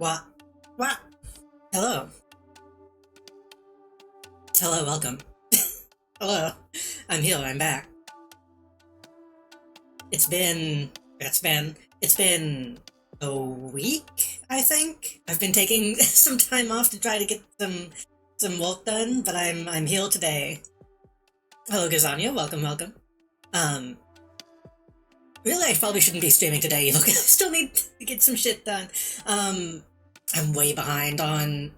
What? What? Hello. Hello, welcome. Hello. I'm here, I'm back. It's been a week, I think. I've been taking some time off to try to get some work done, but I'm here today. Hello, Gazania, welcome. Really, I probably shouldn't be streaming today either, because I still need to get some shit done. I'm way behind on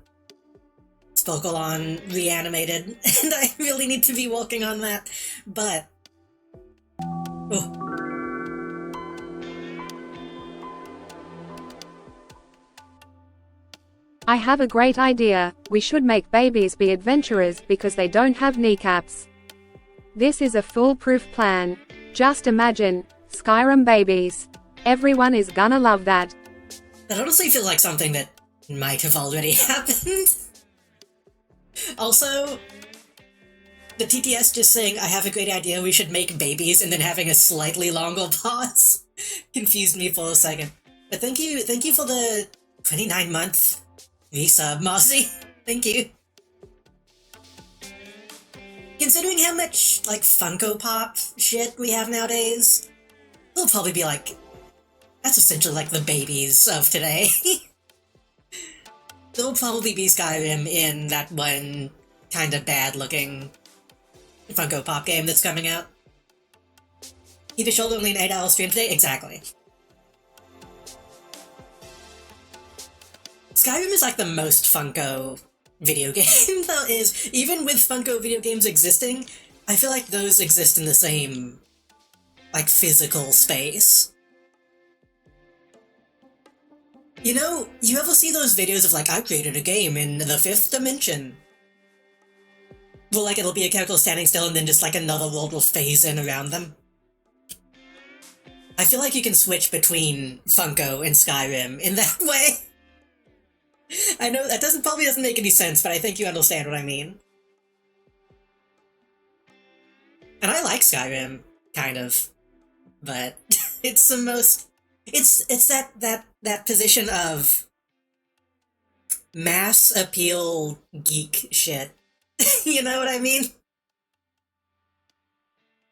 Spokolon Reanimated, and I really need to be working on that, but... Oh. I have a great idea. We should make babies be adventurers because they don't have kneecaps. This is a foolproof plan. Just imagine, Skyrim babies. Everyone is gonna love that. That honestly feels like something that might have already happened. Also, the TTS just saying, I have a great idea, we should make babies, and then having a slightly longer pause confused me for a second. But thank you for the 29-month resub, Mossy. Thank you. Considering how much, like, Funko Pop shit we have nowadays, it'll probably be like, that's essentially like the babies of today. There'll probably be Skyrim in that one kind of bad-looking Funko Pop game that's coming out. Keep it shoulder only an 8-hour stream today? Exactly. Skyrim is like the most Funko video game, though, is, even with Funko video games existing, I feel like those exist in the same, like, physical space. You know, you ever see those videos of like, I created a game in the fifth dimension? Well, like, it'll be a character standing still and then just like another world will phase in around them. I feel like you can switch between Funko and Skyrim in that way. I know that probably doesn't make any sense, but I think you understand what I mean. And I like Skyrim, kind of, but it's the most. It's that position of mass appeal geek shit. You know what I mean?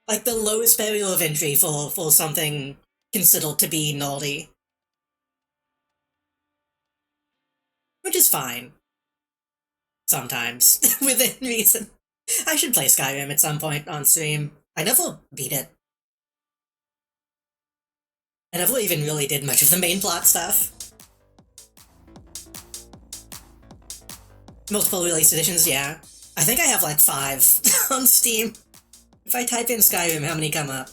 Like the lowest barrier of entry for something considered to be naughty. Which is fine. Sometimes. Within reason. I should play Skyrim at some point on stream. I never beat it. I never even really did much of the main plot stuff. Multiple release editions, yeah. I think I have like 5 on Steam. If I type in Skyrim, how many come up?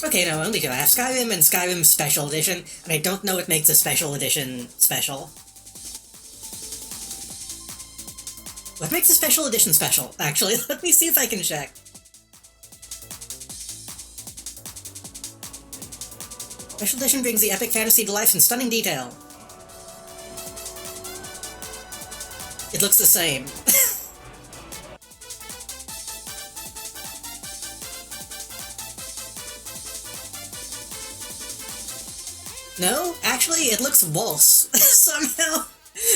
Okay, no, only 2. I have Skyrim and Skyrim Special Edition, and I don't know what makes a Special Edition special. What makes a Special Edition special? Actually, let me see if I can check. Special Edition brings the epic fantasy to life in stunning detail. It looks the same. No, actually, it looks worse. Somehow,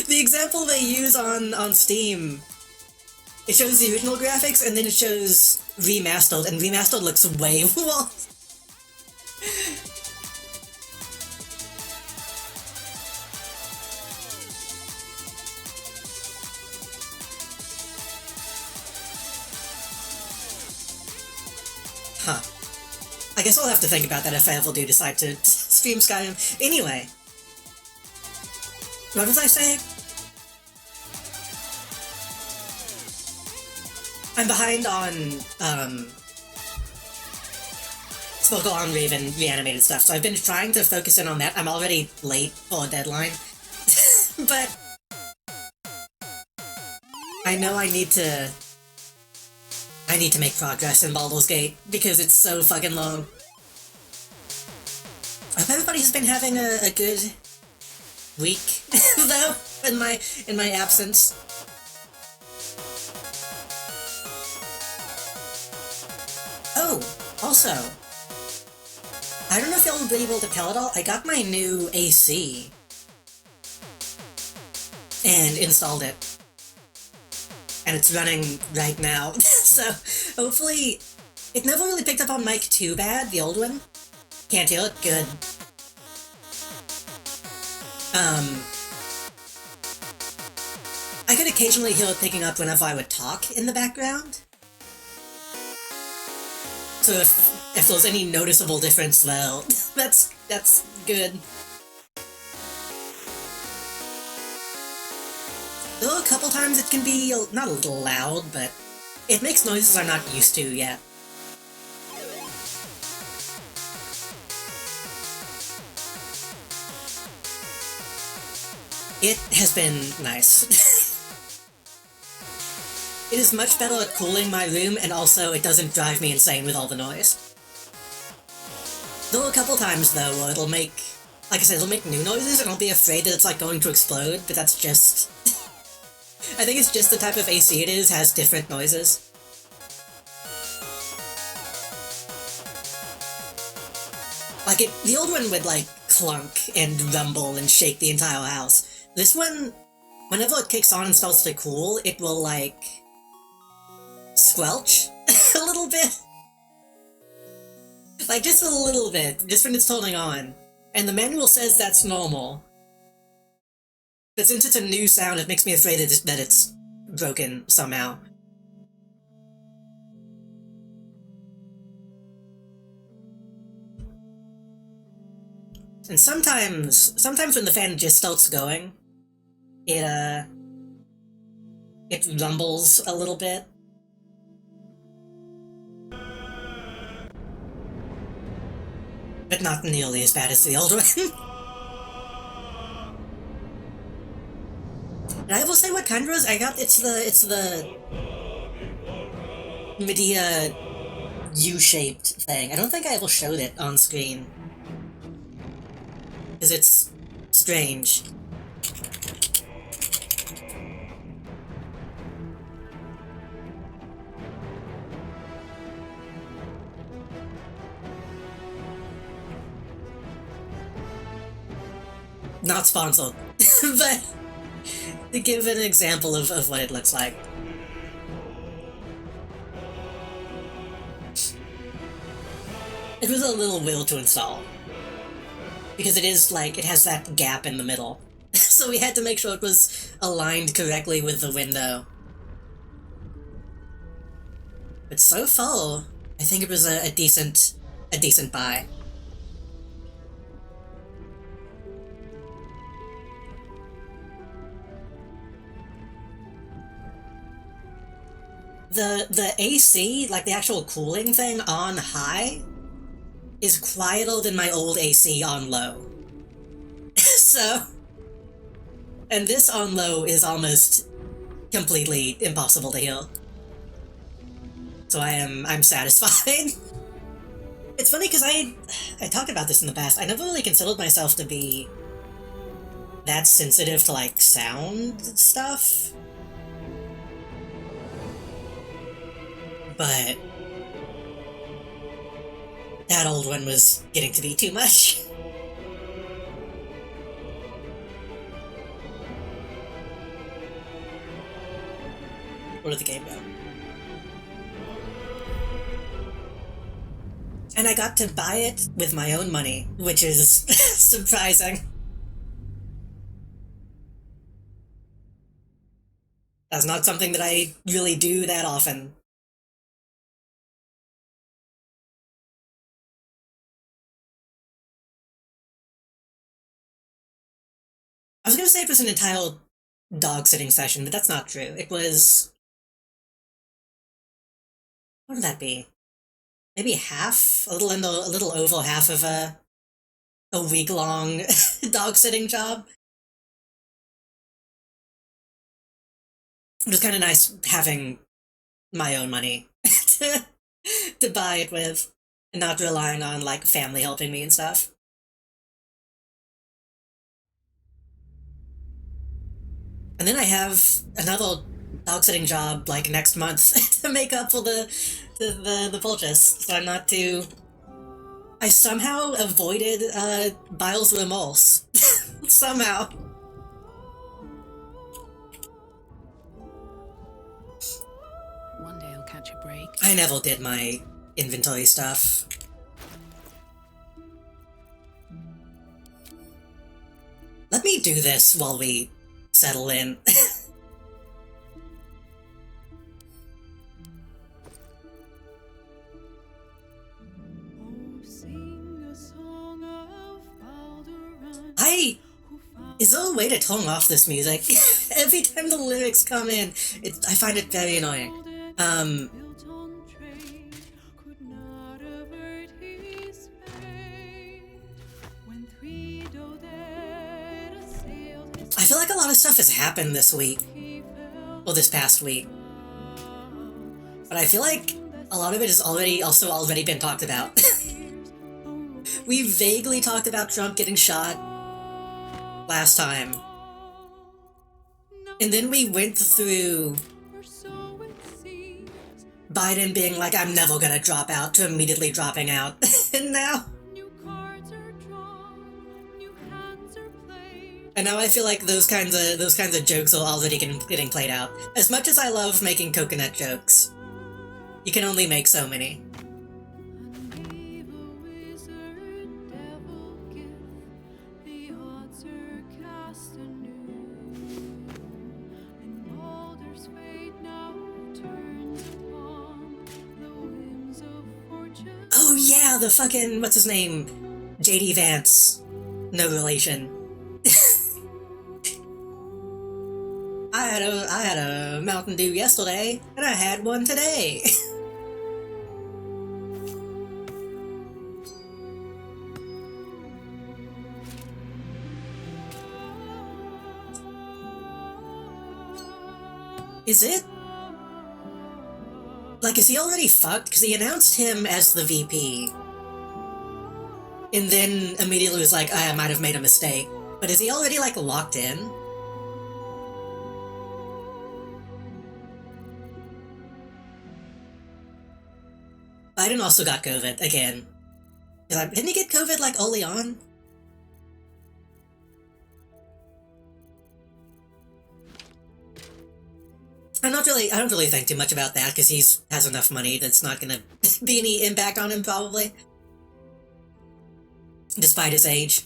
the example they use on Steam, it shows the original graphics and then it shows remastered, and remastered looks way worse. Huh. I guess I'll have to think about that if I ever do decide to stream Skyrim. Anyway. What was I saying? I'm behind on, Spoke on Raven reanimated stuff, so I've been trying to focus in on that. I'm already late for a deadline. But I know I need to make progress in Baldur's Gate, because it's so fucking long. I hope everybody's been having a good week, though, in my absence. Oh, also, I don't know if y'all will be able to tell at all, I got my new AC and installed it. And it's running right now. So, hopefully, it never really picked up on mic too bad, the old one. Can't hear it? Good. I could occasionally hear it picking up whenever I would talk in the background. So if there's any noticeable difference, well, that's good. Though a couple times it can be, not a little loud, but it makes noises I'm not used to yet. It has been nice. It is much better at cooling my room, and also it doesn't drive me insane with all the noise. There are a couple times, though, where it'll make, like I said, it'll make new noises, and I'll be afraid that it's like going to explode, but that's just... I think it's just the type of AC it is, has different noises. Like, the old one would, like, clunk and rumble and shake the entire house. This one, whenever it kicks on and starts to cool, it will, like, squelch a little bit. Like, just a little bit, just when it's turning on. And the manual says that's normal. But since it's a new sound, it makes me afraid that it's broken somehow. And sometimes when the fan just starts going, it rumbles a little bit. but not nearly as bad as the old one. And I will say what kind of rose I got. It's the Medea U-shaped thing. I don't think I ever showed it on screen because it's strange. Not sponsored, but to give an example of what it looks like. It was a little will to install. Because it is like, it has that gap in the middle. So we had to make sure it was aligned correctly with the window. But so far, I think it was a decent buy. The AC, like the actual cooling thing on high, is quieter than my old AC on low. So, and this on low is almost completely impossible to hear. So I'm satisfied. It's funny because I talked about this in the past. I never really considered myself to be that sensitive to like sound stuff. But that old one was getting to be too much. Where did the game go? And I got to buy it with my own money, which is surprising. That's not something that I really do that often. I was going to say it was an entire dog-sitting session, but that's not true. It was... What would that be? Maybe half? A little over half of a week-long dog-sitting job. It was kind of nice having my own money to buy it with, and not relying on, like, family helping me and stuff. And then I have another dog-sitting job, like, next month to make up for the purchase, so I'm not too... I somehow avoided, Bile's remorse. Somehow. One day I'll catch a break. I never did my inventory stuff. Let me do this while we settle in. Is there a way to turn off this music? Every time the lyrics come in, I find it very annoying. I feel like a lot of stuff has happened this week. Well, this past week. But I feel like a lot of it has already been talked about. We vaguely talked about Trump getting shot last time. And then we went through Biden being like, I'm never gonna drop out, to immediately dropping out. And now I feel like those kinds of jokes are already getting played out. As much as I love making coconut jokes, you can only make so many. Oh yeah, the fucking, what's his name? JD Vance. No relation. I had a Mountain Dew yesterday, and I had one today. Is it? Like, is he already fucked? Because he announced him as the VP. And then immediately was like, I might have made a mistake. But is he already, like, locked in? Biden also got COVID, again. Didn't he get COVID, like, early on? I don't really think too much about that, because he has enough money that's not gonna be any impact on him, probably. Despite his age.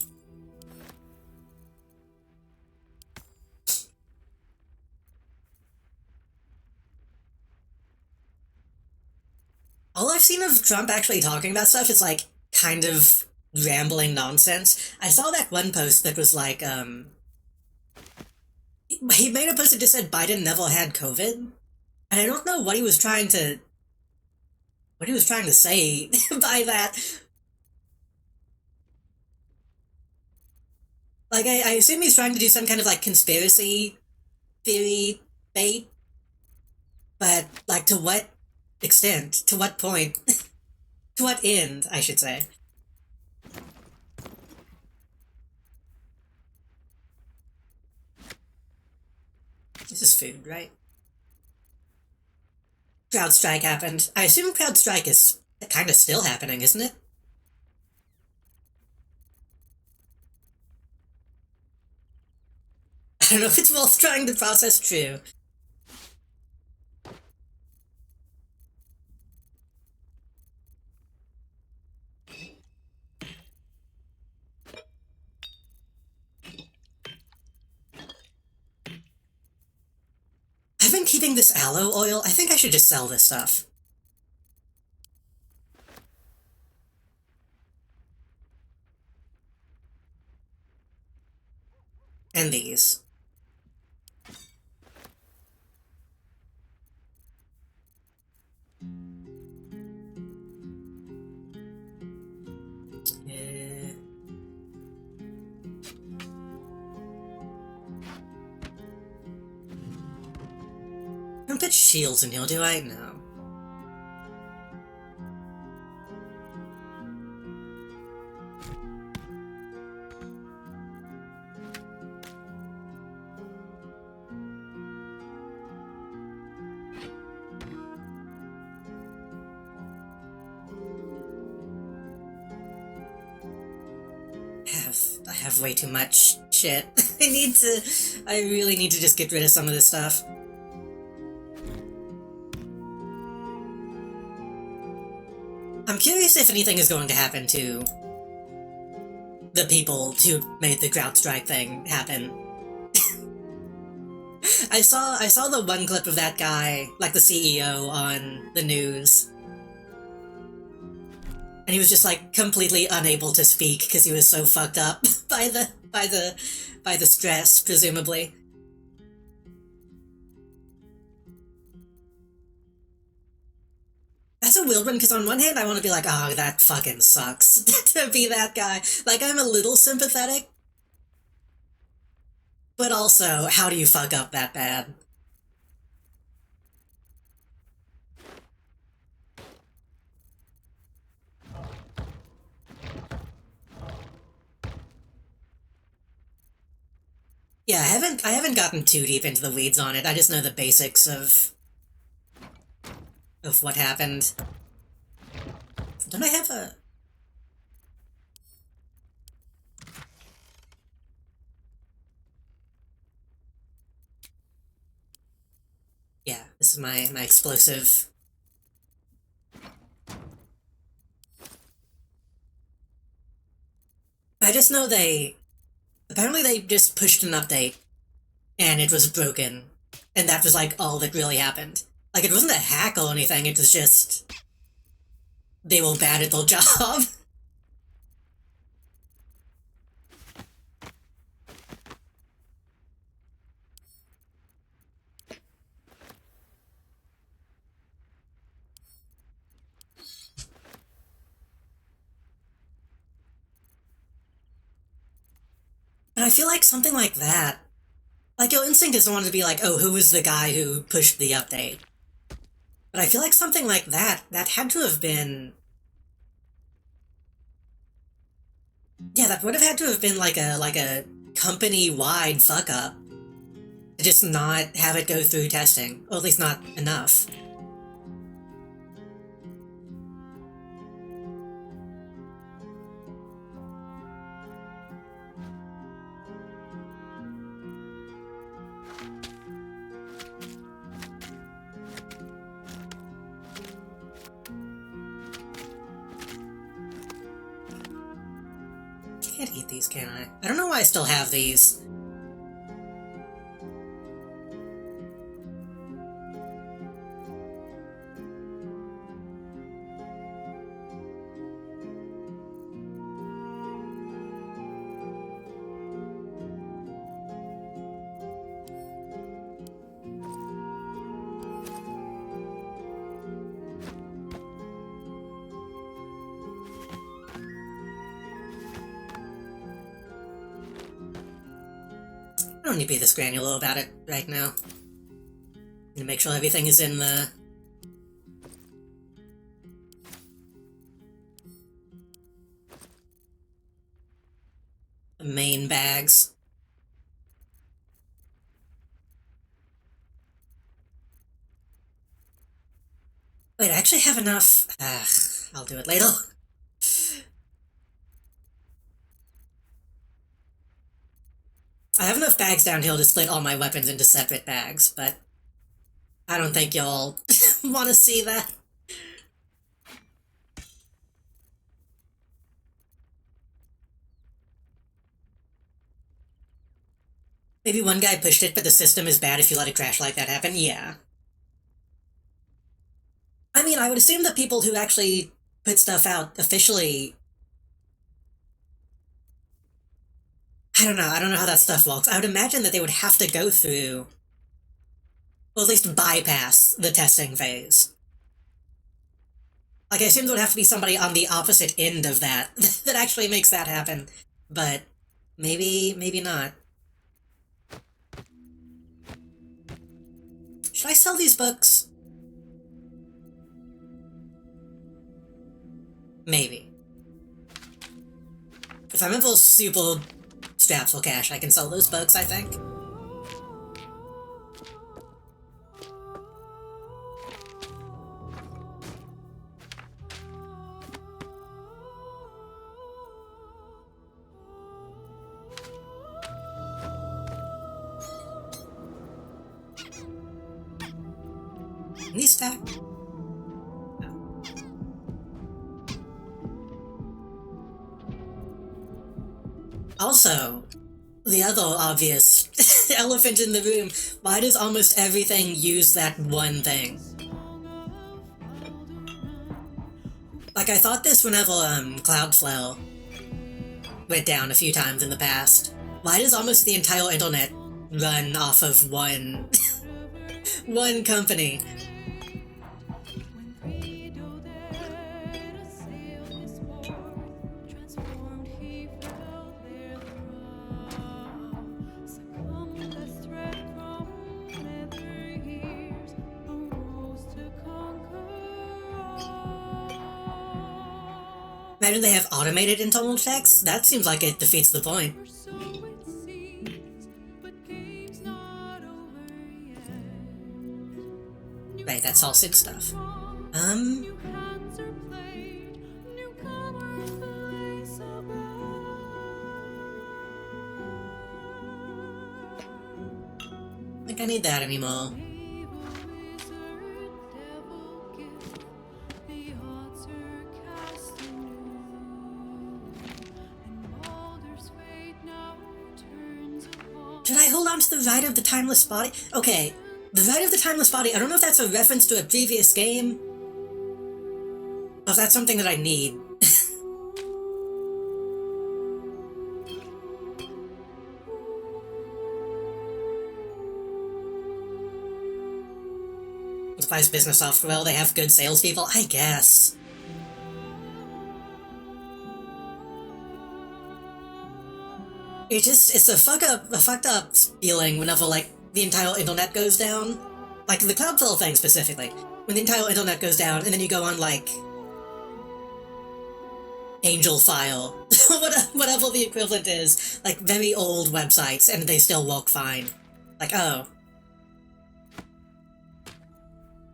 All I've seen of Trump actually talking about stuff is, like, kind of rambling nonsense. I saw that one post that was like, he made a post that just said Biden never had COVID. And I don't know what he was trying to say by that. Like, I assume he's trying to do some kind of, like, conspiracy theory bait. But, like, to what extent? To what point? To what end, I should say. This is food, right? CrowdStrike happened. I assume CrowdStrike is kind of still happening, isn't it? I don't know if it's worth trying to process true. I've been keeping this aloe oil. I think I should just sell this stuff. And these. I don't put shields in here, do I? No. I have way too much shit. I really need to just get rid of some of this stuff. I'm curious if anything is going to happen to the people who made the CrowdStrike thing happen. I saw the one clip of that guy, like the CEO, on the news. And he was just, like, completely unable to speak because he was so fucked up by the stress, presumably. That's a weird one, because on one hand I want to be like, oh, that fucking sucks to be that guy. Like, I'm a little sympathetic. But also, how do you fuck up that bad? Yeah, I haven't gotten too deep into the weeds on it. I just know the basics of what happened. Don't I have a... Yeah, this is my explosive. I just know apparently they just pushed an update, and it was broken, and that was, like, all that really happened. Like, it wasn't a hack or anything, it was just... they were bad at their job. And I feel like something like that, Like, your instinct is wanted to be like, oh, who was the guy who pushed the update? But I feel like something like that had to have been... Yeah, that would have had to have been like a company-wide fuck-up. To just not have it go through testing. Or at least not enough. Can't eat these, can I? I don't know why I still have these. I don't need to be this granular about it right now. Need to make sure everything is in the main bags. Wait, I actually have enough. I'll do it later. I have enough bags down here to split all my weapons into separate bags, but I don't think y'all want to see that. Maybe one guy pushed it, but the system is bad if you let a crash like that happen? Yeah. I mean, I would assume that people who actually put stuff out officially... I don't know how that stuff works. I would imagine that they would have to go through... Or at least bypass the testing phase. Like, I assume there would have to be somebody on the opposite end of that that actually makes that happen. But maybe not. Should I sell these books? Maybe. If I'm ever super strapped for cash, I can sell those books, I think. Knee stack. Also, the other obvious elephant in the room, why does almost everything use that one thing? Like, I thought this whenever Cloudflare went down a few times in the past. Why does almost the entire internet run off of one one company? Imagine they have automated internal checks? That seems like it defeats the point. Right, that's all Sid stuff. I think I need that anymore. Should I hold on to the Rite of the Timeless Body? Okay, the Rite of the Timeless Body, I don't know if that's a reference to a previous game, or if that's something that I need. Enterprise business software, well, they have good salespeople, I guess. it's a fucked up feeling whenever like the entire internet goes down. Like the Cloudflare thing specifically. When the entire internet goes down and then you go on like Angel File, whatever the equivalent is, like very old websites, and they still work fine. Like, oh.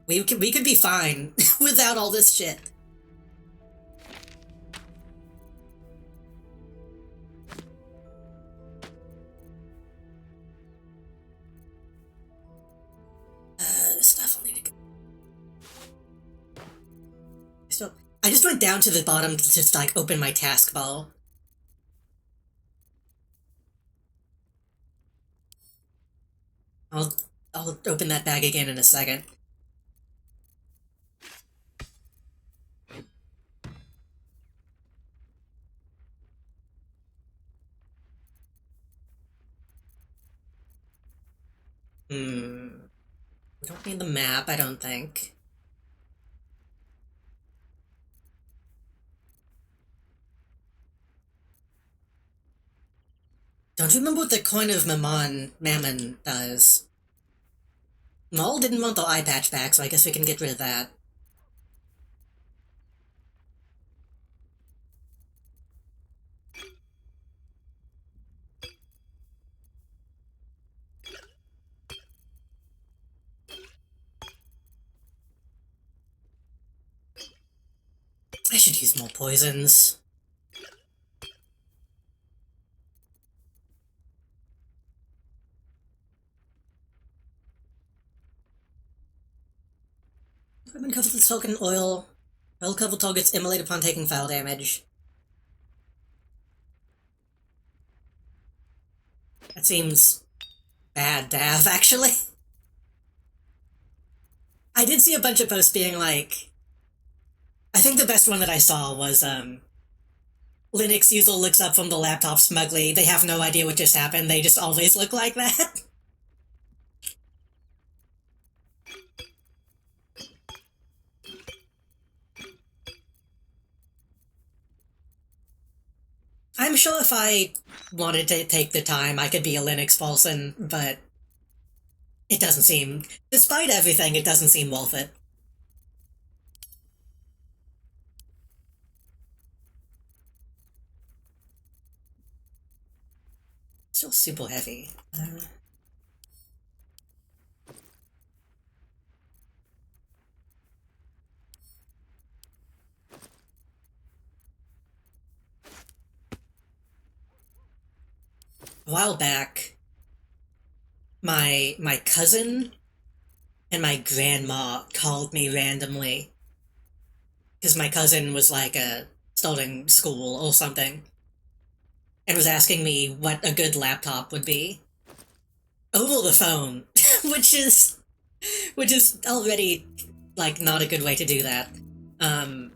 We could be fine without all this shit. This stuff will need to go. So, I just went down to the bottom to just like open my taskbar. I'll open that bag again in a second. We don't need the map, I don't think. Don't you remember what the coin of Mammon does? Maul didn't want the eye patch back, so I guess we can get rid of that. I should use more poisons. Equipment covered with token oil. Oil covered targets immolate upon taking foul damage. That seems bad to have, actually. I did see a bunch of posts being like... I think the best one that I saw was, Linux user looks up from the laptop smugly. They have no idea what just happened. They just always look like that. I'm sure if I wanted to take the time, I could be a Linux person, but it doesn't seem... Despite everything, it doesn't seem worth it. Still super heavy. A while back, my cousin and my grandma called me randomly because my cousin was like starting school or something and was asking me what a good laptop would be over the phone, which is already like not a good way to do that. And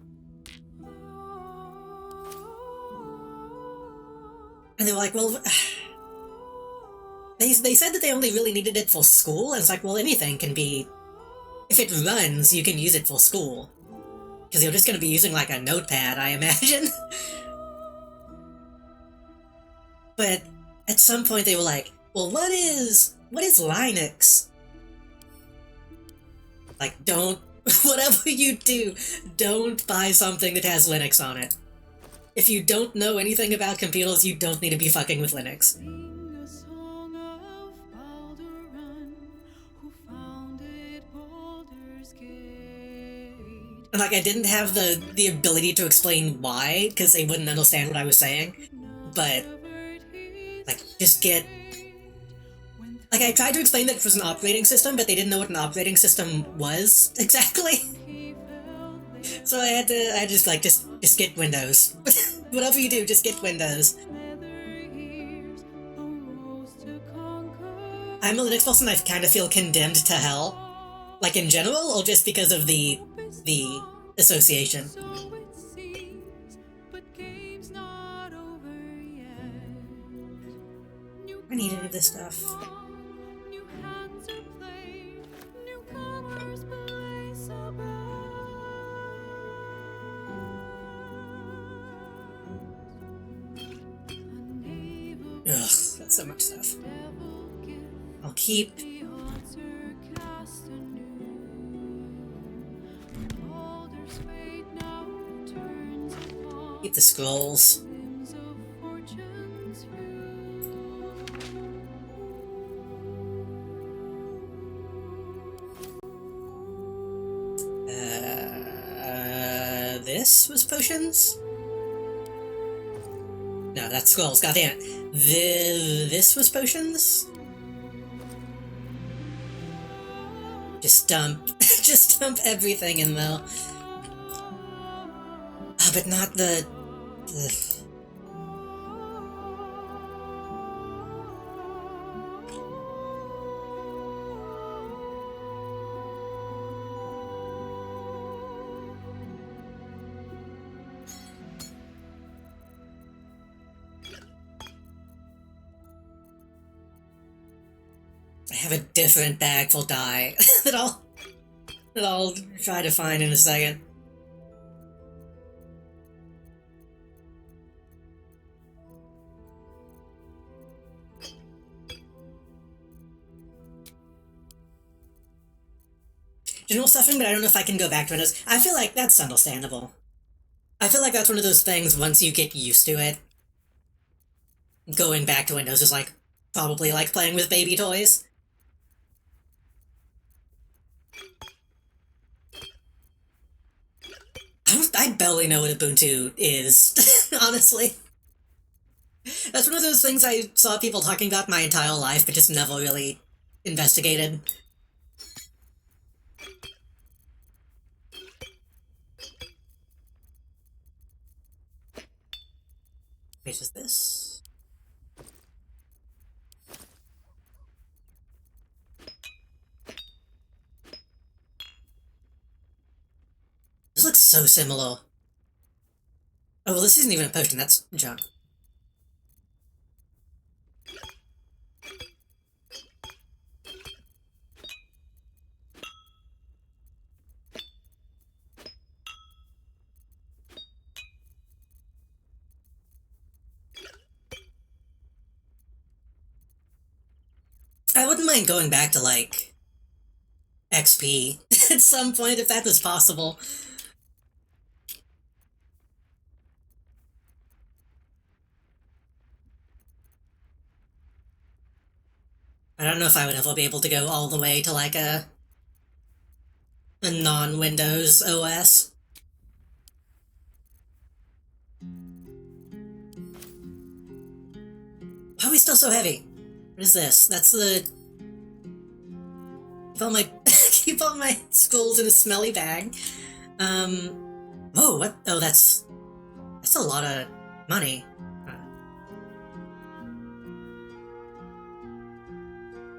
they were like, well, they said that they only really needed it for school, and it's like, well, anything can be... If it runs, you can use it for school. Because you're just going to be using, like, a notepad, I imagine. But at some point they were like, well, what is Linux? Like, don't... Whatever you do, don't buy something that has Linux on it. If you don't know anything about computers, you don't need to be fucking with Linux. And like, I didn't have the ability to explain why, because they wouldn't understand what I was saying. But, like, just get... Like, I tried to explain that it was an operating system, but they didn't know what an operating system was, exactly. So I just like, just get Windows. Whatever you do, just get Windows. I'm a Linux person, I kind of feel condemned to hell. Like, in general, or just because of the association? I need any of this stuff. Ugh. got so much stuff. I'll keep... Keep the scrolls. This was potions? No, that's scrolls, goddamn. This was potions? Just dump, just dump everything in though. Ah, but not the... I have a different bag full dye that I'll try to find in a second. General suffering, but I don't know if I can go back to Windows. I feel like that's understandable. I feel like that's one of those things, once you get used to it, going back to Windows is like, probably like playing with baby toys. I barely know what Ubuntu is, honestly. That's one of those things I saw people talking about my entire life, but just never really investigated. Wait, is this? This looks so similar. Oh, well, this isn't even a potion, that's junk. I wouldn't mind going back to, like, XP at some point, if that was possible. I don't know if I would ever be able to go all the way to, like, a non-Windows OS. Why are we still so heavy? What is this? That's the... Keep all my scrolls in a smelly bag. Oh, what? Oh, that's a lot of money.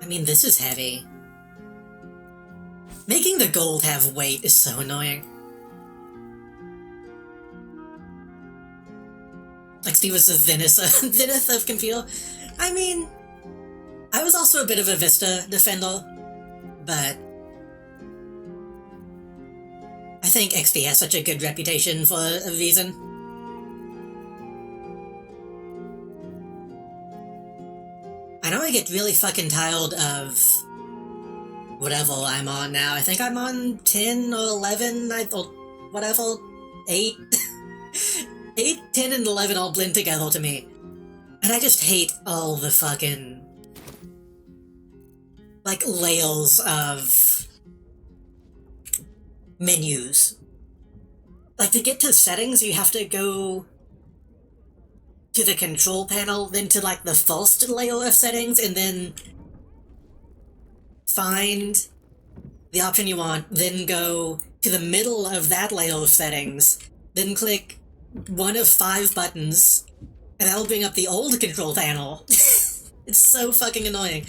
I mean, this is heavy. Making the gold have weight is so annoying. Like Steve was the Zenith of computer. I mean, I was also a bit of a Vista defender, but I think XP has such a good reputation for a reason. I know I get really fucking tired of whatever I'm on now. I think I'm on 10 or 11, or whatever, 8. 8, 10, and 11 all blend together to me. And I just hate all the fucking, like, layers of menus. Like, to get to settings, you have to go to the control panel, then to, like, the first layer of settings, and then find the option you want, then go to the middle of that layer of settings, then click one of 5 buttons, and that'll bring up the old control panel. It's so fucking annoying.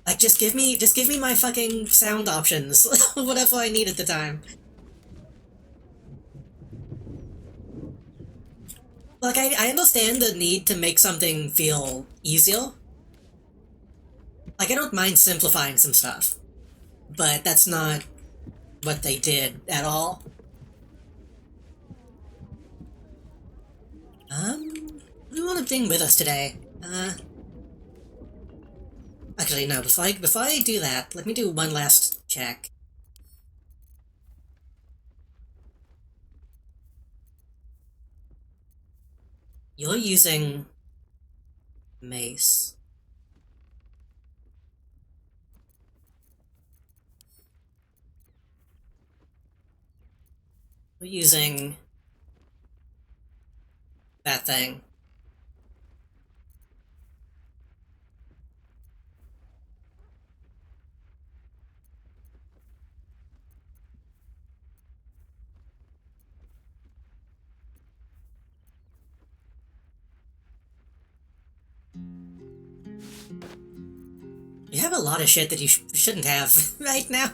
Like, just give me my fucking sound options, whatever I need at the time. Like, I understand the need to make something feel easier. Like, I don't mind simplifying some stuff, but that's not what they did at all. do we want to bring with us today? Actually, no, before I do that, let me do one last check. You're using mace. We're using that thing. You have a lot of shit that you shouldn't have right now.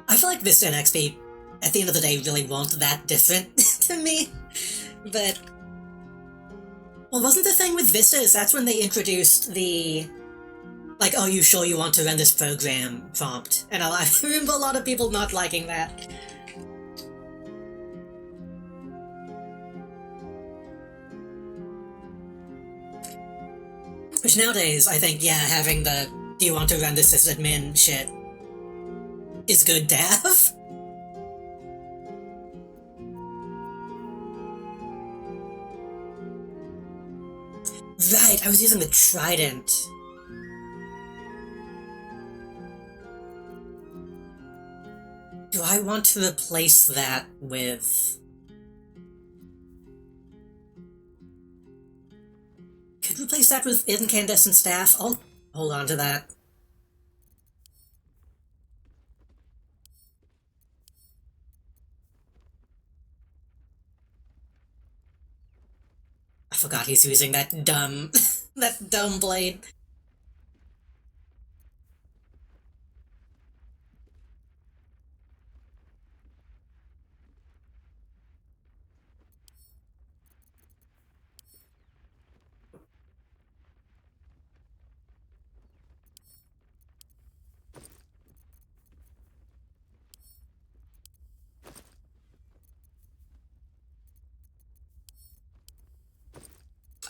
I feel like this NXP, at the end of the day, really won't that different to me. But, well, wasn't the thing with Vistas, that's when they introduced the, like, oh, you sure you want to run this program prompt? And I remember a lot of people not liking that. Which nowadays, I think, yeah, having the do you want to run this sysadmin shit is good to have. Right, I was using the trident. Do I want to replace that with... Could replace that with incandescent staff? I'll hold on to that. I forgot he's using that dumb... that dumb blade.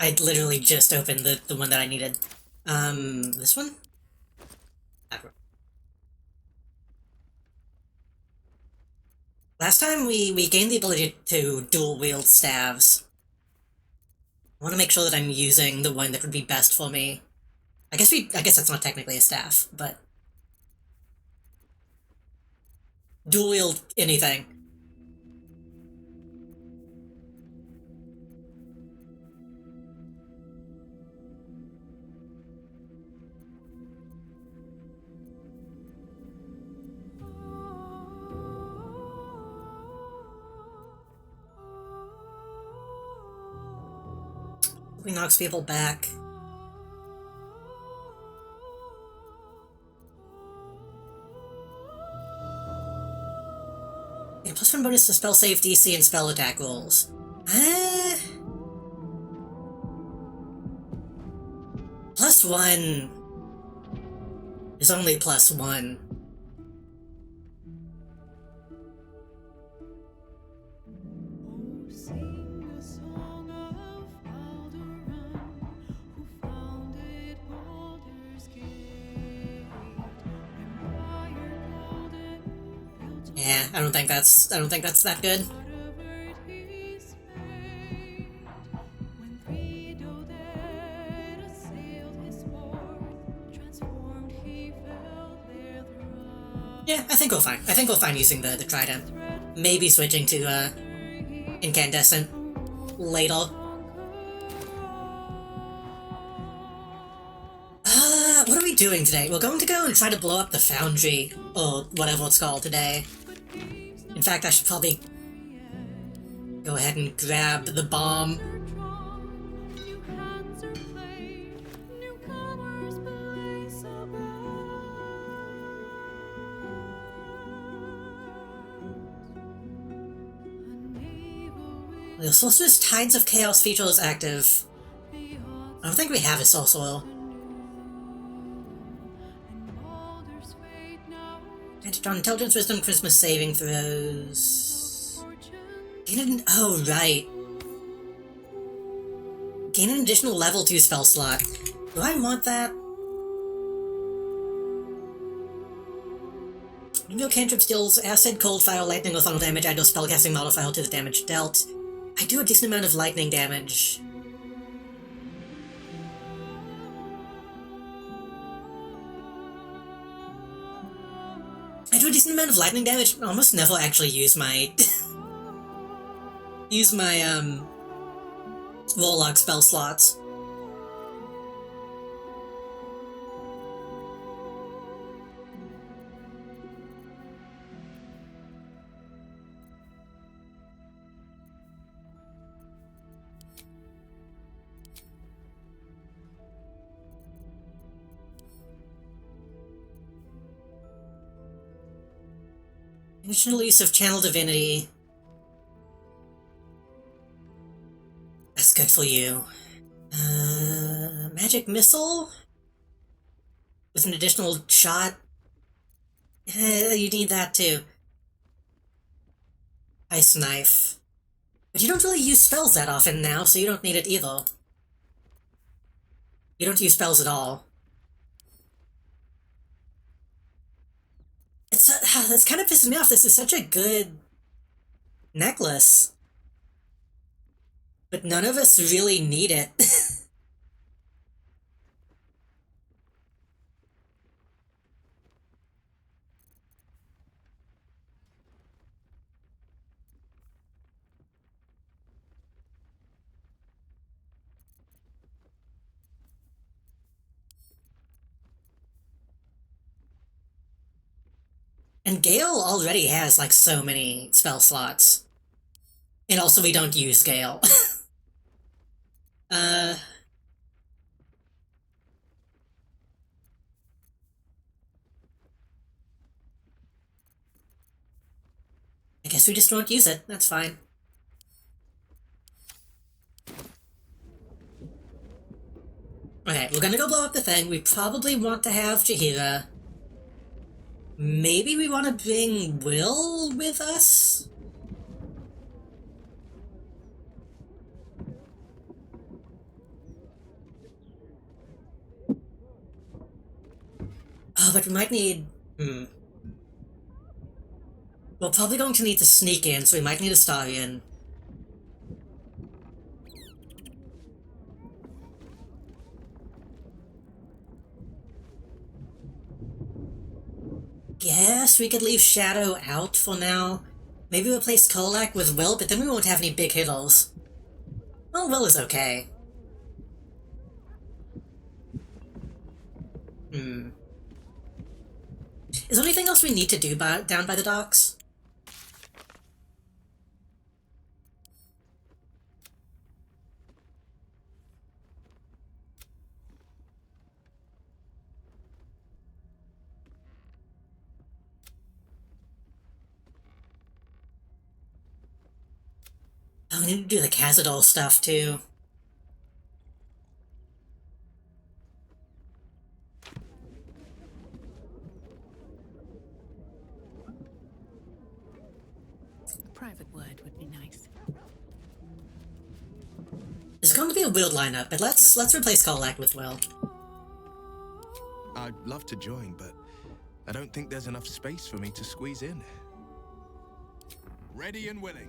I literally just opened the one that I needed. This one? Last time we gained the ability to dual wield staves. I want to make sure that I'm using the one that would be best for me. I guess that's not technically a staff, but dual wield anything. He knocks people back. Yeah, +1 bonus to spell save DC and spell attack rolls. +1 is only +1. Yeah, I don't think that's that good. Yeah, I think we'll fine. I think we'll fine using the trident. Maybe switching to incandescent later. What are we doing today? We're going to go and try to blow up the foundry, or whatever it's called today. In fact, I should probably go ahead and grab the bomb. The Sorcerer's Tides of Chaos feature is active. I don't think we have a Soul Soil. Advantage on intelligence, wisdom, charisma saving throws. Oh, right. Gain an additional level 2 spell slot. Do I want that? No cantrip deals acid, cold, fire, lightning, or thunder damage. Add no spellcasting modifier to the damage dealt. I do a decent amount of lightning damage. I do a decent amount of lightning damage. I almost never actually use my Warlock spell slots. Additional use of Channel Divinity. That's good for you. Magic Missile? With an additional shot? You need that too. Ice Knife. But you don't really use spells that often now, so you don't need it either. You don't use spells at all. That's kind of pissing me off. This is such a good necklace. But none of us really need it. And Gale already has, like, so many spell slots. And also we don't use Gale. I guess we just won't use it. That's fine. Okay, we're gonna go blow up the thing. We probably want to have Jaheira. Maybe we want to bring Will with us? Oh, but we might need... We're probably going to need to sneak in, so we might need a Starion. Yes, we could leave Shadow out for now. Maybe replace Kolak with Will, but then we won't have any big hitters. Well, Will is okay. Is there anything else we need to do down by the docks? Oh, we need to do the Cazadol stuff, too. A private word would be nice. It's going to be a weird lineup, but let's replace Kolak with Will. I'd love to join, but I don't think there's enough space for me to squeeze in. Ready and willing.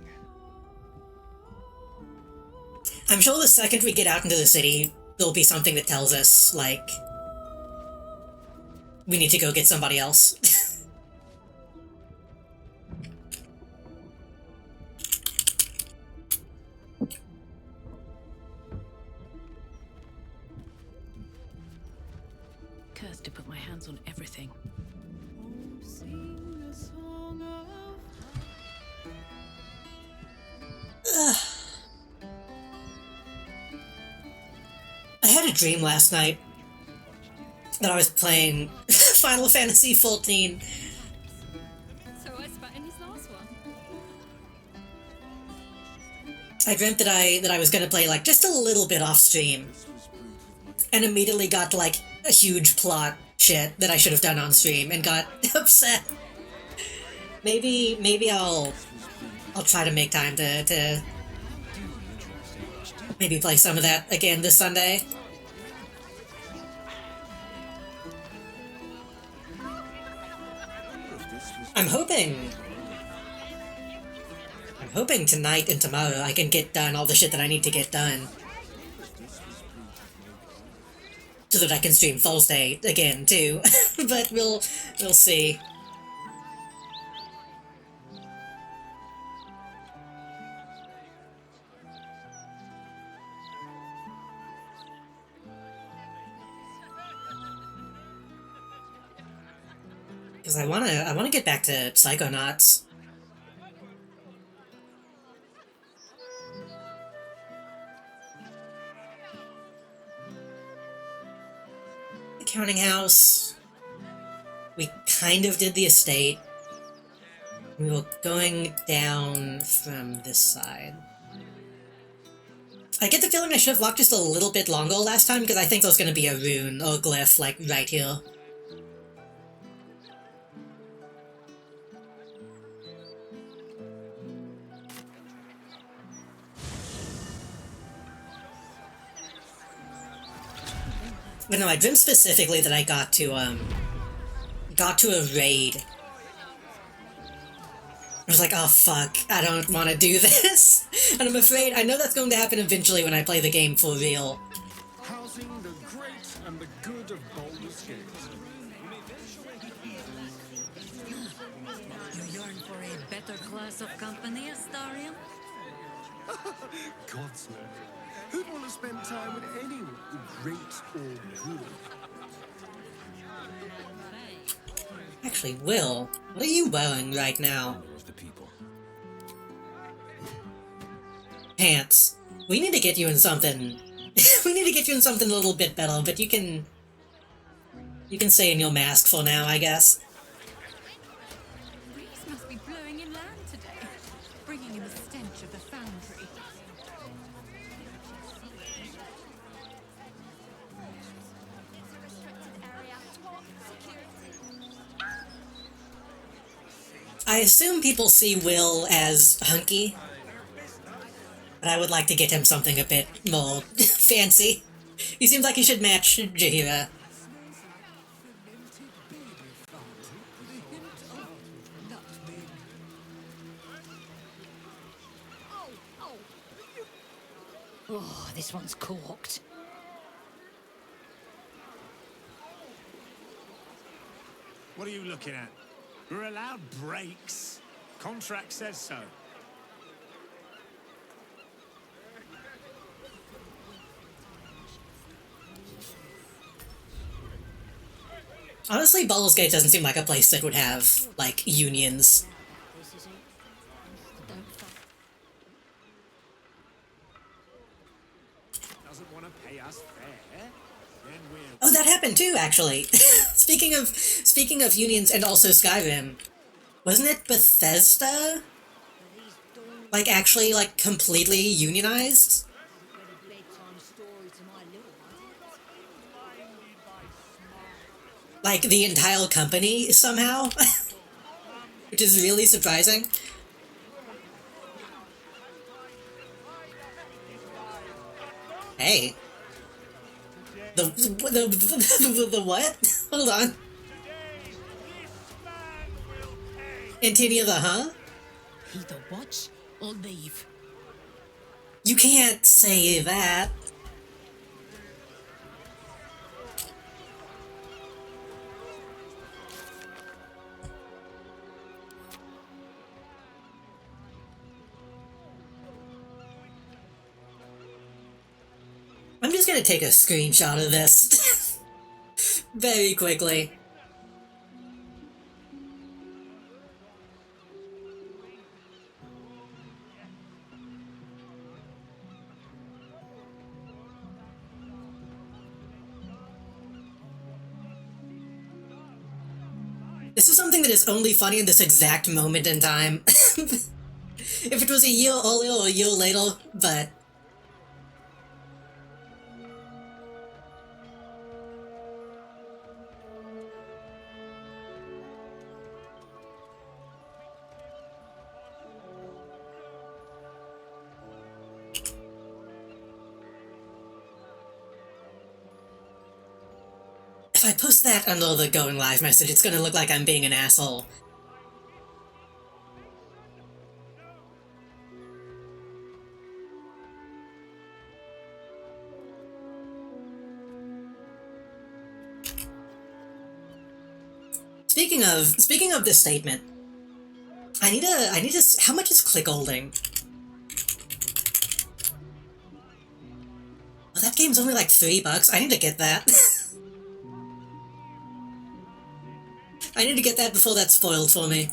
I'm sure the second we get out into the city, there'll be something that tells us, like, we need to go get somebody else. Cursed to put my hands on everything. I had a dream last night that I was playing Final Fantasy XIV. So I spat in his last one. I dreamt that I was gonna play, like, just a little bit off stream, and immediately got, like, a huge plot shit that I should have done on stream, and got upset. Maybe I'll try to make time to maybe play some of that again this Sunday. I'm hoping I'm hoping tonight and tomorrow I can get done all the shit that I need to get done. So that I can stream Full State again too. But we'll see. Because I wanna get back to Psychonauts. The Counting House. We kind of did the estate. We were going down from this side. I get the feeling I should have walked just a little bit longer last time because I think there's going to be a rune or glyph like right here. But no, I dreamt specifically that I got to a raid. I was like, oh fuck, I don't want to do this. And I'm afraid, I know that's going to happen eventually when I play the game for real. Housing the great and the good of Baldur's Gate. You yearn for a better class of company, Astarion? Gods no. Who'd want to spend time with anyone, great or good? Actually, Will, what are you wearing right now? Of the people. Pants. We need to get you in something. We need to get you in something a little bit better, but you can stay in your mask for now, I guess. Breeze must be blowing inland today, bringing in the stench of the foundry. I assume people see Will as hunky, but I would like to get him something a bit more fancy. He seems like he should match Jahira. Oh, this one's corked. What are you looking at? We're allowed breaks. Contract says so. Honestly, Baldur's Gate doesn't seem like a place that would have, like, unions. This is it. Don't Doesn't want to pay us fair. Then we'll... Oh, that happened too, actually. Speaking of unions and also Skyrim, wasn't it Bethesda? Like, actually, like, completely unionized? Like, the entire company, somehow? Which is really surprising. Hey. The what? Hold on. Antinia the huh? either watch or leave. You can't say that. I'm just gonna take a screenshot of this very quickly. This is something that is only funny in this exact moment in time. If it was a year earlier or a year later, but... I post that under the going live message, it's gonna look like I'm being an asshole. Speaking of this statement, I need to, how much is click holding? Oh, that game's only like $3. I need to get that. I need to get that before that's spoiled for me.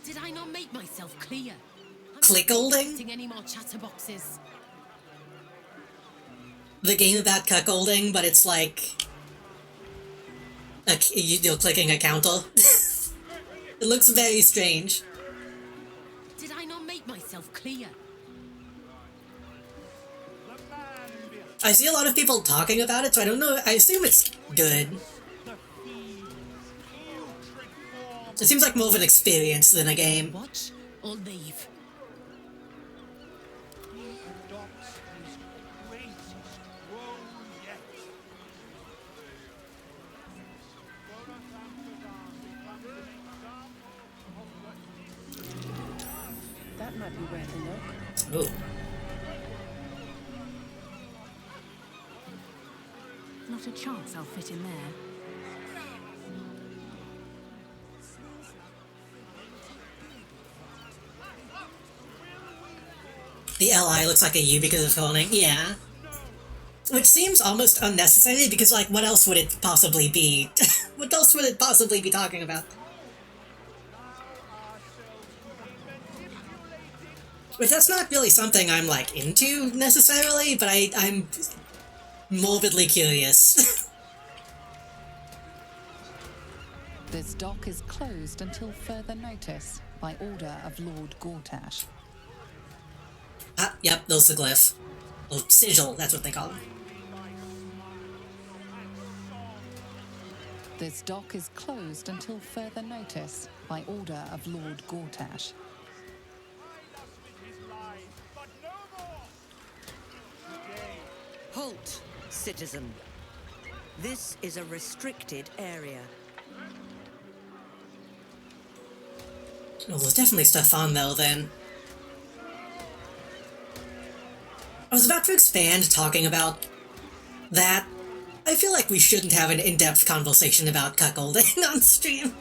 Did I not make myself clear? Click holding? Any more chatterboxes? The game about cuckolding, but it's like you're clicking a counter. It looks very strange. Did I not make myself clear? I see a lot of people talking about it, so I don't know. I assume it's good. It seems like more of an experience than a game. Watch or leave. That might be where to look. Ooh. Not a chance I'll fit in there. The LI looks like a U because of cloning. Yeah. Which seems almost unnecessary because, like, what else would it possibly be? What else would it possibly be talking about? But that's not really something I'm, like, into necessarily, but I'm morbidly curious. This dock is closed until further notice by order of Lord Gortash. Ah, yep, those the glyph. Well, sigil, that's what they call them. This dock is closed until further notice by order of Lord Gortash. Halt, citizen. This is a restricted area. Well, there's definitely stuff on, though, then. I was about to expand talking about that. I feel like we shouldn't have an in-depth conversation about cuckolding on stream.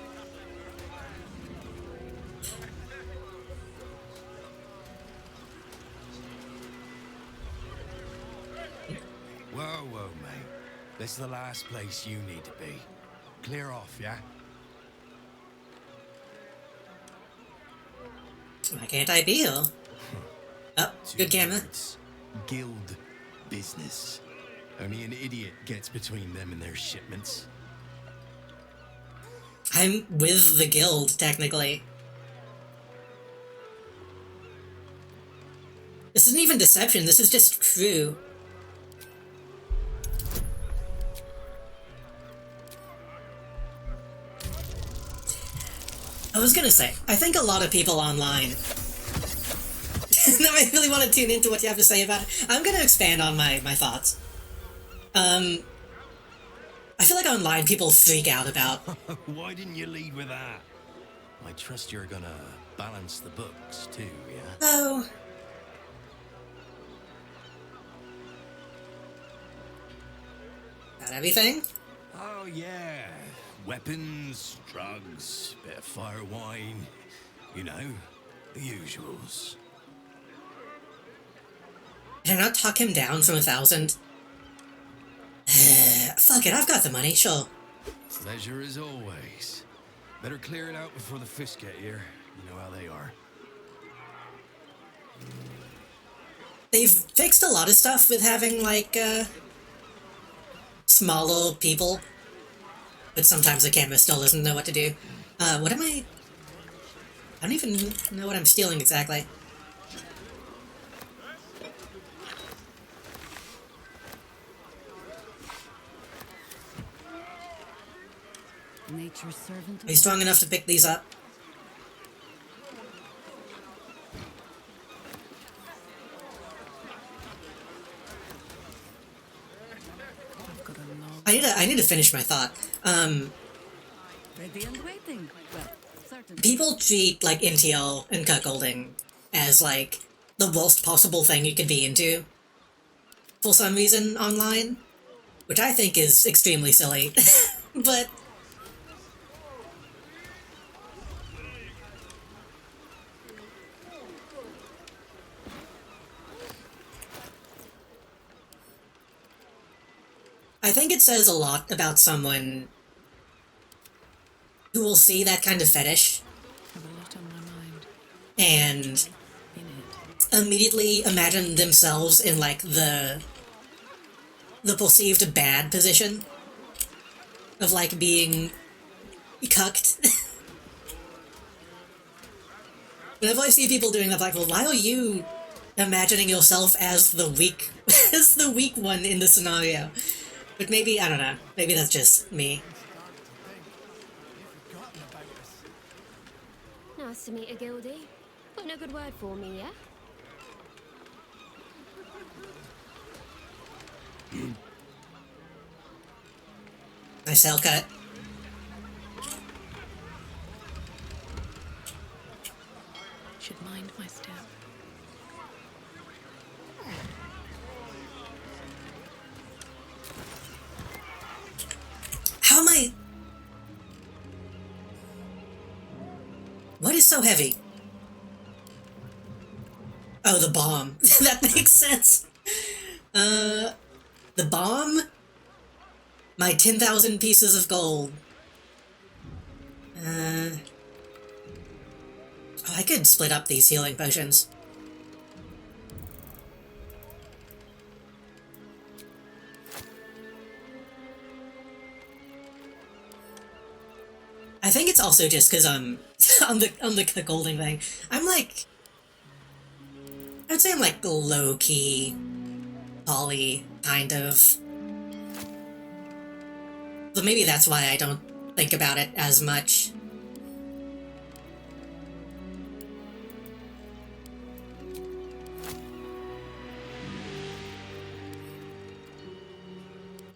Whoa, mate. This is the last place you need to be. Clear off, yeah? Why can't I be here? Oh, good camera. Guild business. Only an idiot gets between them and their shipments. I'm with the guild, technically. This isn't even deception, this is just true. I was gonna say, I think a lot of people online... Now I really want to tune into what you have to say about it. I'm gonna expand on my thoughts. I feel like online people freak out about... Why didn't you lead with that? I trust you're gonna balance the books too, yeah? Oh... Got everything? Oh yeah. Weapons, drugs, bit of fire wine. You know, the usuals. Did I not talk him down from 1,000? Fuck it, I've got the money, sure. Pleasure as always. Better clear it out before the fish get here. You know how they are. They've fixed a lot of stuff with having, like, smaller people. But sometimes the camera still doesn't know what to do. What am I... I don't even know what I'm stealing exactly. Nature's servant. Are you strong enough to pick these up? I need to finish my thought. Ready and waiting. Well, certainly. People treat, like, NTL and cuckolding as, like, the worst possible thing you can be into for some reason online, which I think is extremely silly. But I think it says a lot about someone who will see that kind of fetish Have a lot on my mind. and In it. immediately imagine themselves in, like, the perceived bad position of, like, being cucked. Whenever I see people doing that, I'm like, well, why are you imagining yourself as the weak as the weak one in the scenario? But maybe, I don't know, maybe that's just me. Nice to meet you, Gildy. Putting a good word for me, yeah? Nice haircut. Should mind my step. How am I... What is so heavy? Oh, the bomb. That makes sense. The bomb? My 10,000 pieces of gold. Oh, I could split up these healing potions. I think it's also just because I'm on the golding thing. I'm like, I'd say I'm like low key, poly kind of. But maybe that's why I don't think about it as much.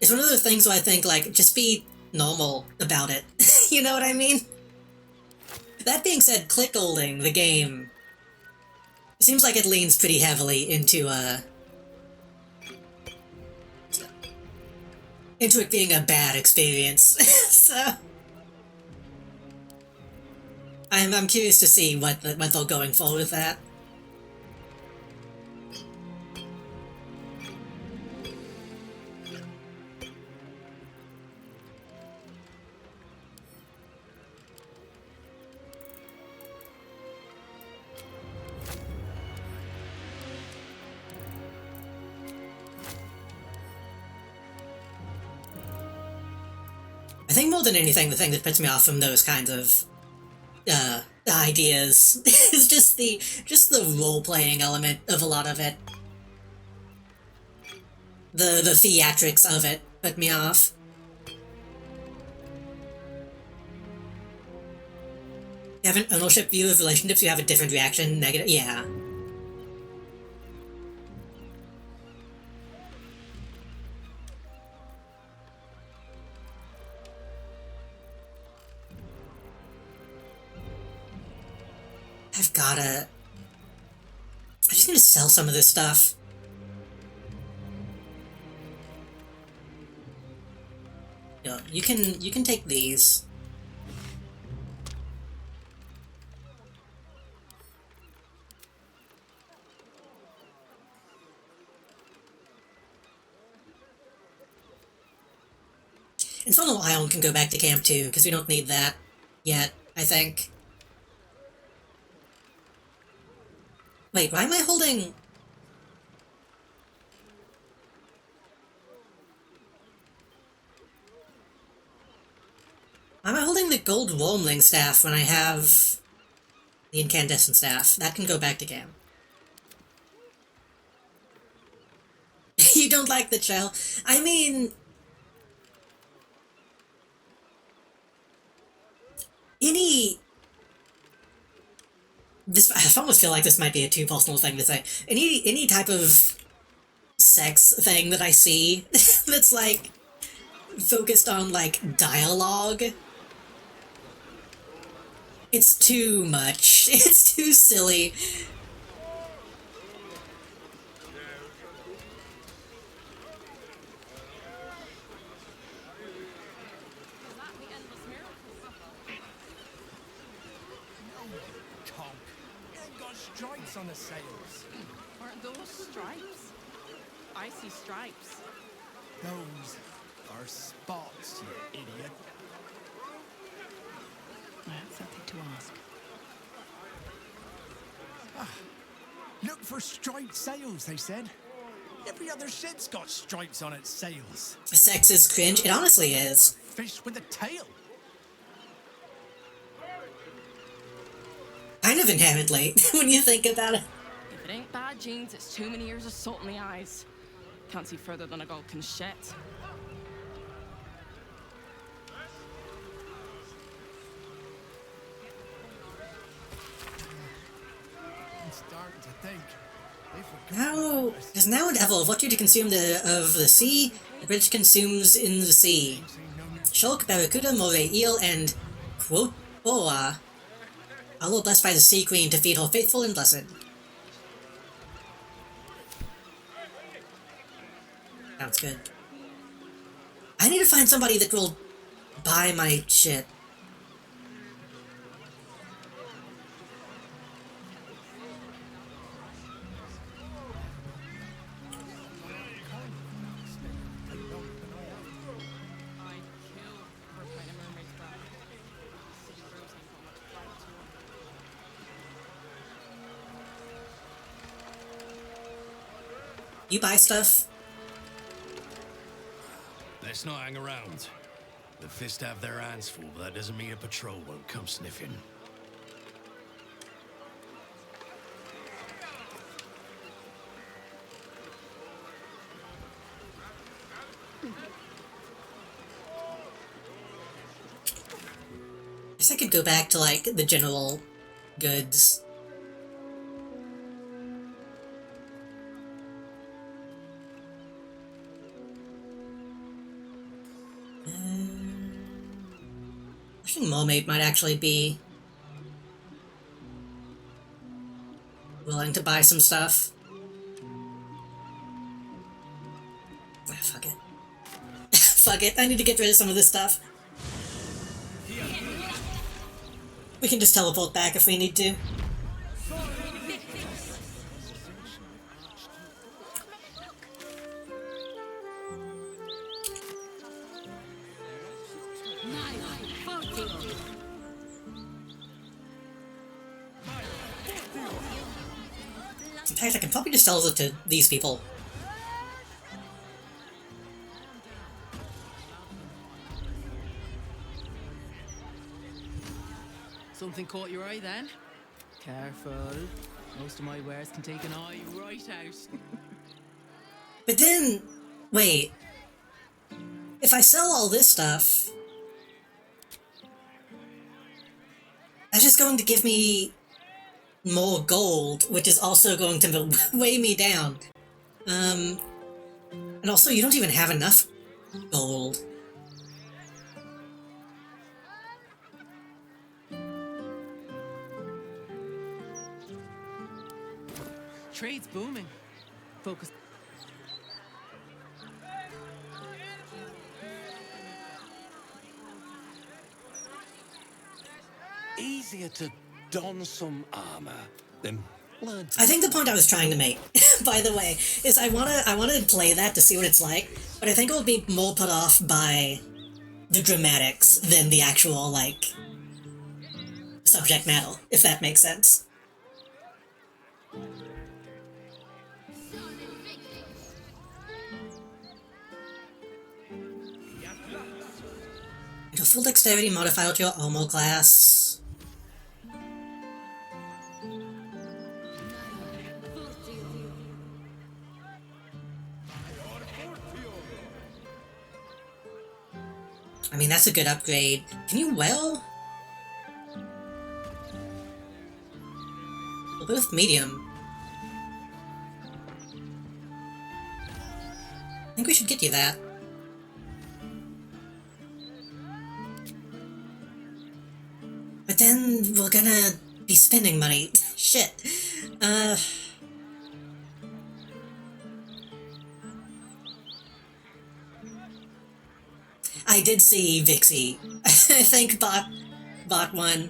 It's one of those things where I think, like, just be normal about it. You know what I mean? That being said, clickholding, the game, it seems like it leans pretty heavily into it being a bad experience. So I'm curious to see what they're going for with that. I think more than anything, the thing that puts me off from those kinds of ideas is just the role-playing element of a lot of it. The theatrics of it put me off. You have an ownership view of relationships, you have a different reaction, negative, yeah. I'm just gonna sell some of this stuff. Yeah, you can take these. Infernal Ion can go back to camp too, because we don't need that yet, I think. Wait, why am I holding... Why am I holding the gold wormling staff when I have the incandescent staff? That can go back to camp. You don't like the shell? I mean... I almost feel like this might be a too personal thing to say. Any type of sex thing that I see that's like focused on, like, dialogue. It's too much. It's too silly. Stripes on the sails. Aren't those stripes? I see stripes. Those are spots, you idiot. I have something to ask. Look for striped sails, they said. Every other ship's got stripes on its sails. Sexist cringe. It honestly is. Fish with a tail. Kind of inherently, when you think about it. If it ain't bad genes, it's too many years of salt in the eyes. Can't see further than a god can shit. I'm starting to think. Now, there's now a level of what you to consume of the sea, the British consumes in the sea. Shulk, barracuda, moray eel, and quote boa. All are blessed by the Sea Queen to feed her faithful and blessed. Sounds good. I need to find somebody that will buy my shit. You buy stuff? Let's not hang around. The Fist have their hands full, but that doesn't mean a patrol won't come sniffing. Guess I could go back to, like, the general goods. I think Mermaid might actually be willing to buy some stuff. Ah, fuck it. Fuck it, I need to get rid of some of this stuff. We can just teleport back if we need to. In fact, I can probably just sell it to these people. Something caught your eye then? Careful. Most of my wares can take an eye right out. But then, wait. If I sell all this stuff, that's just going to give me more gold, which is also going to weigh me down. And also, you don't even have enough gold. Trade's booming. Focus. Easier to don some armor than blood. I think the point I was trying to make, by the way, is I wanna play that to see what it's like, but I think it will be more put off by the dramatics than the actual, like, subject matter, if that makes sense. A full dexterity modifier to your armor class. I mean, that's a good upgrade. Can you well? Well, both medium. I think we should get you that. gonna be spending money. Shit. I did see Vixie. I think bought one.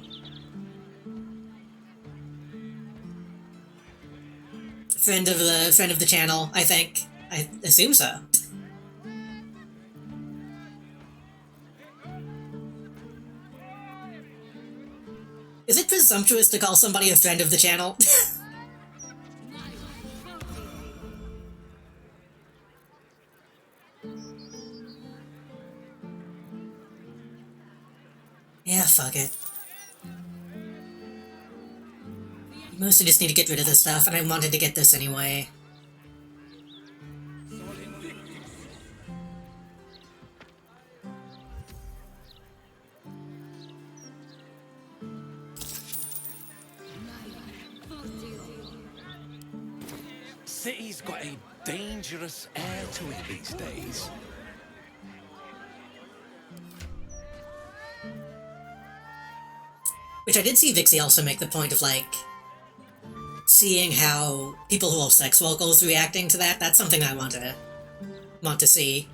Friend of the channel, I think. I assume so. Is it presumptuous to call somebody a friend of the channel? Yeah, fuck it. Mostly just need to get rid of this stuff, and I wanted to get this anyway. City's got a dangerous air to it these days. Which I did see Vixie also make the point of, like, seeing how people who have sex vocals reacting to that. That's something I want to see.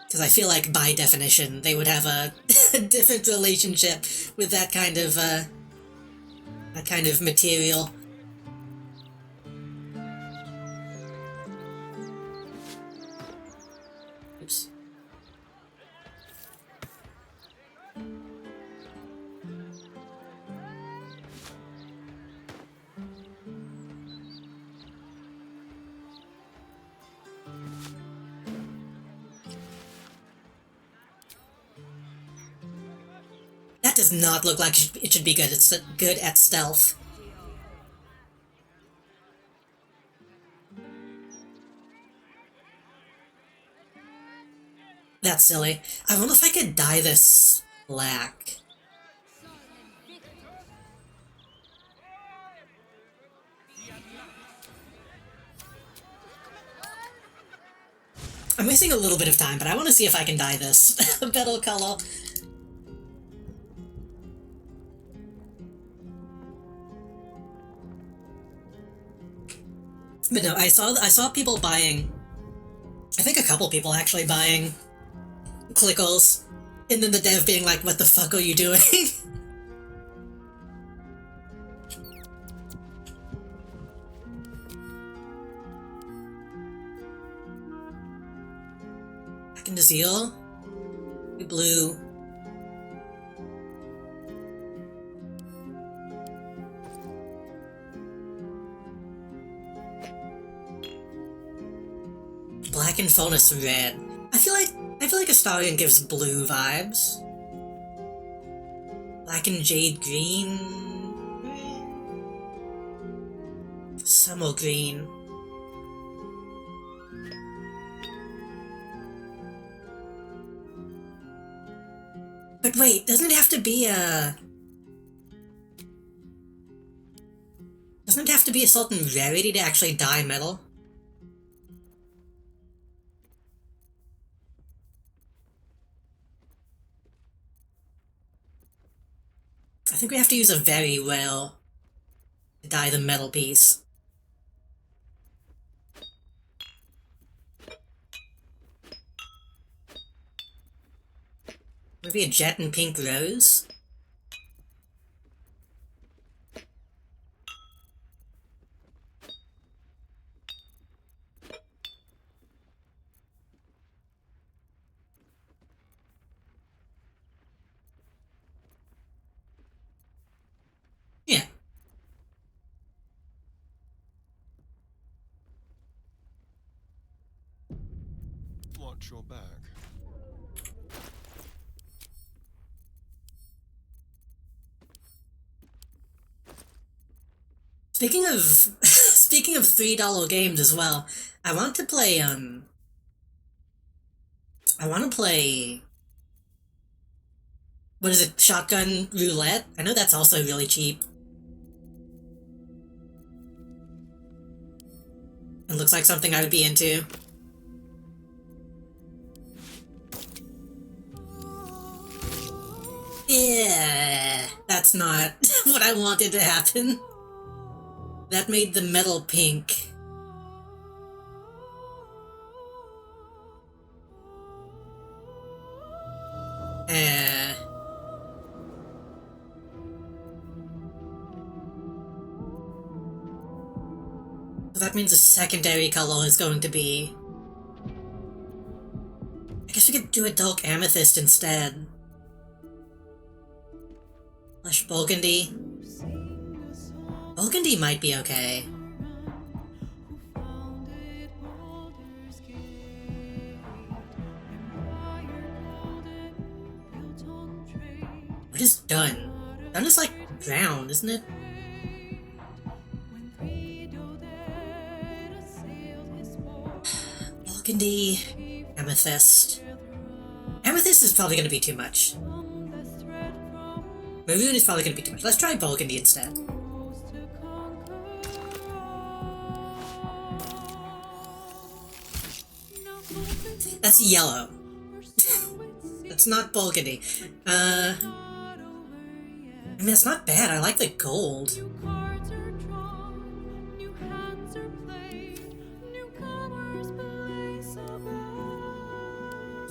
Because I feel like, by definition, they would have a different relationship with that kind of material. Oops. That does not look like it should be good. It's good at stealth. That's silly. I wonder if I could dye this black. I'm wasting a little bit of time, but I want to see if I can dye this a better color. But no, I saw people buying, I think a couple people actually buying Clickles, and then the dev being like, what the fuck are you doing? Back into Zeal. Blue. Black and Fonus red. I feel like Astarion gives blue vibes. Black and Jade green. Summer green. But wait, doesn't it have to be a certain rarity to actually dye metal? I think we have to use a very well to dye the metal piece. Maybe a jet and pink rose? Yeah. Watch your back. Speaking of speaking of $3 games as well, I want to play what is it, Shotgun Roulette? I know that's also really cheap. It looks like something I would be into. Yeah. that's not what I wanted to happen. That made the metal pink. So that means the secondary color is going to be... I guess we could do a dark amethyst instead. Flesh burgundy. Burgundy might be okay. What is done? Done is like brown, isn't it? Burgundy, amethyst. Amethyst is probably going to be too much. Maroon is probably going to be too much. Let's try burgundy instead. That's yellow. That's not burgundy. I mean, it's not bad. I like the gold.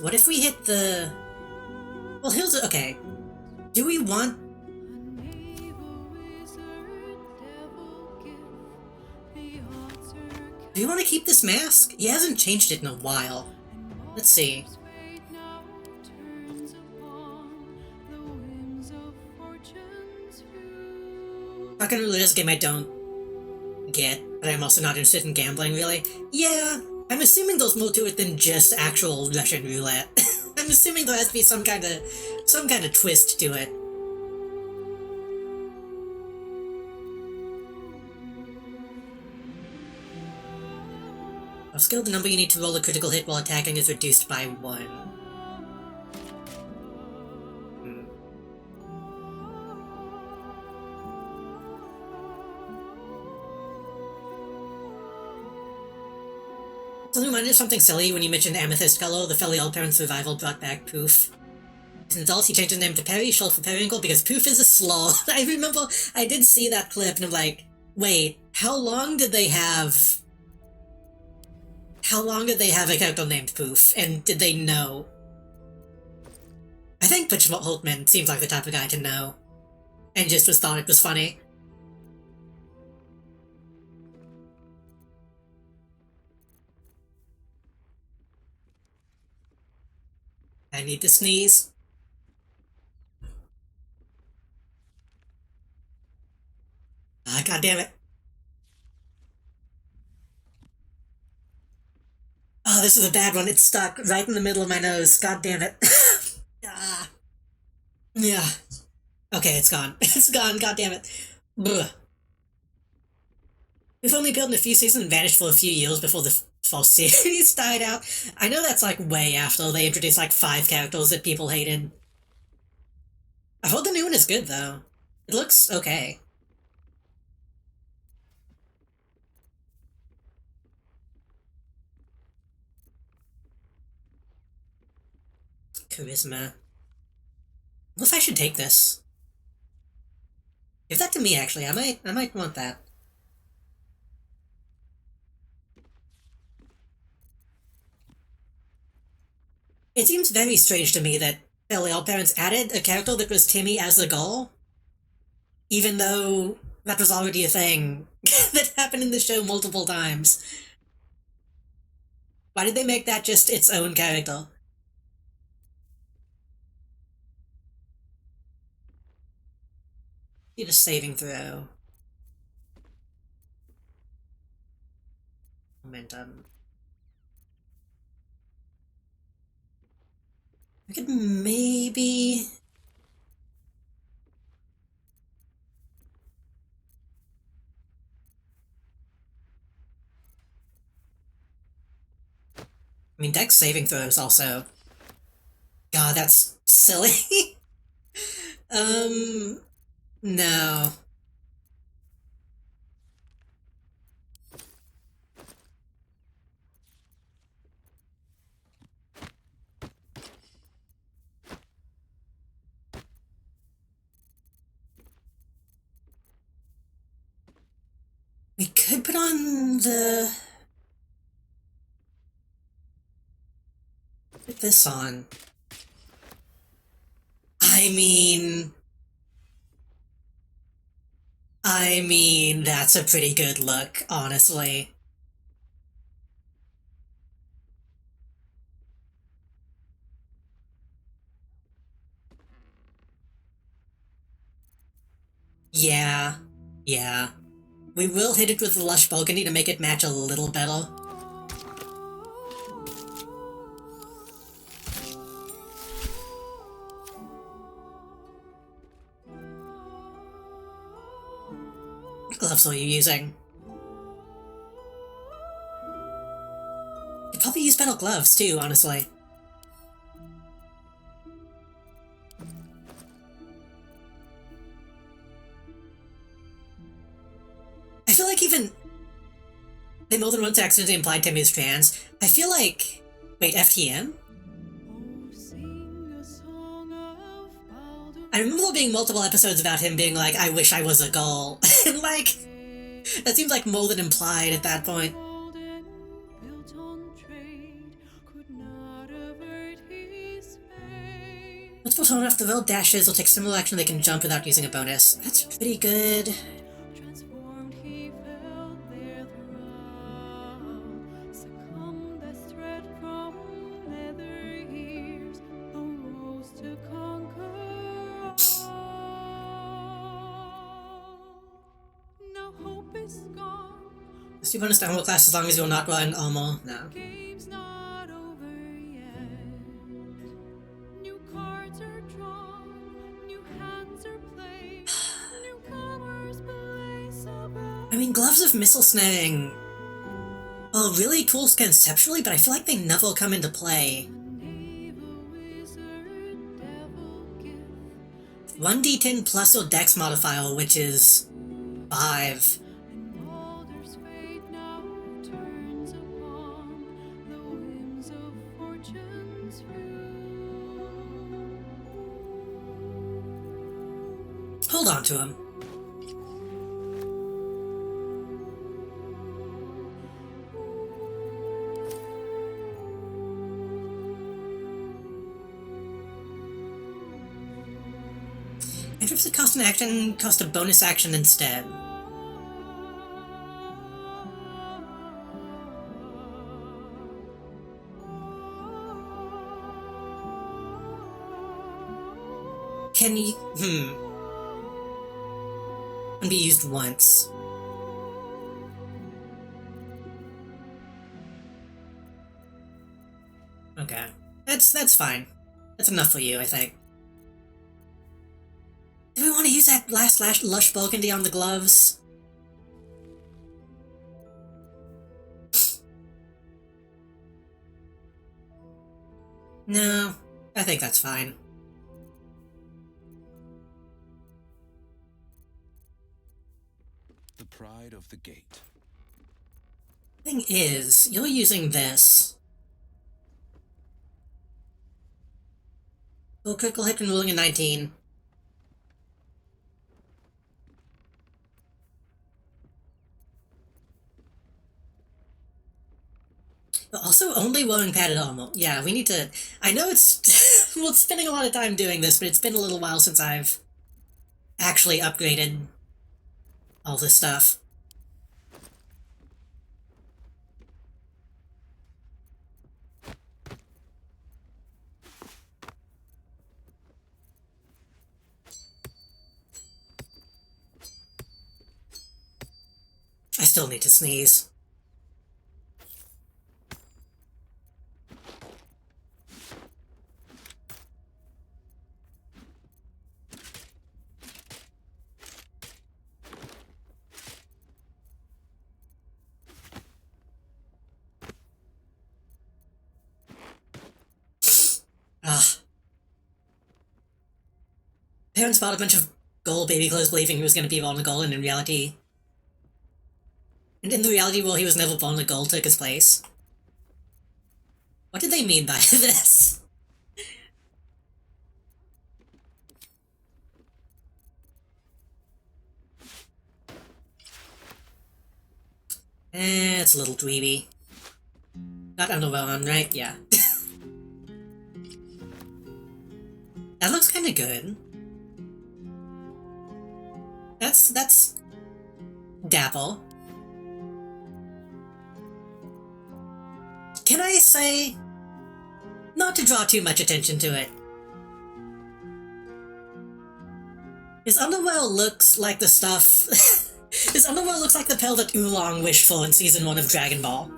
What if we hit the... Well, here's... Okay. Do we want... Do you want to keep this mask? He hasn't changed it in a while. Let's see. Fucking religious game I don't get, but I'm also not interested in gambling, really. Yeah, I'm assuming there's more to it than just actual Russian roulette. I'm assuming there has to be some kind of twist to it. Of skill, the number you need to roll a critical hit while attacking is reduced by 1. Something reminded of something silly when you mentioned Amethyst Color. The Felly Old Parents Revival brought back Poof. As an adult, he changed his name to Perry, short for Periwinkle, because Poof is a slaw. I remember I did see that clip and I'm like, wait, how long did they have a character named Poof, and did they know? I think Butch Holtman seems like the type of guy to know, and just thought it was funny. I need to sneeze. Ah, God damn it. Oh, this is a bad one. It's stuck right in the middle of my nose. God damn it. Ah. Yeah. Okay, it's gone. It's gone. God damn it. Blech. We've only built in a few seasons and vanished for a few years before the false series died out. I know that's like way after they introduced like 5 characters that people hated. I heard the new one is good though. It looks okay. Charisma. What if I should take this? Give that to me, actually. I might want that. It seems very strange to me that Felly Old Parents added a character that was Timmy as the goal, even though that was already a thing that happened in the show multiple times. Why did they make that just its own character? Need a saving throw. Momentum. We could maybe... I mean, Dex saving throws also... God, that's silly. No. We could put on the... Put this on. I mean, that's a pretty good look, honestly. Yeah, yeah. We will hit it with the lush burgundy to make it match a little better. What gloves are you using? You'd probably use metal gloves too, honestly. I feel like even... They more than once accidentally implied Timmy is trans. I feel like... Wait, FTM? I remember there being multiple episodes about him being like, I wish I was a girl. And like... That seems like more than implied at that point. Let's put on off the road dashes or take similar action they can jump without using a bonus. That's pretty good. Let's do bonus downward class as long as you're not wearing armor. No. I mean, gloves of missile snaring are really cool conceptually, but I feel like they never come into play. 1d10 plus your dex modifier, which is 5. Hold on to him. If it cost an action, cost a bonus action instead. Can you... Can be used once. Okay. That's fine. That's enough for you, I think. Do we want to use that last lush burgundy on the gloves? No, I think that's fine. The pride of the gate. Thing is, you're using this. Full critical hit and rolling a 19. But also only wearing padded armor. Yeah, we need to... I know it's... we're spending a lot of time doing this, but it's been a little while since I've actually upgraded all this stuff. I still need to sneeze. Parents bought a bunch of gold baby clothes believing he was going to be born a gold, and in reality... And in the reality world, he was never born a gold, took his place. What did they mean by this? It's a little dweeby. Got underwear on, right? Yeah. That looks kind of good. That's dapple. Can I say, not to draw too much attention to it, his underwear looks like the stuff... his underwear looks like the pill that Oolong wished for in Season 1 of Dragon Ball.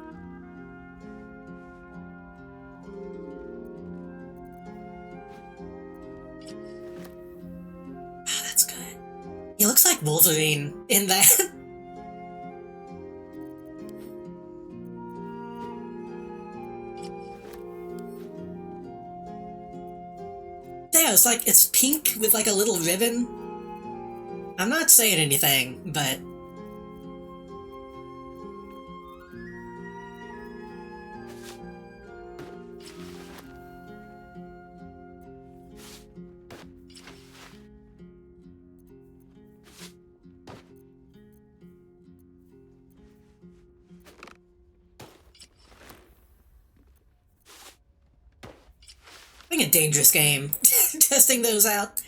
Oh, that's good. He looks like Wolverine in that. Yeah, it's like, it's pink with like a little ribbon. I'm not saying anything, but... I think a dangerous game, testing those out.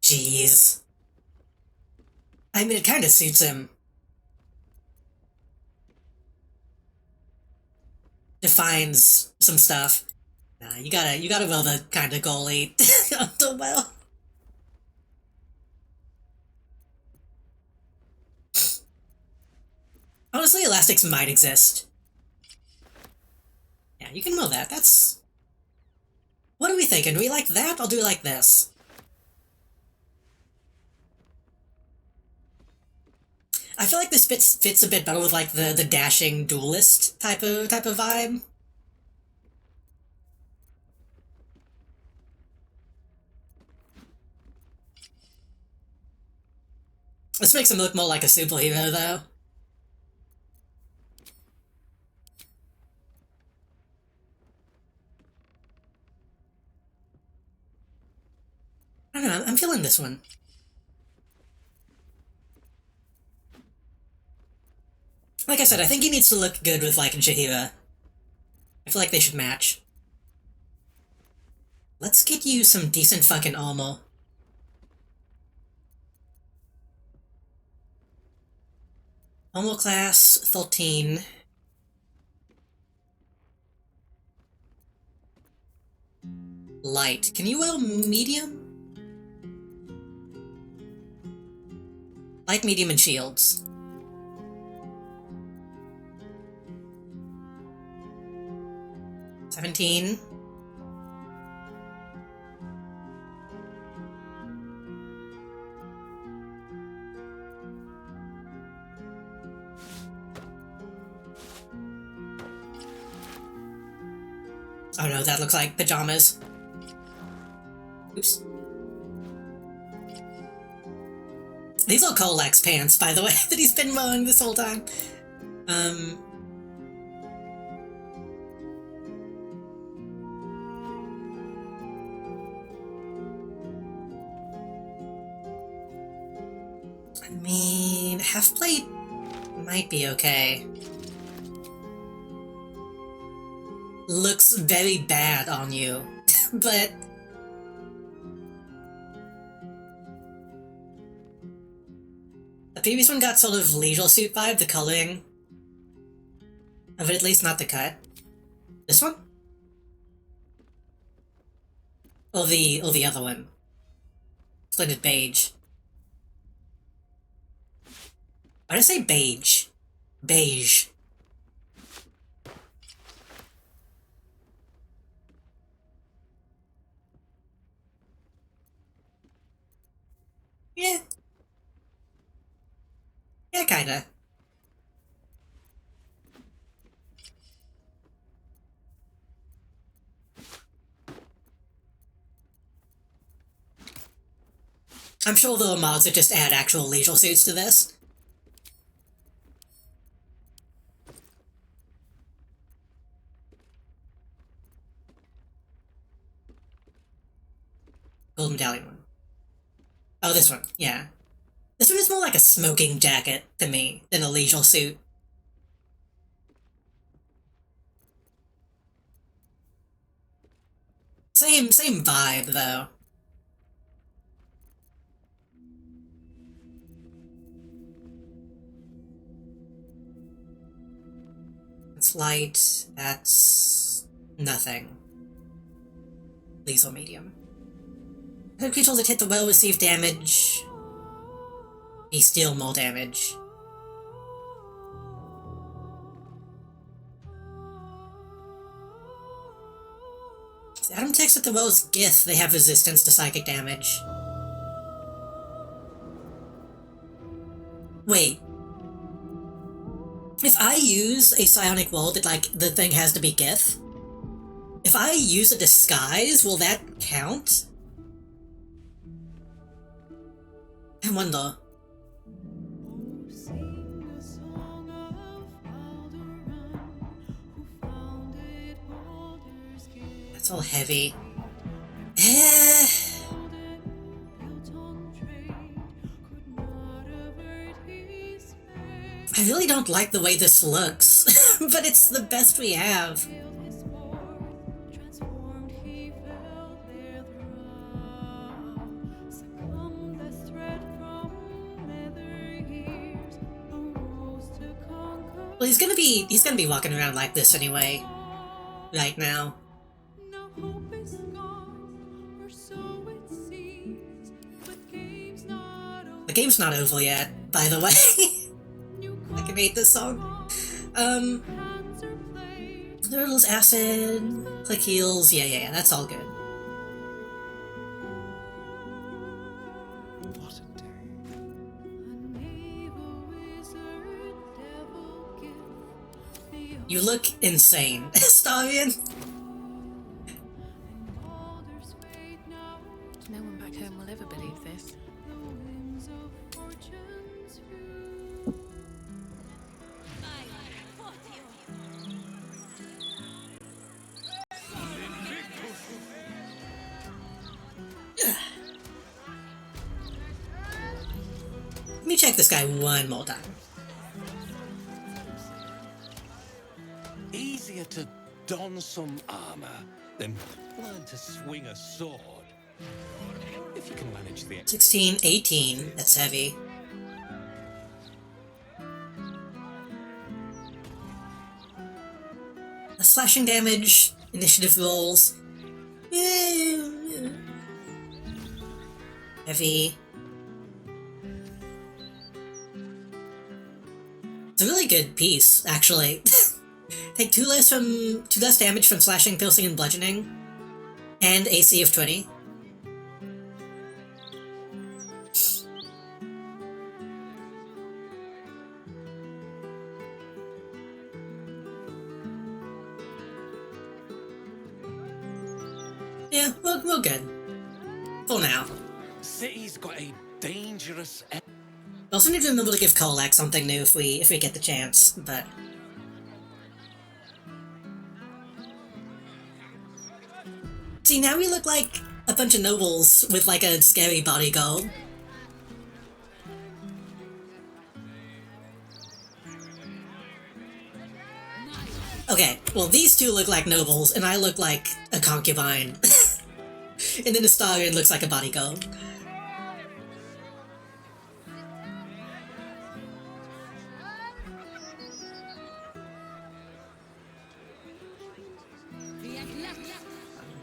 Jeez. I mean, it kind of suits him. Defines some stuff. Nah, you gotta will the kind of goalie under well. Honestly, elastics might exist. Yeah, you can will that. That's... What are we thinking? Do we like that, or do we like this? I feel like this fits a bit better with like the dashing duelist type of vibe. This makes him look more like a superhero, though. I don't know, I'm feeling this one. Like I said, I think he needs to look good with, like, Jaheira. I feel like they should match. Let's get you some decent fucking armor. Armor class 13. Light. Can you wear medium? Light, medium, and shields. $17. Oh no, that looks like pajamas. Oops. These are Colex pants, by the way, that he's been wearing this whole time. I mean, half plate might be okay. Looks very bad on you, but... The previous one got sort of leisure suit vibe, the coloring. But at least not the cut. This one? Or the other one. Splendid beige. Why did I say beige? Beige. Yeah. Yeah, kinda. I'm sure there are mods that just add actual leisure suits to this. Golden Medallion one. Oh, this one, yeah. This one is more like a smoking jacket to me than a leisure suit. Same vibe, though. It's light, that's nothing. Lethal medium. Other creatures that hit the well receive damage. They steal more damage. Adam takes that the well's Gith, they have resistance to psychic damage. Wait. If I use a psionic well that, like, the thing has to be Gith, if I use a disguise, will that count? I wonder. That's all heavy. I really don't like the way this looks, but it's the best we have. Well, he's gonna be walking around like this anyway. Right now. The game's not over yet, by the way. I can hate this song. There's acid, click heals, yeah, that's all good. You look insane, Starian. No one back home will ever believe this. Let me check this guy one more time. Easier to don some armor than learn to swing a sword. If you can manage the 16, 18, that's heavy. The slashing damage, initiative rolls. Heavy. It's a really good piece, actually. Take 2 less damage from slashing, piercing, and bludgeoning, and AC of 20. Yeah, we're good. For now. city's got a dangerous. We also need to remember to give Kolak something new if we get the chance, but... See, now we look like a bunch of nobles with like a scary bodyguard. Okay, well these two look like nobles, and I look like a concubine. And then Astarion looks like a bodyguard.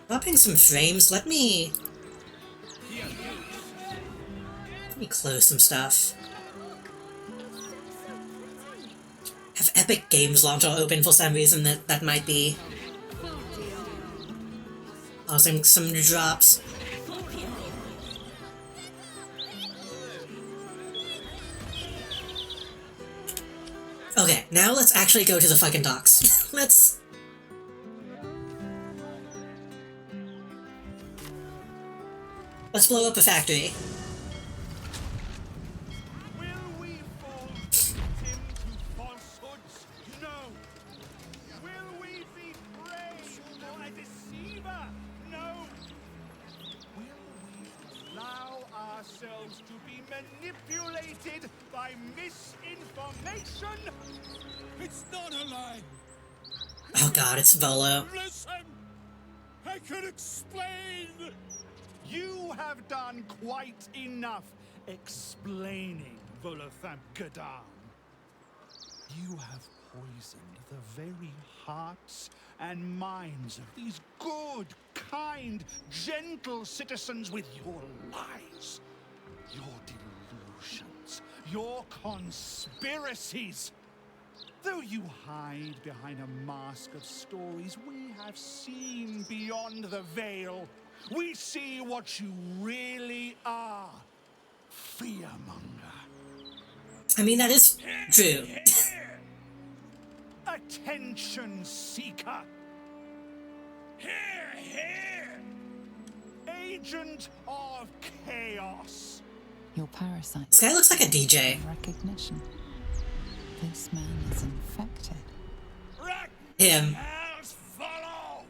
Popping some frames, let me close some stuff. Have Epic Games Launcher open for some reason, that might be causing some drops. Okay, now let's actually go to the fucking docks. Let's blow up a factory. Will we fall victim to falsehoods? No. Will we be prey for a deceiver? No. Will we allow ourselves to be manipulated by misinformation? It's not a lie. Oh god, it's Volo. Listen! I can explain! You have done quite enough explaining, Volothamp Gadam. You have poisoned the very hearts and minds of these good, kind, gentle citizens with your lies, your delusions, your conspiracies. Though you hide behind a mask of stories, we have seen beyond the veil. We see what you really are. Fearmonger. I mean, that is true. Attention seeker. Here, here. Agent of chaos. Your parasite. This guy looks like a DJ. Recognition. This man is infected. Him. Else follow.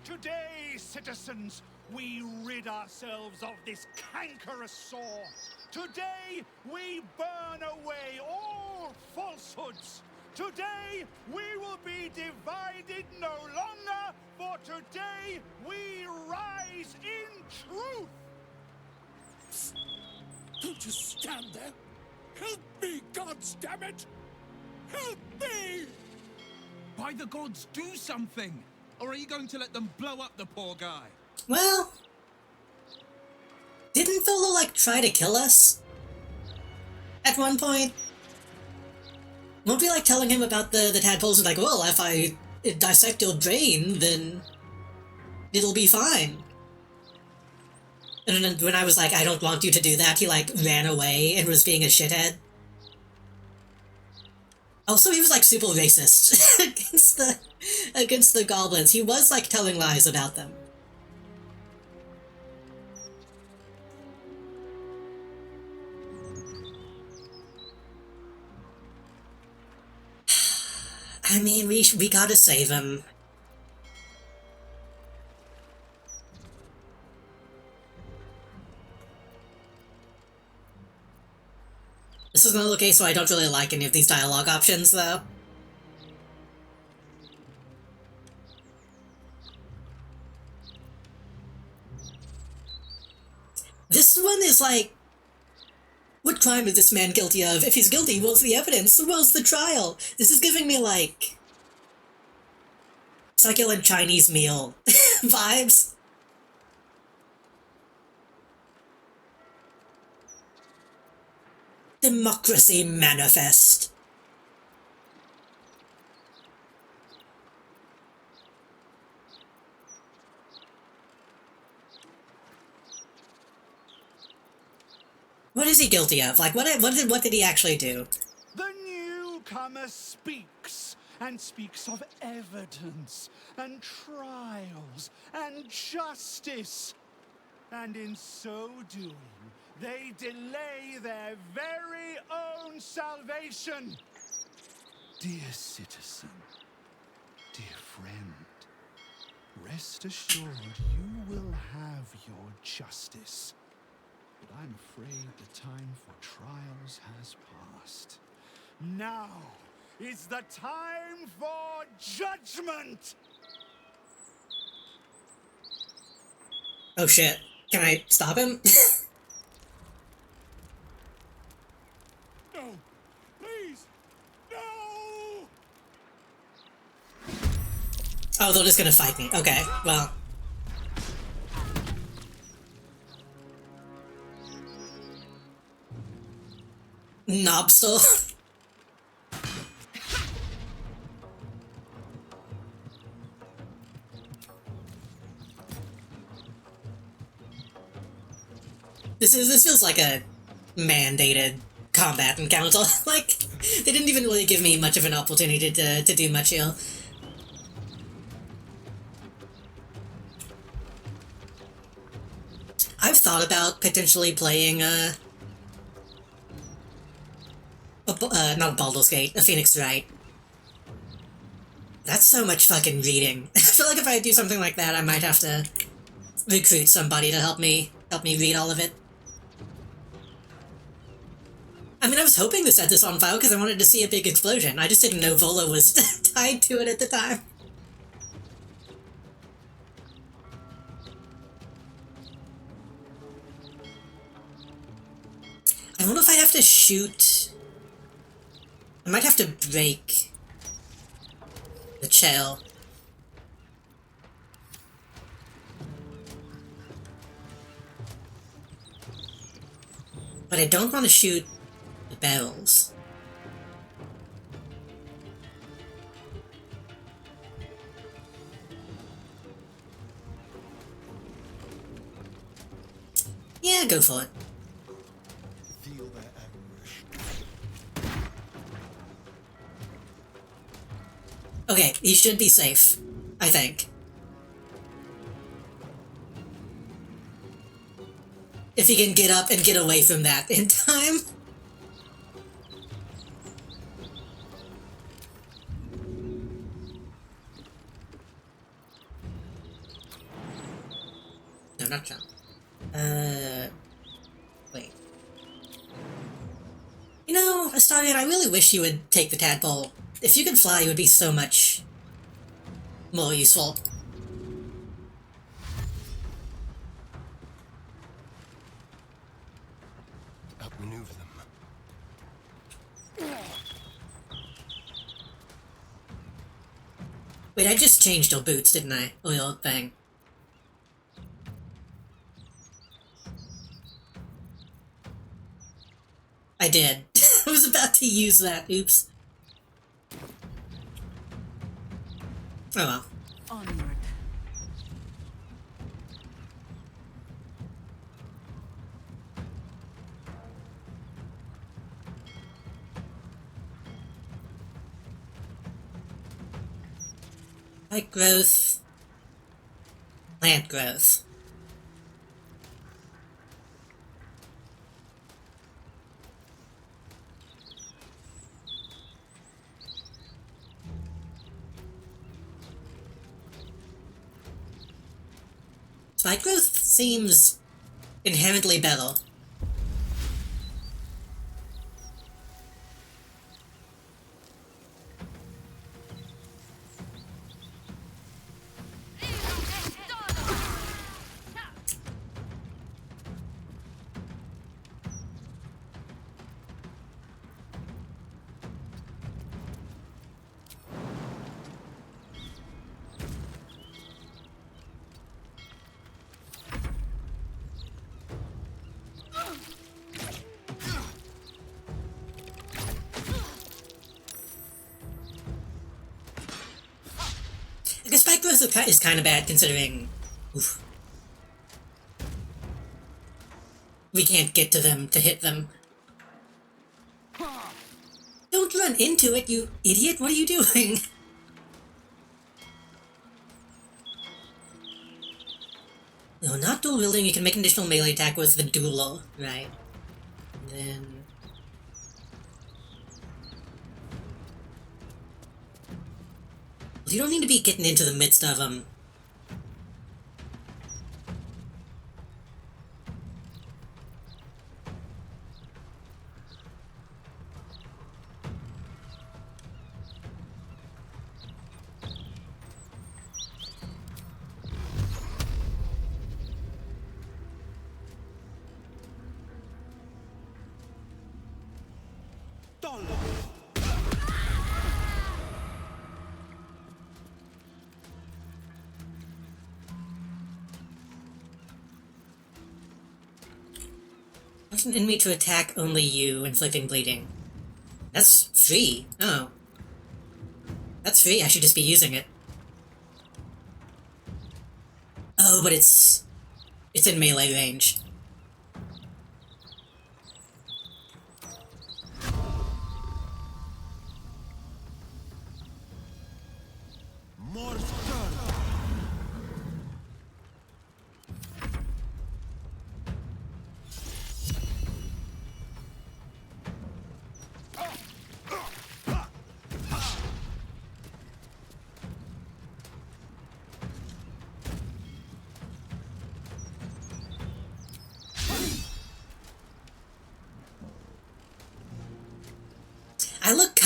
Today, citizens, we rid ourselves of this cankerous sore. Today, we burn away all falsehoods. Today, we will be divided no longer, for today, we rise in truth. Don't just stand there. Help me, gods damn it! Help me! By the gods, do something! Or are you going to let them blow up the poor guy? Well, didn't Volo, like, try to kill us? At one point? Won't we, like, telling him about the tadpoles and like, well, if I dissect your brain, then it'll be fine. And then when I was like, I don't want you to do that, he, like, ran away and was being a shithead. Also, he was, like, super racist against the goblins. He was, like, telling lies about them. I mean, we gotta save him. This is another case where I don't really like any of these dialogue options, though. This one is like, what crime is this man guilty of? If he's guilty, where's the evidence? Where's the trial? This is giving me, like, succulent Chinese meal vibes. Democracy Manifest. What is he guilty of? Like, what did he actually do? The newcomer speaks, and speaks of evidence, and trials, and justice. And in so doing, they delay their very own salvation. Dear citizen, dear friend, rest assured you will have your justice. But I'm afraid the time for trials has passed. Now is the time for judgment! Oh shit. Can I stop him? No! Please! No! Oh, they're just gonna fight me. Okay, well. Knobster. This feels like a mandated combat encounter. Like, they didn't even really give me much of an opportunity to do much here. I've thought about potentially playing, not a Baldur's Gate, a Phoenix Wright. That's so much fucking reading. I feel like if I do something like that, I might have to recruit somebody to help me read all of it. I mean, I was hoping to set this on fire because I wanted to see a big explosion. I just didn't know Vola was tied to it at the time. I wonder if I have to shoot... I might have to break the shell. But I don't want to shoot the barrels. Yeah, go for it. Feel their anguish. Okay, he should be safe, I think. If he can get up and get away from that in time. No, not jump. Wait. You know, Astarion, I really wish you would take the tadpole. If you could fly, it would be so much more useful. Outmaneuver them. Wait, I just changed your boots, didn't I? Or your thing. I did. I was about to use that. Oops. Oh well. Onward. Like growth. Plant growth. Spike growth seems inherently better. I guess spike growth is kind of bad considering... Oof. We can't get to them to hit them. Don't run into it, you idiot! What are you doing? No, not dual wielding. You can make an additional melee attack with the dueler, right? And then... Well, you don't need to be getting into the midst of them. Force an enemy to attack only you, inflicting bleeding. That's free. Oh. That's free, I should just be using it. Oh, but it's in melee range.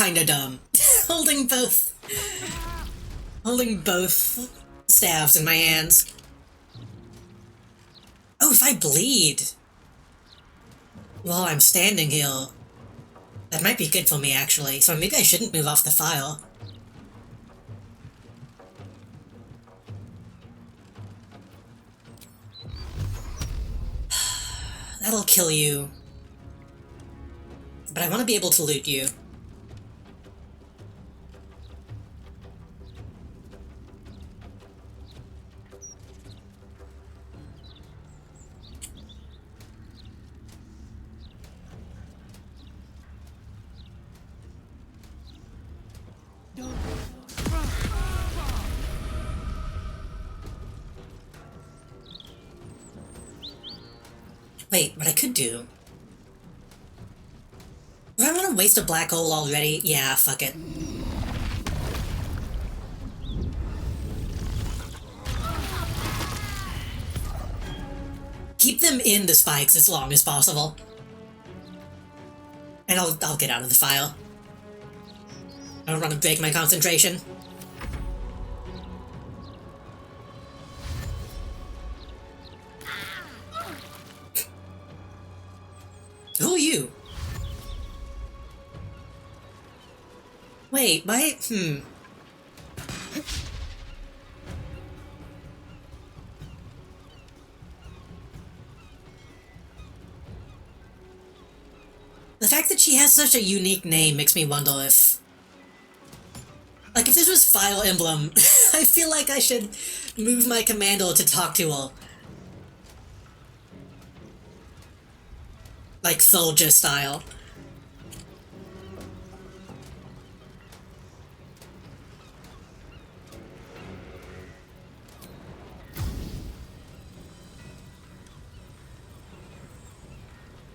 kinda dumb. holding both staves in my hands. Oh, if I bleed while I'm standing here, that might be good for me, actually. So maybe I shouldn't move off the file. That'll kill you. But I want to be able to loot you. Wait, what I could do... Do I want to waste a black hole already? Yeah, fuck it. Keep them in the spikes as long as possible. And I'll get out of the file. I don't want to break my concentration. Who are you? Wait, why? The fact that she has such a unique name makes me wonder if... Like, if this was Fire Emblem, I feel like I should move my commando to talk to her. Like, soldier style.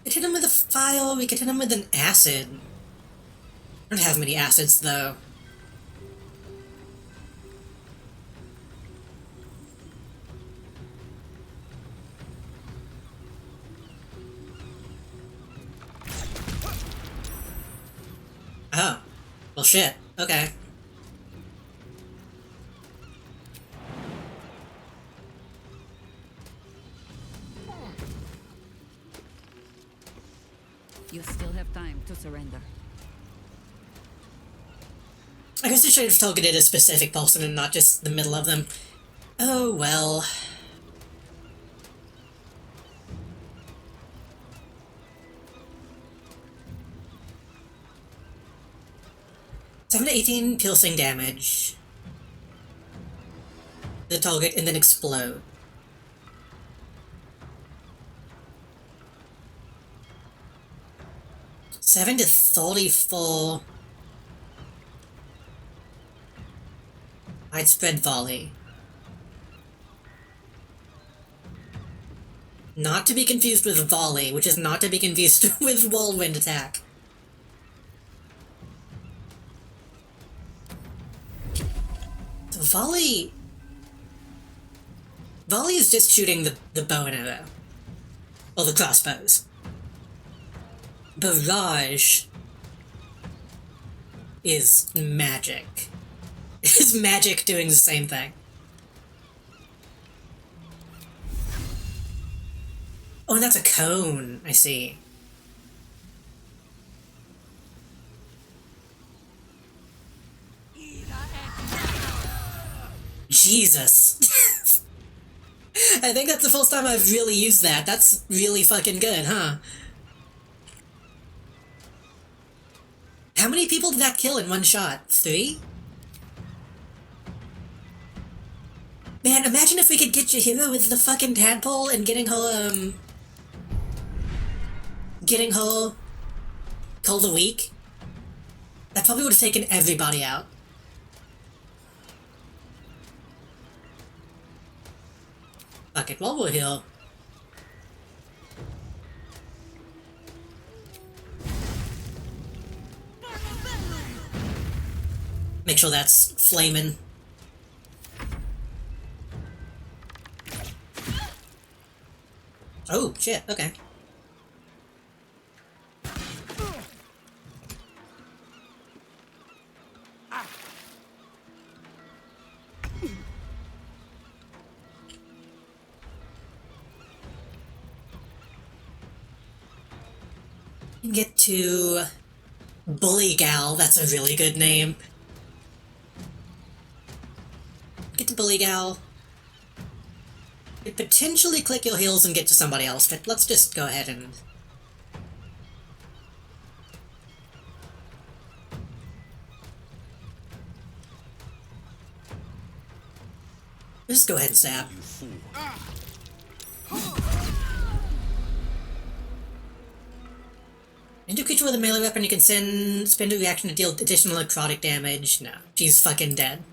We could hit him with a fire, we could hit him with an acid. I don't have many acids, though. Oh. Well, shit. Okay. You still have time to surrender. I guess I should have targeted a specific person and not just the middle of them. Oh, well. Seven to 18 piercing damage. The target and then explode. 7 to 34. Widespread volley. Not to be confused with volley, which is not to be confused with whirlwind attack. So volley... Volley is just shooting the bow and arrow. Or the crossbows. Barrage is magic. Is magic doing the same thing? Oh, and that's a cone. I see. Jesus. I think that's the first time I've really used that. That's really fucking good, huh? How many people did that kill in one shot? 3? Man, imagine if we could get Jahira with the fucking tadpole and getting her Call the Weak. That probably would have taken everybody out. Fuck it, while we're here. Make sure that's flaming. Oh, shit, okay. Get to Bully Gal. That's a really good name. Get to Bully Gal. You could potentially click your heels and get to somebody else, but let's just go ahead and... just go ahead and stab. Into a creature with a melee weapon, you can spend a reaction to deal additional necrotic damage. No, she's fucking dead.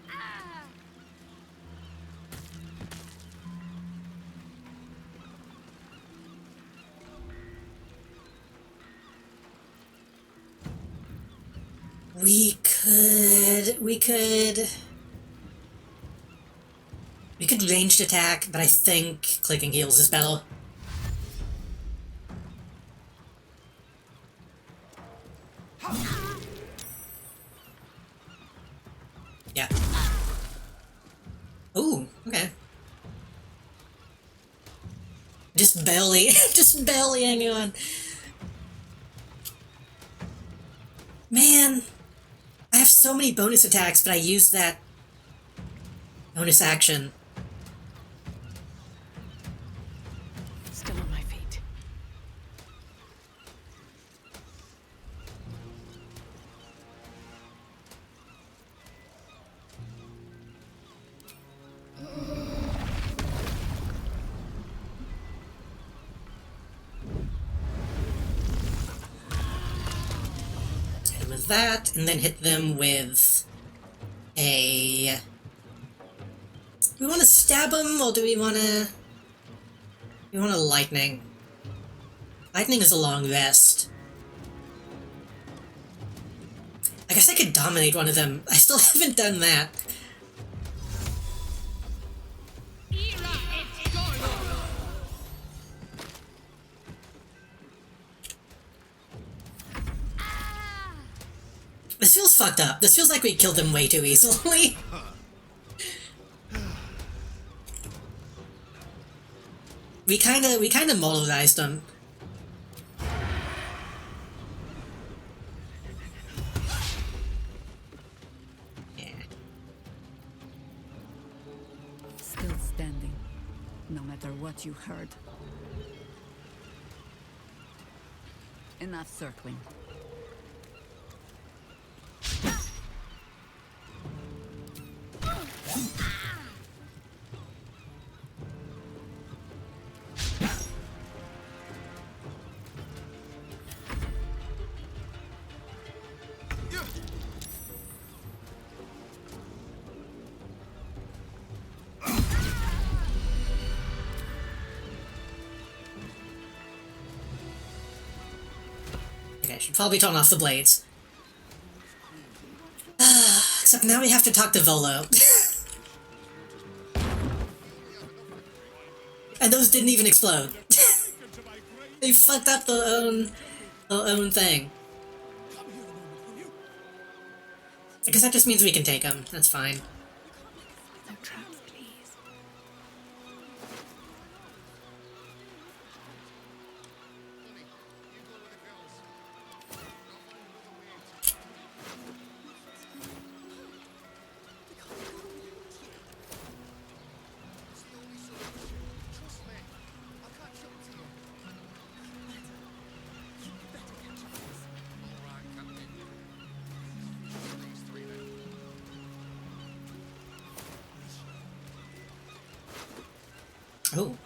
We could ranged attack, but I think clicking heals is better. Yeah. Ooh, okay. Just barely, just barely hanging on. Man, I have so many bonus attacks, but I use that bonus action. Still on my feet. And with that, and then hit them with a... do we want to stab them, or do we want to... we want a lightning? Lightning is a long rest. I guess I could dominate one of them. I still haven't done that. This feels fucked up. This feels like we killed them way too easily. we kinda moralized them. Still standing, no matter what you heard. Enough circling. Okay, should probably turn off the blades. Except now we have to talk to Volo. And those didn't even explode. They fucked up their own thing. I guess that just means we can take them. That's fine. No traps, please. Oh.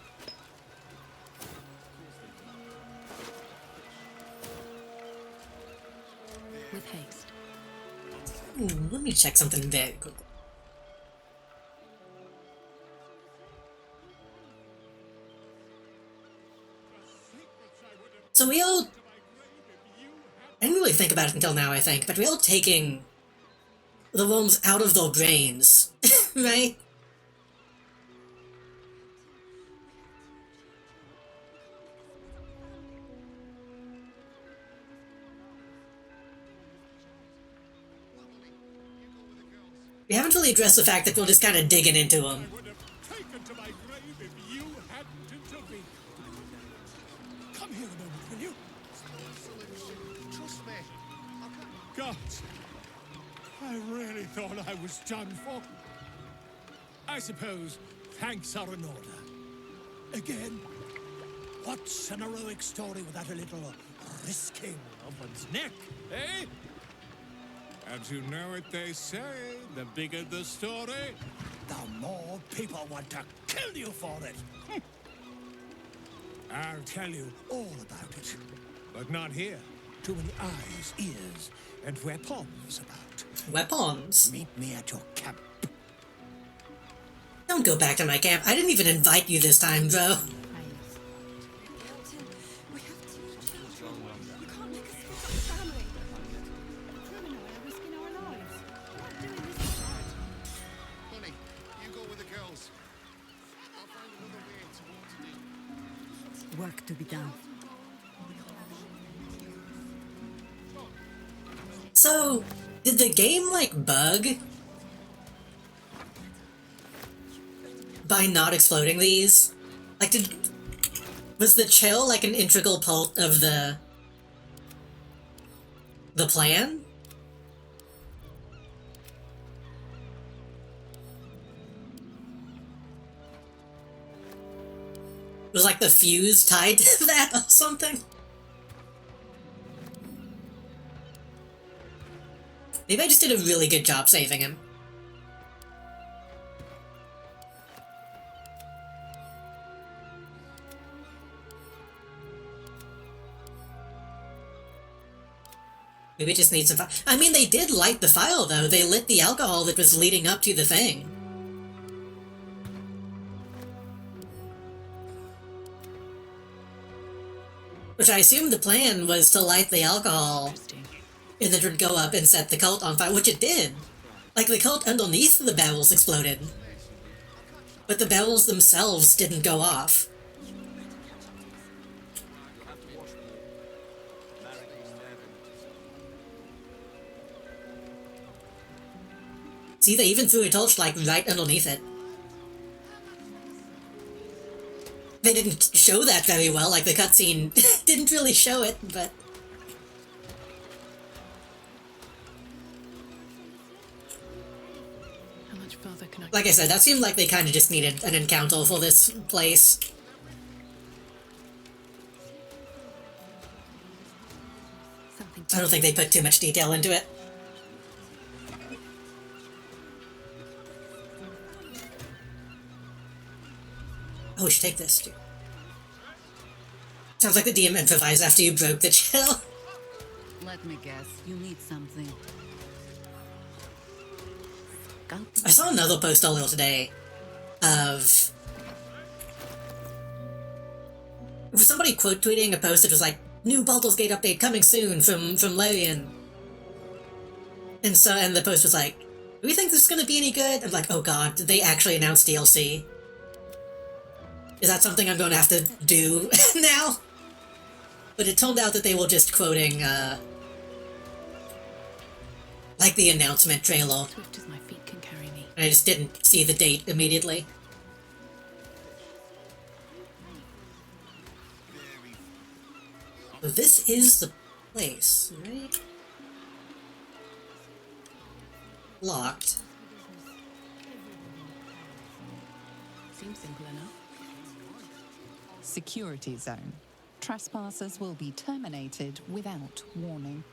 With haste. Ooh, let me check something very quick. So we all... I didn't really think about it until now, I think, but we're all taking the worms out of their brains, right? We haven't really addressed the fact that we're just kind of digging into them. Taken to my grave if you hadn't intervened. Come here a moment, will you? Trust me. God, I really thought I was done for. I suppose thanks are in order. Again, what's an heroic story without a little risking of one's neck, eh? And you know what they say, the bigger the story, the more people want to kill you for it. I'll tell you all about it, but not here. Too many eyes, ears, and weapons about. Weapons? Meet me at your camp. Don't go back to my camp. I didn't even invite you this time, bro. Honey, you go with the girls. I'll find another way to what to do. Work to be done. So, did the game, like, bug? By not exploding these? Like, was the chill, like, an integral part of the plan? Was, like, the fuse tied to that or something? Maybe I just did a really good job saving him. Maybe it just needs some I mean, they did light the file, though. They lit the alcohol that was leading up to the thing. Which I assume the plan was to light the alcohol, and then it would go up and set the cult on fire, which it did. Like, the cult underneath the barrels exploded. But the barrels themselves didn't go off. See, they even threw a torch, like, right underneath it. They didn't show that very well, like, the cutscene didn't really show it, but... How much further can I... Like I said, that seemed like they kind of just needed an encounter for this place. I don't think they put too much detail into it. Oh, we should take this, too. Sounds like the DM improvised after you broke the chill. Let me guess, you need something. I saw another post earlier today of somebody quote tweeting a post that was like, "New Baldur's Gate update coming soon from Larian." And the post was like, "Do we think this is gonna be any good?" I'm like, "Oh god, did they actually announce DLC? Is that something I'm going to have to do now?" But it turned out that they were just quoting, like the announcement trailer. Swift as my feet can carry me. And I just didn't see the date immediately. So this is the place, right? Locked. Seems simple enough. Security zone. Trespassers will be terminated without warning.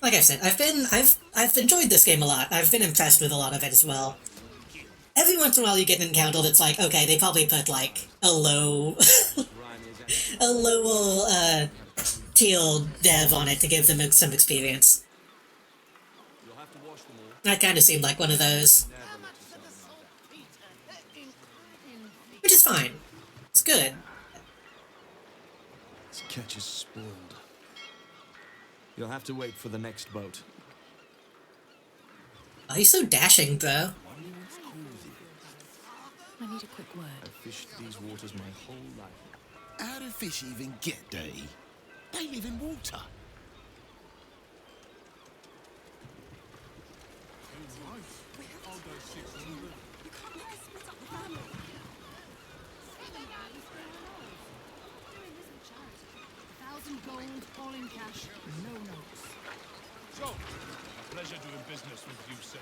Like I said, I've enjoyed this game a lot. I've been impressed with a lot of it as well. Every once in a while you get an encounter that's like, okay, they probably put like a lower tier dev on it to give them some experience. That kind of seemed like one of those. Which is fine. It's good. This catch is spoiled. You'll have to wait for the next boat. Oh, he's so dashing, bro. I need a quick word. I've fished these waters my whole life. How did fish even get dirty? They live in water. Gold, all in cash, no notes. So, a pleasure doing business with you, sir.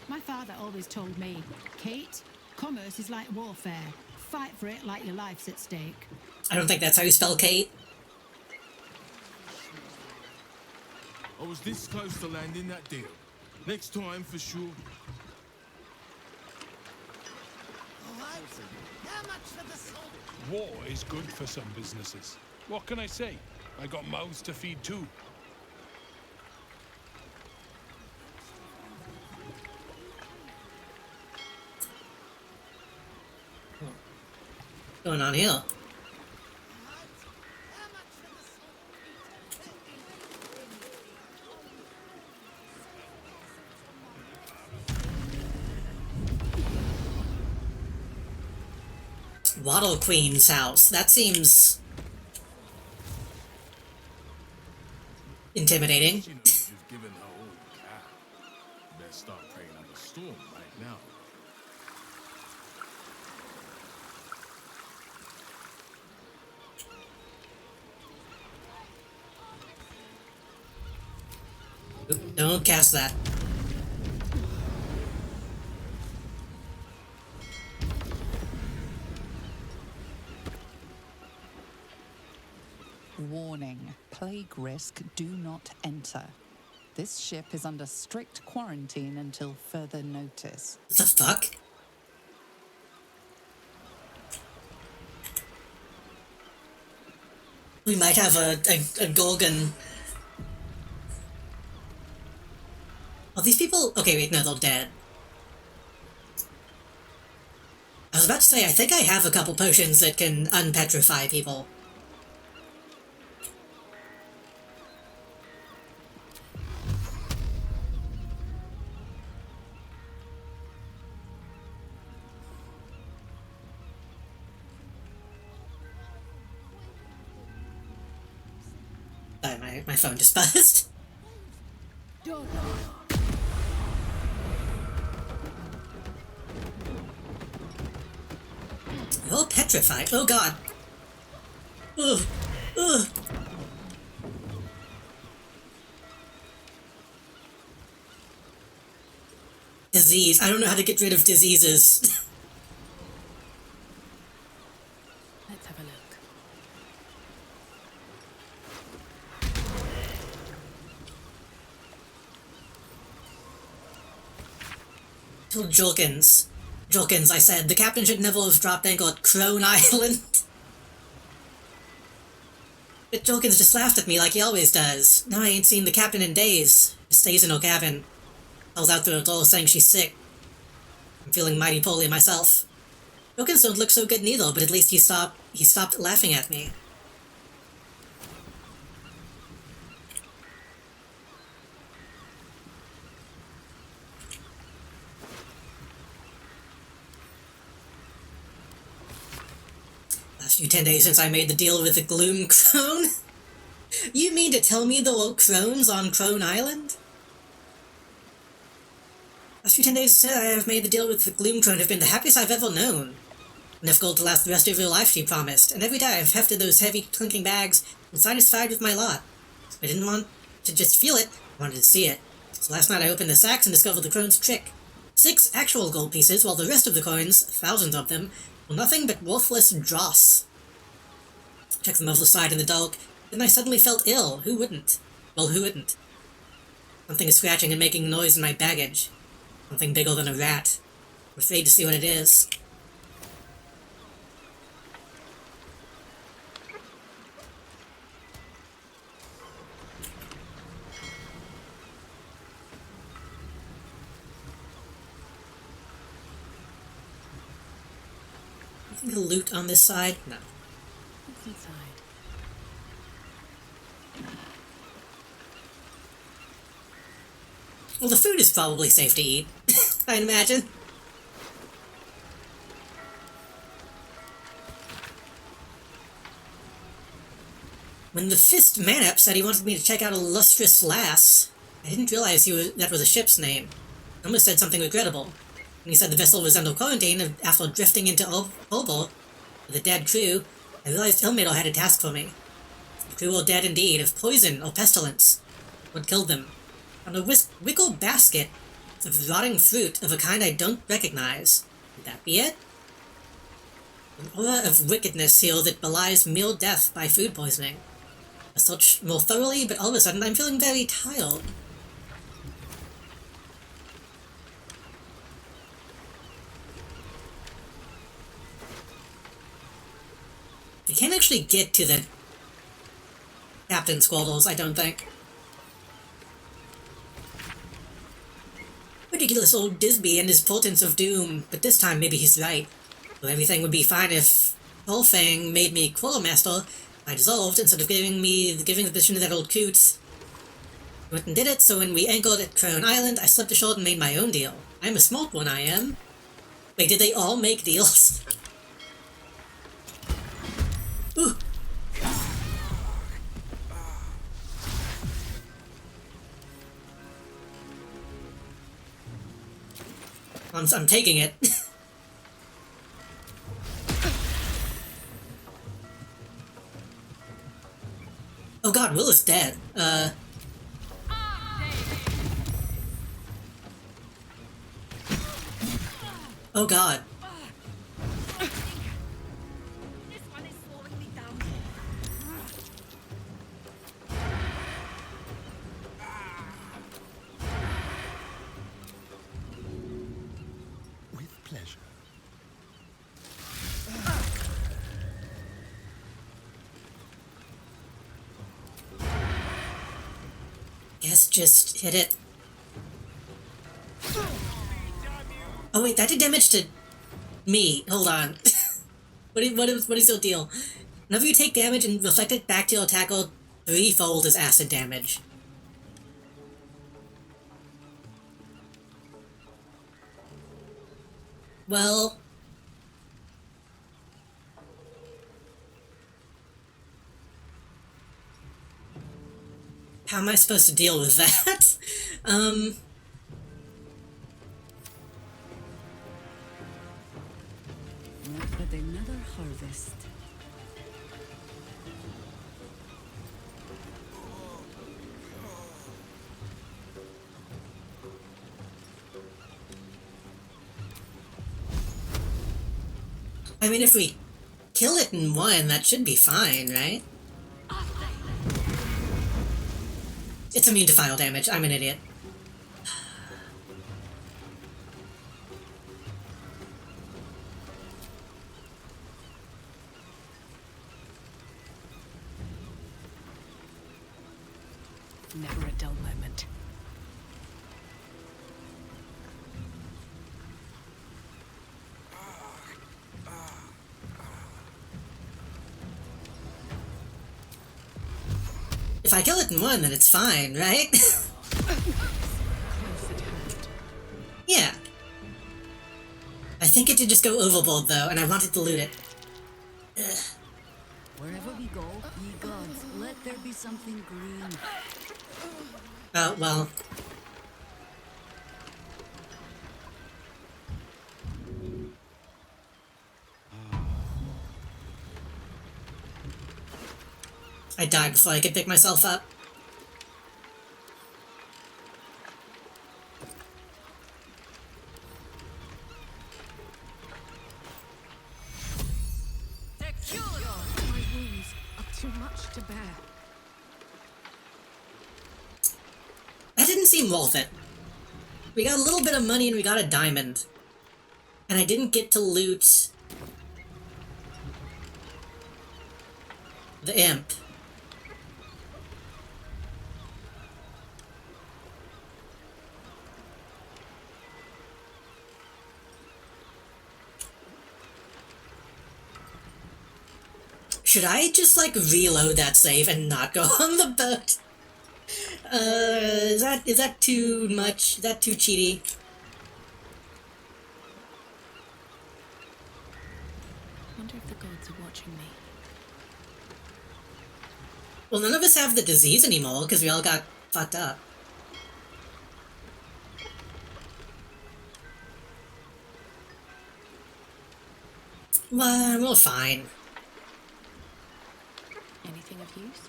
My father always told me, Kate, commerce is like warfare. Fight for it like your life's at stake. I don't think that's how you spell Kate. I was this close to landing that deal. Next time, for sure. War is good for some businesses. What can I say? I got mouths to feed too. What's going on here? Wattle Queen's house. That seems intimidating. She knows you've given her all you can. Best start praying up a storm right now. Don't cast that. Warning, plague risk, do not enter. This ship is under strict quarantine until further notice. What the fuck? We might have a Gorgon. Are these people? Okay, wait, no, they're dead. I was about to say, I think I have a couple potions that can unpetrify people. Sorry, my phone just buzzed. You're petrified. Oh god. Ugh. Ugh. Disease. I don't know how to get rid of diseases. Let's have a look. Till Julkins. Julkins, I said, the captain should never have dropped anchor at Crone Island. But Julkins just laughed at me like he always does. Now I ain't seen the captain in days. He stays in her cabin. Calls out through her door saying she's sick. I'm feeling mighty poorly myself. Julkins don't look so good neither, but at least he stopped laughing at me. Last few 10 days since I made the deal with the Gloom Crone? You mean to tell me there were crones on Crone Island? Last few 10 days since I have made the deal with the Gloom Crone have been the happiest I've ever known. Enough gold to last the rest of your life, she promised, and every day I've hefted those heavy, clinking bags and satisfied with my lot. I didn't want to just feel it, I wanted to see it. So last night I opened the sacks and discovered the crone's trick. 6 actual gold pieces, while the rest of the coins, thousands of them, were nothing but worthless dross. Checked them over the side in the dark, then I suddenly felt ill. Who wouldn't? Well, who wouldn't? Something is scratching and making noise in my baggage. Something bigger than a rat. I'm afraid to see what it is. Anything to loot on this side? No. What's inside? Well, the food is probably safe to eat, I'd imagine. When the Fist Man-Up said he wanted me to check out a lustrous lass, I didn't realize that was a ship's name. I almost said something regrettable. When he said the vessel was under quarantine after drifting into Obol with a dead crew, I realized Ilmater had a task for me. The crew were dead indeed, of poison or pestilence. What killed them? On a wicker basket of rotting fruit of a kind I don't recognize. Could that be it? An aura of wickedness here that belies mere death by food poisoning. I searched more thoroughly, but all of a sudden I'm feeling very tired. You can't actually get to the captain's quarters, I don't think. Ridiculous old Disby and his portents of doom, but this time maybe he's right. Well, everything would be fine if Bullfang made me quartermaster. I dissolved instead of giving the position to that old coot. He went and did it, so when we anchored at Crone Island, I slipped ashore and made my own deal. I'm a smart one, I am. Wait, did they all make deals? Ooh. I'm taking it. Oh god, Will is dead. Oh god. With pleasure. Guess just hit it. Oh wait, that did damage to me. Hold on. what is your deal? Whenever you take damage and reflect it back to your attacker, threefold is acid damage. Well... how am I supposed to deal with that? But another harvest. I mean, if we kill it in one, that should be fine, right? It's immune to fire damage. I'm an idiot. Never a dull moment. If I kill it in one, then it's fine, right? Yeah. I think it did just go overboard, though, and I wanted to loot it. Ugh. Wherever we go, ye gods, let there be something green. Oh, well. I died before I could pick myself up. My wounds are too much to bear. That didn't seem worth it. We got a little bit of money and we got a diamond. And I didn't get to loot the imp. Should I just, like, reload that save and not go on the boat? Is that too much? Is that too cheaty? Wonder if the gods are watching me. Well, none of us have the disease anymore because we all got fucked up. Well, we're fine. Anything of use?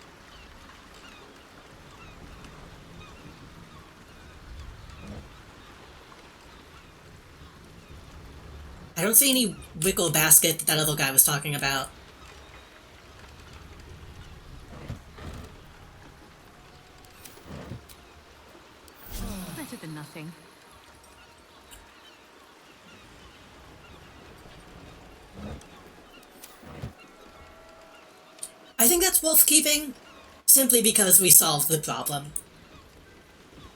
I don't see any wicker basket that other guy was talking about. Better than nothing. I think that's worth keeping, simply because we solved the problem.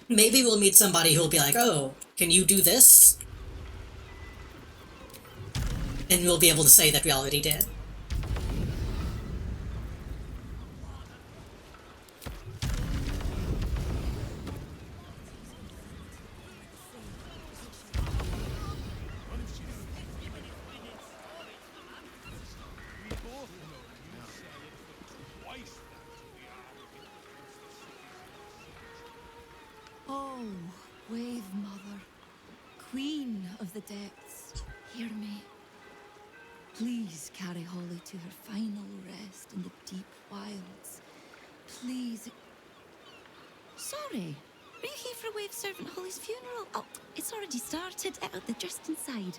Maybe we'll meet somebody who'll be like, oh, can you do this? And we'll be able to say that we already did. Oh, Wave Mother, Queen of the Depths, hear me. Please carry Holly to her final rest in the deep wilds. Please. Sorry, are you here for Wave Servant Holly's funeral? Oh, it's already started. They're just inside.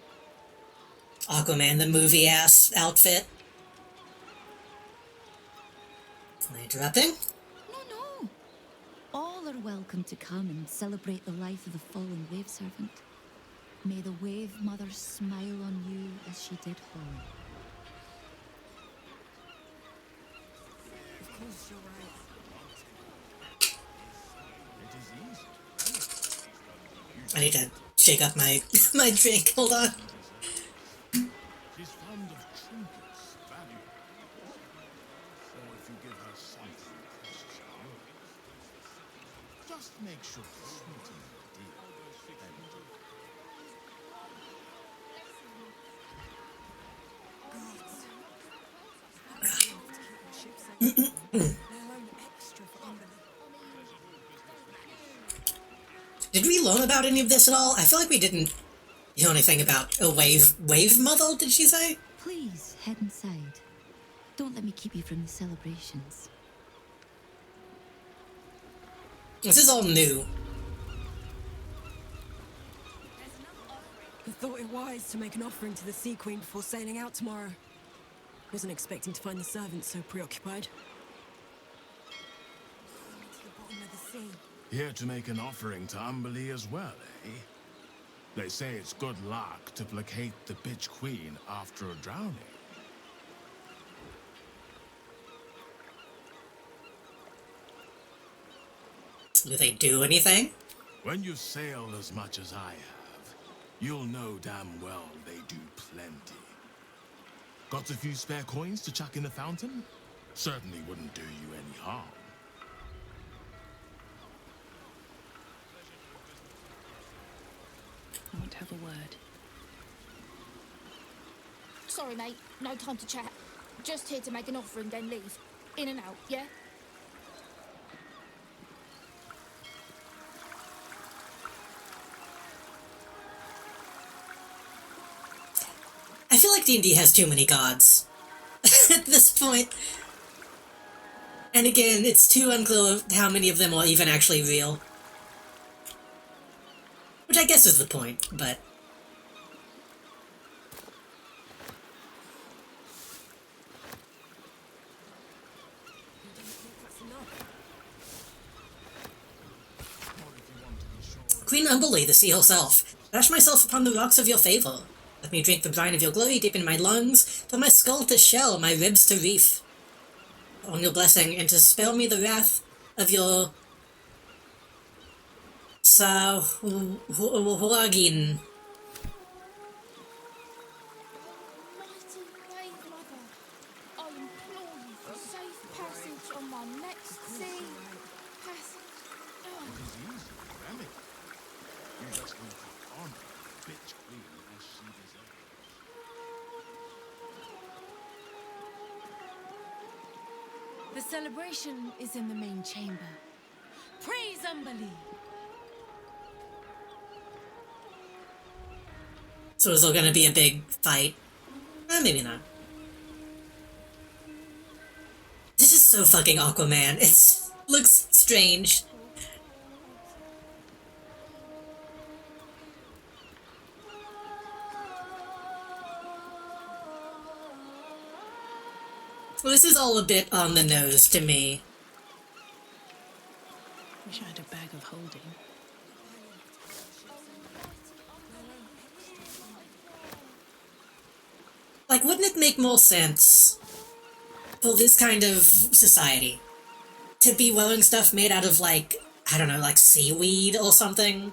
Aquaman, the movie-ass outfit. Am I interrupting? No. All are welcome to come and celebrate the life of the fallen Wave Servant. May the Wave Mother smile on you as she did Holly. Of course, you're right. I need to shake up my my drink. Hold on. She's fond of trinkets, valuable. Or if you give her something precious of yours, just make sure to sweeten the deal. Did we learn about any of this at all? I feel like we didn't hear anything about a wave mother, did she say? Please, head inside. Don't let me keep you from the celebrations. This is all new. I thought it wise to make an offering to the Sea Queen before sailing out tomorrow. Wasn't expecting to find the servants so preoccupied. To the bottom of the sea. Here to make an offering to Umberlee as well, eh? They say it's good luck to placate the bitch queen after a drowning. Do they do anything? When you've sailed as much as I have, you'll know damn well they do plenty. Got a few spare coins to chuck in the fountain? Certainly wouldn't do you any harm. I want to have a word. Sorry, mate. No time to chat. Just here to make an offering, then leave. In and out, yeah? I feel like D&D has too many gods at this point. And again, it's too unclear how many of them are even actually real. Which I guess is the point, but... Queen Umberlee, the sea herself, dash myself upon the rocks of your favour. Let me drink the brine of your glory deep in my lungs, fill my skull to shell, my ribs to reef. On your blessing, and to spare me the wrath of your... Huagin. Mighty Wave Mother, I implore you for safe passage on my next sea passage. It is easy, damn it. You just need to honor the bitch queen as she deserves. The celebration is in the main chamber. Praise Umberlee! So is there gonna be a big fight? Maybe not. This is so fucking Aquaman. It looks strange. Well, this is all a bit on the nose to me. Wish I had a bag of holding. Like, wouldn't it make more sense for this kind of society to be wearing stuff made out of, like, I don't know, like seaweed or something?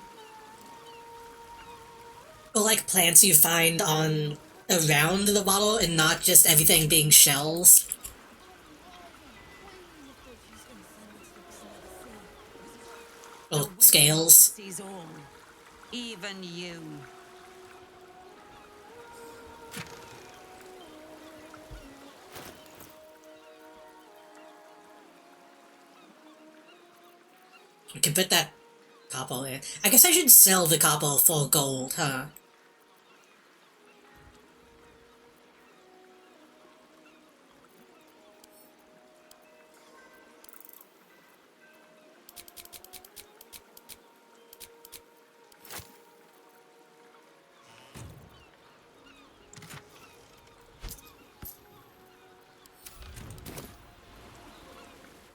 Or like plants you find on around the bottle and not just everything being shells? Or scales? Sees all, even you. We can put that copper in. I guess I should sell the copper for gold, huh?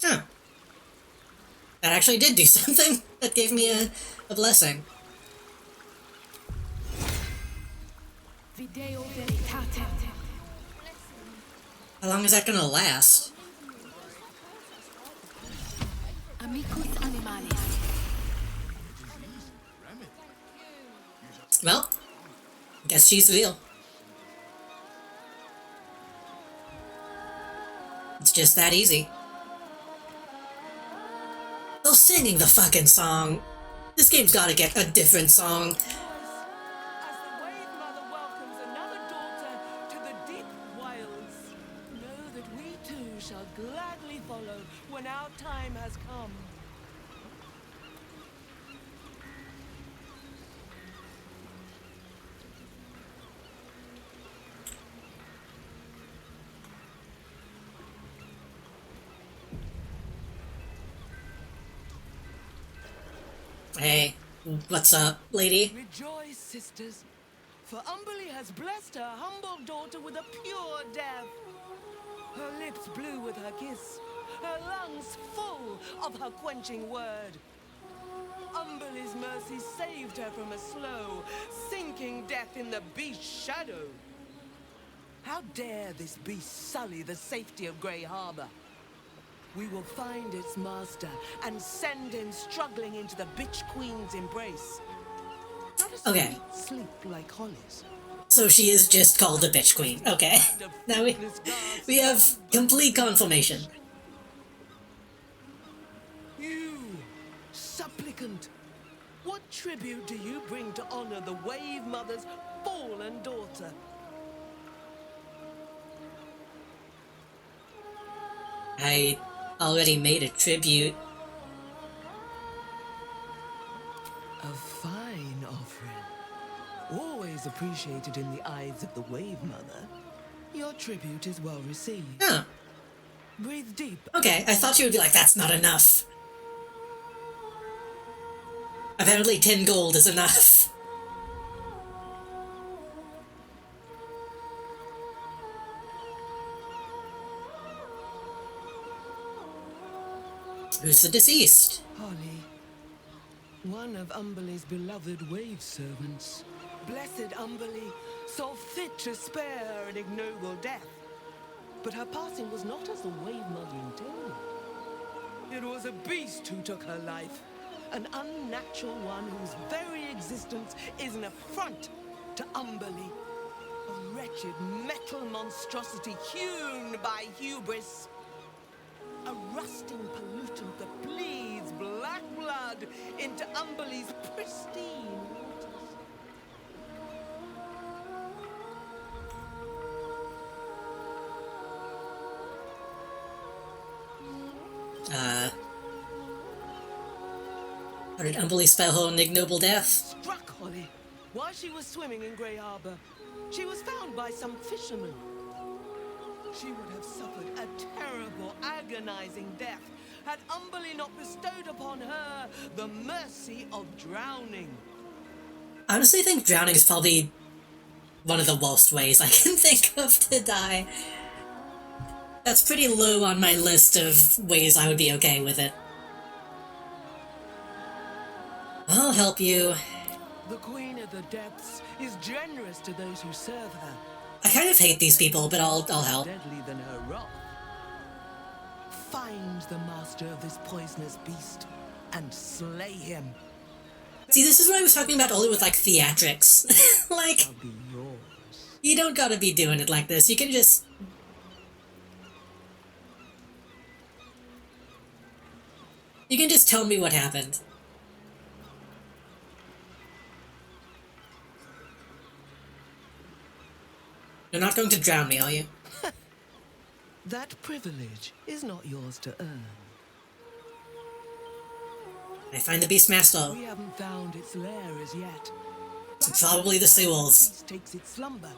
Huh. That actually did do something. That gave me a blessing. Video veritatem. How long is that gonna last? Amicus animalis. Well, guess she's real. It's just that easy. They're singing the fucking song. This game's gotta get a different song. Know that we too shall gladly follow when our time has come. Hey, what's up, lady? Rejoice, sisters, for Umberlee has blessed her humble daughter with a pure death. Her lips blue with her kiss, her lungs full of her quenching word. Umberlee's mercy saved her from a slow, sinking death in the beast's shadow. How dare this beast sully the safety of Grey Harbor? We will find its master and send him struggling into the bitch queen's embrace. Okay. Sleep like hollies. So she is just called the bitch queen. Okay. Now we have complete confirmation. You, supplicant, what tribute do you bring to honor the Wave Mother's fallen daughter? I already made a tribute. A fine offering. Always appreciated in the eyes of the Wave Mother. Your tribute is well received. Huh. Breathe deep. Okay, I thought you would be like, that's not enough. Apparently 10 gold is enough. Who's the deceased? Holly, one of Umberlee's beloved wave servants. Blessed Umberlee saw fit to spare her an ignoble death. But her passing was not as the Wave Mother intended. It was a beast who took her life. An unnatural one whose very existence is an affront to Umberlee. A wretched metal monstrosity hewn by hubris. A rusting pollutant that bleeds black blood into Umberlee's pristine waters. How did Umberly spell her an ignoble death? Struck Holly while she was swimming in Grey Harbor. She was found by some fishermen. She would have suffered a terrible, agonizing death had Umberly not bestowed upon her the mercy of drowning. I honestly think drowning is probably one of the worst ways I can think of to die. That's pretty low on my list of ways I would be okay with it. I'll help you. The Queen of the Depths is generous to those who serve her. I kind of hate these people, but I'll help. Deadly than her wrath. Find the master of this poisonous beast and slay him. See, this is what I was talking about only with, like, theatrics. Like, you don't gotta be doing it like this. You can just... You can just tell me what happened. You're not going to drown me, are you? That privilege is not yours to earn. I find the Beastmaster. We haven't found its lair as yet. It's probably the Seawolves. Beast takes its slumber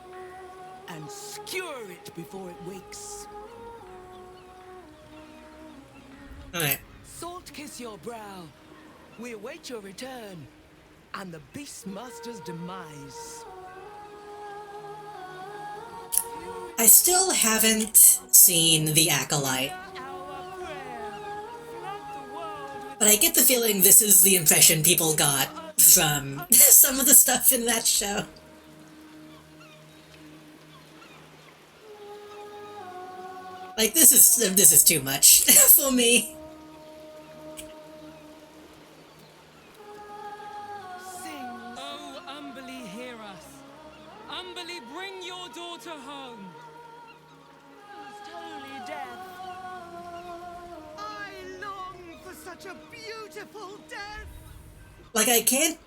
and skewer it before it wakes. Alright. Salt kiss your brow. We await your return and the Beastmaster's demise. I still haven't seen the Acolyte. But I get the feeling this is the impression people got from some of the stuff in that show. Like, this is too much for me. Oh, Umberly, hear us. Umberly, bring your daughter home. Holy death. I long for such a beautiful death. Like, I can't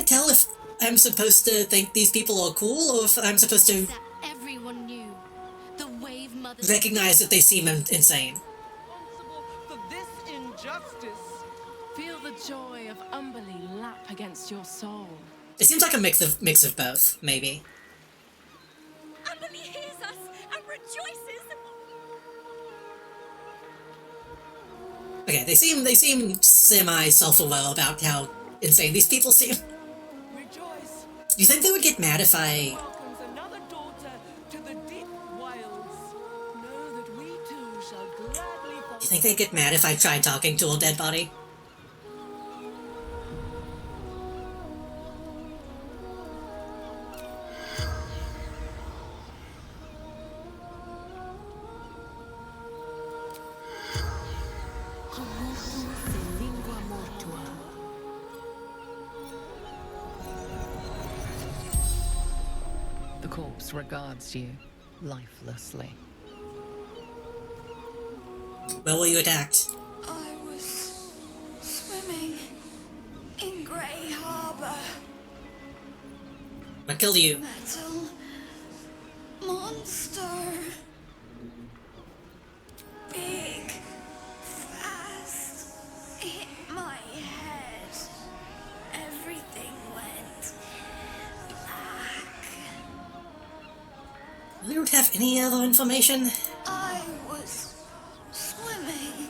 tell if I'm supposed to think these people are cool or if I'm supposed to Everyone knew. The Wave Mother recognize that they seem insane. For this injustice. Feel the joy of Umberly lap against your soul. It seems like a mix of both, maybe. Umberly hears us and rejoices. Okay, they seem semi self-aware about how insane these people seem. Rejoice. Do you think they would get mad if I... Welcomes another daughter to the deep wilds. Know that we too shall gladly follow. Do you think they'd get mad if I tried talking to a dead body? The corpse regards you lifelessly. Where were you attacked? I was swimming in Grey Harbor. What killed you? Metal monster. Big, fast, hit my head. Everything went black. We don't have any other information. I was swimming.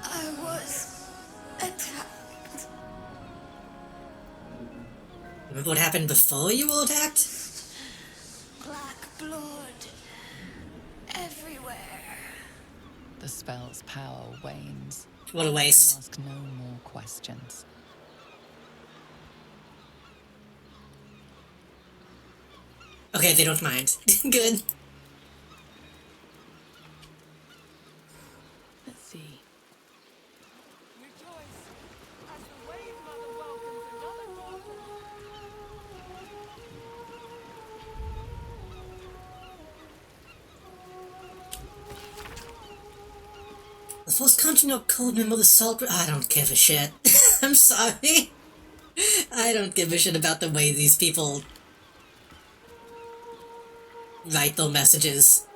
I was attacked. Remember what happened before you were attacked? Black blood everywhere. The spell's power wanes. What a waste. Ask no more questions. Okay, they don't mind. Good. Let's see. Rejoice as the Wave Mother welcomes another daughter. The first continental called me Mother Salt. I don't give a shit. I'm sorry. I don't give a shit about the way these people write their messages.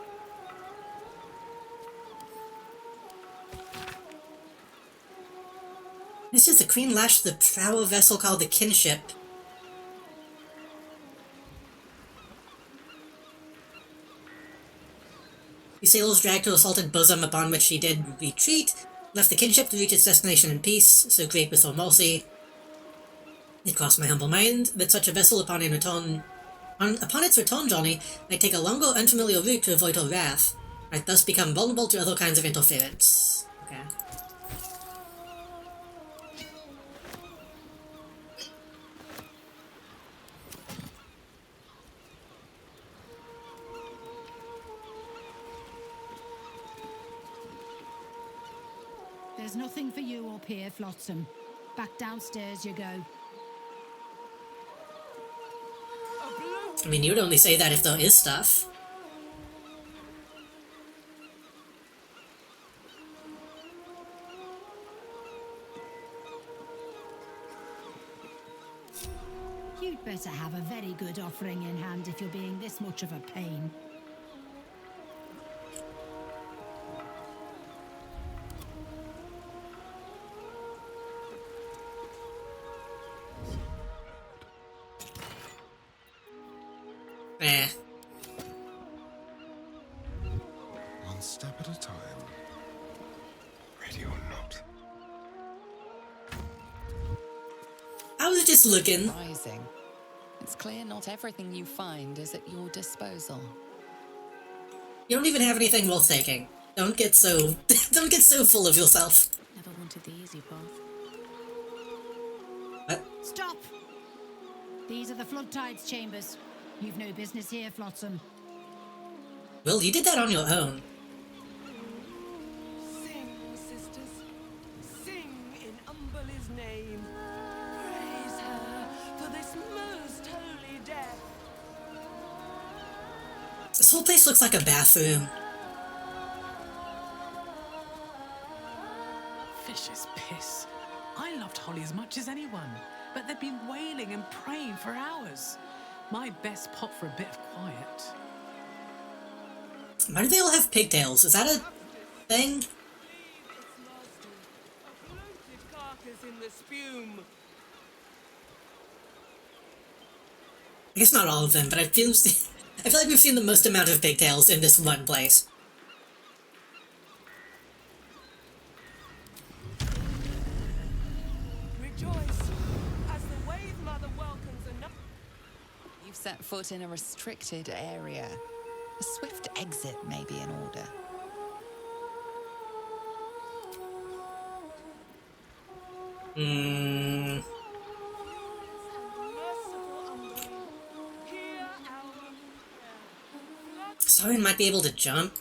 This is the Queen lashed the prow of a vessel called the Kinship. The sailors dragged her assaulted bosom, upon which she did retreat, left the Kinship to reach its destination in peace, so great was her mercy. It crossed my humble mind that such a vessel upon its return journey might take a longer, unfamiliar route to avoid her wrath, might thus become vulnerable to other kinds of interference. Okay. There's nothing for you up here, Flotsam. Back downstairs you go. I mean, you'd only say that if there is stuff. You'd better have a very good offering in hand if you're being this much of a pain. Eh. One step at a time. Ready or not. I was just looking. Surprising. It's clear not everything you find is at your disposal. You don't even have anything worth taking. Don't get so don't get so full of yourself. Never wanted the easy path. What? Stop! These are the flood tides chambers. You've no business here, Flotsam. Well, you did that on your own. Sing, sisters. Sing in Umberle's name. Praise her for this most holy death. This whole place looks like a bathroom. Fish's piss. I loved Holly as much as anyone, but they've been wailing and praying for hours. My best pot for a bit of quiet. Why do they all have pigtails? Is that a thing? Carcass in the spume. I guess not all of them, but I feel like we've seen the most amount of pigtails in this one place. Rejoice as the Wave Mother welcomes another. You've set foot in a restricted area. A swift exit may be in order. Someone might be able to jump.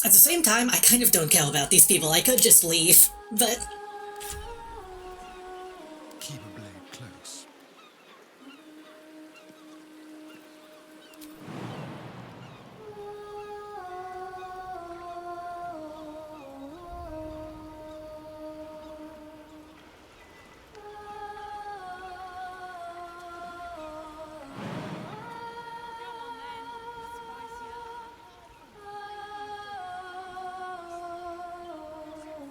At the same time, I kind of don't care about these people. I could just leave, but... Keep a blade close.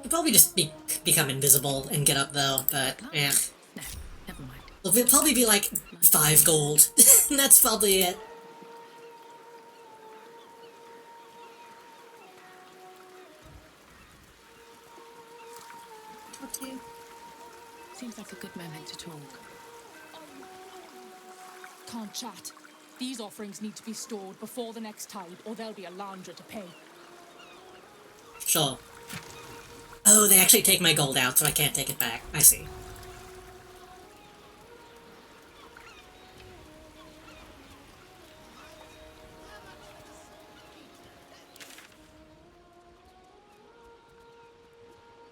You'd probably just become invisible and get up though, but eh. No, never mind. Well, it'll probably be like 5 gold. And that's probably it. Okay. Seems like a good moment to talk. Can't chat. These offerings need to be stored before the next tide, or there'll be a lounger to pay. Sure. Oh, they actually take my gold out, so I can't take it back. I see.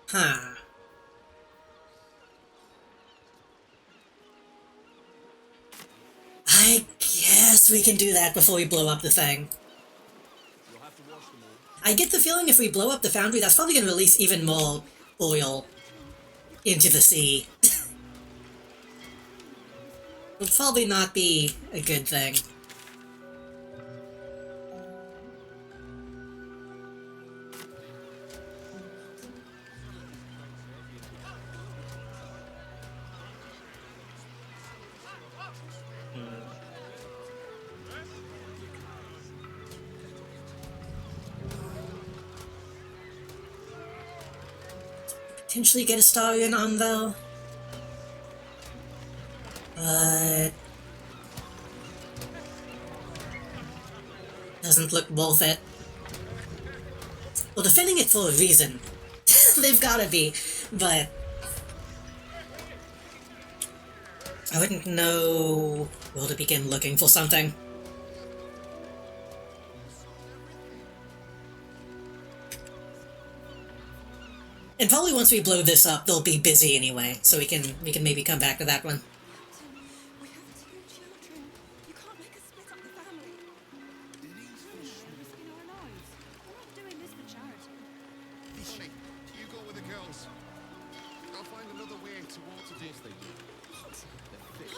Huh. I guess we can do that before we blow up the thing. I get the feeling if we blow up the foundry, that's probably going to release even more oil into the sea. Will probably not be a good thing. potentially get a stallion on though. But doesn't look worth it. Well, defending it for a reason. They've gotta be, but I wouldn't know where to begin looking for something. And probably once we blow this up, they'll be busy anyway, so we can maybe come back to that one. Fishy, you go with the girls. I'll find another way to Waterdeep. The fish.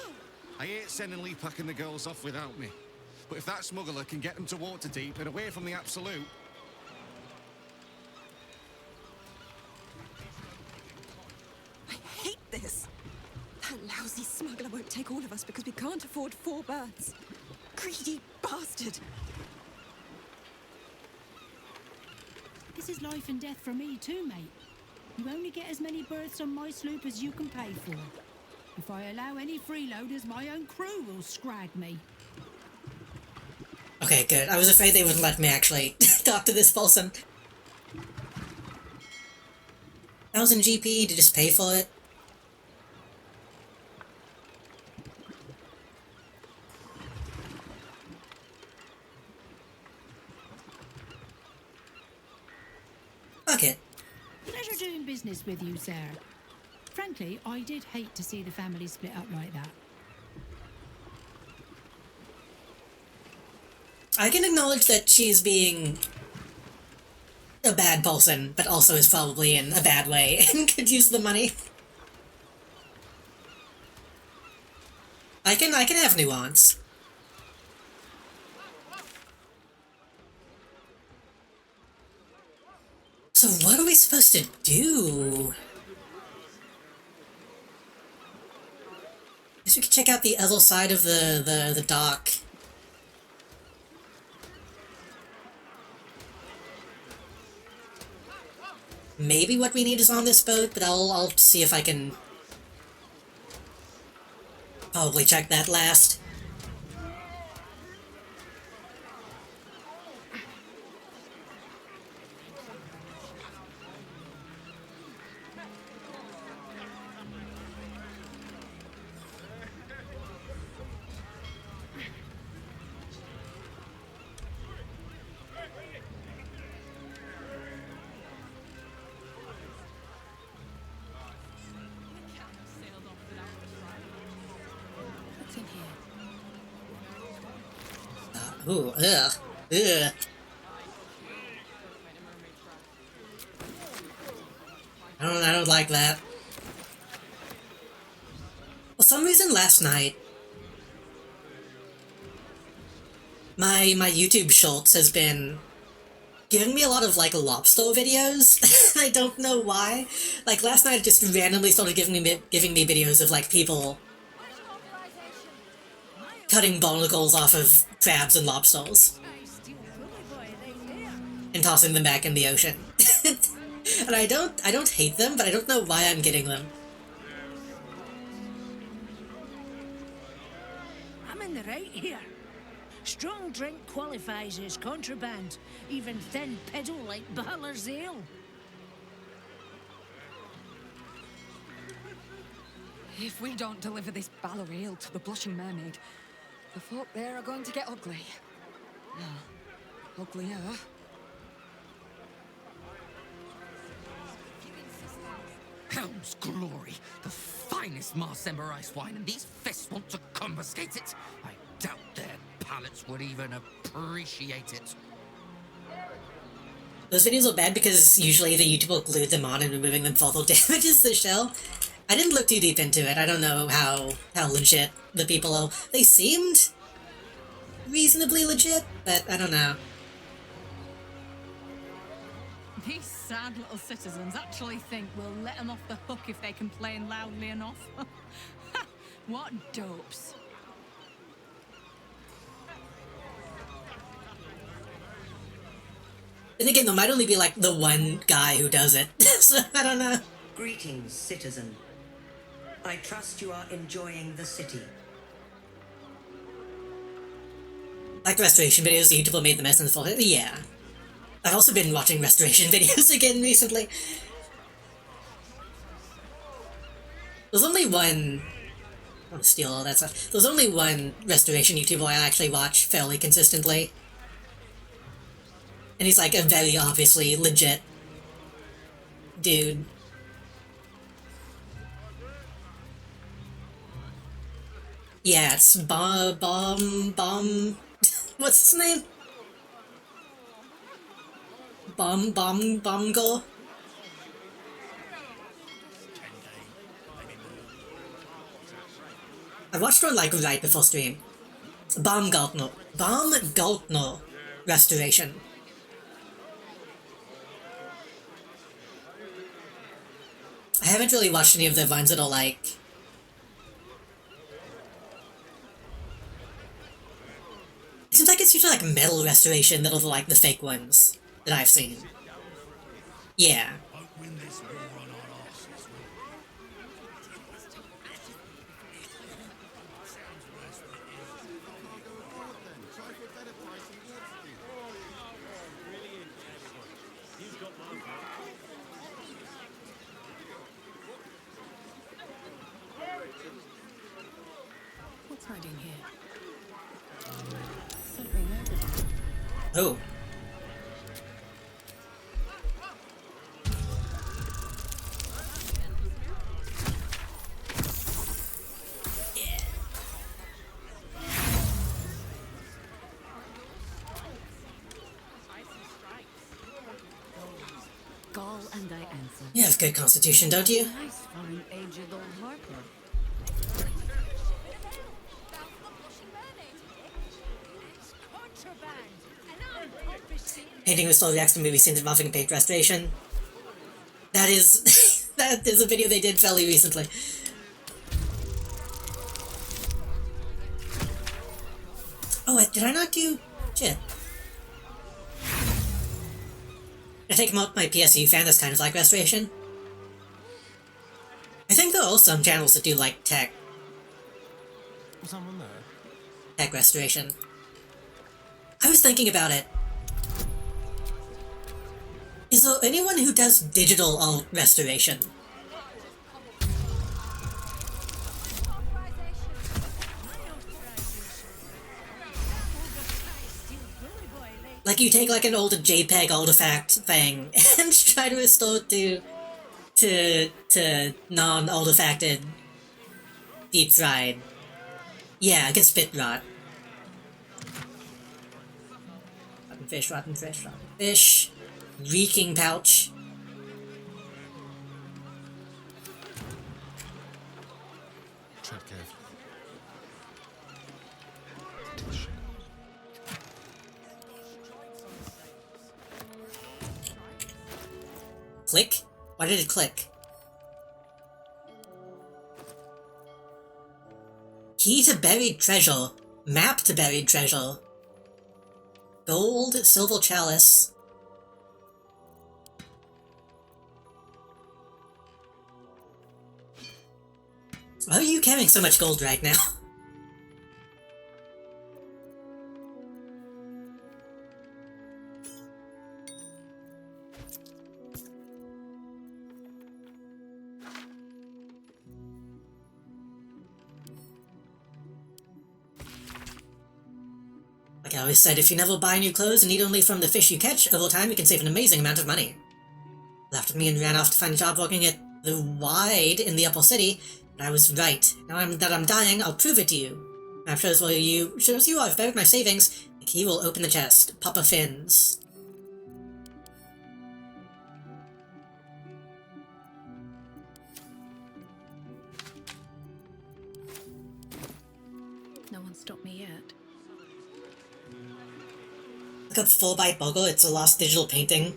I hate sending Leapak and the girls off without me. But if that smuggler can get them to Waterdeep and away from the Absolute... I hate this. That lousy smuggler won't take all of us because we can't afford 4 berths. Greedy bastard. This is life and death for me too, mate. You only get as many berths on my sloop as you can pay for. If I allow any freeloaders, my own crew will scrag me. Okay, good. I was afraid they wouldn't let me actually talk to this person. 1,000 GP to just pay for it? Fuck it. Pleasure doing business with you, sir. Frankly, I did hate to see the family split up like that. I can acknowledge that she's being a bad person, but also is probably in a bad way and could use the money. I can have nuance. So what are we supposed to do? Guess we could check out the other side of the dock. Maybe what we need is on this boat, but I'll see if I can probably check that last. What's in here? Ooh, ugh, ugh. I don't like that. For some reason last night, my YouTube Shorts has been giving me a lot of, like, lobster videos. I don't know why. Like, last night it just randomly started giving me videos of, like, people cutting barnacles off of crabs and lobsters and tossing them back in the ocean. And I don't hate them, but I don't know why I'm getting them. I'm in the right here. Strong drink qualifies as contraband, even thin piddle like Balor's ale. If we don't deliver this Balor ale to the Blushing Mermaid, the folk there are going to get ugly. No, uglier. Helm's glory, the finest Marsember ice wine, and these fists want to confiscate it. I doubt their palates would even appreciate it. Those videos are bad because usually the YouTube will glue them on and removing them further damages the shell. I didn't look too deep into it. I don't know how legit the people are. They seemed reasonably legit, but I don't know. These sad little citizens actually think we'll let them off the hook if they complain loudly enough. What dopes. And again, there might only be like the one guy who does it, so I don't know. Greetings, citizen. I trust you are enjoying the city. Like restoration videos, the YouTuber made the mess in the fall. Yeah. I've also been watching restoration videos again recently. There's only one... I'll steal all that stuff. There's only one restoration YouTuber I actually watch fairly consistently. And he's like a very obviously legit dude. Yeah, it's what's his name? Bomgo? I watched one like right before stream. Baumgartner restoration. I haven't really watched any of the ones that are like... It seems like it's usually like metal restoration that are like the fake ones that I've seen. Yeah. What's hiding here? Something over. Oh. Gall and I answer. You have good constitution, don't you? Nice for an aged old harper. Painting with slow reacts to movie scenes involving paint restoration. That is... that is a video they did fairly recently. Oh, did I not do... Shit. I take out my PSU fan that's kind of like restoration. I think there are some channels that do like tech Someone there? tech restoration. I was thinking about it. Is there anyone who does digital alt restoration? Like you take like an old JPEG artifact thing and try to restore it to non-artifacted deep fried. Yeah, against bit rot. Rotten fish, rotten fish, rotten fish. Reeking pouch. Tread carefully. Click? Why did it click? Key to buried treasure. Map to buried treasure. Gold, silver chalice. Why are you carrying so much gold right now? Like I always said, if you never buy new clothes and eat only from the fish you catch, over time you can save an amazing amount of money. Left me and ran off to find a job working at the Wide in the Upper City, and I was right. Now that I'm dying, I'll prove it to you. Map shows you I've buried my savings. The key will open the chest. Papa Fins. No one stopped me yet. Look up 4-Byte Boggle, it's a lost digital painting.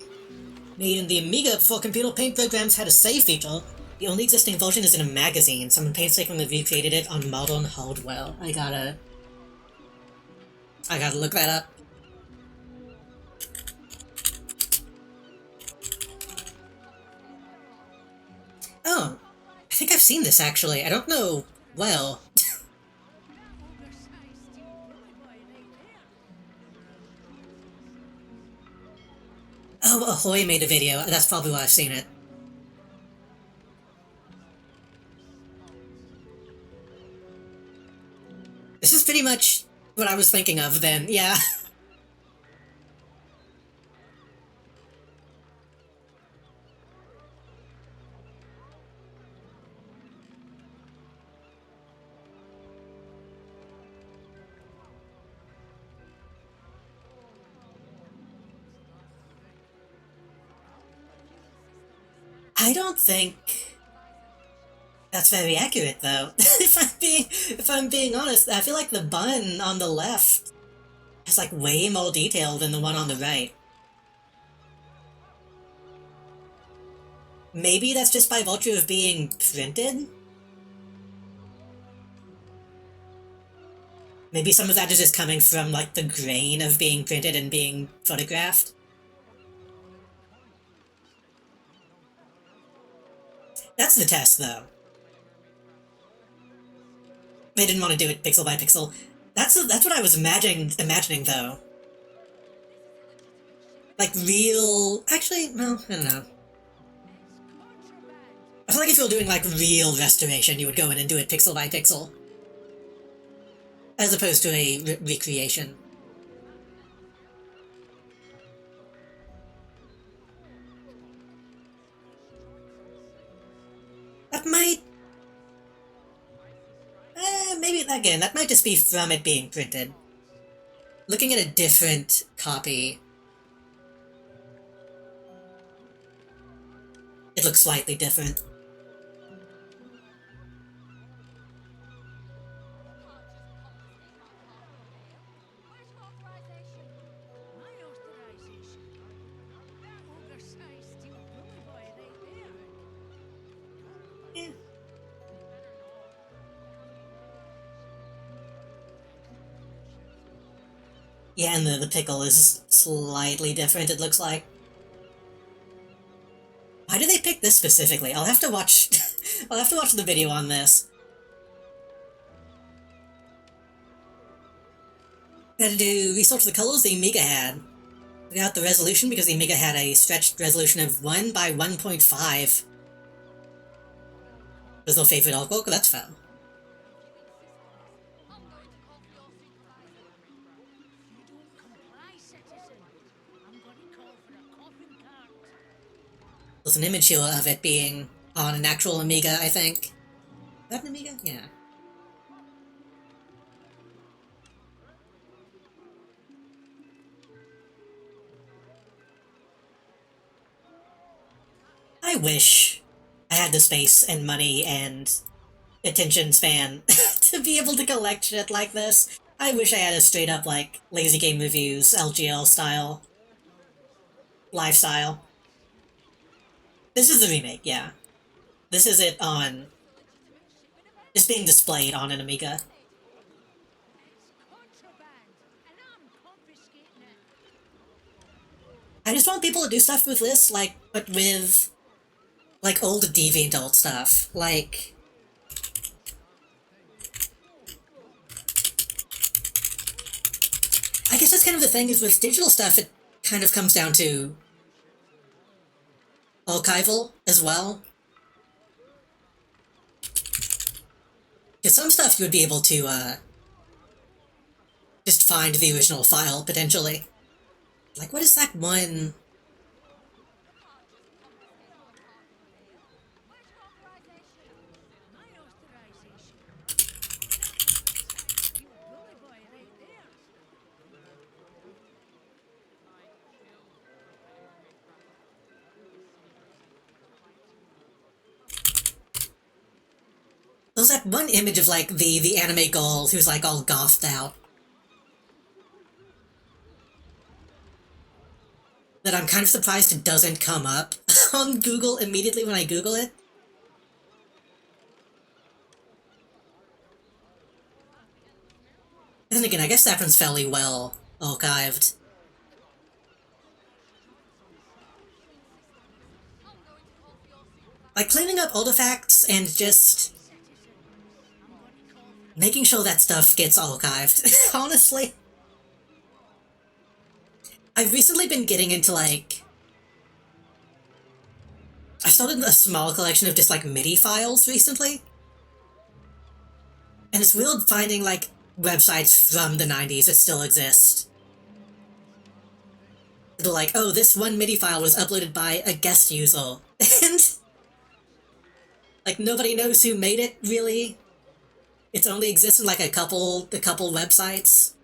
Made in the Amiga before computer paint programs had a save feature. The only existing version is in a magazine. Someone painstakingly recreated it on modern hardware. I gotta look that up. Oh, I think I've seen this actually. I don't know well. Oh, Ahoy made a video. That's probably why I've seen it. This is pretty much what I was thinking of then, yeah. I don't think that's very accurate, though. if I'm being honest, I feel like the bun on the left is like way more detail than the one on the right. Maybe that's just by virtue of being printed? Maybe some of that is just coming from like the grain of being printed and being photographed. That's the test, though. They didn't want to do it pixel by pixel. That's what I was imagining though. Like real... Actually, well, I don't know. I feel like if you were doing like real restoration, you would go in and do it pixel by pixel. As opposed to a recreation. That might... maybe, again, that might just be from it being printed. Looking at a different copy, it looks slightly different. Yeah, and the pickle is slightly different, it looks like. Why do they pick this specifically? I'll have to watch... I'll have to watch the video on this. Gotta do research the colors the Amiga had. We got the resolution because the Amiga had a stretched resolution of 1 by 1.5. There's no favorite artwork, that's fun. There's an image here of it being on an actual Amiga, I think. Is that an Amiga? Yeah. I wish I had the space and money and attention span to be able to collect shit like this. I wish I had a straight up, like, Lazy Game Reviews, LGL style lifestyle. This is the remake, yeah. This is it on... It's being displayed on an Amiga. I just want people to do stuff with this, like, but with, like, old DeviantArt stuff. Like... I guess that's kind of the thing, is with digital stuff, it kind of comes down to archival as well. Because some stuff you would be able to, just find the original file, potentially. Like, what is that one... There's that one image of, like, the anime girl who's, like, all gothed out. That I'm kind of surprised it doesn't come up on Google immediately when I Google it. And then again, I guess that one's fairly well archived. Like cleaning up artifacts and just making sure that stuff gets archived. Honestly, I've recently been getting into like, I started a small collection of just like MIDI files recently, and it's weird finding like websites from the 90s that still exist. They're like, oh, this one MIDI file was uploaded by a guest user, and like nobody knows who made it really. It's only exists in like a couple websites,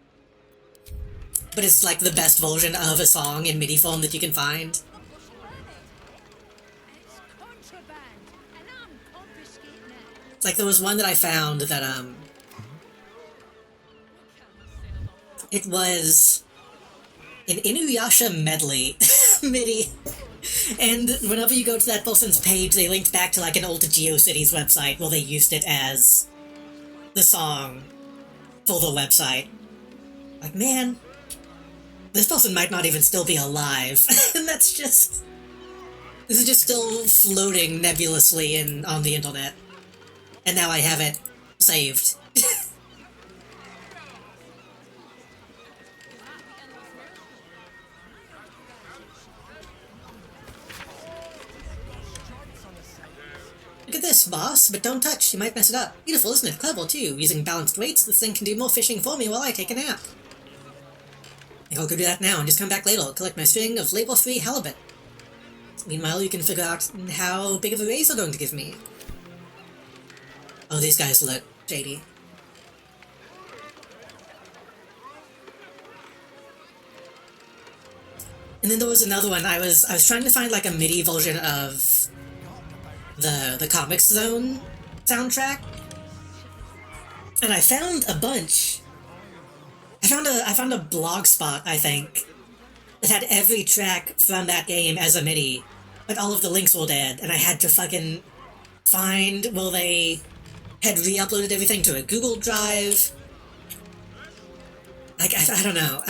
but it's like the best version of a song in MIDI form that you can find. It's like there was one that I found that it was an Inuyasha medley MIDI, and whenever you go to that person's page, they linked back to like an old GeoCities website where they used it as the song for the website. Like, man, this person might not even still be alive, and this is just still floating nebulously on the internet. And now I have it saved. Look at this, boss, but don't touch, you might mess it up. Beautiful, isn't it? Clever, too. Using balanced weights, this thing can do more fishing for me while I take a nap. I think I'll go do that now and just come back later, collect my string of label-free halibut. Meanwhile, you can figure out how big of a raise they're going to give me. Oh, these guys look shady. And then there was another one. I was trying to find like a MIDI version of the Comics Zone soundtrack, and I found a bunch. I found a blog spot, I think, that had every track from that game as a MIDI, but all of the links were dead, and I had to fucking find where they had re-uploaded everything to a Google Drive. Like, I don't know,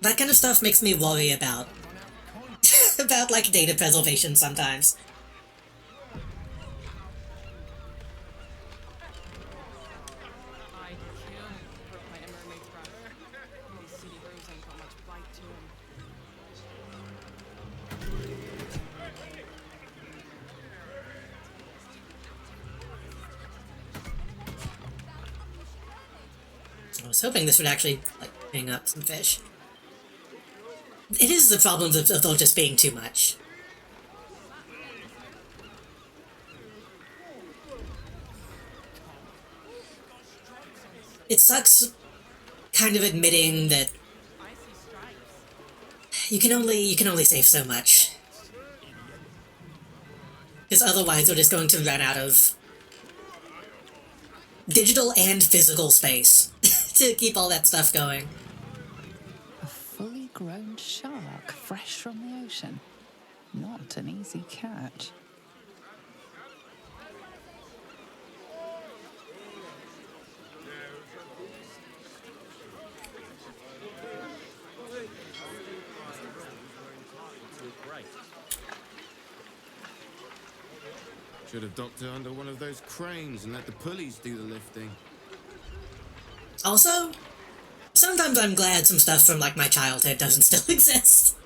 that kind of stuff makes me worry about about, like, data preservation sometimes. I was hoping this would actually, like, bring up some fish. It is the problem of there just being too much. It sucks kind of admitting that you can only save so much. Because otherwise we're just going to run out of digital and physical space to keep all that stuff going. Fully grown shark, fresh from the ocean. Not an easy catch. Should have docked her under one of those cranes and let the pulleys do the lifting. Also, sometimes I'm glad some stuff from, like, my childhood doesn't still exist.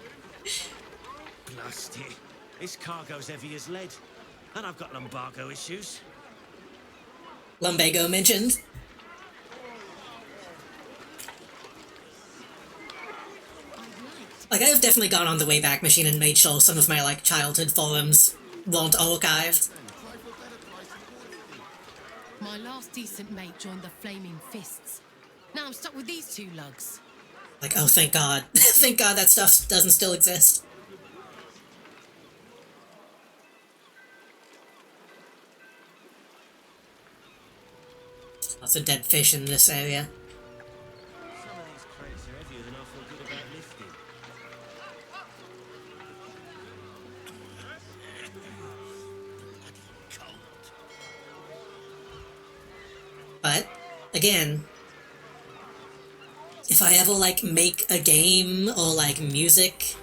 Blast it. This cargo's heavy as lead. And I've got lumbago issues. Lumbago mentioned. Like, I've definitely gone on the Wayback Machine and made sure some of my, like, childhood forums weren't archived. My last decent mate joined the Flaming Fists. Now I'm stuck with these two lugs. Like, oh, thank God. Thank God that stuff doesn't still exist. Lots of dead fish in this area. Some of these crates are heavier than I feel good about lifting. But, again, if I ever, like, make a game or, like, music,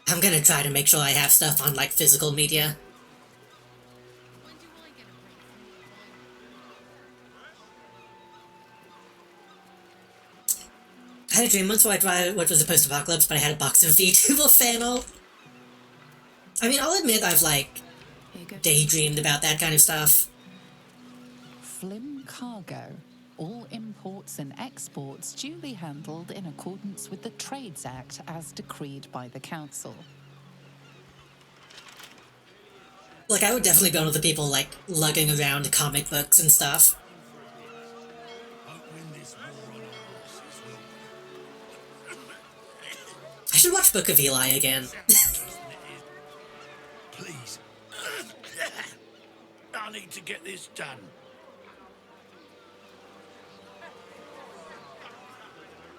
I'm gonna try to make sure I have stuff on, like, physical media. I had a dream once where I tried what was a post-apocalypse, but I had a box of VTuber fennel. I mean, I'll admit I've, like, daydreamed about that kind of stuff. Flim cargo. All imports and exports duly handled in accordance with the Trades Act as decreed by the Council. Like, I would definitely be one of the people, like, lugging around comic books and stuff. I should watch Book of Eli again. Please. I need to get this done.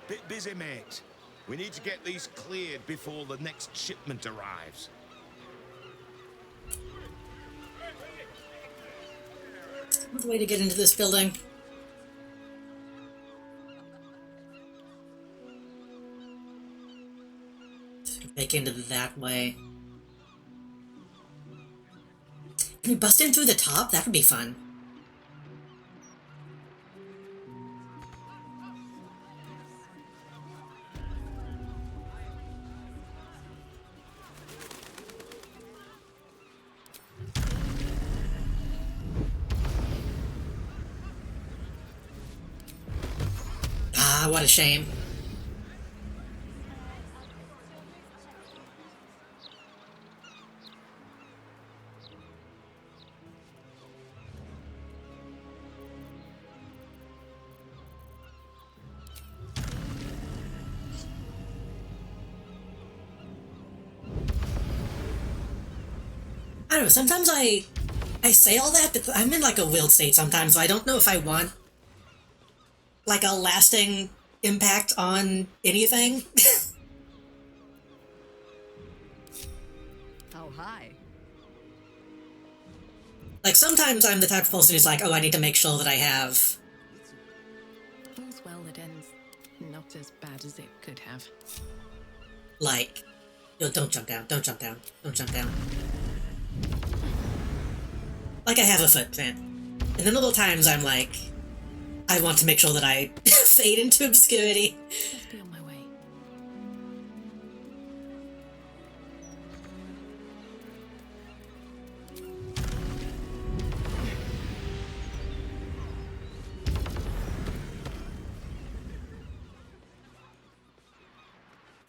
Bit busy, mate. We need to get these cleared before the next shipment arrives. What way to get into this building? Make into that way. Can we bust in through the top? That would be fun. Ah, what a shame. I don't know, sometimes I say all that, but I'm in like a willed state sometimes, so I don't know if I want like a lasting impact on anything. Oh, hi. Like sometimes I'm the type of person who's like, oh, I need to make sure that I have. All's well that ends not as bad as it could have. Like, yo, don't jump down, don't jump down, don't jump down. Like I have a footprint. And then other times I'm like, I want to make sure that I fade into obscurity. Just be on my way.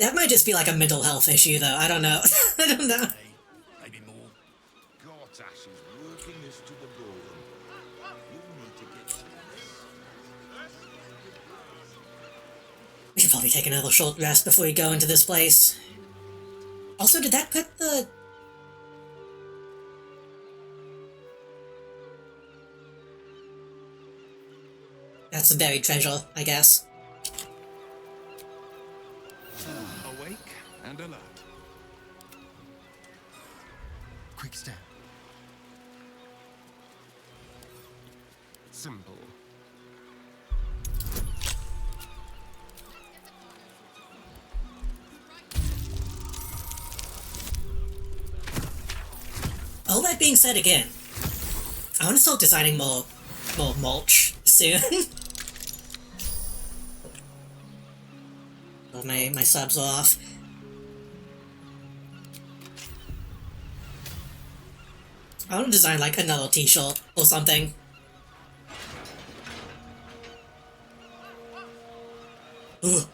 That might just be like a mental health issue, though. I don't know. I don't know. Maybe more. Gortash is working this to the bone. You need to get to this. We should probably take another short rest before we go into this place. Also, did that put the... That's the buried treasure, I guess. Awake and alert. Quick step. Simple. All that being said again, I want to start designing more mulch soon. Oh, my subs are off. I want to design like another t-shirt or something. Ugh.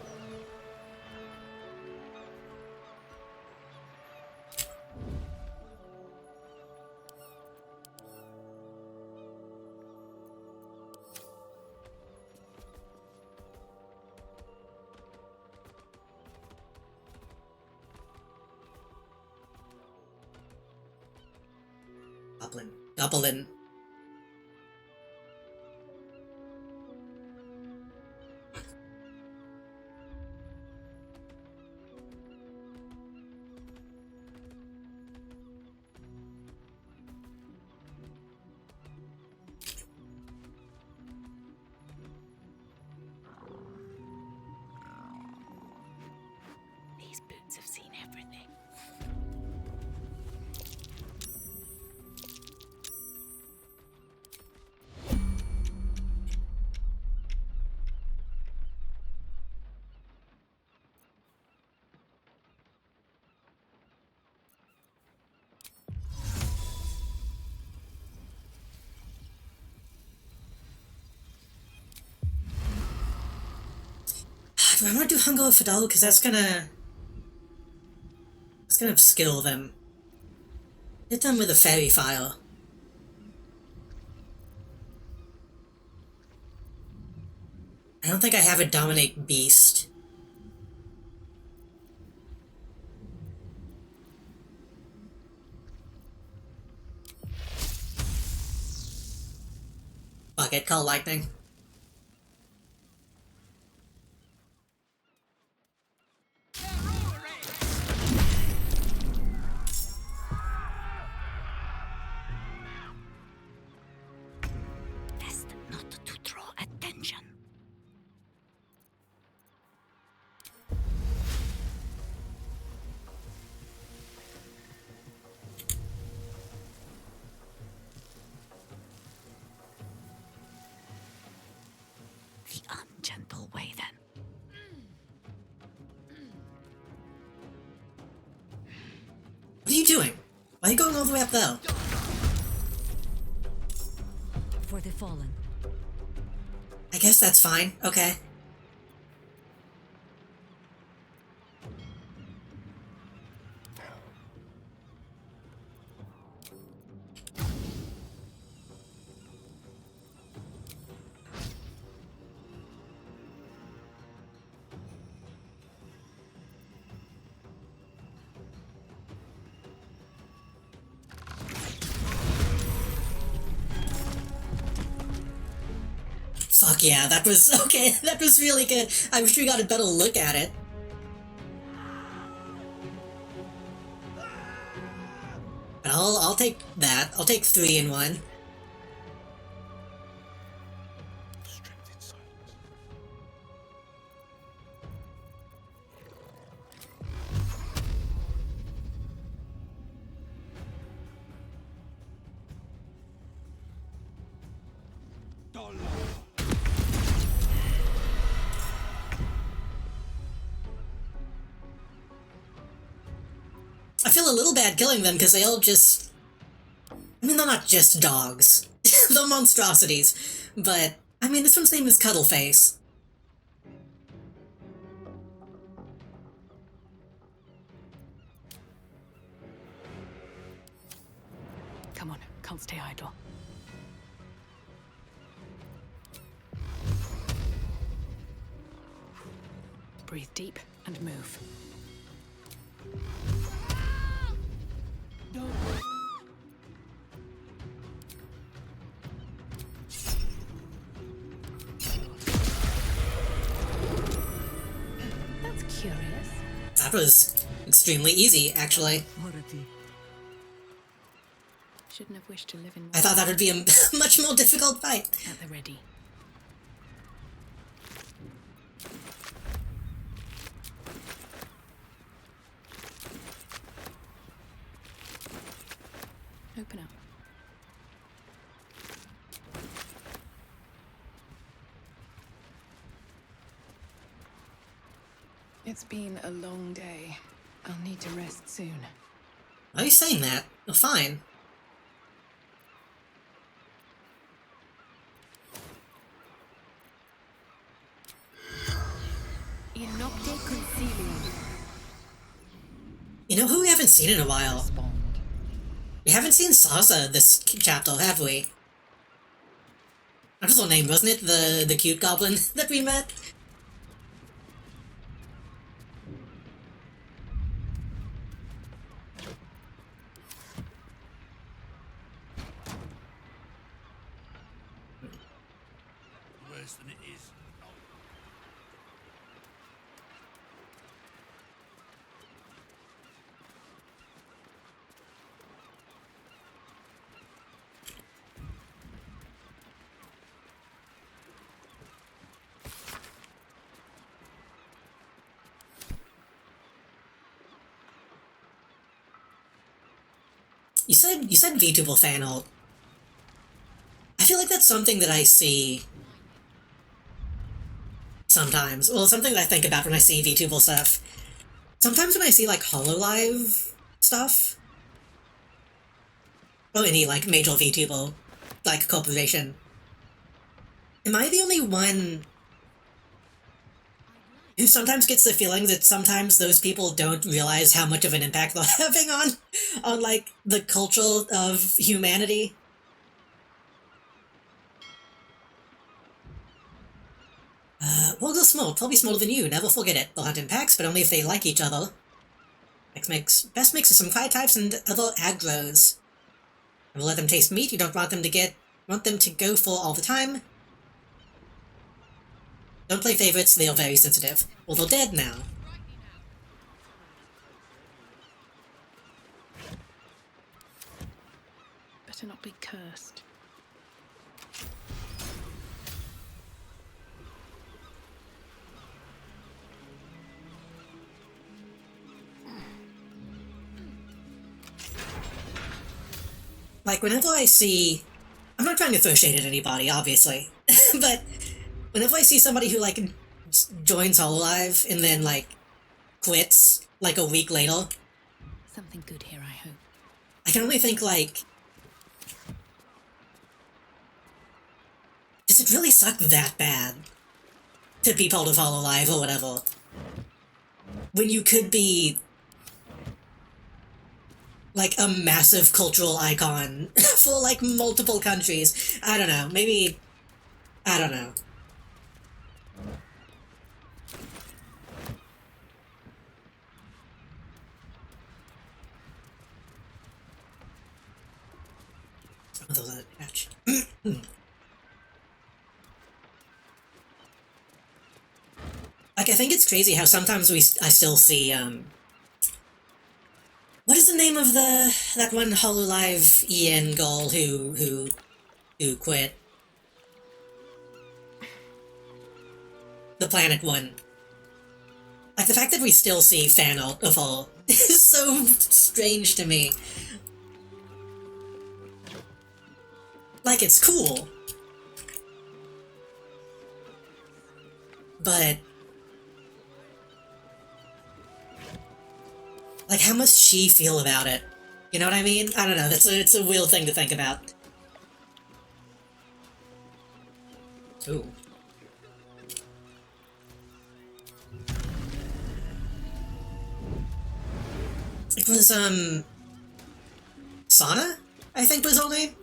Goblin. These boots have seen everything. Do I want to do Hunger of Fidel? Because that's gonna skill them. Hit them with a fairy fire. I don't think I have a dominate beast. Fuck it, call lightning. Best not to draw attention. The ungentle way, then. What are you doing? Why are you going all the way up there? For the fallen. I guess that's fine. Okay. Fuck yeah, that was okay. That was really good. I wish we got a better look at it. But I'll take that. I'll take 3 in 1. I feel a little bad killing them because they all just... I mean, they're not just dogs. They're monstrosities. But, I mean, this one's name is Cuddleface. Come on, can't stay idle. Breathe deep and move. That's curious. That was extremely easy, actually. Shouldn't have wished to live in. I thought that would be a much more difficult fight. At the ready. Open up. It's been a long day. I'll need to rest soon. Why are you saying that? You're fine. You know who we haven't seen in a while? We haven't seen Sasa this chapter, have we? That was her name, wasn't it? The cute goblin that we met? Worse than it is. You said VTuber fan art. I feel like that's something that I see sometimes. Well, something that I think about when I see VTuber stuff. Sometimes when I see like HoloLive stuff, or any like major VTuber like corporation, am I the only one who sometimes gets the feeling that sometimes those people don't realize how much of an impact they're having on like the culture of humanity. Worlds are small, probably smaller than you, never forget it. They'll hunt in packs, but only if they like each other. Best mix of some fire types and other aggros. And we'll let them taste meat you don't want them to go for all the time. Don't play favorites, they are very sensitive. Well, they're dead now. Better not be cursed. Like, whenever I see... I'm not trying to throw shade at anybody, obviously. But whenever I see somebody who, like, joins Hololive and then, like, quits, like, a week later... Something good here, I hope. I can only think, like... Does it really suck that bad to be part of Hololive or whatever? When you could be... like, a massive cultural icon for, like, multiple countries. I don't know. Maybe... I don't know. Like, I think it's crazy how sometimes I still see, what is the name of that one Hololive EN girl who quit? The Planet one. Like, the fact that we still see fan art of her is so strange to me. Like, it's cool. But... like, how must she feel about it? You know what I mean? I don't know, it's a weird thing to think about. Ooh. It was, Sana? I think was her name?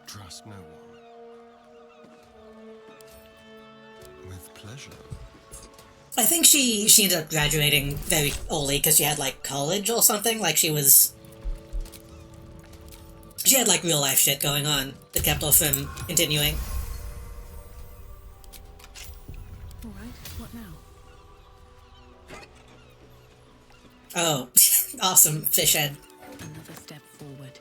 Trust no one. With pleasure. I think she ended up graduating very early because she had, like, college or something. Like, she had, like, real life shit going on that kept her from continuing. Alright, what now? Oh, awesome, fish head. Another step forward.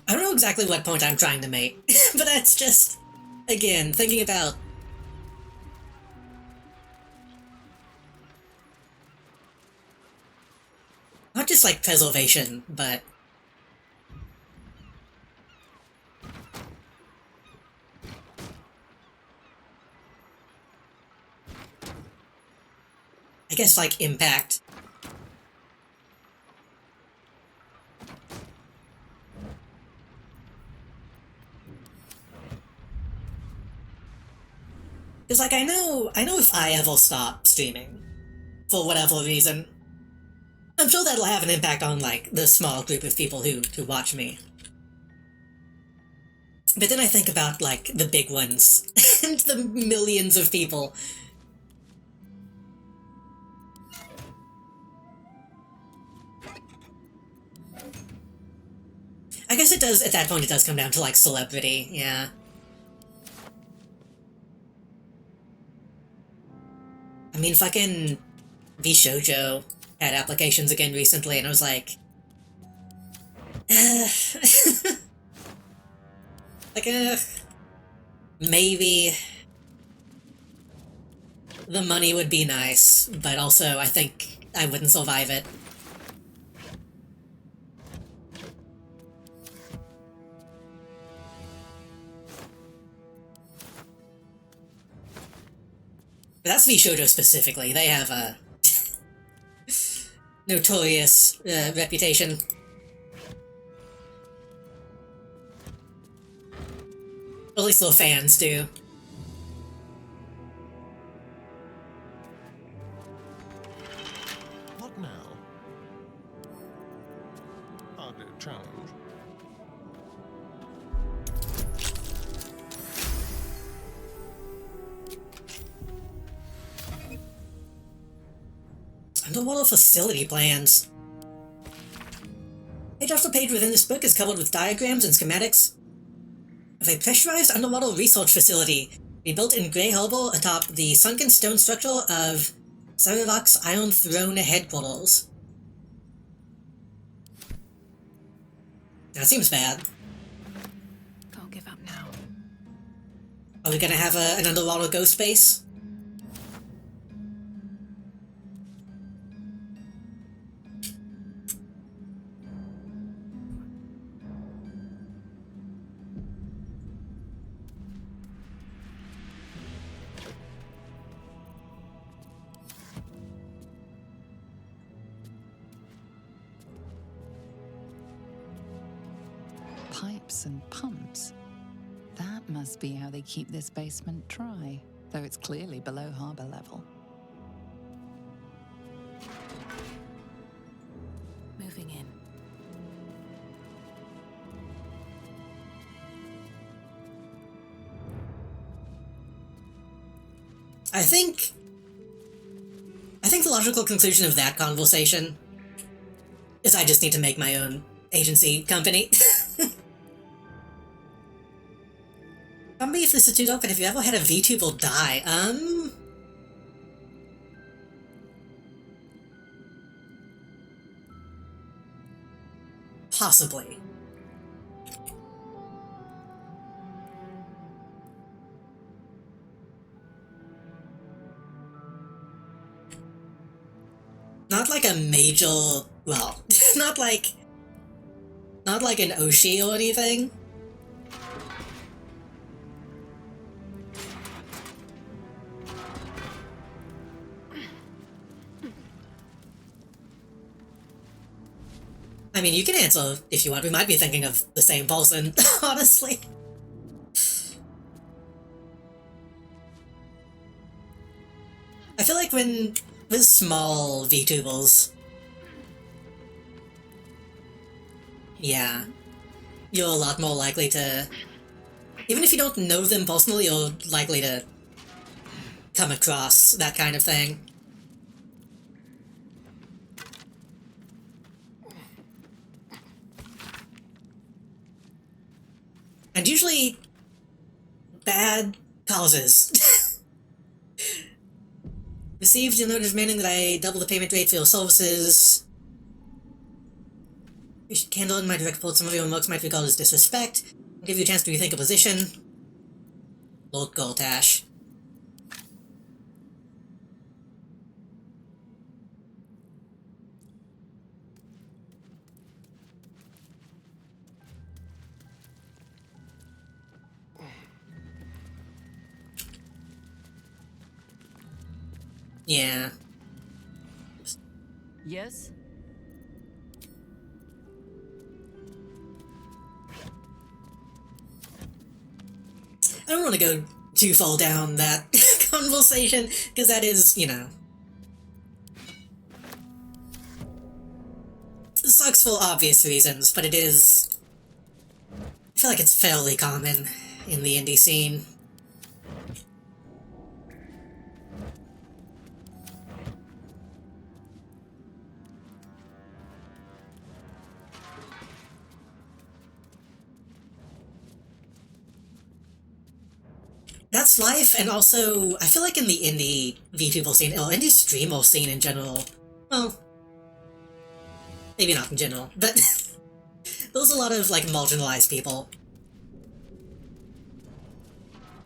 I don't know exactly what point I'm trying to make, but that's just, again, thinking about... not just, like, preservation, but... I guess, like, impact. Because, like, I know if I ever stop streaming, for whatever reason, I'm sure that'll have an impact on, like, the small group of people who watch me. But then I think about, like, the big ones, and the millions of people. I guess it does, at that point, it does come down to, like, celebrity, yeah. I mean, fucking Shoujo had applications again recently, and I was like, Like, maybe the money would be nice, but also I think I wouldn't survive it. But that's Vishojo specifically. They have a notorious reputation. At least the fans do. What now? Hardly a challenge. Underwater facility plans. Page after page within this book is covered with diagrams and schematics of a pressurized underwater research facility to be built in Grey Harbor atop the sunken stone structure of Saravak's Iron Throne headquarters. That seems bad. Can't give up now. Are we gonna have an underwater ghost base? Pipes and pumps. That must be how they keep this basement dry, though it's clearly below harbour level. Moving in. I think the logical conclusion of that conversation is I just need to make my own agency company. Tell me if this is too dark, but have you ever had a VTuber die? Possibly. Not like a major, well, not like an Oshi or anything. I mean, you can answer if you want. We might be thinking of the same person, honestly. I feel like when with small VTubers, yeah, you're a lot more likely to, even if you don't know them personally, you're likely to come across that kind of thing. And usually, bad causes. Received your notice demanding that I double the payment rate for your services. You should handle in my direct report. Some of your remarks might be regarded as disrespect. I'll give you a chance to rethink a position. Lord Goltash. Yeah. Yes? I don't want to go too far down that conversation, because that is, you know... It sucks for obvious reasons, but it is... I feel like it's fairly common in the indie scene. That's life, and also, I feel like in the indie VTuber scene, or indie streamer scene in general, well, maybe not in general, but There's a lot of like marginalized people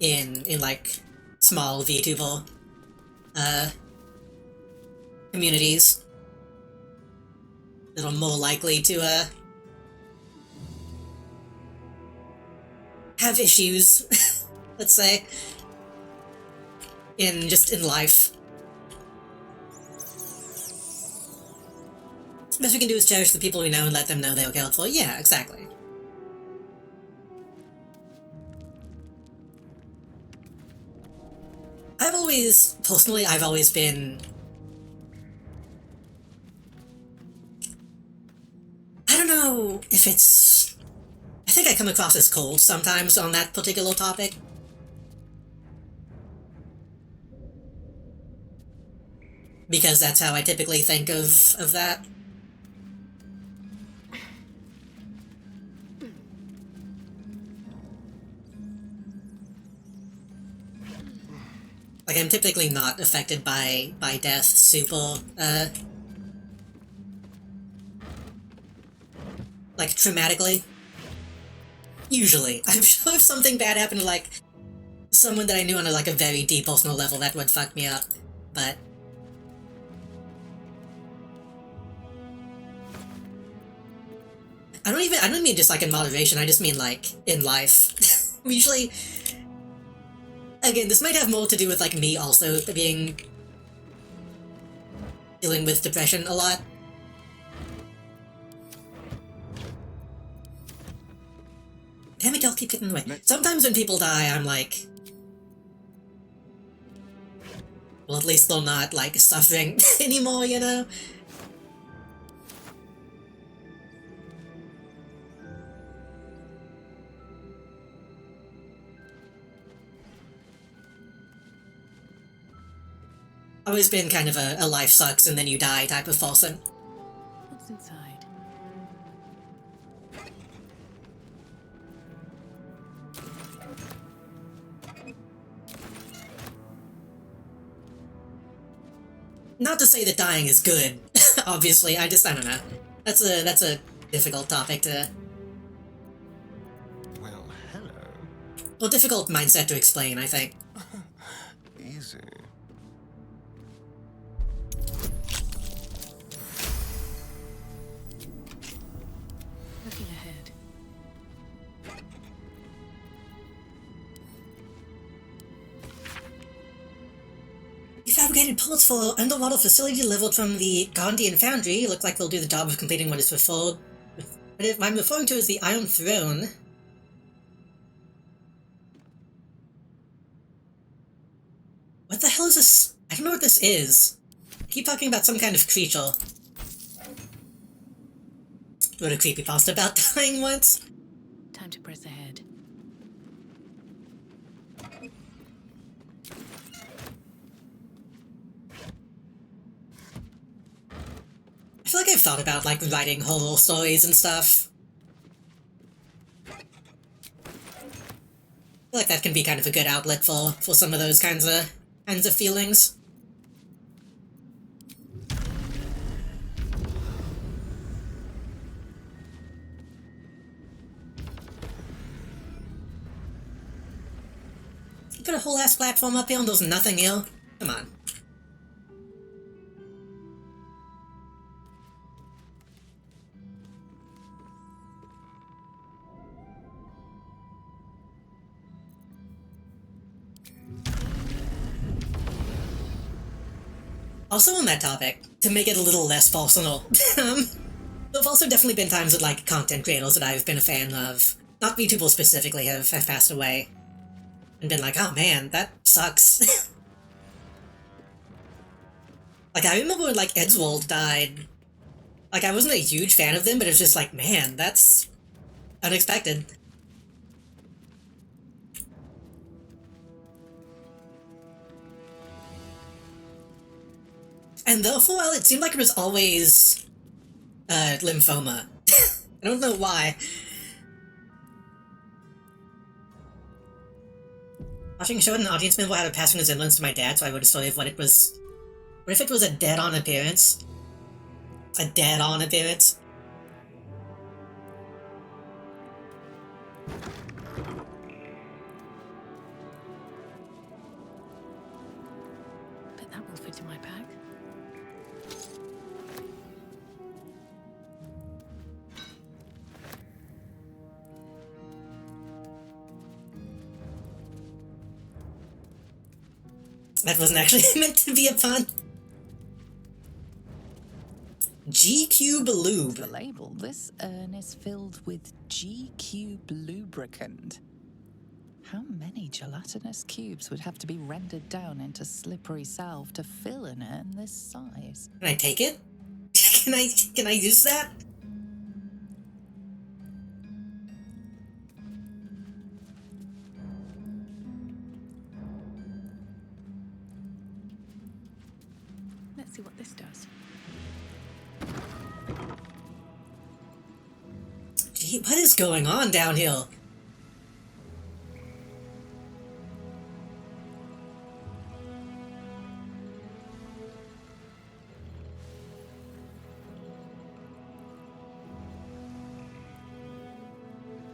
in like small VTuber communities that are more likely to have issues, let's say, in life. Best we can do is cherish the people we know and let them know they were cared for. Yeah, exactly. Personally, I've always been... I don't know if it's... I think I come across as cold sometimes on that particular topic. Because that's how I typically think of that. Like, I'm typically not affected by death super, like, traumatically. Usually. I'm sure if something bad happened to, like, someone that I knew on, like, a very deep personal level, that would fuck me up. But... I don't mean just, like, in moderation, I just mean, like, in life. Usually... Again, this might have more to do with, like, me also dealing with depression a lot. Damn it, y'all keep getting in the way. Sometimes when people die, I'm like... Well, at least they're not, like, suffering anymore, you know? Always been kind of a life sucks and then you die type of person. What's inside? Not to say that dying is good, obviously, I don't know. That's a difficult topic to... Well, hello. Well, difficult mindset to explain, I think. Easy. Looking ahead. You fabricated parts for underwater facility delivered from the Gandhian Foundry. Look like they'll do the job of completing what is referred... What I'm referring to is the Iron Throne. What the hell is this? I don't know what this is. I keep talking about some kind of creature. Wrote a creepypasta about dying once. Time to press ahead. I feel like I've thought about, like, writing horror stories and stuff. I feel like that can be kind of a good outlet for some of those kinds of feelings. You put a whole ass platform up here and there's nothing here? Come on. Also on that topic, to make it a little less personal, there've also definitely been times with, like, content creators that I've been a fan of, not VTubers specifically, have passed away, and been like, oh man, that sucks. Like, I remember when, like, Edgeworld died, like, I wasn't a huge fan of them, but it was just like, man, that's unexpected. And though for a while it seemed like it was always lymphoma. I don't know why. Watching a show, an audience member had a passing resemblance to my dad, so I wrote a story of what it was. What if it was a dead-on appearance? A dead-on appearance? will fit in my bag. That wasn't actually meant to be a pun. G-Cube Lube. The label. This urn is filled with G-Cube lubricant. How many gelatinous cubes would have to be rendered down into slippery salve to fill an urn this size? Can I take it? Can I use that? Let's see what this does. Gee, what is going on downhill?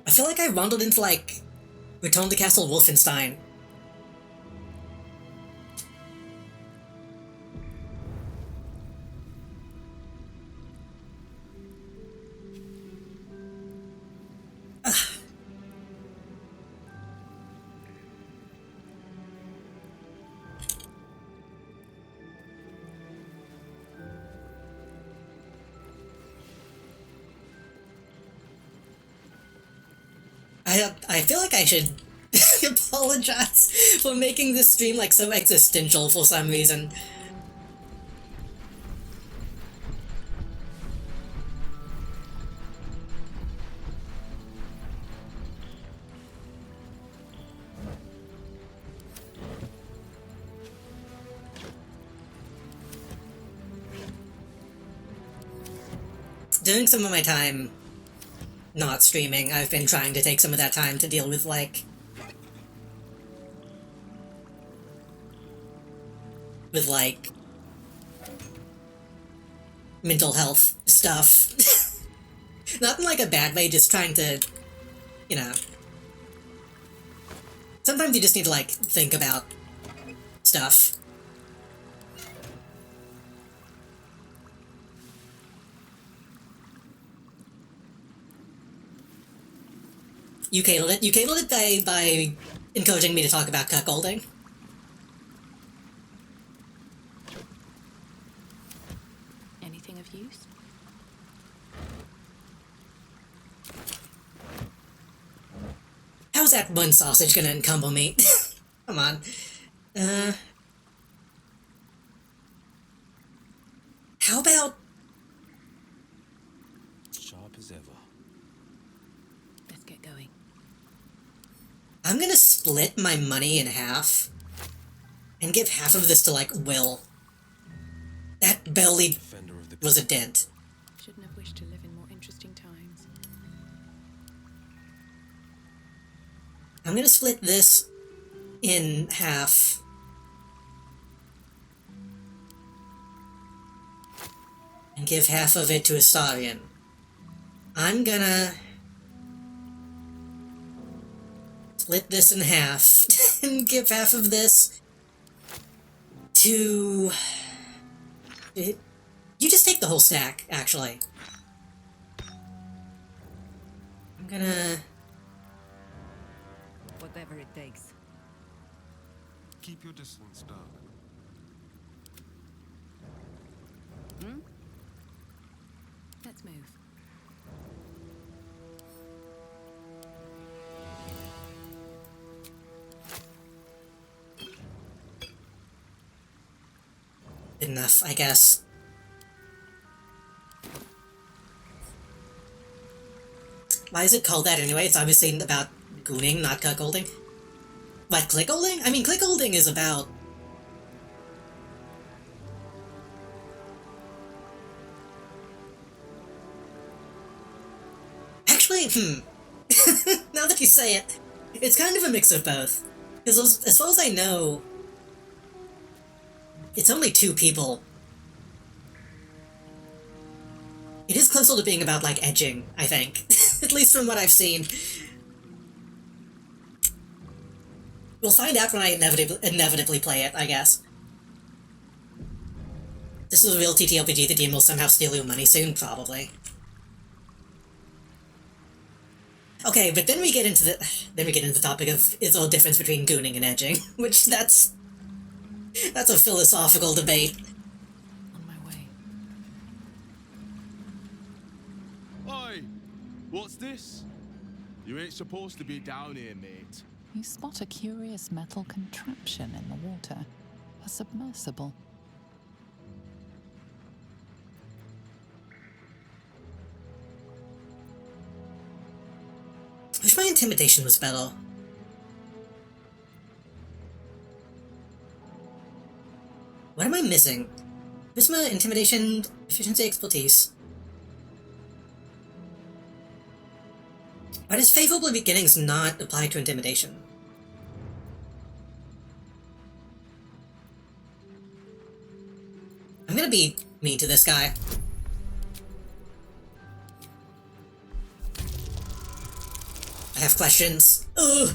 I feel like I wandered into, like, Return to Castle Wolfenstein. I feel like I should apologize for making this stream like so existential for some reason. During some of my time not streaming, I've been trying to take some of that time to deal with, like, mental health stuff. Not in, like, a bad way, just trying to, you know. Sometimes you just need to, like, think about stuff. You cabled it. You cabled it by encouraging me to talk about cuckolding. Anything of use? How's that one sausage gonna encumber me? Come on. How about... Sharp as ever. Let's get going. I'm gonna split my money in half and give half of this to, like, Will. That barely was a dent. Shouldn't have wished to live in more interesting times. I'm gonna split this in half. And give half of it to Astarion. I'm gonna split this in half and give half of this to... You just take the whole stack, actually. I'm gonna... Whatever it takes. Keep your distance, Doug. Let's move. Enough, I guess. Why is it called that anyway? It's obviously about gooning, not cuckolding. What, clickholding? I mean, clickholding is about... Actually, now that you say it, it's kind of a mix of both. Because as far as I know, it's only 2 people. It is closer to being about, like, edging, I think. At least from what I've seen. We'll find out when I inevitably play it, I guess. This is a real TTRPG. The game will somehow steal your money soon, probably. Okay, but then we get into the topic of is there a difference between gooning and edging, which that's a philosophical debate. On my way. Oi! What's this? You ain't supposed to be down here, mate. You spot a curious metal contraption in the water. A submersible. I wish my intimidation was better. What am I missing? Charisma, intimidation, efficiency, expertise. Why does favorable beginnings not apply to intimidation? I'm gonna be mean to this guy. I have questions. Ugh.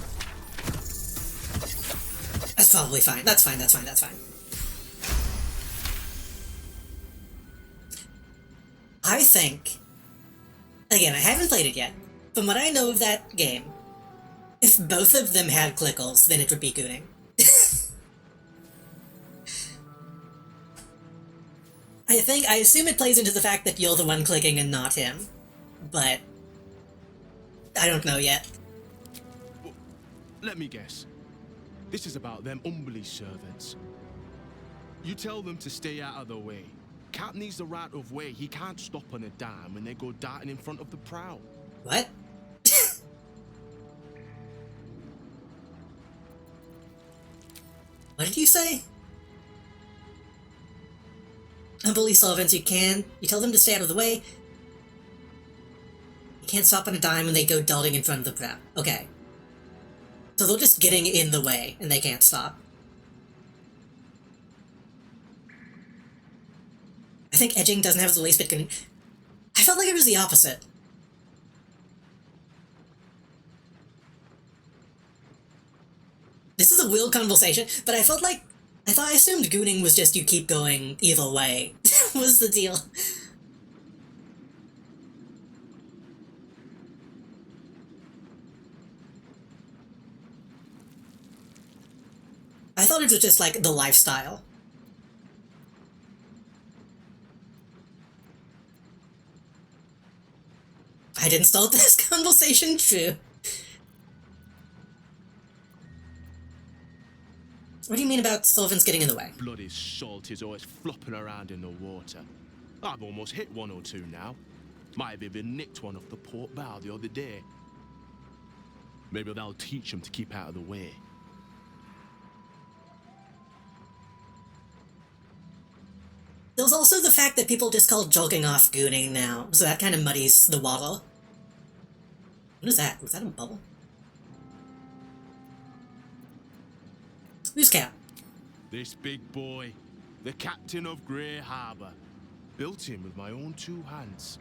That's probably fine. That's fine. I think, again, I haven't played it yet. From what I know of that game, if both of them had clickles, then it would be gooning. I assume it plays into the fact that you're the one clicking and not him, but I don't know yet. Let me guess. This is about them Umbly servants. You tell them to stay out of the way. Cap needs the right of way. He can't stop on a dime when they go darting in front of the prow. What? What did you say? Unbully servants, you tell them to stay out of the way. You can't stop on a dime when they go darting in front of the prow. Okay. So they're just getting in the way, and they can't stop. I think edging doesn't have the least bit good. I felt like it was the opposite. This is a weird conversation, but I assumed gooning was just you keep going either way. Was the deal. I thought it was just like the lifestyle. I didn't start this conversation, true. What do you mean about servants getting in the way? Bloody salt is always flopping around in the water. I've almost hit one or two now. Might have even nicked one off the port bow the other day. Maybe that'll teach them to keep out of the way. There's also the fact that people just call jogging off gooning now, so that kind of muddies the water. What is that? Was that a bubble? Who's Cap? This big boy, the captain of Grey Harbour. Built him with my own two hands.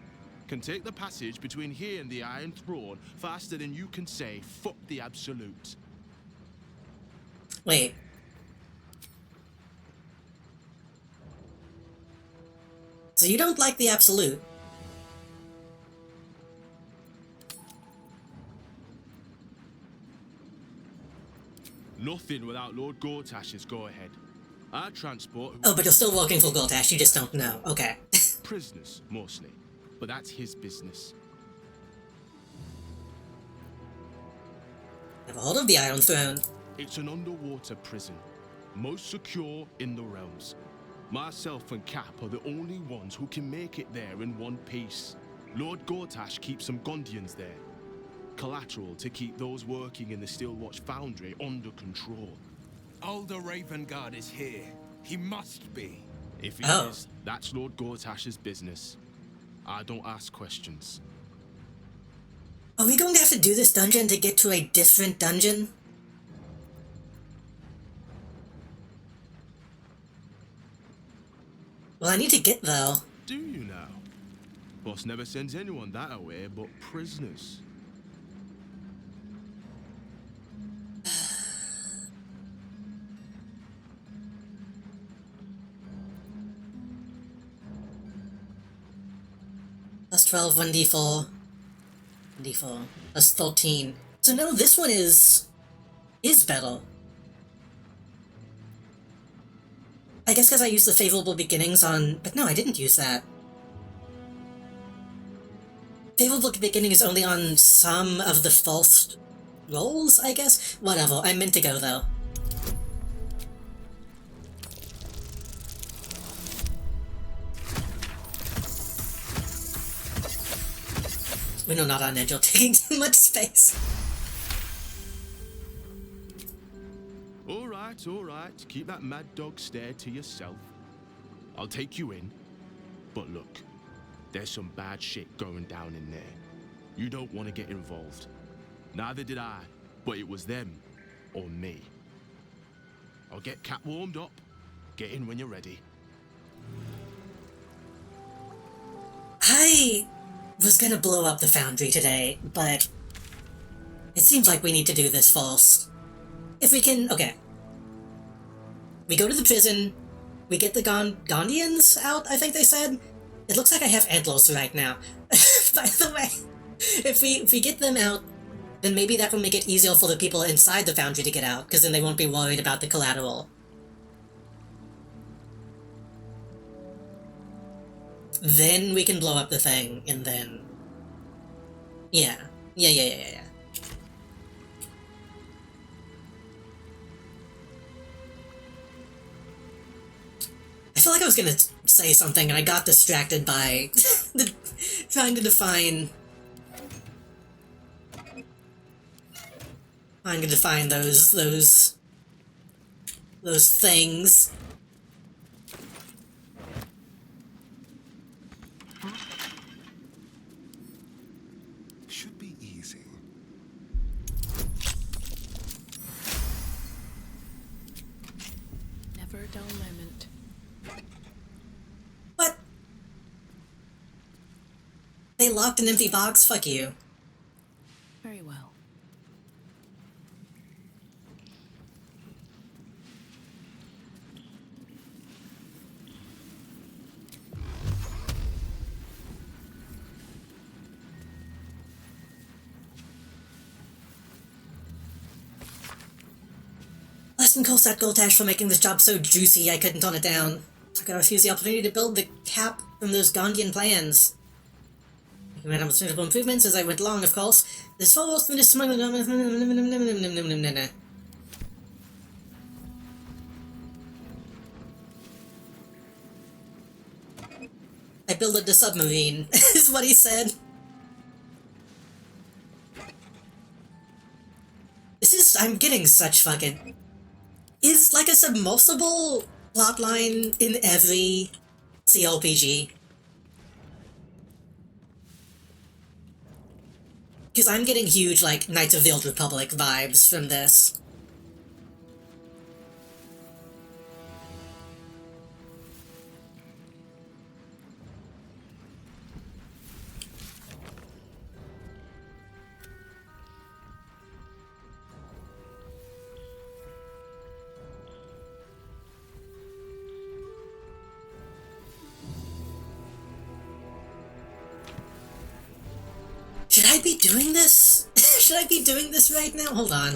Can take the passage between here and the Iron Throne faster than you can say, fuck the Absolute. Wait. So you don't like the Absolute? Nothing without Lord Gortash's go-ahead. Our transport... Oh, but you're still working for Gortash, you just don't know. Okay. Prisoners, mostly. But that's his business. Have a hold of the Iron Throne. It's an underwater prison. Most secure in the realms. Myself and Cap are the only ones who can make it there in one piece. Lord Gortash keeps some Gondians there. Collateral to keep those working in the Steelwatch Foundry under control. Alder Ravengard is here. He must be. If he is, that's Lord Gortash's business. I don't ask questions. Are we going to have to do this dungeon to get to a different dungeon? Well, I need to get though. Do you now? Boss never sends anyone that away but prisoners. 12, 1d4. 1d4. Plus 13. So no, this one is better. I guess because I used the favorable beginnings on... But no, I didn't use that. Favorable beginning is only on some of the false rolls, I guess? Whatever, I meant to go, though. We're not on edge, you're taking too much space. All right. Keep that mad dog stare to yourself. I'll take you in. But look, there's some bad shit going down in there. You don't want to get involved. Neither did I, but it was them or me. I'll get Cat warmed up. Get in when you're ready. I was gonna blow up the foundry today, but it seems like we need to do this first. If we can... Okay. We go to the prison, we get the Gondians out, I think they said? It looks like I have antlers right now. By the way, if we get them out, then maybe that will make it easier for the people inside the foundry to get out, because then they won't be worried about the collateral. Then we can blow up the thing, and then... Yeah. Yeah. I feel like I was gonna say something and I got distracted by trying to define those things. Should be easy. Never a dull moment. What? They locked an empty box? Fuck you. Very well. Lesson calls that Goldash for making this job so juicy I couldn't turn it down. I gotta refuse the opportunity to build the cap from those Gondian plans. I made considerable improvements as I went along, of course. This follows from this... I built a submarine, is what he said. This is... I'm getting such fucking... Is like a submersible plotline in every CLPG. Because I'm getting huge, like, Knights of the Old Republic vibes from this. Should I be doing this? Should I be doing this right now? Hold on.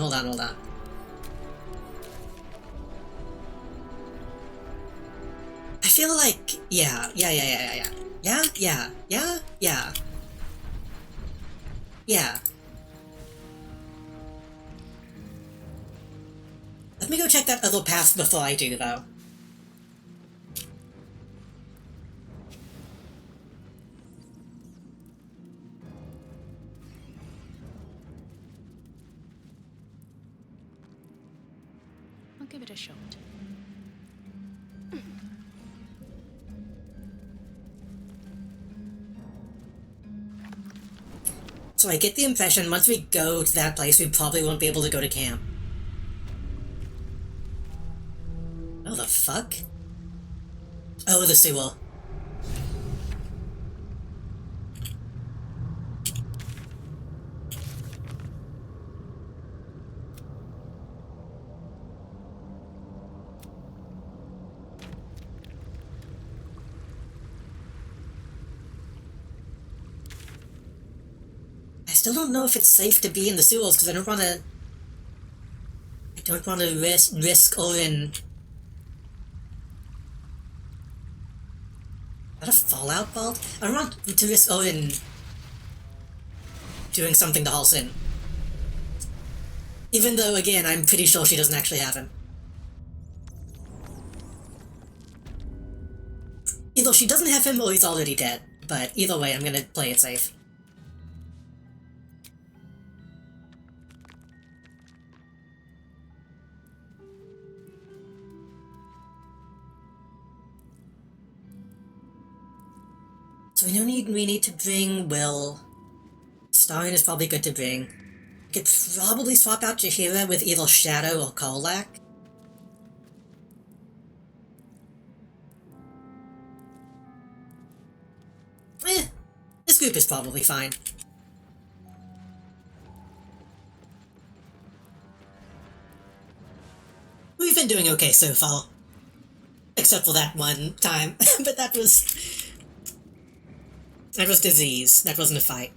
I feel like... Yeah. Let me go check that other path before I do, though. I'll give it a shot. So I get the impression once we go to that place, we probably won't be able to go to camp. Oh, the fuck? Oh, the seawall. still don't know if it's safe to be in the sewers because I don't want to risk Orin. Is that a fallout bolt? I don't want to risk Orin doing something to Halsin. Even though, again, I'm pretty sure she doesn't actually have him. Either she doesn't have him or he's already dead. But either way, I'm gonna play it safe. So we need to bring Will. Starring is probably good to bring. Could probably swap out Jaheira with either Shadow or Karlak. This group is probably fine. We've been doing okay so far. Except for that one time. But that was disease. That wasn't a fight.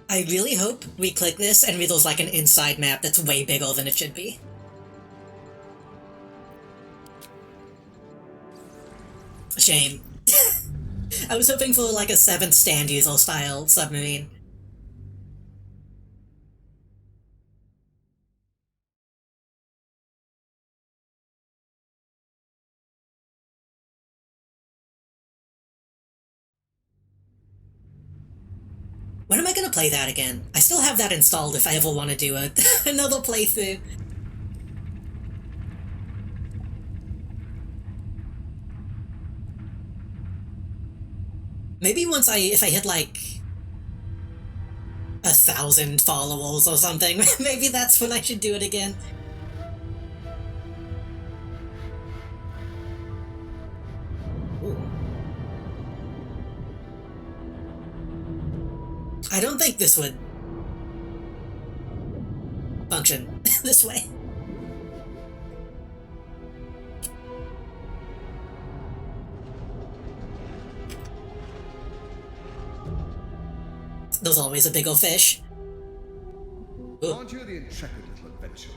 I really hope we click this and there's like an inside map that's way bigger than it should be. Shame. I was hoping for like a 7th stand user style submarine. When am I gonna play that again? I still have that installed if I ever want to do another playthrough. Maybe if I hit like 1,000 followers or something, maybe that's when I should do it again. Ooh. I don't think this would function this way. There's always a big ol' fish. Ooh. Aren't you the intrepid little adventurer,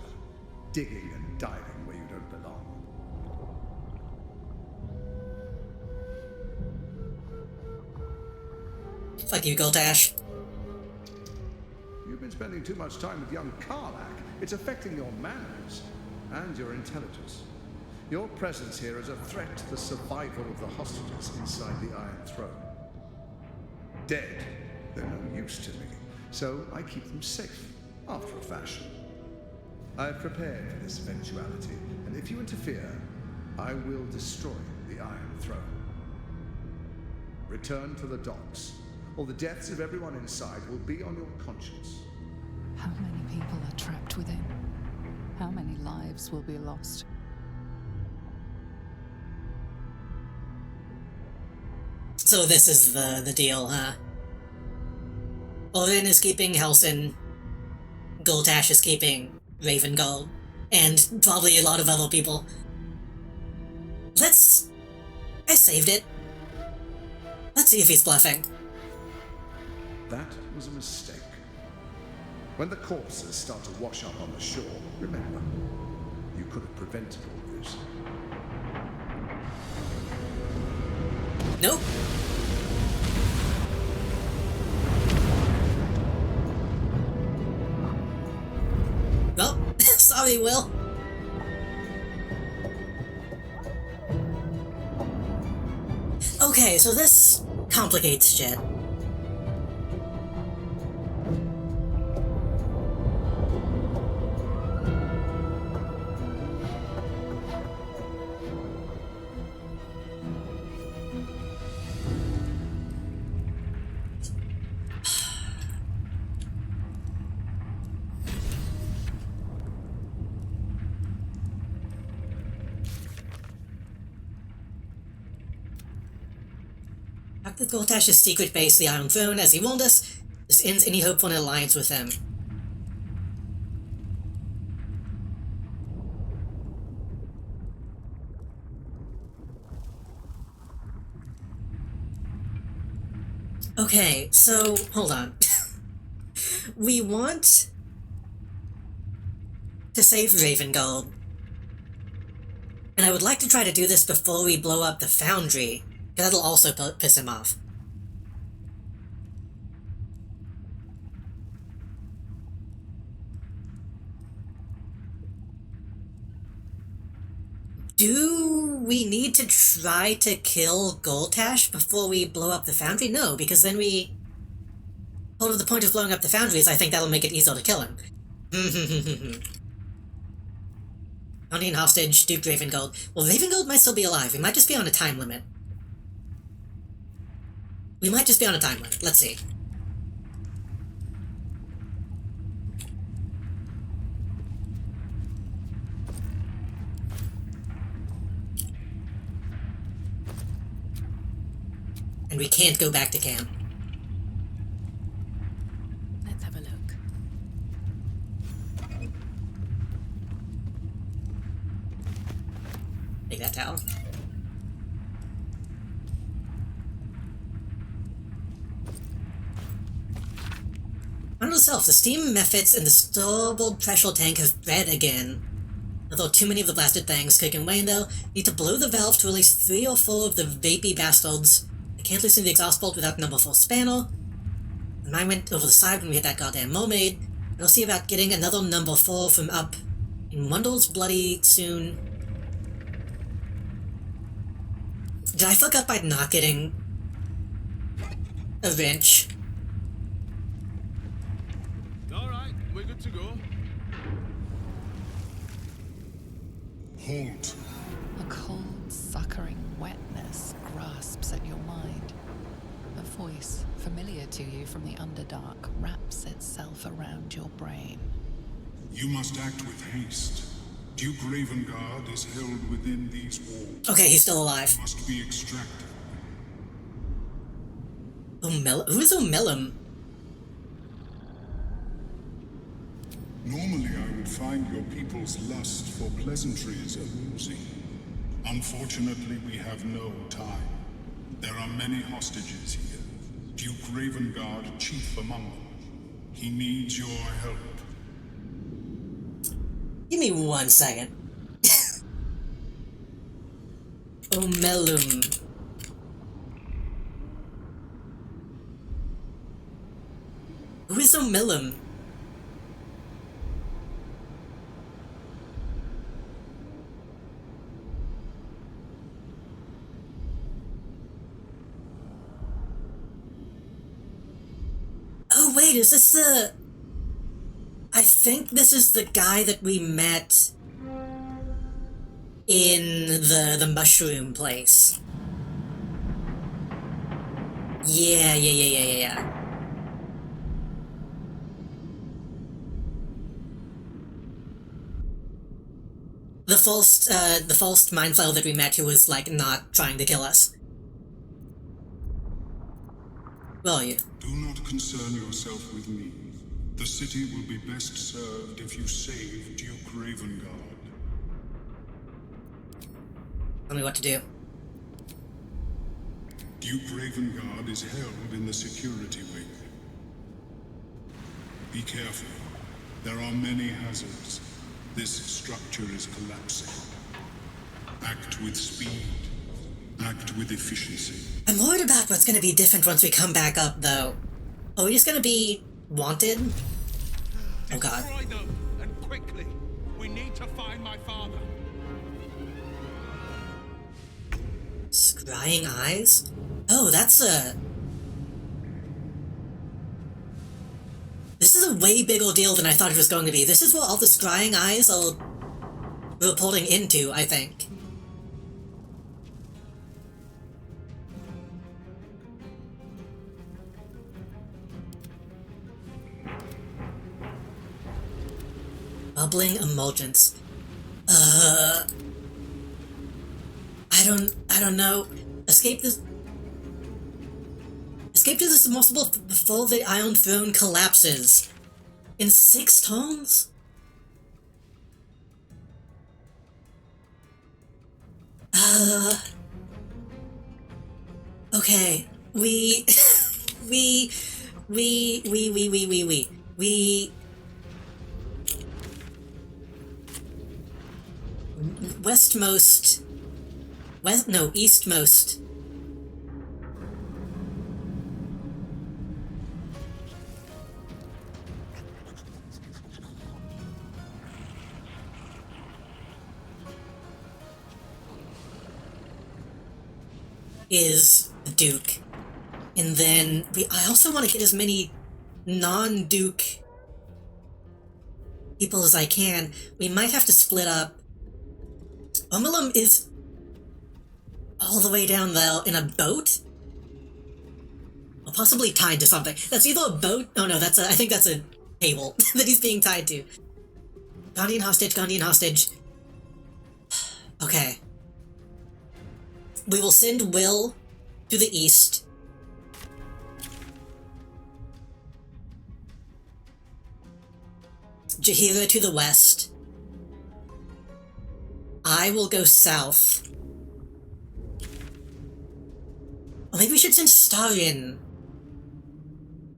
digging and diving where you don't belong? Fuck you, Goldash. You've been spending too much time with young Karlak. It's affecting your manners and your intelligence. Your presence here is a threat to the survival of the hostages inside the Iron Throne. Dead, they're no use to me, so I keep them safe, after a fashion. I've prepared for this eventuality, and if you interfere, I will destroy the Iron Throne. Return to the docks, or the deaths of everyone inside will be on your conscience. How many people are trapped within? How many lives will be lost? So this is the deal, huh? Orin is keeping Halsin, Goldash is keeping Ravengull, and probably a lot of other people. I saved it. Let's see if he's bluffing. That was a mistake. When the corpses start to wash up on the shore, remember, you could have prevented all this. Nope. Well, sorry, Will. Okay, so this complicates shit. After Goltash's secret base, the Iron Throne, as he warned us, this ends any hope for an alliance with him. Okay, so, hold on. We want to save Ravengold. And I would like to try to do this before we blow up the foundry, because that'll also piss him off. Do we need to try to kill Goltash before we blow up the foundry? No, because then we... Hold on, the point of blowing up the foundry is I think that'll make it easier to kill him. Foundry and hostage, Duke Ravengold. Well, Ravengold might still be alive. We might just be on a time limit. We might just be on a time limit. Let's see. And we can't go back to camp. Let's have a look. Take that towel. On itself, the steam methods in the starboard pressure tank have bred again. Although too many of the blasted things kicking away though, need to blow the valve to release 3 or 4 of the vapey bastards. I can't loosen the exhaust bolt without number 4 spanner. And mine went over the side when we hit that goddamn mermaid. And I'll see about getting another number 4 from up in Wundle's bloody soon. Did I fuck up by not getting a wrench? Alright, we're good to go. Halt. A cold, suckering wetness grasps at your mind. A voice, familiar to you from the Underdark, wraps itself around your brain. You must act with haste. Duke Ravengard is held within these walls. Okay, he's still alive. Must be extracted. Who is O'Mellum? Normally I would find your people's lust for pleasantries amusing. Unfortunately, we have no time. There are many hostages here. Duke Ravengard, chief among them. He needs your help. Give me 1 second. O'Mellum. Who is O'Mellum? Oh wait, is this the... I think this is the guy that we met in the mushroom place. Yeah. The false mind flayer that we met who was, like, not trying to kill us. Where are you? Do not concern yourself with me. The city will be best served if you save Duke Ravengard. Tell me what to do. Duke Ravengard is held in the security wing. Be careful. There are many hazards. This structure is collapsing. Act with speed. Act with efficiency. I'm worried about what's gonna be different once we come back up, though. Are we just gonna be wanted? Oh god. Destroy them, and quickly. We need to find my father. Scrying eyes? Oh, that's a... This is a way bigger deal than I thought it was going to be. This is what all the scrying eyes are reporting into, I think. Bubbling emulgence. I don't know. Escape this... Escape to the submersible before the Iron Throne collapses. In 6 turns? Okay. We eastmost. Is the Duke. And then I also want to get as many non-Duke people as I can. We might have to split up. Umilum is all the way down there in a boat? Or possibly tied to something. That's either a boat. Oh no, I think that's a cable that he's being tied to. Guardian hostage, Guardian hostage. Okay. We will send Will to the east. Jahira to the west. I will go south. Or maybe we should send Starion.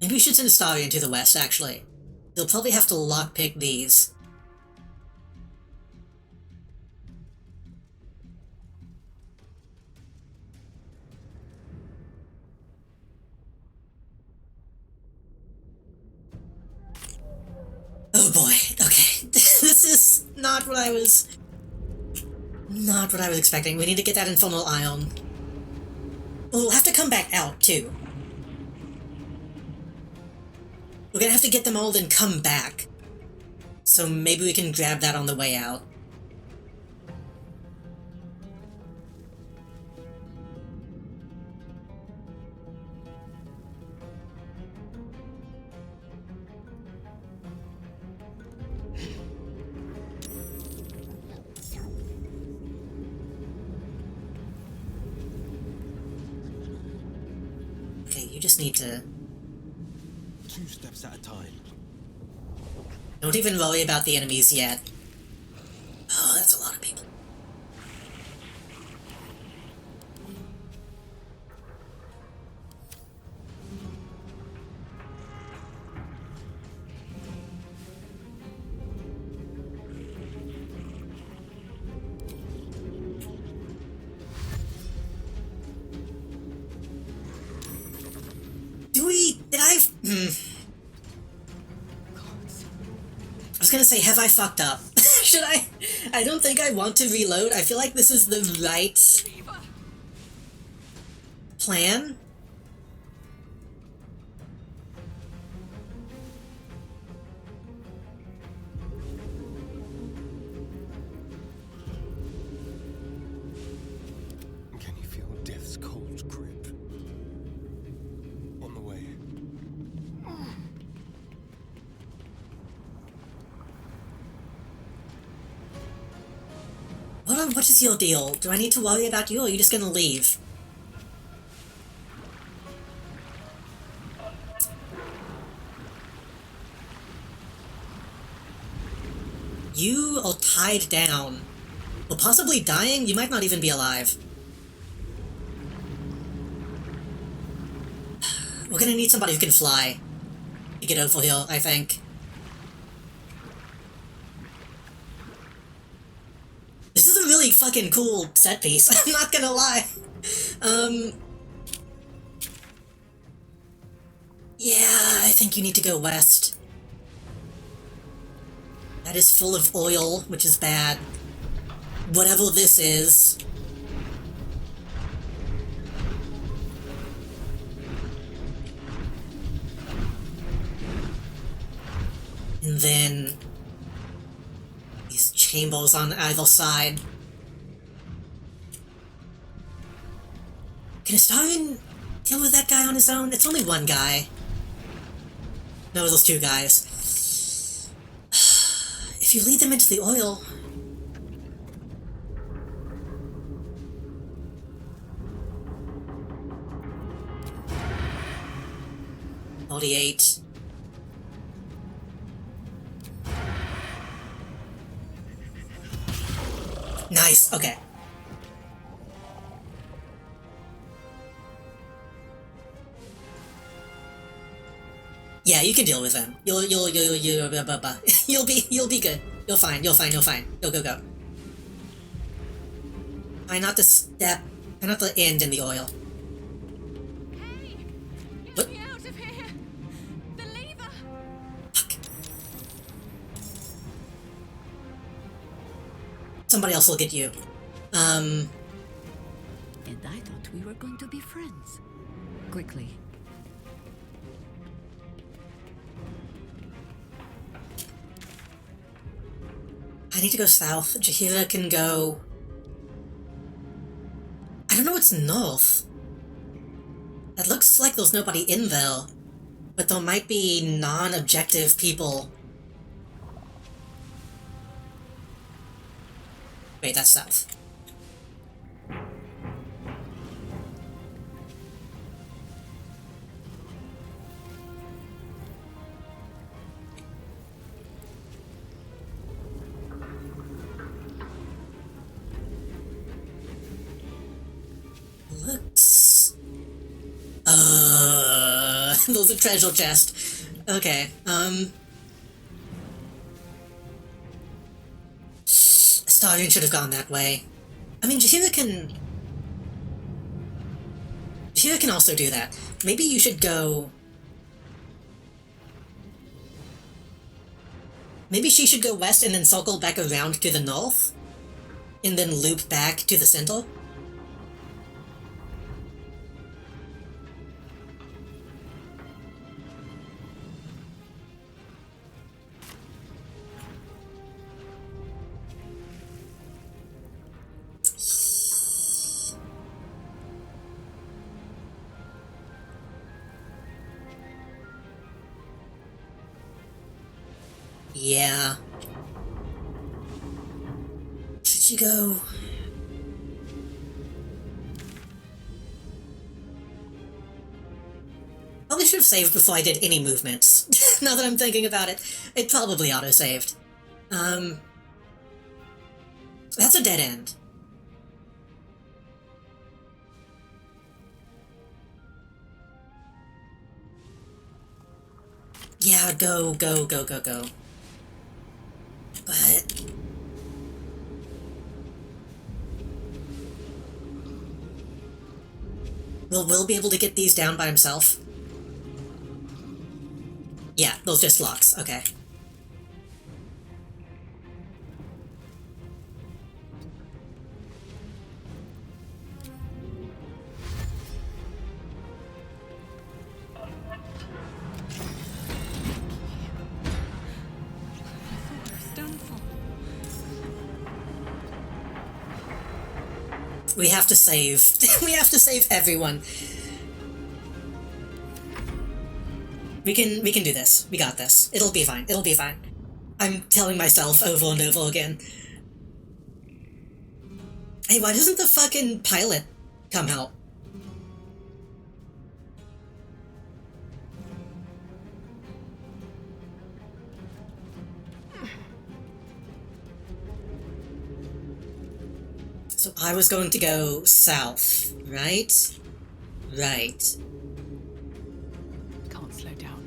Maybe we should send Starion to the west, actually. They'll probably have to lockpick these. Oh boy, okay. This is not what I was expecting. We need to get that Infernal Ion. We'll have to come back out, too. We're gonna have to get them all, then come back. So maybe we can grab that on the way out. You just need to... 2 steps at a time. Don't even worry about the enemies yet. Oh, that's a lot of people. I was gonna say, have I fucked up? Should I? I don't think I want to reload. I feel like this is the right plan. Can you feel death's cold grip? On the way. What is your deal? Do I need to worry about you, or are you just gonna leave? You are tied down. Or possibly dying? You might not even be alive. We're gonna need somebody who can fly to get over here, I think. This is a really fucking cool set piece, I'm not gonna lie. Yeah, I think you need to go west. That is full of oil, which is bad. Whatever this is. And then these chambers on either side. Can Astarion deal with that guy on his own? It's only one guy. No, there's 2 guys. If you lead them into the oil... 48. Nice, okay. Yeah, you can deal with them. You'll be good. You'll fine. Go, go, go. Try not to step, try not to end in the oil. Get me out of here! The lever! Somebody else will get you. And I thought we were going to be friends. Quickly. I need to go south. Jahira can go... I don't know what's north. It looks like there's nobody in there. But there might be non-objective people. Wait, that's south. Looks... there's a treasure chest. Okay, Starion should have gone that way. I mean, Jahira can also do that. Maybe you should go... Maybe she should go west and then circle back around to the north? And then loop back to the center? Yeah. Should you go... Probably should have saved before I did any movements. Now that I'm thinking about it, it probably auto-saved. That's a dead end. Yeah, go. But... Will Will be able to get these down by himself? Yeah, those just locks, okay. We have to save. We have to save everyone. We can do this. We got this. It'll be fine. It'll be fine. I'm telling myself over and over again. Hey, why doesn't the fucking pilot come out? So I was going to go south, right? Right. Can't slow down.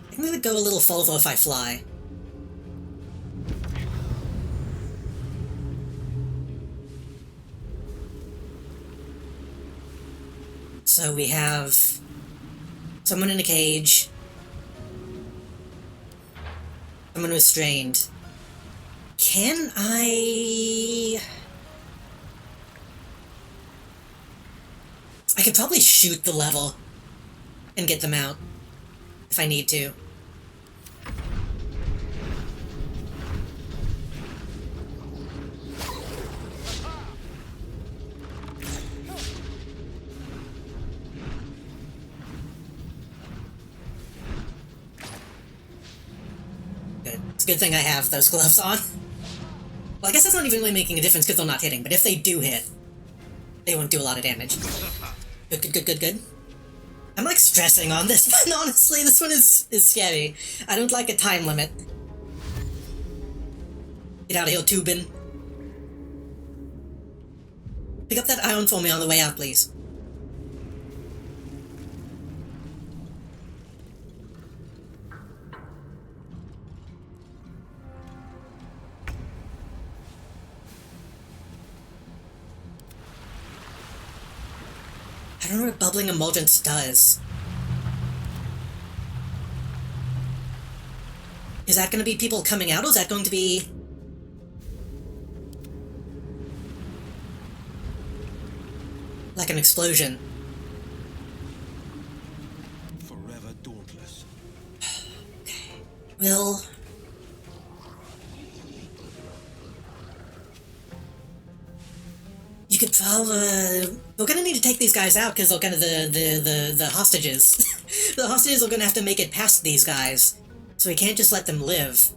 I think we would go a little further if I fly. So we have someone in a cage, someone restrained. Can I could probably shoot the level and get them out if I need to. It's a good thing I have those gloves on. Well, I guess that's not even really making a difference because they're not hitting, but if they do hit, they won't do a lot of damage. Good, good, good, good, good. I'm like stressing on this one, honestly. This one is scary. I don't like a time limit. Get out of here, Tubin. Pick up that iron for me on the way out, please. I don't know what bubbling emulgence does. Is that going to be people coming out, or is that going to be... like an explosion? Forever dauntless. Okay. Well... you could probably... we're gonna need to take these guys out because they're gonna... the hostages. The hostages are gonna have to make it past these guys. So we can't just let them live.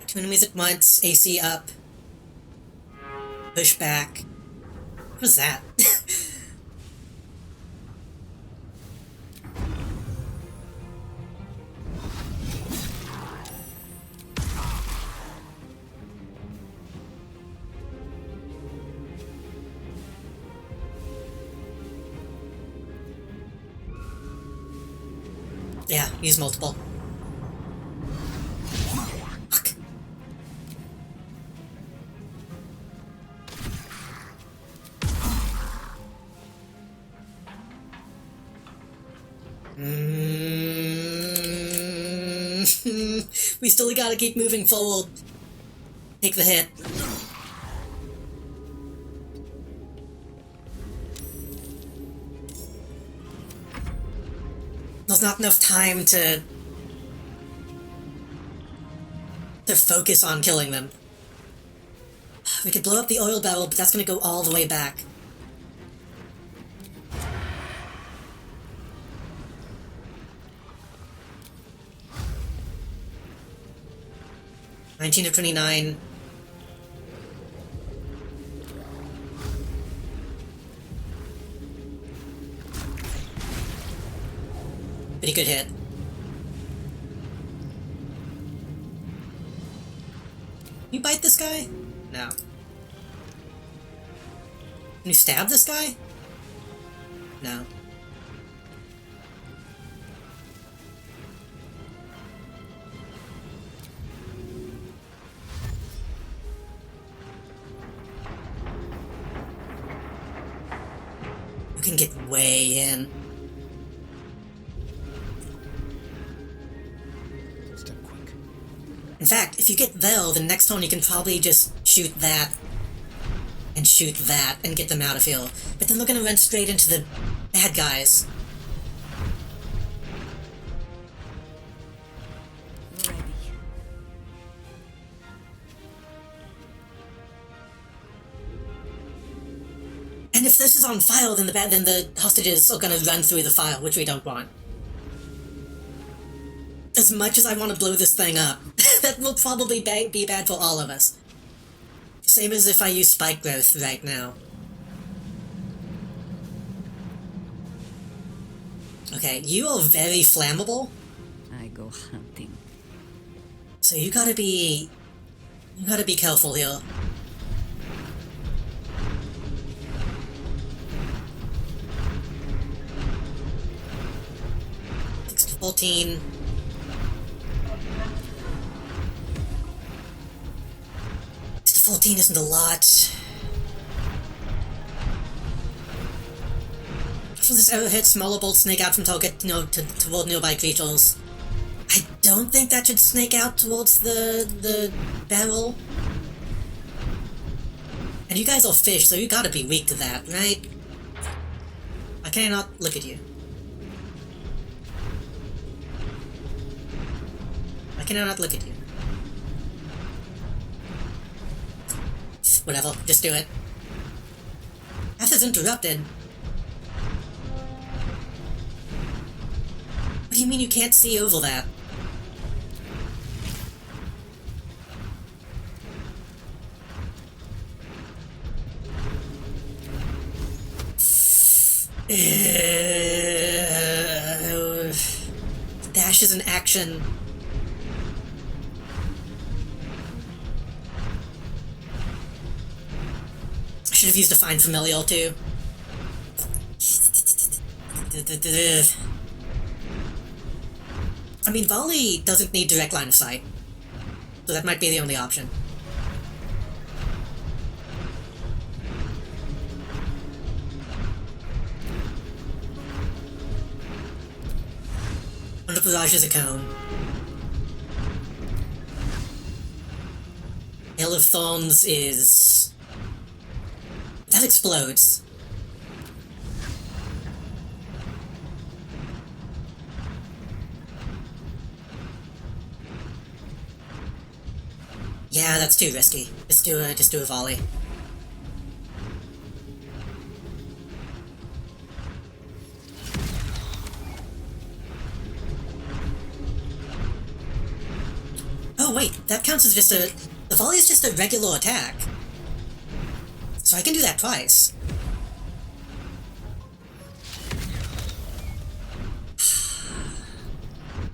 Two enemies at once, AC up. Push back. What was that? Yeah, use multiple. Fuck. We still gotta keep moving forward. Take the hit. There's not enough time to focus on killing them. We could blow up the oil barrel, but that's gonna go all the way back. $19 to $29. Pretty good hit. You bite this guy? No. Can you stab this guy? No. You can get way in. In fact, if you get Vel, the next one you can probably just shoot that and get them out of here. But then they're gonna run straight into the bad guys. Ready. And if this is on fire, then the hostages are gonna run through the fire, which we don't want. As much as I want to blow this thing up, that will probably be bad for all of us. Same as if I use spike growth right now. Okay, you are very flammable. I go hunting. So you gotta be careful here. 6 to 14. To 14 isn't a lot. So this arrow hit, smaller bolts snake out from target, toward nearby creatures. I don't think that should snake out towards the barrel. And you guys are fish, so you gotta be weak to that, right? I cannot look at you. I cannot look at you. whatever. Just do it. Path is interrupted. What do you mean you can't see over that? Dash is an action. I should have used a Find Familial too. I mean, volley doesn't need direct line of sight, so that might be the only option. Under barrage is a cone. Hail of Thorns is... that explodes. Yeah, that's too risky. Just do a volley. Oh wait, that counts as just a... the volley is just a regular attack. So I can do that twice.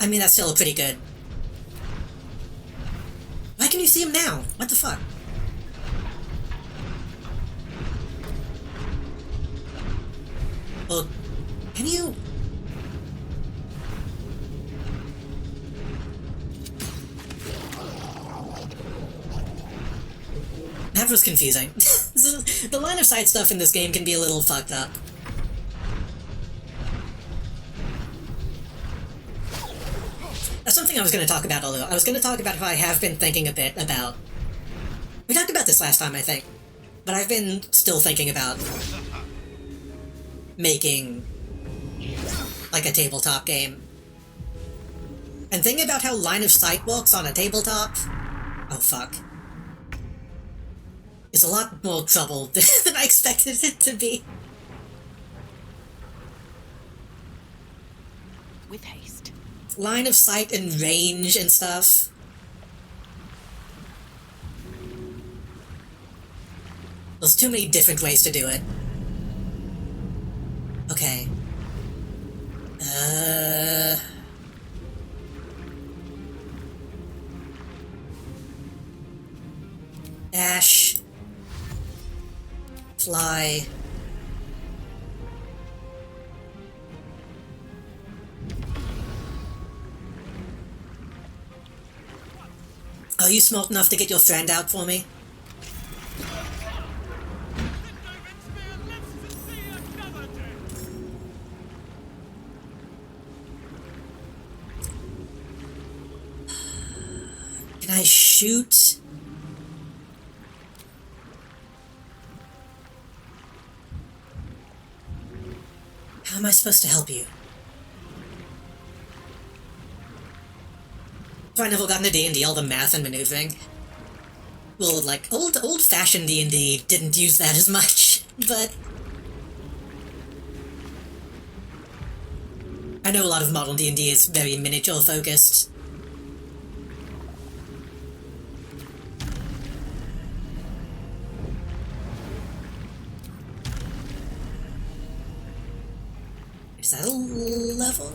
I mean, that's still pretty good. Why can you see him now? What the fuck? Well, can you... that was confusing. The line of sight stuff in this game can be a little fucked up. That's something I was going to talk about, although I was going to talk about how I have been thinking a bit about... we talked about this last time, I think. But I've been still thinking about making like a tabletop game. And thinking about how line of sight works on a tabletop... oh fuck. It's a lot more trouble than I expected it to be. With haste. Line of sight and range and stuff. There's too many different ways to do it. Okay. Dash. Fly. Are you smart enough to get your friend out for me? Can I shoot? How am I supposed to help you? I never got into D&D, all the math and maneuvering. Well, like, old-fashioned D&D didn't use that as much, but... I know a lot of modern D&D is very miniature-focused. Is that a level?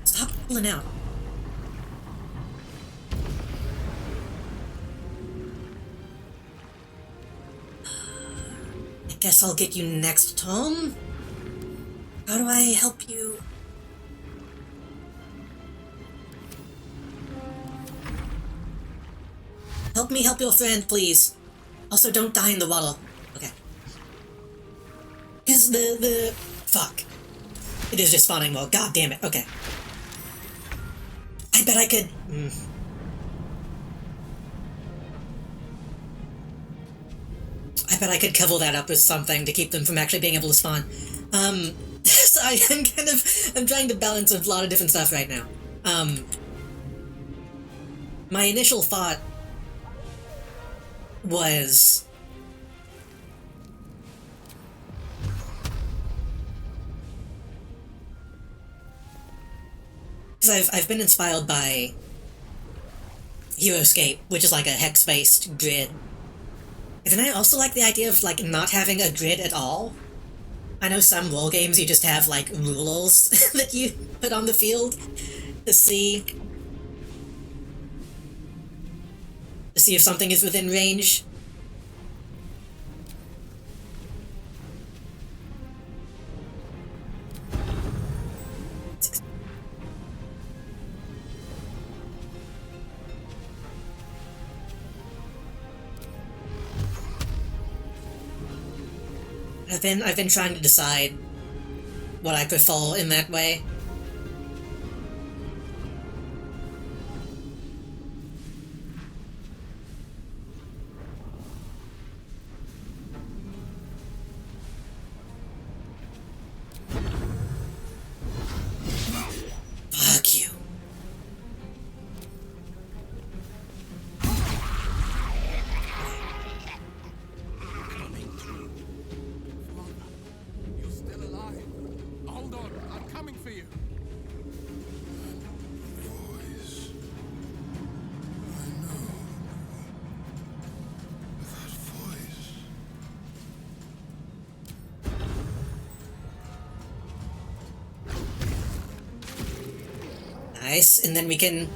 Stop pulling out. I guess I'll get you next, Tom. How do I help you? Help me help your friend, please. Also, don't die in the water. Okay. Because the... fuck. It is just spawning more. God damn it. Okay. I bet I could... I bet I could cover that up with something to keep them from actually being able to spawn. So I'm trying to balance a lot of different stuff right now. My initial thought was because I've been inspired by Heroescape, which is like a hex-based grid. And then I also like the idea of like not having a grid at all. I know some role games you just have like rulers that you put on the field to see if something is within range. I've been trying to decide what I prefer in that way. Fuck you. You're still alive. Hold on, I'm coming for you. Voice. I know. That voice. Nice, and then we can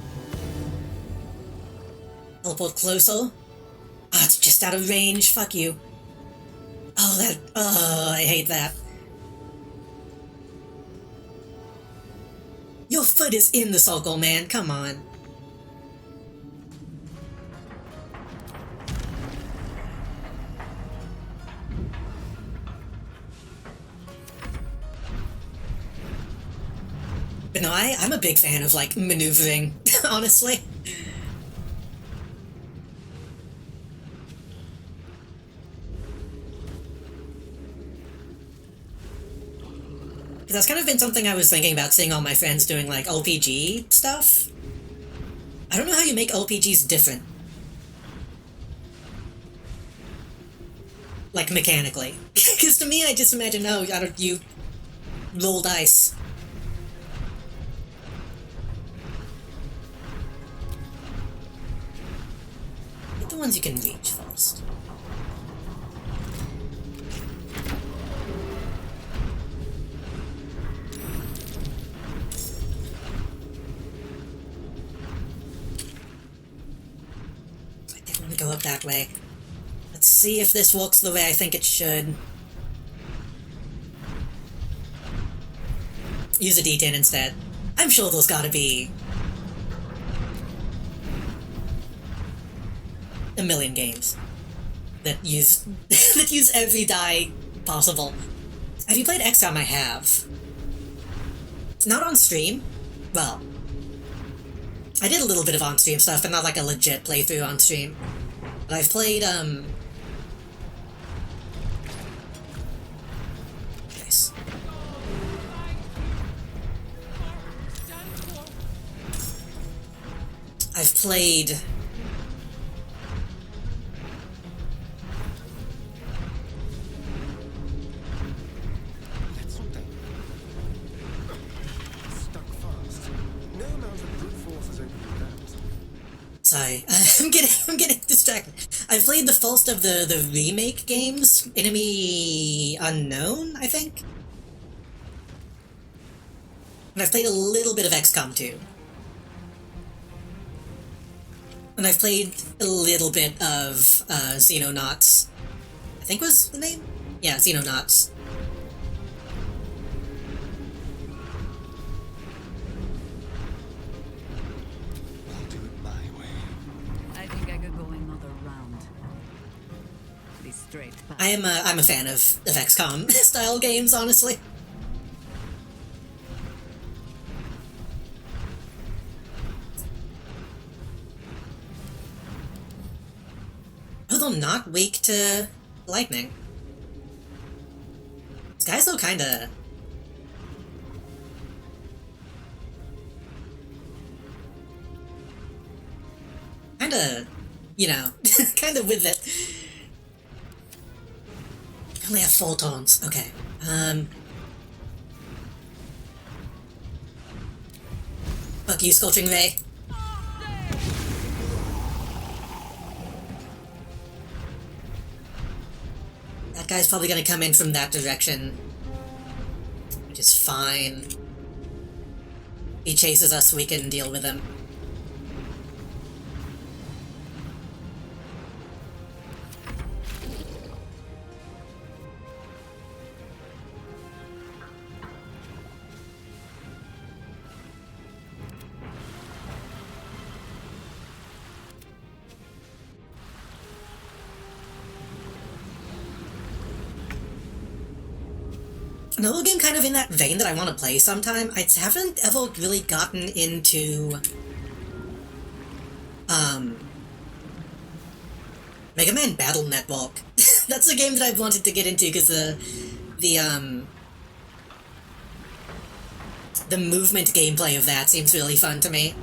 teleport closer. Oh, it's just out of range. Fuck you. Oh, I hate that. Your foot is in the circle, man. Come on. But no, I'm a big fan of, like, maneuvering, honestly. Because that's kind of been something I was thinking about, seeing all my friends doing, like, RPG stuff. I don't know how you make RPGs different. Like, mechanically. Because to me, I just imagine, oh, you roll dice. Get the ones you can reach first. I didn't want to go up that way. Let's see if this works the way I think it should. Use a D10 instead. I'm sure there's gotta be a million games that use that use every die possible. Have you played XCOM? I have. Not on stream. Well, I did a little bit of on-stream stuff, but not like a legit playthrough on stream. But I've played, nice. I've played Sorry, I'm getting distracted. I've played the first of the remake games, Enemy Unknown, I think. And I've played a little bit of XCOM 2. And I've played a little bit of Xenonauts. I think was the name? Yeah, Xenonauts. I think I could go another round. Be straight. I'm a fan of XCOM style games, honestly. Oh, they're not weak to lightning. This guy's though kinda... you know, kind of with it. I only have 4 tones. Okay. Fuck you, Scorching Ray. That guy's probably gonna come in from that direction, which is fine. He chases us, we can deal with him. Another game kind of in that vein that I want to play sometime. I haven't ever really gotten into Mega Man Battle Network. That's a game that I've wanted to get into because the movement gameplay of that seems really fun to me.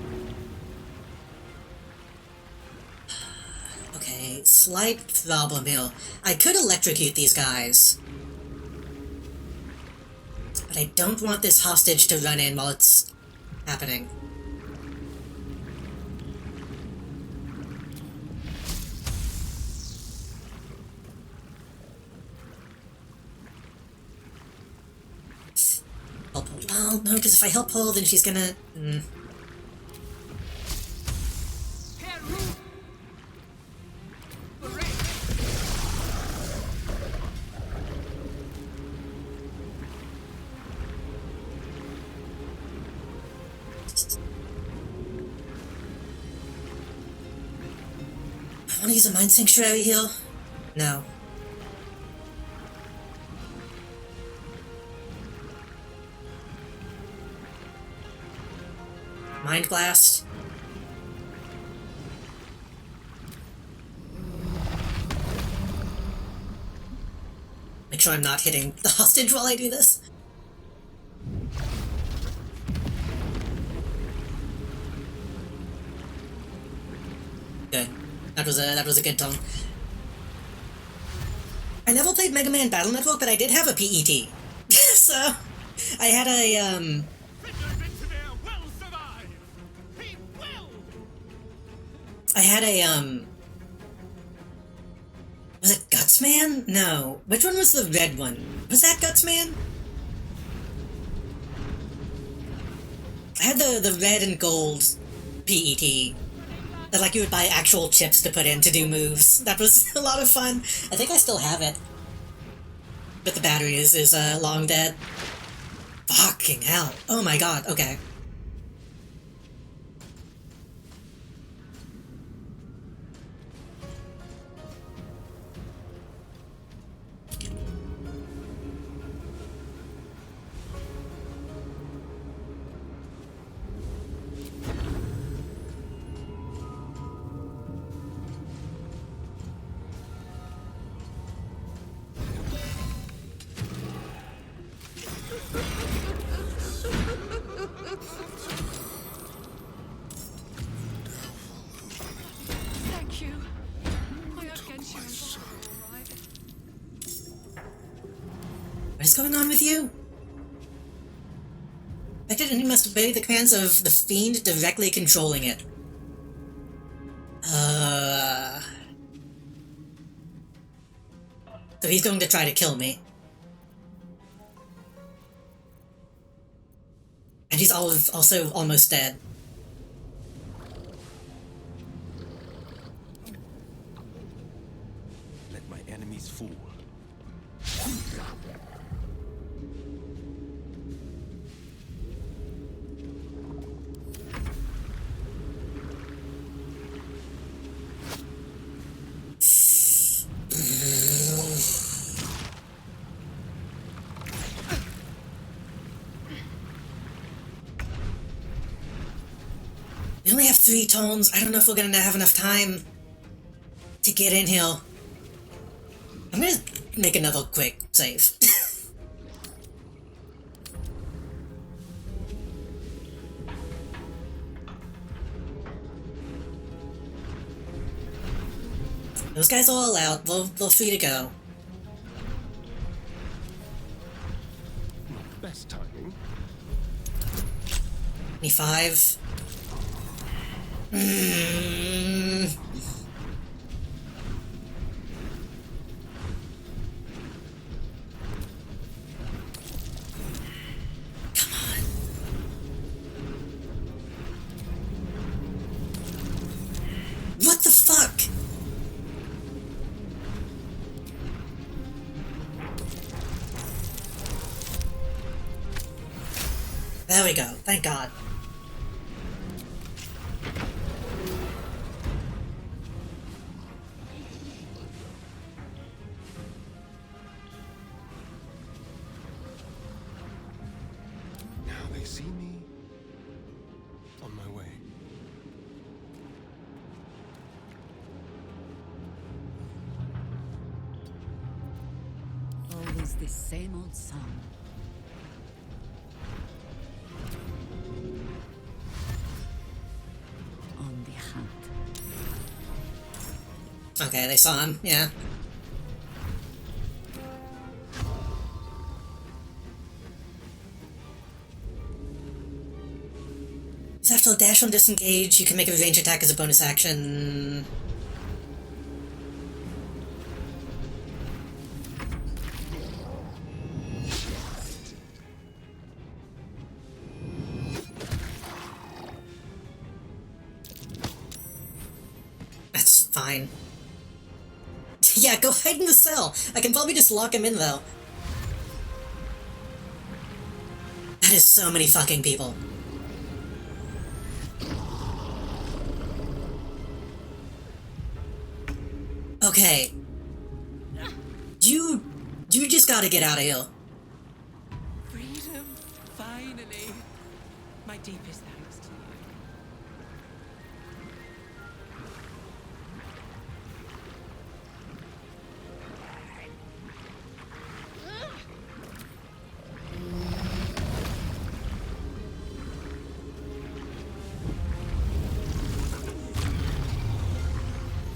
Okay, slight problem here. I could electrocute these guys. But I don't want this hostage to run in while it's happening. Help her. Well, no, because if I help her, then she's gonna... I want to use a Mind Sanctuary here? No. Mind Blast? Make sure I'm not hitting the hostage while I do this. Good. That was a good tone. I never played Mega Man Battle Network, but I did have a PET. So, I had a, I had a, was it Gutsman? No. Which one was the red one? Was that Gutsman? I had the red and gold PET. That, like, you would buy actual chips to put in to do moves. That was a lot of fun. I think I still have it. But the battery is long dead. Fucking hell. Oh my god, okay. Thank you. I heard Genshin was all right. What is going on with you? Affected enemy must obey the commands of the fiend directly controlling it. So he's going to try to kill me. And he's also almost dead. Let my enemies fall. We only have 3 tones. I don't know if we're gonna have enough time to get in here. I'm gonna make another quick save. Those guys are all out. They're free to go. Best timing. 25. What the fuck? There we go. Thank God. Now they see me. On my way. Always this same old song. On the hunt. Okay, they saw him. Yeah. So after dash on disengage, you can make a range attack as a bonus action. That's fine. Yeah, go hide in the cell. I can probably just lock him in, though. That is so many fucking people. Okay. You just gotta get out of here. Freedom, finally. My deepest thanks to you.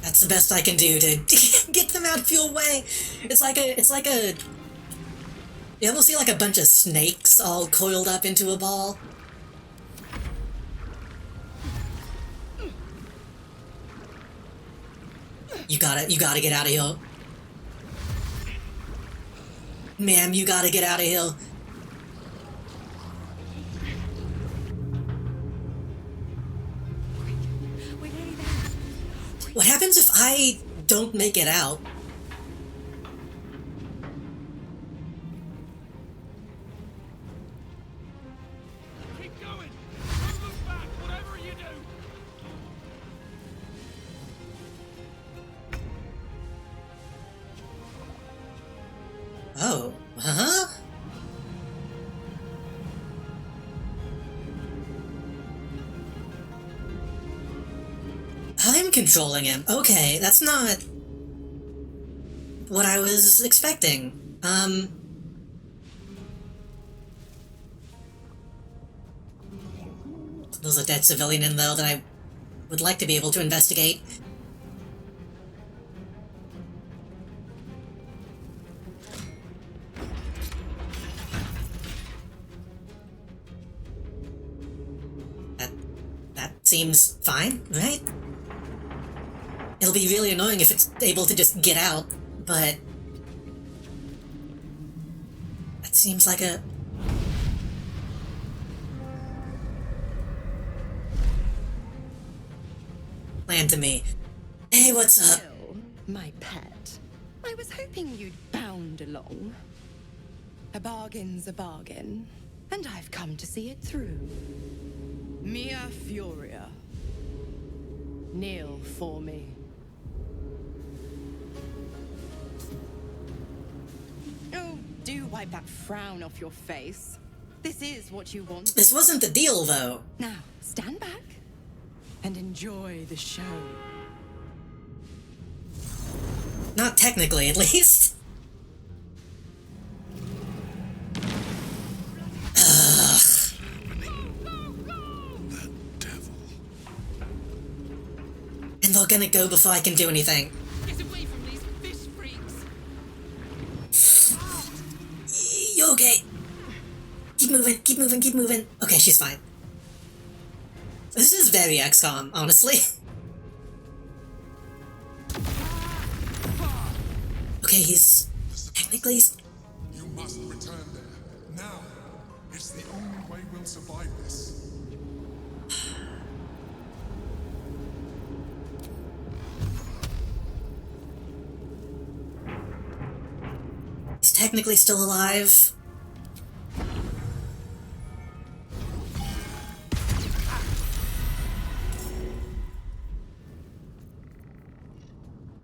That's the best I can do to get them out of your way. It's like a. You ever see like a bunch of snakes all coiled up into a ball? You gotta get out of here. Ma'am, you gotta get out of here. What happens if I don't make it out? Keep going! Don't look back, whatever you do! Oh, huh? I'm controlling him. Okay, that's not what I was expecting. There's a dead civilian in there that I would like to be able to investigate. That seems fine, right? It'll be really annoying if it's able to just get out, but that seems like a plan to me. Hey, what's up? Well, my pet, I was hoping you'd bound along. A bargain's a bargain, and I've come to see it through. Mia Furia. Kneel for me. Oh, do wipe that frown off your face. This is what you want. This wasn't the deal, though. Now, stand back and enjoy the show. Not technically, at least. Ugh. And they're gonna go before I can do anything. Get away Keep moving, keep moving, keep moving. Okay, she's fine. This is very XCOM, honestly. Okay, he's technically... You must return there. Now. It's the only way we'll survive this. He's technically still alive.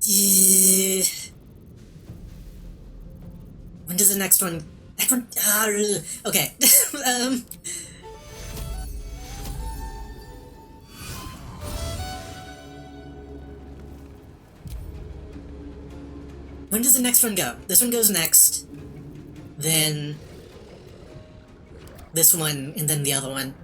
Yeah. When does the next one... okay. When does the next one go? This one goes next. Then... this one, and then the other one.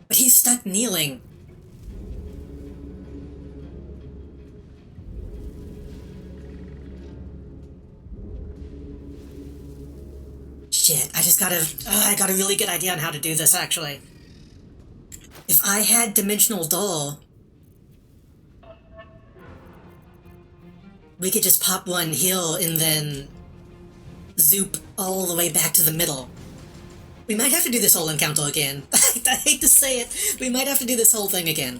But he's stuck kneeling. Shit, I got a really good idea on how to do this, actually. If I had Dimensional Door, we could just pop one heal and then zoop all the way back to the middle. We might have to do this whole encounter again. I hate to say it, we might have to do this whole thing again.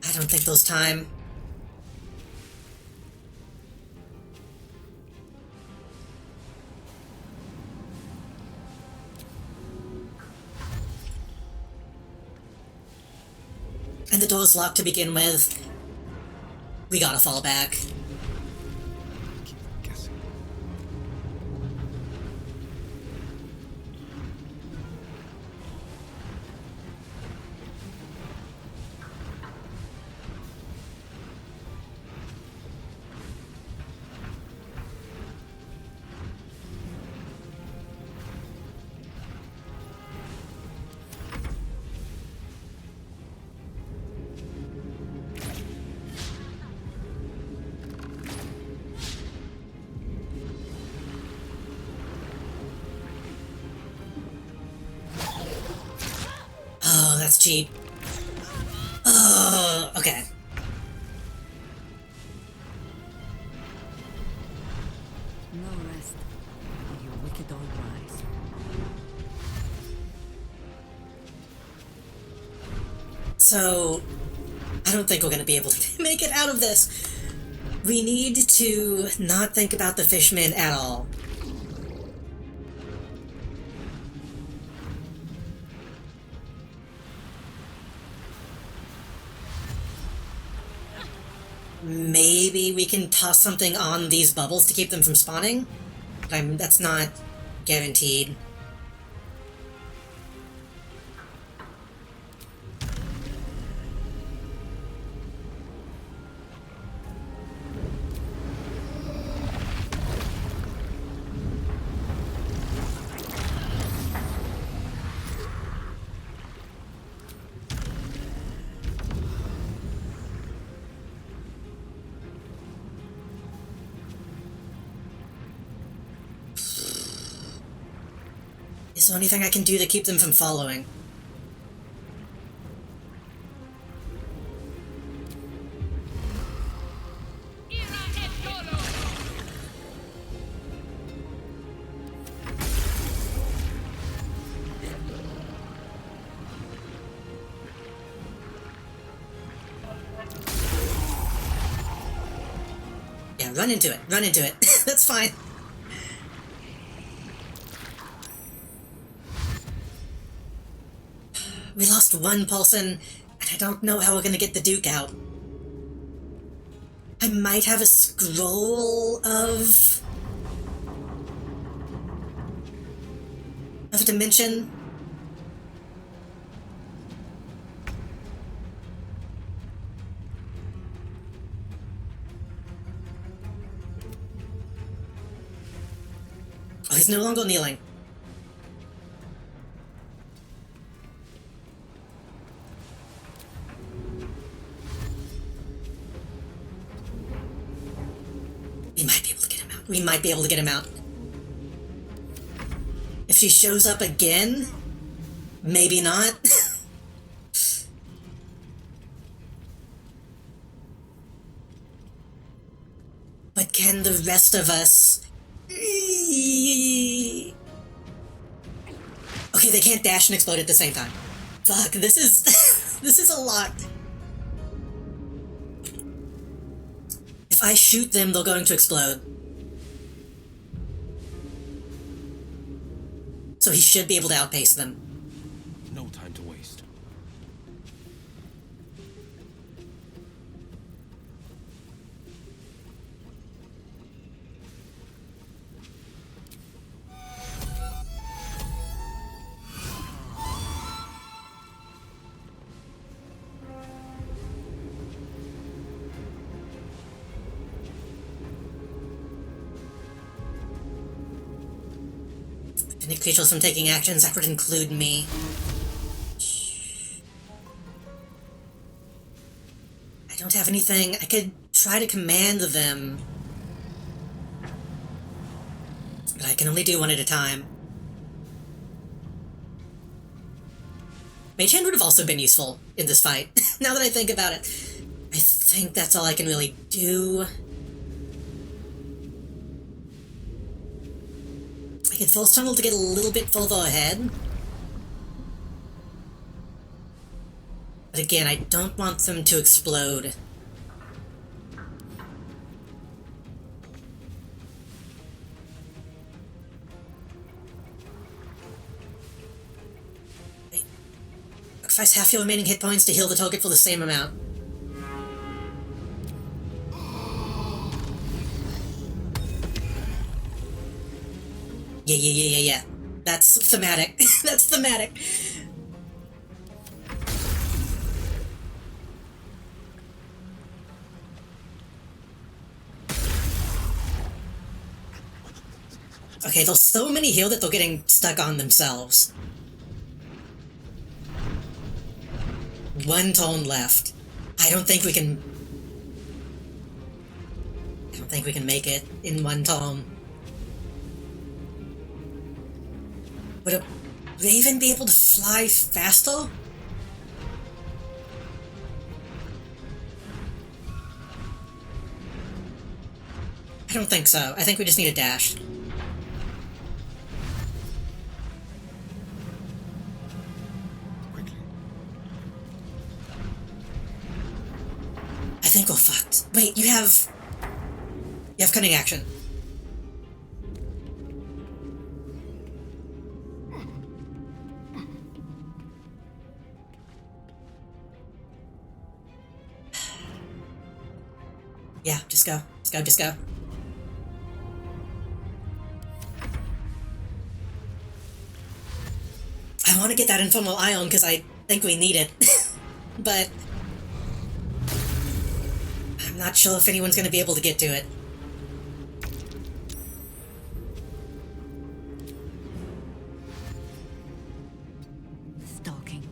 I don't think those time. And the door's locked to begin with. We gotta fall back. Oh, that's cheap. Oh, okay. No rest for your wicked old eyes. So, I don't think we're gonna be able to make it out of this. We need to not think about the fishmen at all. Maybe we can toss something on these bubbles to keep them from spawning? That's not guaranteed. Is there anything I can do to keep them from following? Yeah, run into it. Run into it. That's fine. We lost one Paulson, and I don't know how we're gonna get the Duke out. I might have a scroll of a dimension. He's no longer kneeling. We might be able to get him out. We might be able to get him out. If she shows up again, maybe not. But can the rest of us... Okay, they can't dash and explode at the same time. Fuck, this is... this is a lot. If I shoot them, they're going to explode. So he should be able to outpace them. No time to waste. Any creatures from taking actions, that would include me. I don't have anything. I could try to command them. But I can only do one at a time. Mage Hand would have also been useful in this fight, now that I think about it. I think that's all I can really do. I could False Tunnel to get a little bit further ahead. But again, I don't want them to explode. Sacrifice half your remaining hit points to heal the target for the same amount. Yeah. That's thematic. That's thematic. Okay, there's so many here that they're getting stuck on themselves. One tone left. I don't think we can make it in one tone. Would a raven be able to fly faster? I don't think so. I think we just need a dash. I think we're fucked. Wait, you have cunning action. Yeah, just go. Just go. I want to get that Infernal Ion because I think we need it. But I'm not sure if anyone's going to be able to get to it. Stalking.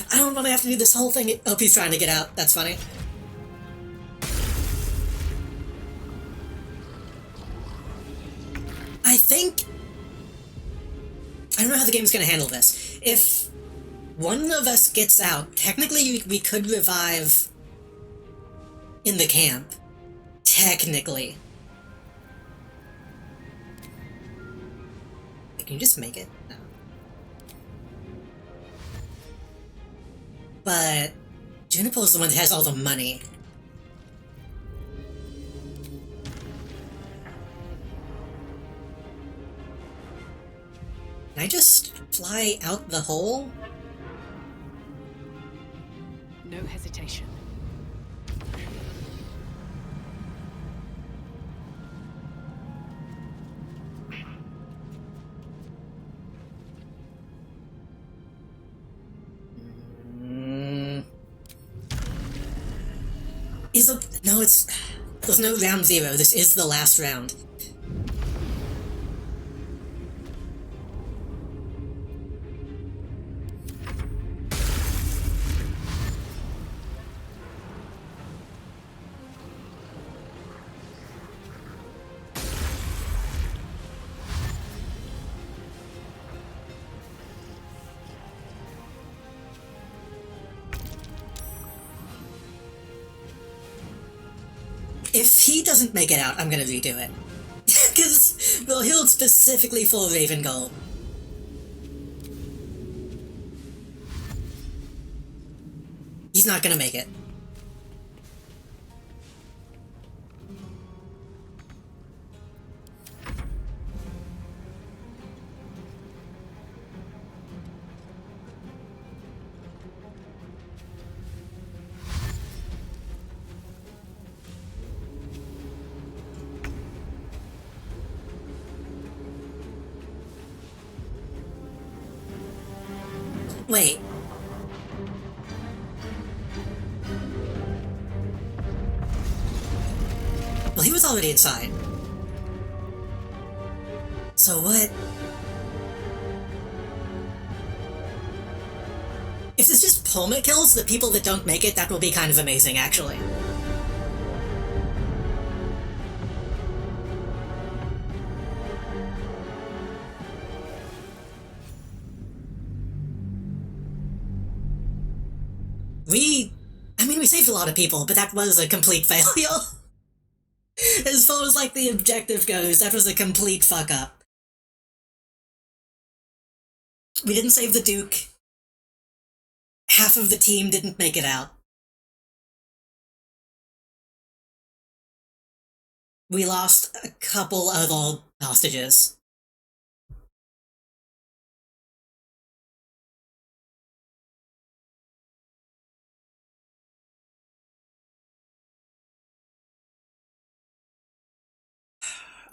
I don't want to have to do this whole thing. Oh, he's trying to get out. That's funny. I don't know how the game's going to handle this. If one of us gets out, technically we could revive in the camp. Technically. Can you just make it? No. But Juniper's the one that has all the money. Can I just fly out the hole? No hesitation. Is a no? It's there's no round 0. This is the last round. If he doesn't make it out, I'm gonna redo it. Because, well, healed specifically for Raven Gold. He's not gonna make it. Wait. Well, he was already inside. So what? If this just Pullman kills the people that don't make it, that will be kind of amazing, actually. We saved a lot of people, but that was a complete failure. As far as, like, the objective goes, that was a complete fuck-up. We didn't save the Duke. Half of the team didn't make it out. We lost a couple other hostages.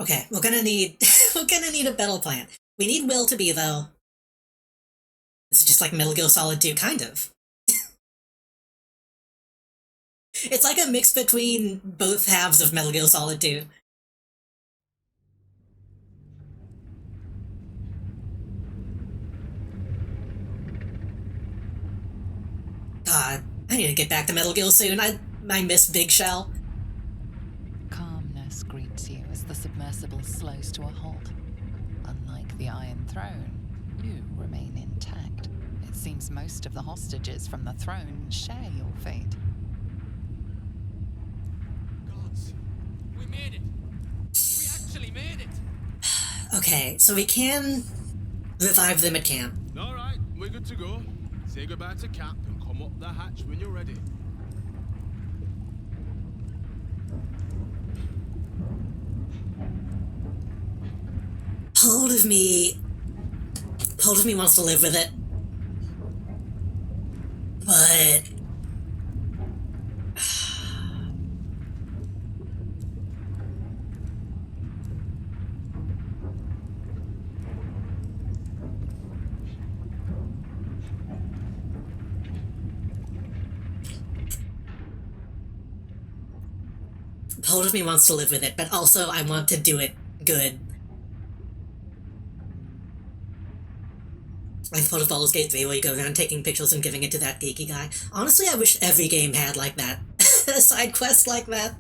Okay, we're gonna need a battle plan. We need Will to be, though. It's just like Metal Gear Solid 2, kind of. It's like a mix between both halves of Metal Gear Solid 2. God, I need to get back to Metal Gear soon. I miss Big Shell. Calmness greets you as the submersible slows to a halt. Unlike the Iron Throne, you remain intact. It seems most of the hostages from the throne share your fate. Gods, we made it. We actually made it. Okay, so we can revive them at camp. Alright, we're good to go. Say goodbye to Cap and come up the hatch when you're ready. Part of me wants to live with it. But part of me wants to live with it, but also I want to do it good. Like part of Baldur's Gate 3 where you go around taking pictures and giving it to that geeky guy. Honestly, I wish every game had like that. A side quest like that.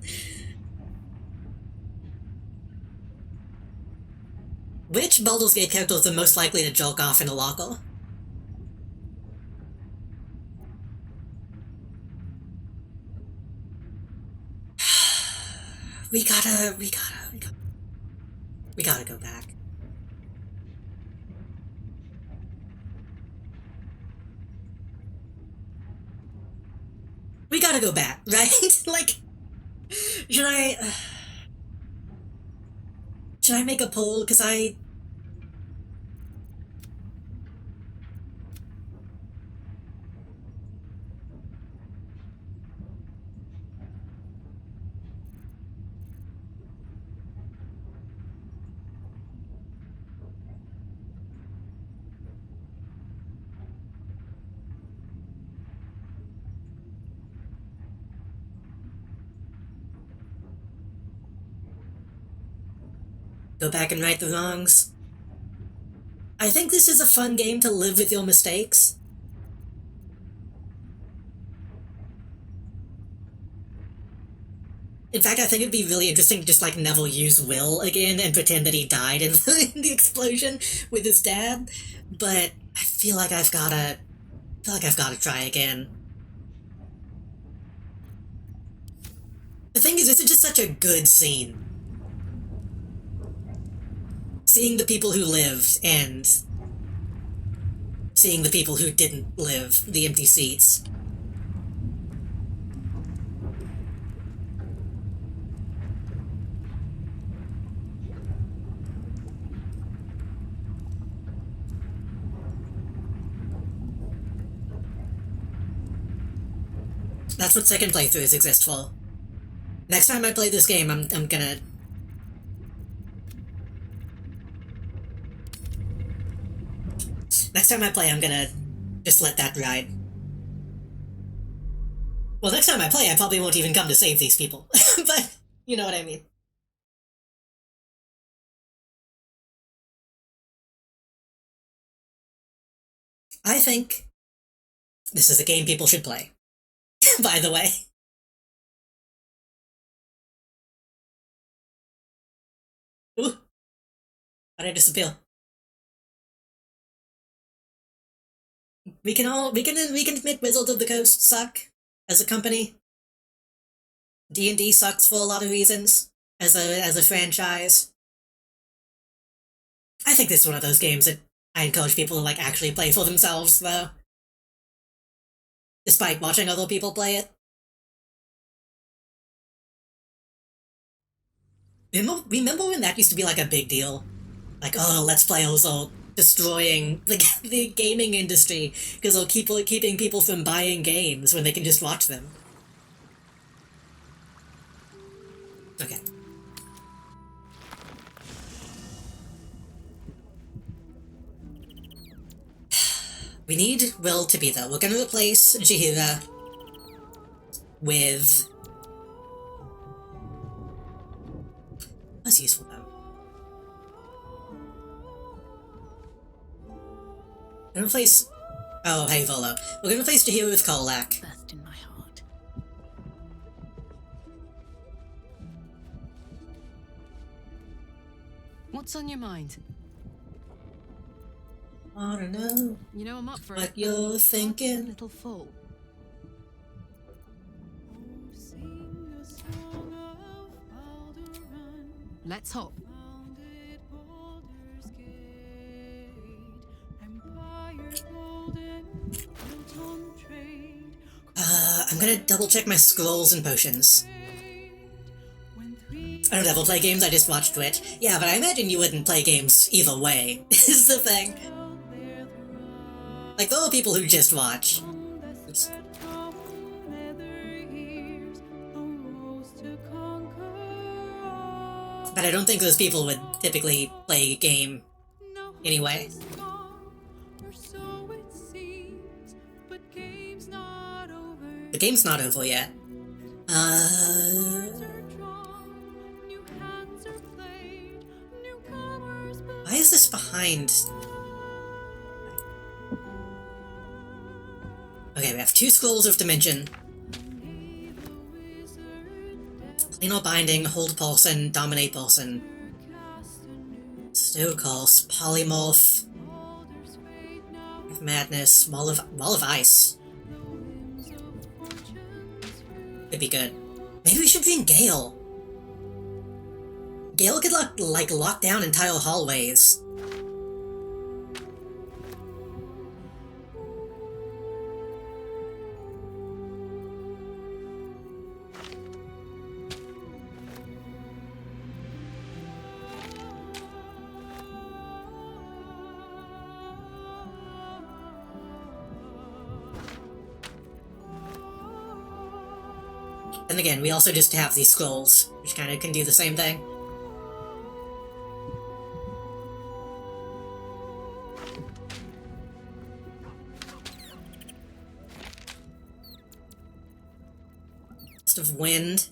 Which Baldur's Gate character is the most likely to joke off in a locker? We gotta go back. We gotta go back, right? Like, should I make a poll? Because Go back and right the wrongs. I think this is a fun game to live with your mistakes. In fact, I think it'd be really interesting to just, like, never use Will again and pretend that he died in the explosion with his dad. But I feel like I've gotta try again. The thing is, this is just such a good scene. Seeing the people who lived and seeing the people who didn't live, the empty seats. That's what second playthroughs exist for. Next time I play this game, I'm gonna... Next time I play, I'm gonna just let that ride. Well, next time I play, I probably won't even come to save these people. But, you know what I mean. I think this is a game people should play. By the way. Ooh. How'd I disappear? We can admit Wizards of the Coast suck as a company. D&D sucks for a lot of reasons as a franchise. I think this is one of those games that I encourage people to, like, actually play for themselves, though. Despite watching other people play it. Remember when that used to be, like, a big deal? Like, oh, Let's Players are destroying the gaming industry because they'll keep keeping people from buying games when they can just watch them. Okay. We need Will to be there. We're gonna replace Jahira with... What's useful though? We're gonna replace... Oh, hey Volo. We're gonna replace Jahira with Kolak. Burst in my heart. What's on your mind? I don't know. You know I'm up for what it. you're thinking. A little full. Let's hop. I'm gonna double check my scrolls and potions. I don't ever play games, I just watch Twitch. Yeah, but I imagine you wouldn't play games either way, is the thing. Like, there are people who just watch. Oops. But I don't think those people would typically play a game anyway. The game's not over yet. Why is this behind? Okay, we have 2 Scrolls of Dimension. Clean or Binding, Hold Pulsion, Dominate Pulsion. Stow Calls, Polymorph. Madness, Wall of Ice. Could be good. Maybe we should bring Gale. Gale could lock down entire hallways. And again, we also just have these scrolls, which kind of can do the same thing. Of wind.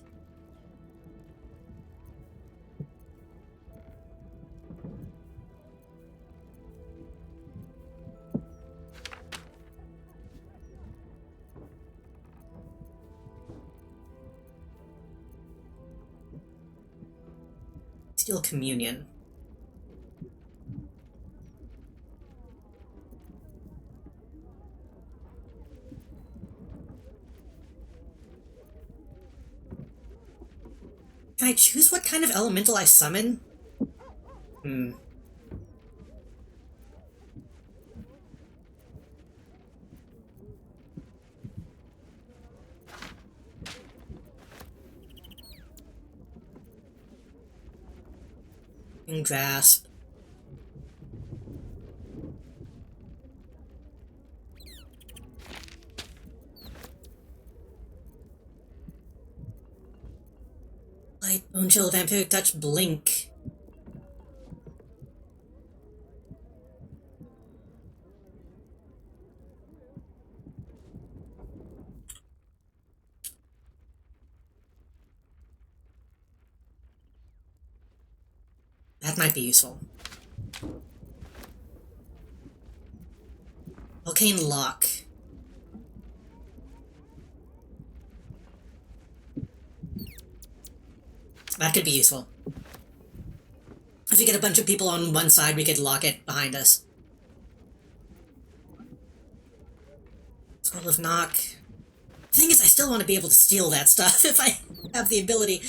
Steal communion. Can I choose what kind of elemental I summon? Grasp. Light, Bone Chill, Vampiric Touch, Blink. That might be useful. Volcane Lock. That could be useful. If we get a bunch of people on one side, we could lock it behind us. Scroll of Knock. The thing is, I still want to be able to steal that stuff if I have the ability.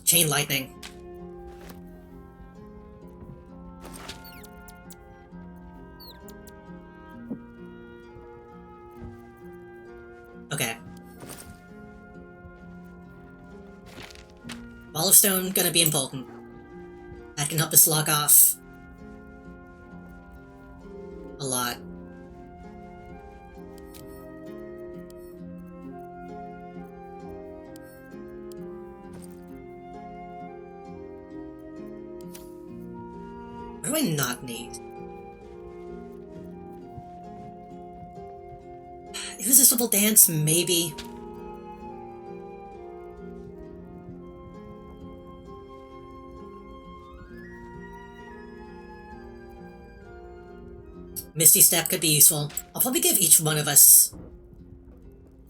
Chain Lightning. Okay. Ball of Stone gonna be important. That can help us lock off a lot. What do I not need? Irresistible Dance, maybe. Misty Step could be useful. I'll probably give each one of us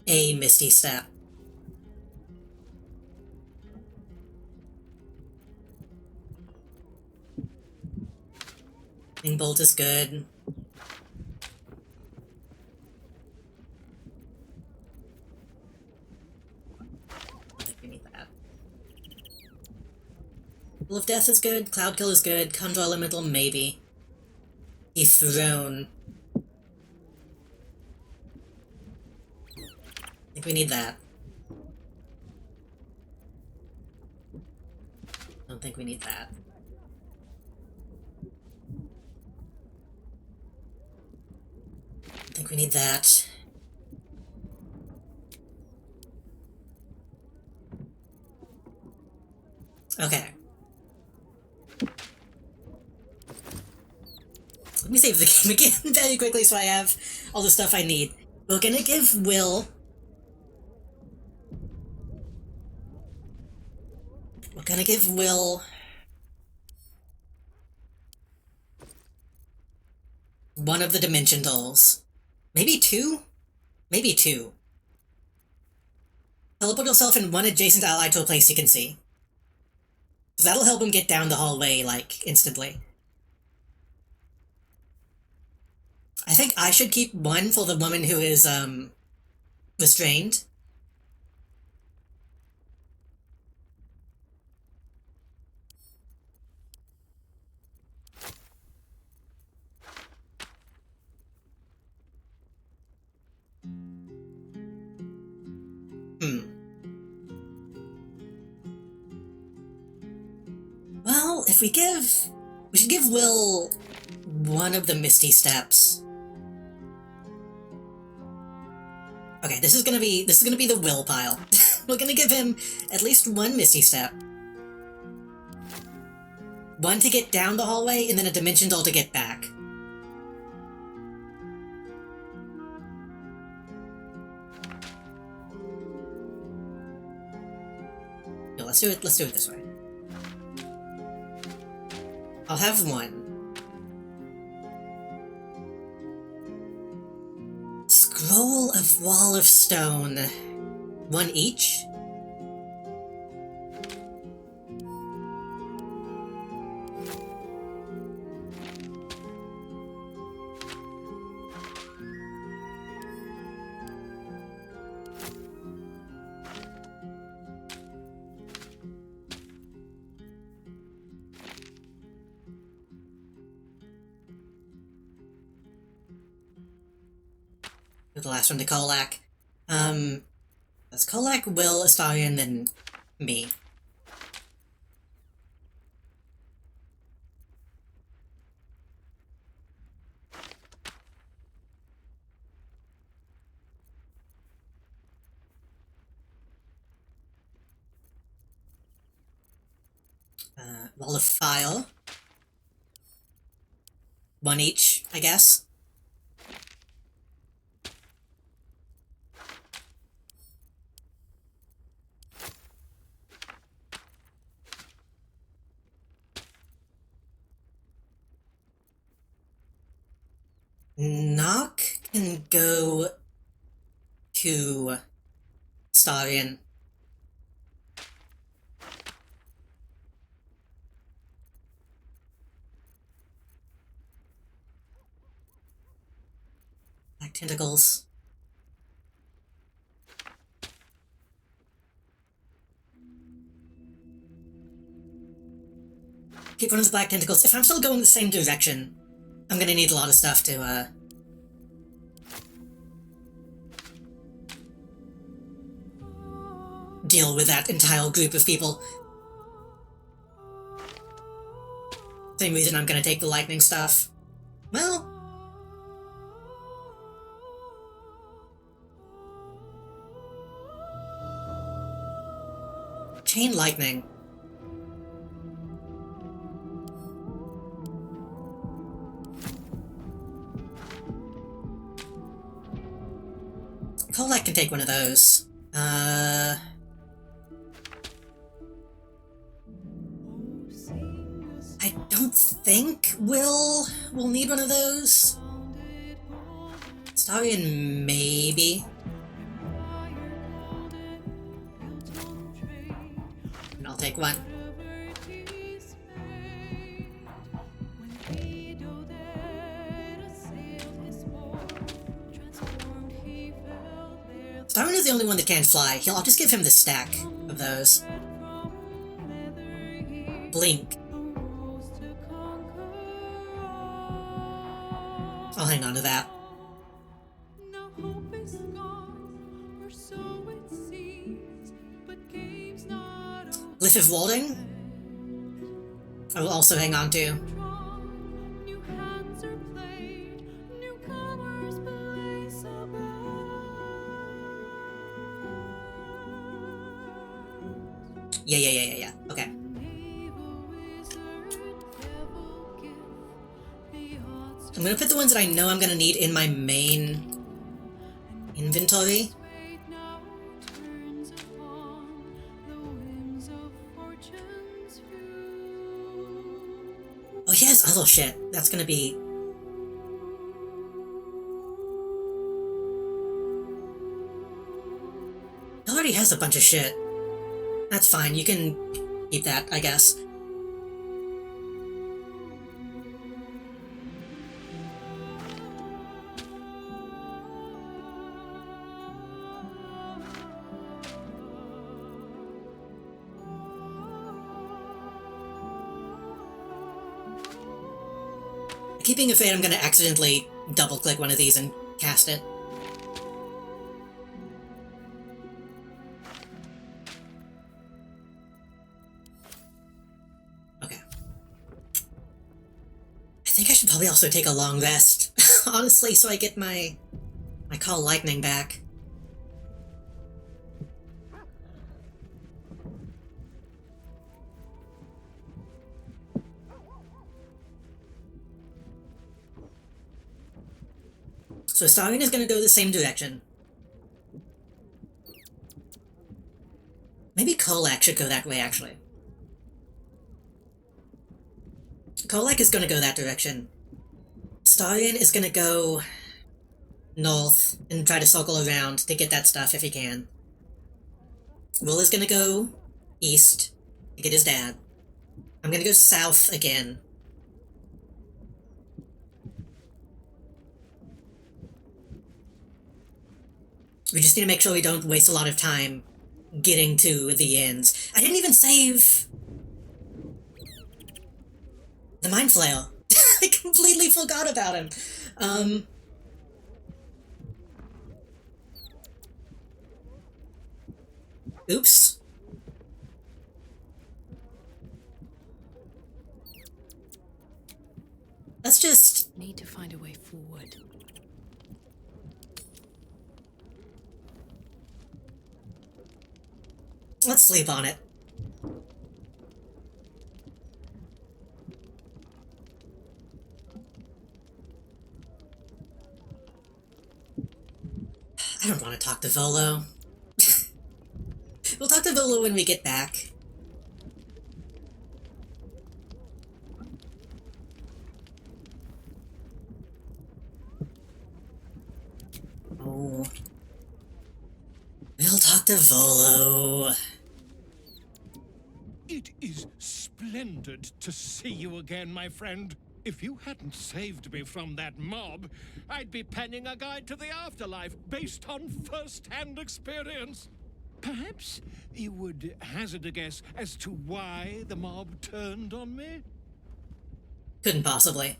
a Misty Step. Bolt is good. I think we need that. Pool of Death is good. Cloud Kill is good. Conjure Elemental, maybe. Dethrone. I think we need that. Don't think we need that. I think we need that. Okay. Let me save the game again very quickly so I have all the stuff I need. We're gonna give Will... We're gonna give Will... one of the Dimension Dolls. Maybe two? Maybe two. Teleport yourself in one adjacent ally to a place you can see. Because that'll help him get down the hallway, like, instantly. I think I should keep one for the woman who is, restrained. Well, if we should give Will one of the Misty Steps. Okay, this is gonna be the Will pile. We're gonna give him at least one Misty Step. One to get down the hallway, and then a Dimension Doll to get back. let's do it this way. I'll have one. Scroll of Wall of Stone. One each? The last one to Kolak. That's Kolak, Will, Astarion, then me. Wall of Fire. One each, I guess. Knock can go to Starion. Black tentacles. Keep one of the black tentacles. If I'm still going the same direction, I'm gonna need a lot of stuff to, deal with that entire group of people. Same reason I'm gonna take the lightning stuff. Well... Chain lightning. Kolak can take one of those. I don't think we'll need one of those. Starion, maybe. And I'll take one. Starion is the only one that can't fly. I'll just give him the stack of those. Blink. I'll hang on to that. Glyph of Walding? I will also hang on to. Yeah. Okay. I'm gonna put the ones that I know I'm gonna need in my main inventory. Oh, he has other shit. That's gonna be... He already has a bunch of shit. That's fine, you can keep that, I guess. Keeping a fate, I'm gonna accidentally double-click one of these and cast it. Okay. I think I should probably also take a long rest, honestly, so I get my Call Lightning back. So Starion is going to go the same direction. Maybe Kolak should go that way, actually. Kolak is gonna go that direction. Starion is gonna go north and try to circle around to get that stuff if he can. Will is gonna go east to get his dad. I'm gonna go south again. We just need to make sure we don't waste a lot of time getting to the ends. I didn't even save the Mind Flail. I completely forgot about him. Oops. Let's just... Need to find a way forward. Let's sleep on it. I don't want to talk to Volo. We'll talk to Volo when we get back. Oh. We'll talk to Volo. It is splendid to see you again, my friend. If you hadn't saved me from that mob, I'd be penning a guide to the afterlife based on first-hand experience. Perhaps you would hazard a guess as to why the mob turned on me? Couldn't possibly.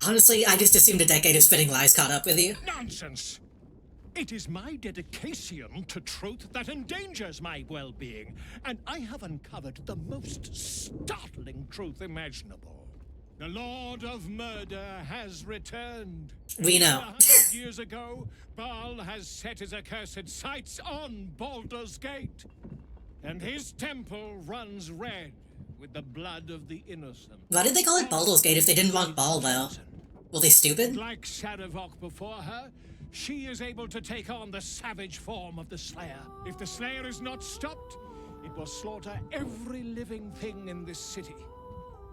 Honestly, I just assumed a decade of spinning lies caught up with you. Nonsense! It is my dedication to truth that endangers my well-being, and I have uncovered the most startling truth imaginable. The Lord of Murder has returned. We know. 100 years ago, Baal has set his accursed sights on Baldur's Gate, and his temple runs red with the blood of the innocent. Why did they call it Baldur's Gate if they didn't want Baal, though? Were they stupid? Like Sarevok before her, she is able to take on the savage form of the Slayer. If the Slayer is not stopped, it will slaughter every living thing in this city.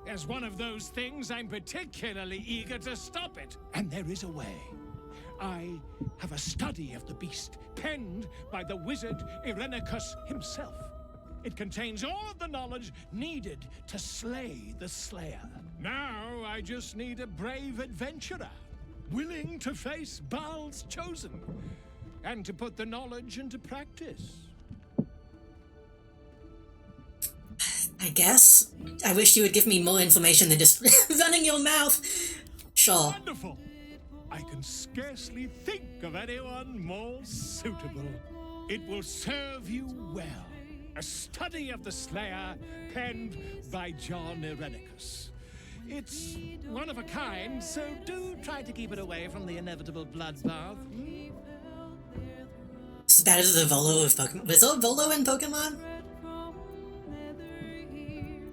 As one of those things, I'm particularly eager to stop it. And there is a way. I have a study of the beast, penned by the wizard Irenicus himself. It contains all of the knowledge needed to slay the Slayer. Now I just need a brave adventurer, willing to face Baal's chosen, and to put the knowledge into practice. I guess. I wish you would give me more information than just running your mouth. Sure. Wonderful! I can scarcely think of anyone more suitable. It will serve you well. A study of the Slayer, penned by John Irenicus. It's one of a kind, so do try to keep it away from the inevitable bloodbath. It's as bad as the Volo of Pokemon. Was there Volo in Pokemon?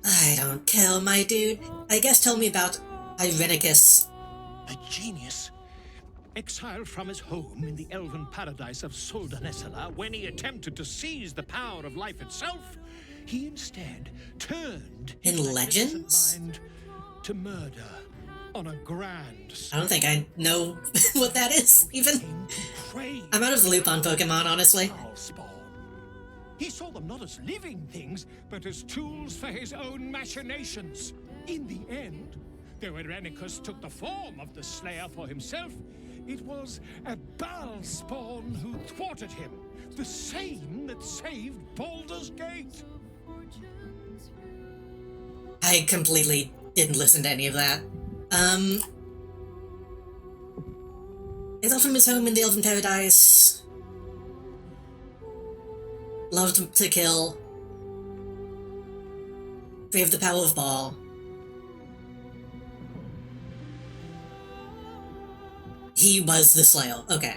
I don't care, my dude. I guess tell me about Irenicus. A genius. Exiled from his home in the elven paradise of Soldanesala, when he attempted to seize the power of life itself, he instead turned his Legends? mind to murder on a grand scale. I don't think I know what that is, even. I'm out of the loop on Pokemon, honestly. He saw them not as living things, but as tools for his own machinations. In the end, though Irenicus took the form of the Slayer for himself, it was a Baal spawn who thwarted him, the same that saved Baldur's Gate. I completely didn't listen to any of that. Exiled from his home in the Elven Paradise. Loved to kill. Braved the power of Baal. He was the Slayer. Okay.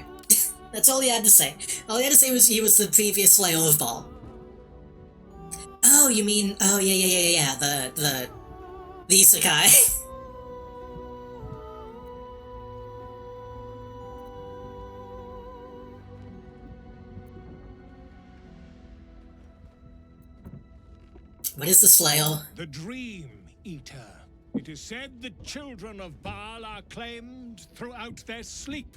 That's all he had to say. All he had to say was he was the previous Slayer of Baal. Oh, you mean... Oh, yeah. The Isekai. What is the Slail? The Dream Eater. It is said the children of Baal are claimed throughout their sleep,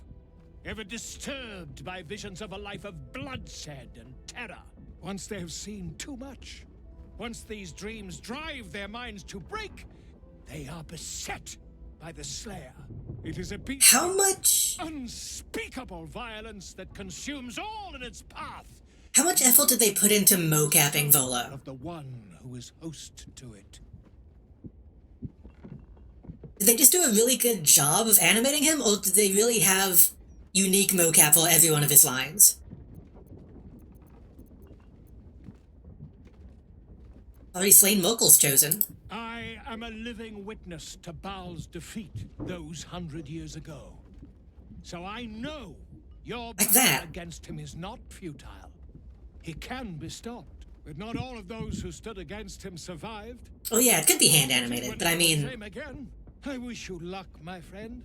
ever disturbed by visions of a life of bloodshed and terror. Once they have seen too much, once these dreams drive their minds to break, they are beset by the Slayer. It is a beast How much? Unspeakable violence that consumes all in its path. How much effort did they put into mocapping Volo? Of the one who is host to it. Did they just do a really good job of animating him, or did they really have unique mocap for every one of his lines? Already slain Mokul's chosen. I am a living witness to Baal's defeat those 100 years ago. So I know your battle against him is not futile. He can be stopped, but not all of those who stood against him survived. Oh yeah, it could be hand animated, but I mean... Same again. I wish you luck, my friend.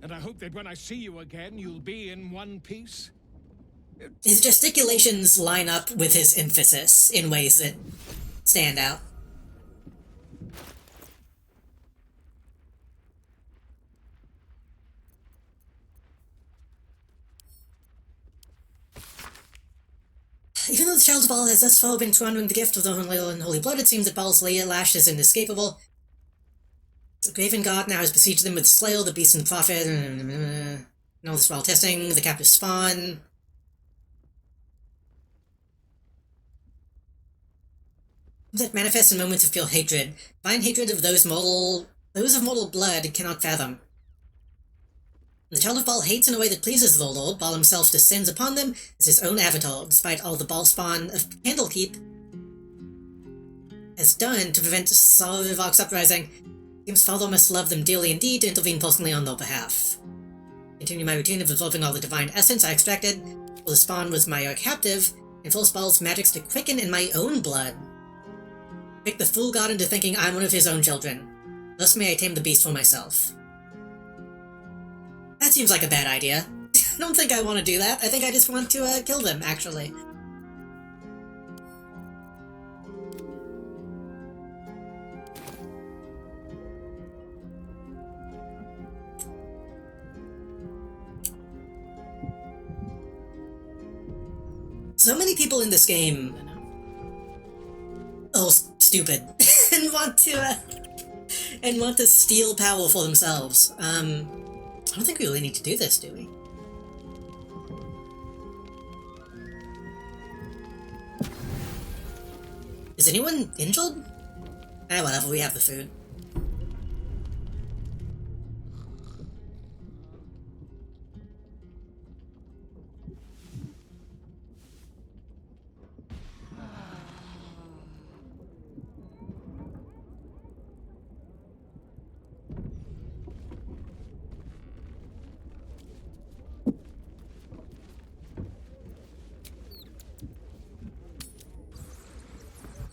And I hope that when I see you again, you'll be in one piece. His gesticulations line up with his emphasis in ways that stand out. Even though the Child of Baal has thus far been surrounding the gift of the Holy Blood, it seems that Baal's lash is inescapable. The Graven God now has besieged them with Slail, the Beast and the Prophet, and all this while testing the captive spawn. That manifests in moments of pure hatred. Divine hatred of those of mortal blood cannot fathom. The Child of Baal hates in a way that pleases the Lord. Baal himself descends upon them as his own avatar, despite all the Baal spawn of Candlekeep has done to prevent Sarvivok's uprising. Game's father must love them dearly indeed to intervene personally on their behalf. Continue my routine of absorbing all the divine essence I extracted, while the spawn was my captive, and force Baal's magics to quicken in my own blood. Trick the fool god into thinking I'm one of his own children. Thus may I tame the beast for myself. That seems like a bad idea. I don't think I want to do that. I think I just want to kill them, actually. So many people in this game are stupid and want to steal power for themselves. I don't think we really need to do this, do we? Is anyone injured? Whatever, we have the food.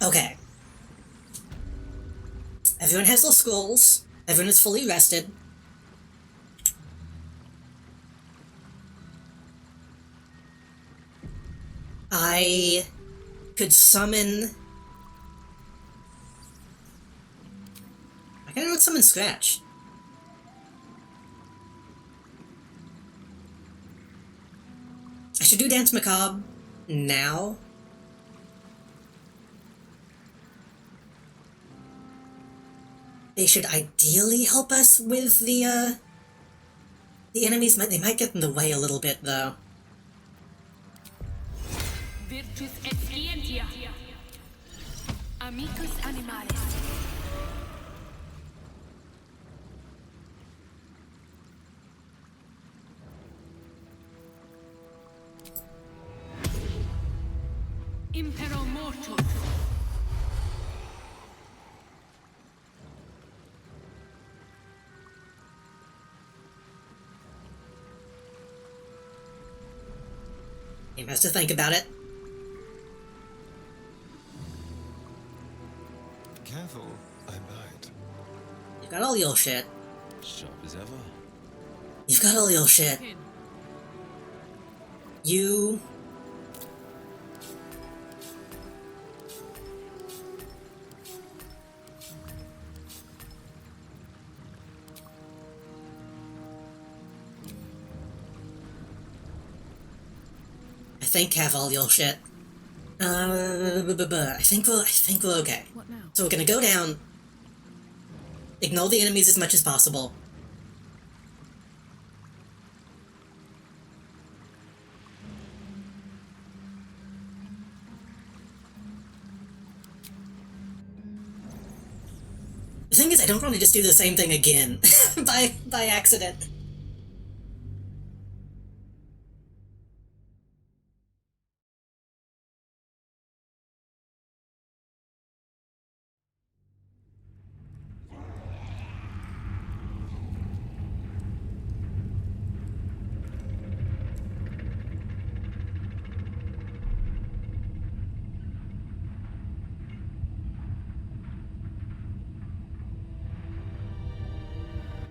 Okay. Everyone has their scrolls. Everyone is fully rested. I could summon... I kind of want to summon Scratch. I should do Dance Macabre now. They should ideally help us with the enemies. They might get in the way a little bit, though. Virtus et scientia. Amicus animalis. Impero mortus. He has to think about it. Careful, I might. You've got all your shit. Sharp as ever. You've got all your shit. think have all your shit. I think we're okay. What now? So we're gonna go down, ignore the enemies as much as possible. The thing is, I don't want to just do the same thing again by accident.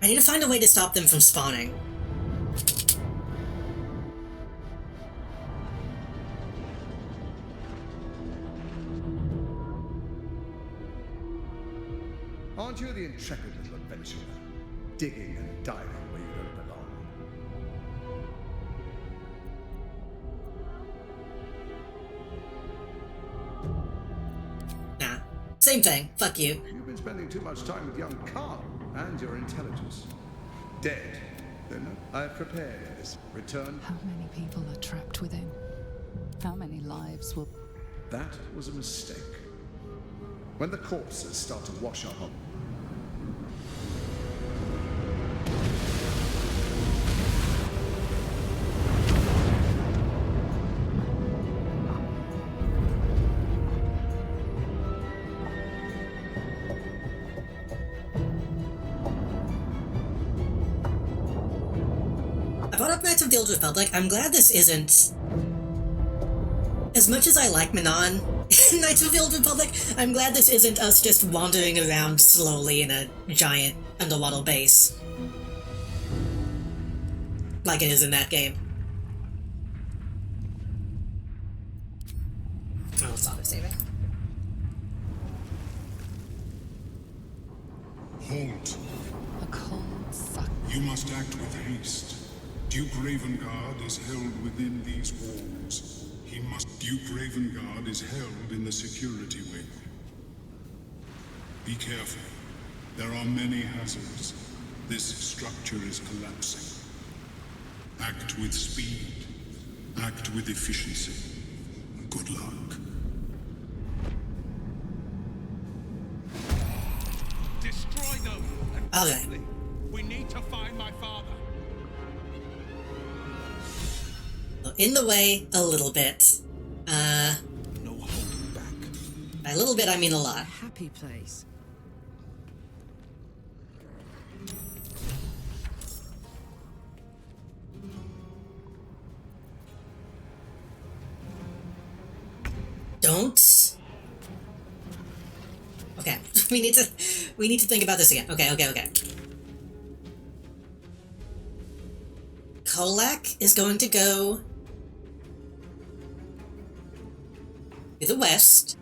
I need to find a way to stop them from spawning. Aren't you the intrepid little adventurer, digging and diving where you don't belong? Nah, same thing. Fuck you. You've been spending too much time with young Carl and your intelligence. Dead. Then I've prepared this. Return. How many people are trapped within? How many lives will... That was a mistake. When the corpses start to wash up on... I brought up Knights of the Old Republic. I'm glad this isn't... As much as I like Manon in Knights of the Old Republic, I'm glad this isn't us just wandering around slowly in a giant underwater base. Like it is in that game. Oh, it's auto-saving. Halt. A cold suck. You must act with haste. Duke Ravengard is held within these walls. Duke Ravengard is held in the security wing. Be careful. There are many hazards. This structure is collapsing. Act with speed. Act with efficiency. Good luck. Destroy them! And Okay. quickly. We need to find my father. In the way, a little bit. No holding back. By a little bit, I mean a lot. Happy place. Don't. Okay, we need to think about this again. Okay. Kolak is going to go to the west.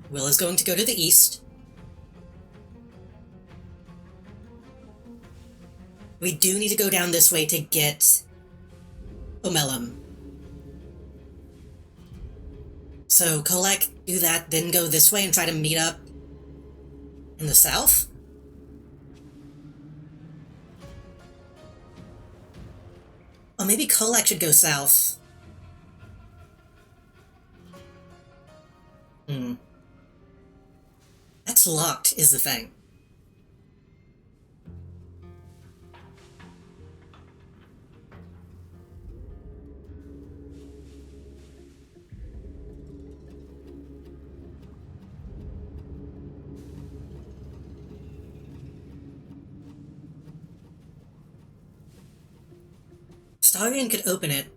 Will is going to go to the east. We do need to go down this way to get Omelum. So Kolak, do that, then go this way and try to meet up in the south? Or maybe Kolak should go south. That's locked, is the thing. Starion could open it.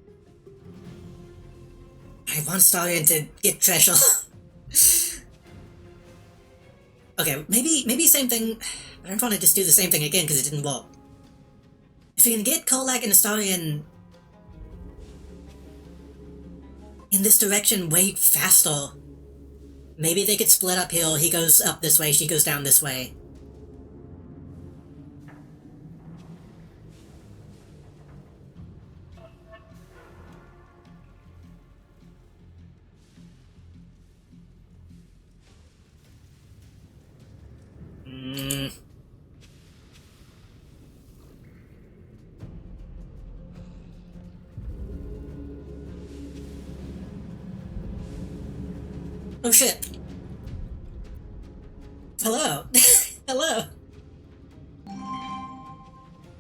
I want Starion to get treasure. Okay, maybe same thing. I don't want to just do the same thing again because it didn't work. If we can get Kolak and Astarion in this direction way faster, Maybe they could split uphill. He goes up this way, she goes down this way. Oh shit. Hello. Hello.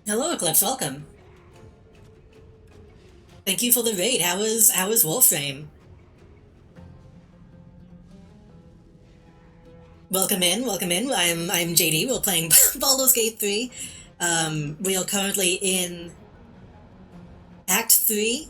Hello, Eclipse, welcome. Thank you for the raid. How was Wolframe? Welcome in, welcome in. I'm JD. We're playing Baldur's Gate 3. We are currently in Act 3,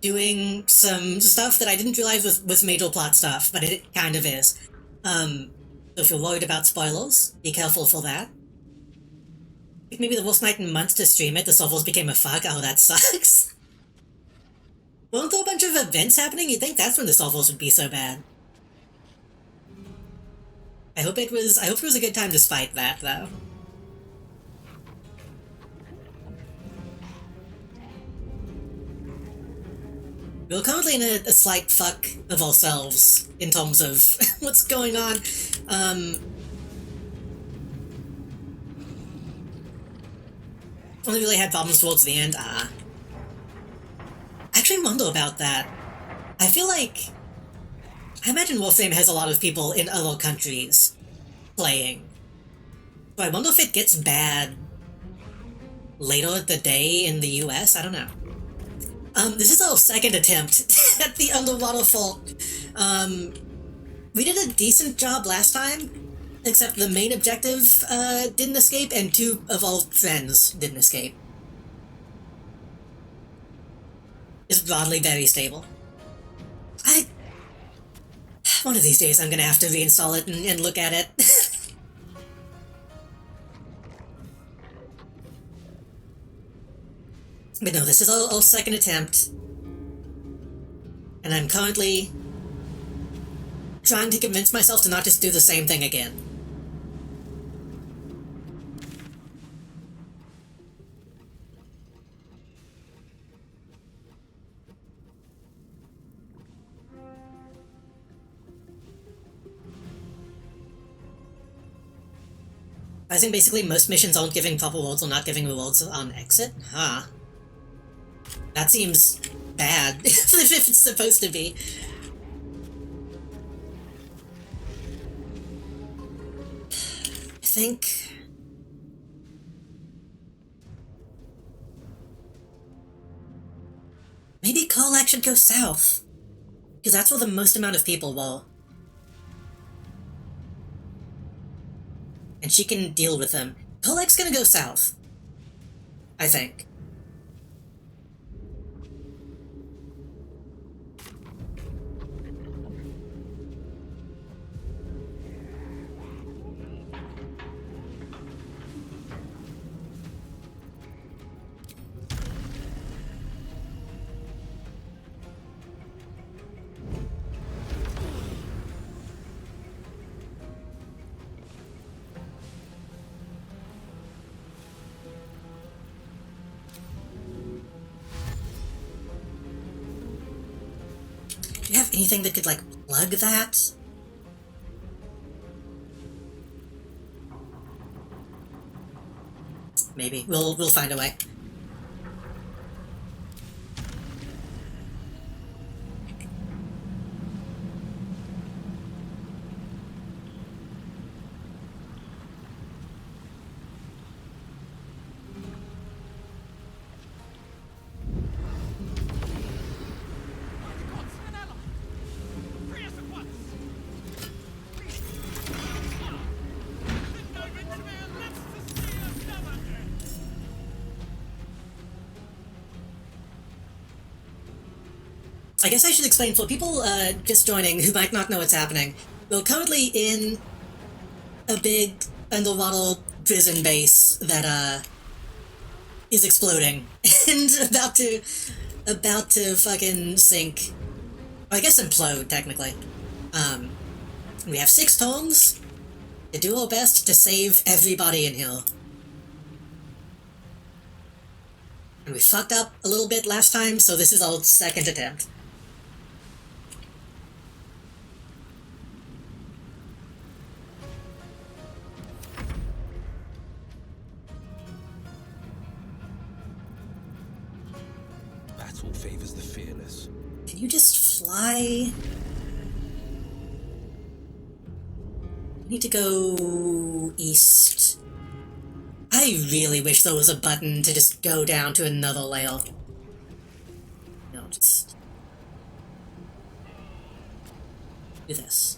doing some stuff that I didn't realize was major plot stuff, but it kind of is. So if you're worried about spoilers, be careful for that. I think maybe the worst night in months to stream it, the servers became a fuck. Oh, that sucks. Weren't there a bunch of events happening? You'd think that's when the servers would be so bad. I hope it was a good time despite that, though. We're currently in a slight fuck of ourselves in terms of what's going on. Only really had problems towards the end. I actually wonder about that. I feel like... I imagine Warframe has a lot of people in other countries playing. So I wonder if it gets bad later the day in the US? I don't know. This is our second attempt at the underwater fault. We did a decent job last time, except the main objective didn't escape, and two of our friends didn't escape. It's broadly very stable. One of these days I'm gonna have to reinstall it and look at it. But no, this is our second attempt. And I'm currently trying to convince myself to not just do the same thing again. I think basically most missions aren't giving proper rewards or not giving rewards on exit? Huh. That seems bad, if it's supposed to be. I think... maybe Kolak should go south. Because that's where the most amount of people were. And she can deal with them. Kolak's gonna go south. I think. Do you have anything that could, like, plug that? Maybe. We'll find a way. I guess I should explain for people just joining who might not know what's happening. We're currently in a big underwater prison base that is exploding and about to fucking sink. I guess implode technically. We have 6 tomes to do our best to save everybody in here. And we fucked up a little bit last time, so this is our 2nd attempt. Battle favors the fearless. Can you just fly? I need to go east. I really wish there was a button to just go down to another layer. No, just do this.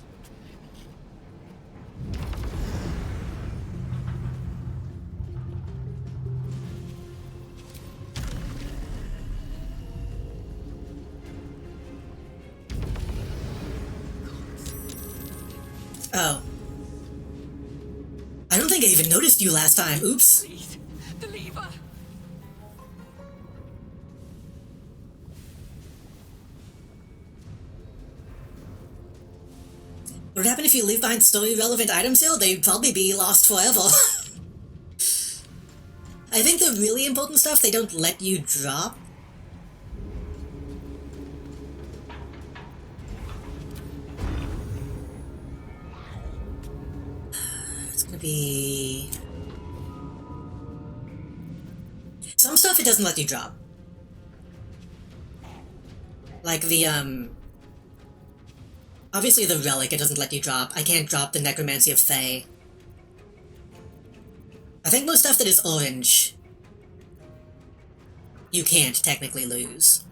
Oh. I don't think I even noticed you last time. Oops. The lever! What would happen if you leave behind story-relevant items here? They'd probably be lost forever. I think the really important stuff they don't let you drop. It's gonna be... some stuff it doesn't let you drop. Like the, obviously the relic it doesn't let you drop. I can't drop the Necromancy of Thay. I think most stuff that is orange, you can't technically lose.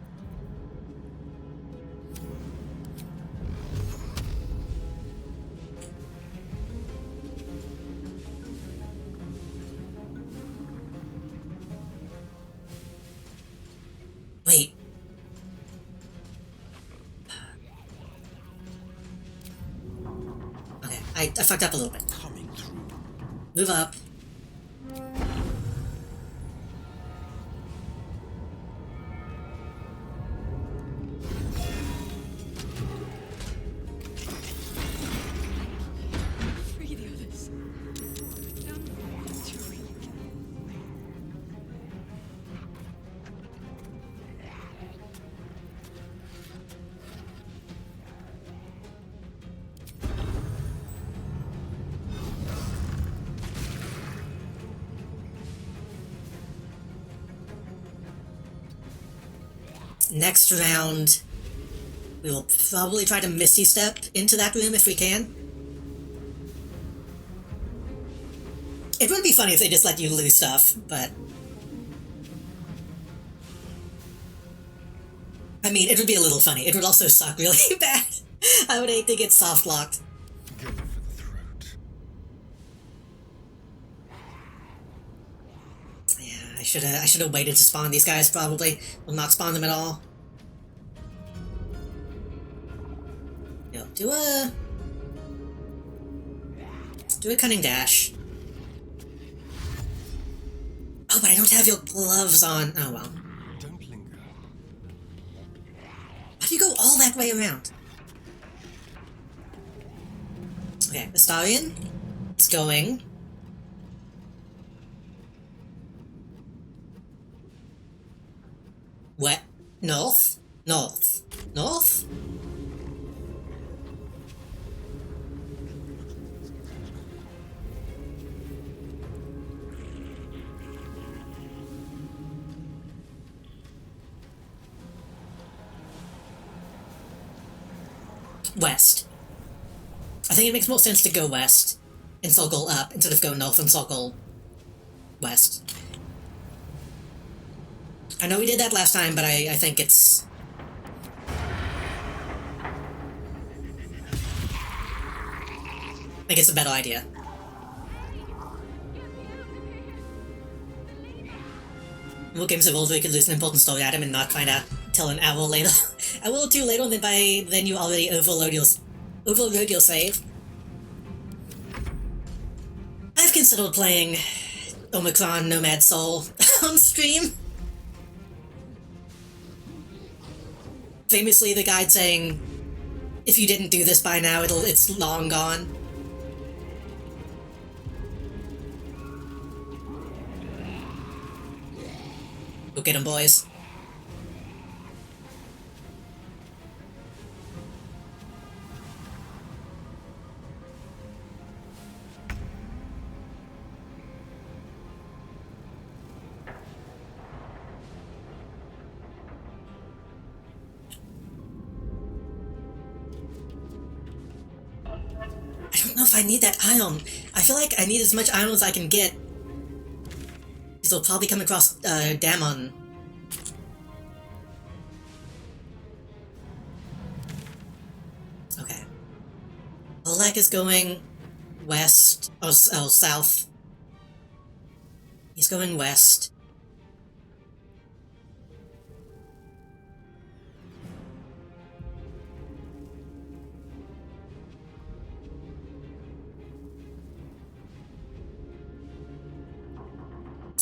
Wait. Okay, I fucked up a little bit. Move up. Free the others. Next round, we will probably try to Misty Step into that room if we can. It would be funny if they just let you lose stuff, but... I mean, it would be a little funny. It would also suck really bad. I would hate to get soft-locked. Yeah, I should have waited to spawn these guys, probably. Will not spawn them at all. Yo, do a cunning dash. Oh, but I don't have your gloves on. Oh well. Don't linger. How do you go all that way around? Okay, Astarion. It's going. What? North? North? North? West. I think it makes more sense to go west and circle up instead of go north and circle west. I know we did that last time, but I think it's... I think it's a better idea. What games of old we could lose an important story item and not find out till an hour later? Hour or two later, and then by then you already overrode your save. I've considered playing Omicron Nomad Soul on stream. Famously, the guide saying, if you didn't do this by now, it's long gone. Go get 'em, boys. I don't know if I need that ion. I feel like I need as much ion as I can get. Because we'll probably come across Damon. Okay. Oleg is going west. Oh, south. He's going west.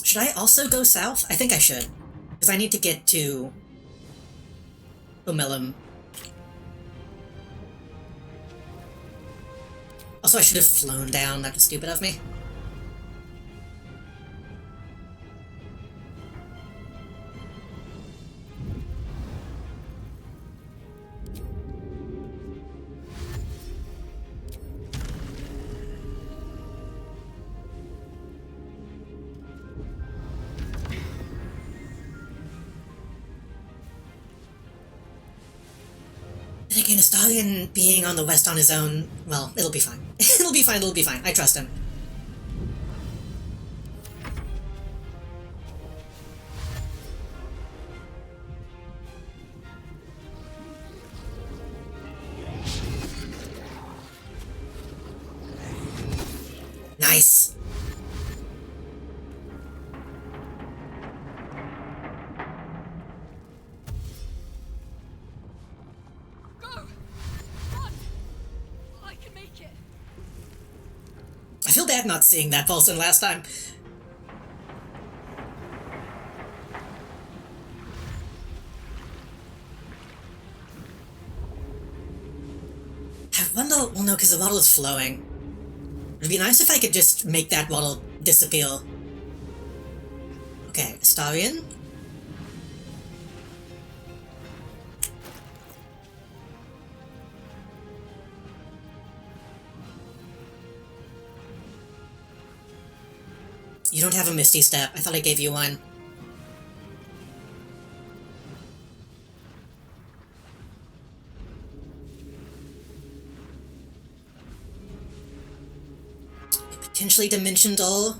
Should I also go south? I think I should. Because I need to get to Omelum. Also, I should have flown down. That was stupid of me. Then again, Astarion being on the west on his own, well, it'll be fine. It'll be fine, it'll be fine. I trust him. Nice! I feel bad not seeing that Paulson last time. I wonder, well no, because the water is flowing. It'd be nice if I could just make that water disappear. Okay, Astarion. You don't have a Misty Step. I thought I gave you one. Potentially Dimension Door.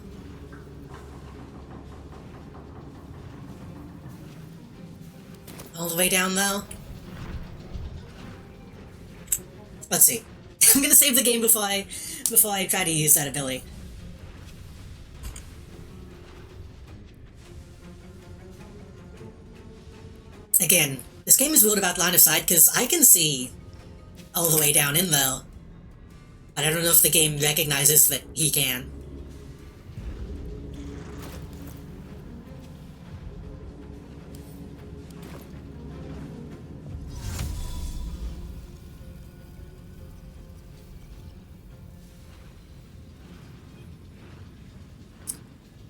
All the way down, though. Let's see. I'm gonna save the game before I try to use that ability. Again, this game is ruled about line of sight because I can see all the way down in there. But I don't know if the game recognizes that he can.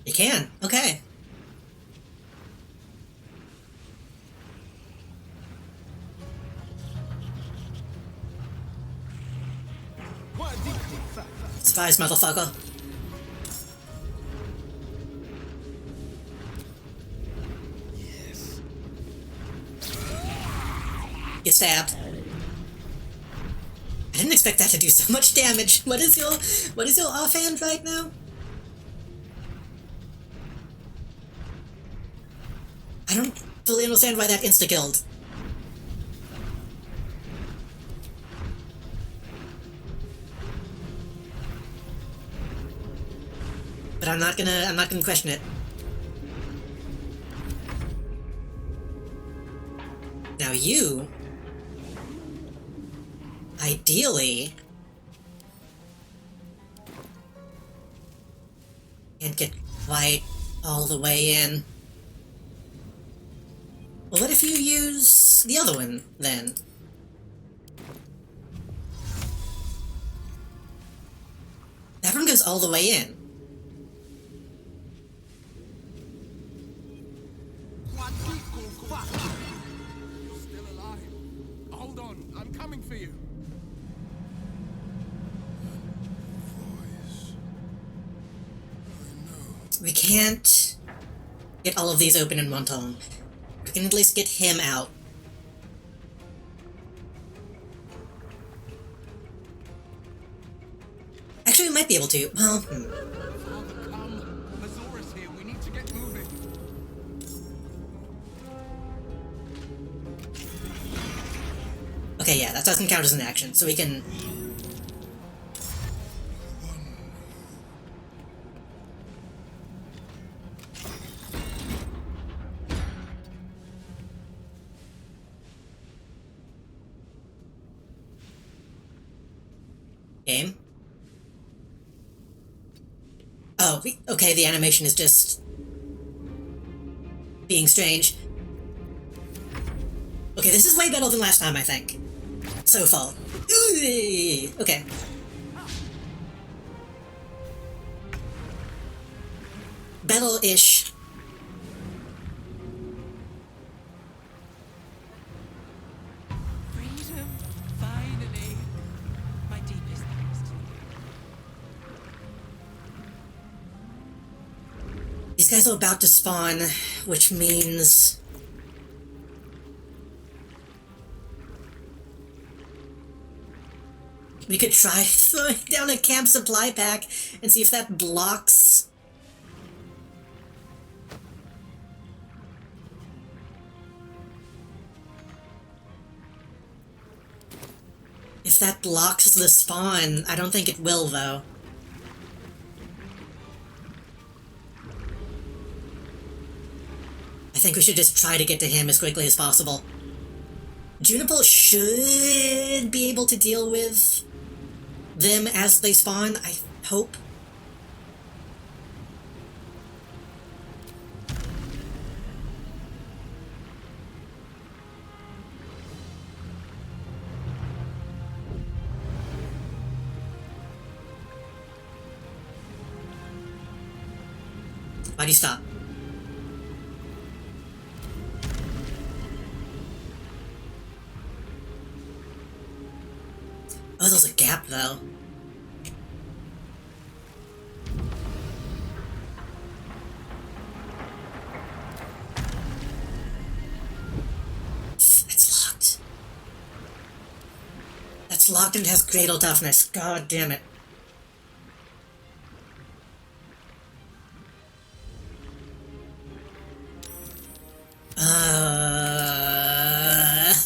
You can? Okay. Surprise, motherfucker. Yes. Get stabbed. I didn't expect that to do so much damage. What is your offhand right now? I don't fully understand why that insta-killed. But I'm not gonna question it. Now you, ideally, can't get quite all the way in. Well, what if you use the other one, then? all the way in. You're still alive. Hold on, I'm coming for you. We can't get all of these open in one turn. We can at least get him out. Actually, we might be able to. Well, Father, come. Mazora's here. We need to get moving. Okay, yeah, that doesn't count as an action, so we can... Game? Oh, okay, the animation is just... being strange. Okay, this is way better than last time, I think. So far. Ooh, okay. Better-ish. Freedom, finally. My deepest thanks to you. These guys are about to spawn, which means... we could try throwing down a camp supply pack and see if that blocks... if that blocks the spawn. I don't think it will, though. I think we should just try to get to him as quickly as possible. Juniper should be able to deal with them as they spawn, I hope. Why'd you stop? Oh, there's a gap, though. It's locked. That's locked and has Cradle Toughness. God damn it.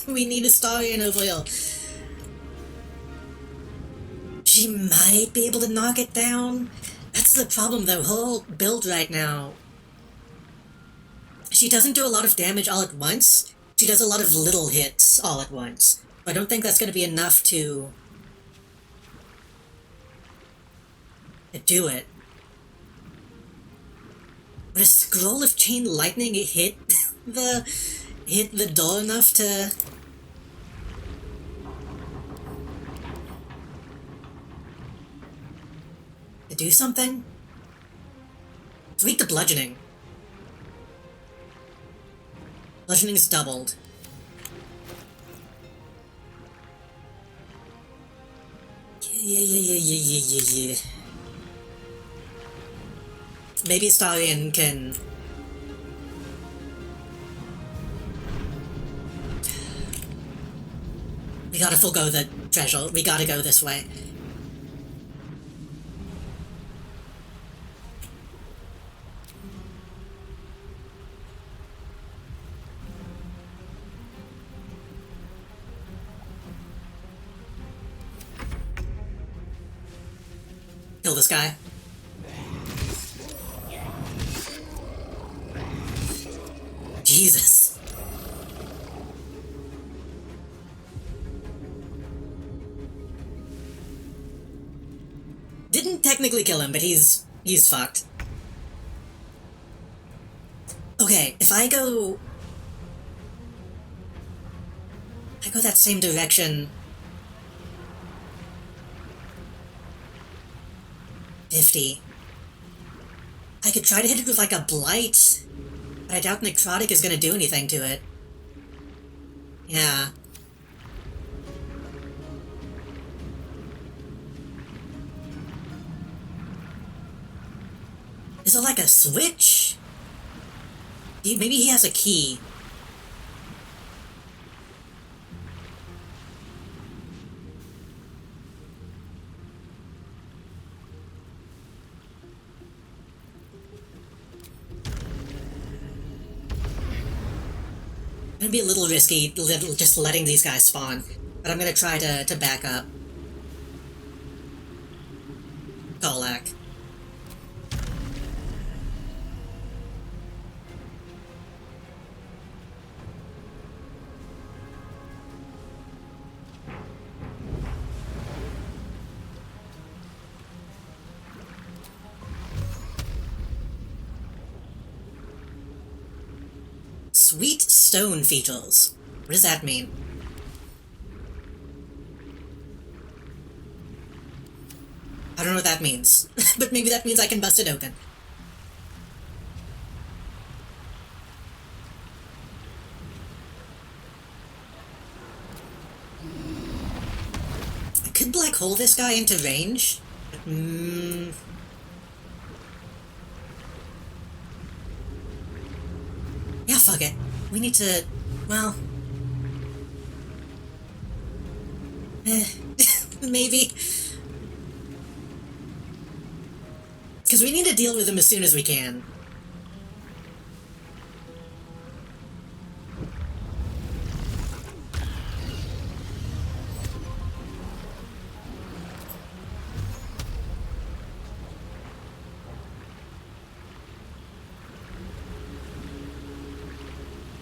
We need a Starion over here. She might be able to knock it down. That's the problem, though. Her whole build right now. She doesn't do a lot of damage all at once. She does a lot of little hits all at once. I don't think that's going to be enough to do it. But a scroll of chain lightning hit the door enough to... do something? It's weak to bludgeoning. Bludgeoning is doubled. Yeah. Maybe Starion can... we gotta forgo the treasure. We gotta go this way. Kill this guy. Jesus. Didn't technically kill him, but he's fucked. Okay, if I go that same direction. 50. I could try to hit it with like a blight, but I doubt necrotic is going to do anything to it. Yeah. Is it like a switch? Maybe he has a key. It'd be a little risky just letting these guys spawn, but I'm gonna try to back up. Golak. Sweet stone fetals. What does that mean? I don't know what that means, but maybe that means I can bust it open. I could black hole this guy into range, but yeah, fuck it. We need to, well... maybe. Because we need to deal with him as soon as we can.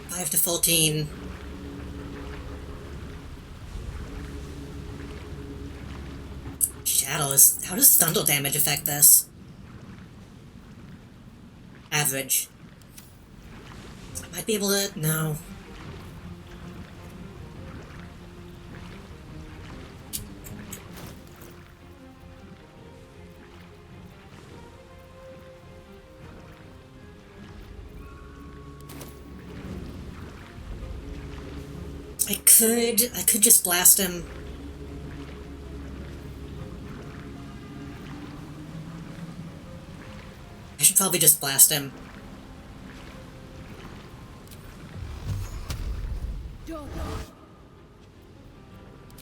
Five to 14. Shadows. How does Stundle damage affect this? Average. I might be able to... no. I could just blast him. I should probably just blast him.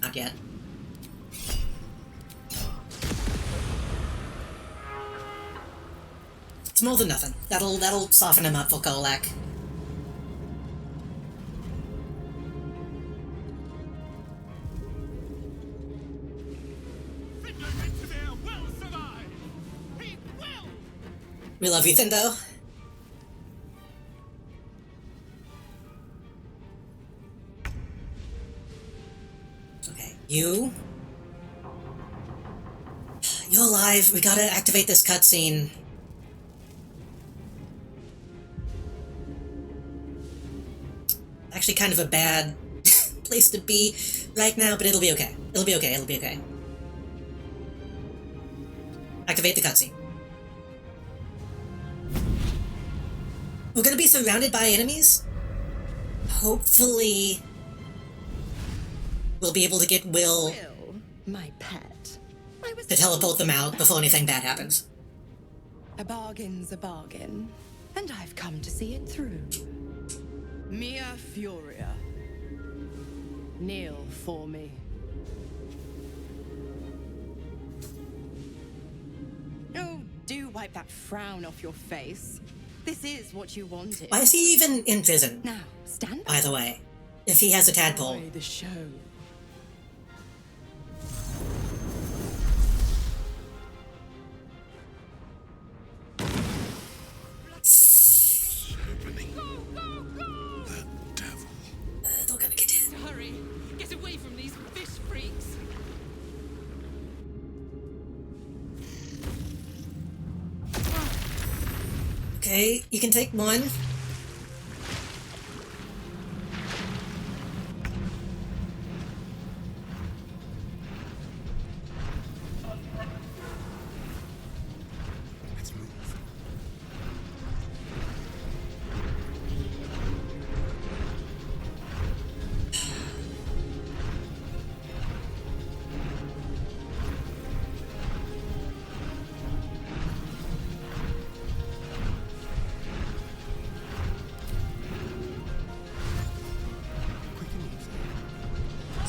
Not yet. It's more than nothing. That'll soften him up for Golak. We love you, Thindo. Okay, you're alive. We gotta activate this cutscene. Actually, kind of a bad place to be right now, but it'll be okay. It'll be okay. It'll be okay. Activate the cutscene. We're gonna be surrounded by enemies. Hopefully, we'll be able to get Will, my pet. to teleport them out before anything bad happens. A bargain's a bargain, and I've come to see it through. Mia Furia. Kneel for me. Oh, do wipe that frown off your face. This is what you wanted. Why is he even in prison? Now, stand by the way, if he has a tadpole. the show. They're gonna get in. Hurry! Get away from these fish freaks! Okay, you can take one.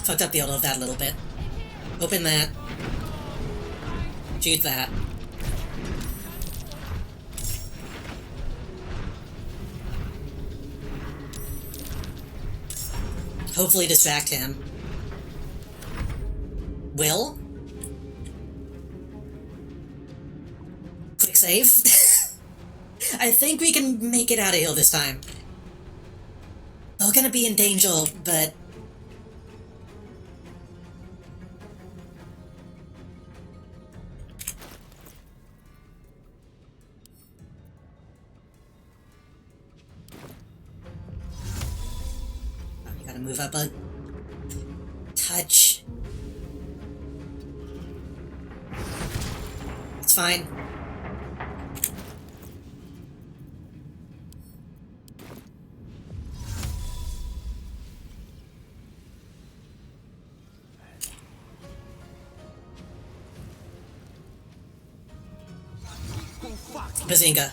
fucked up the auto of that a little bit. Open that. Shoot that. Hopefully distract him. Will? Quick save. I think we can make it out of here this time. We're gonna be in danger, but... You gotta move up a touch. It's fine. Bazinga.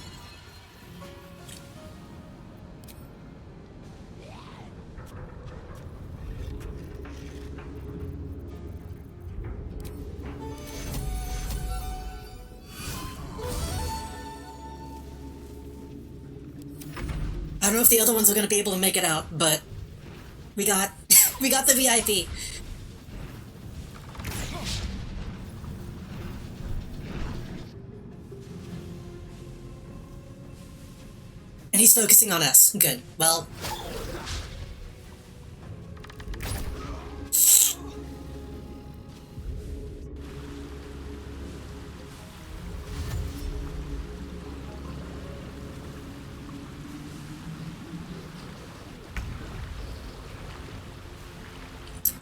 I don't know if the other ones are gonna be able to make it out, but we got we got the VIP. And he's focusing on us. Good. Well...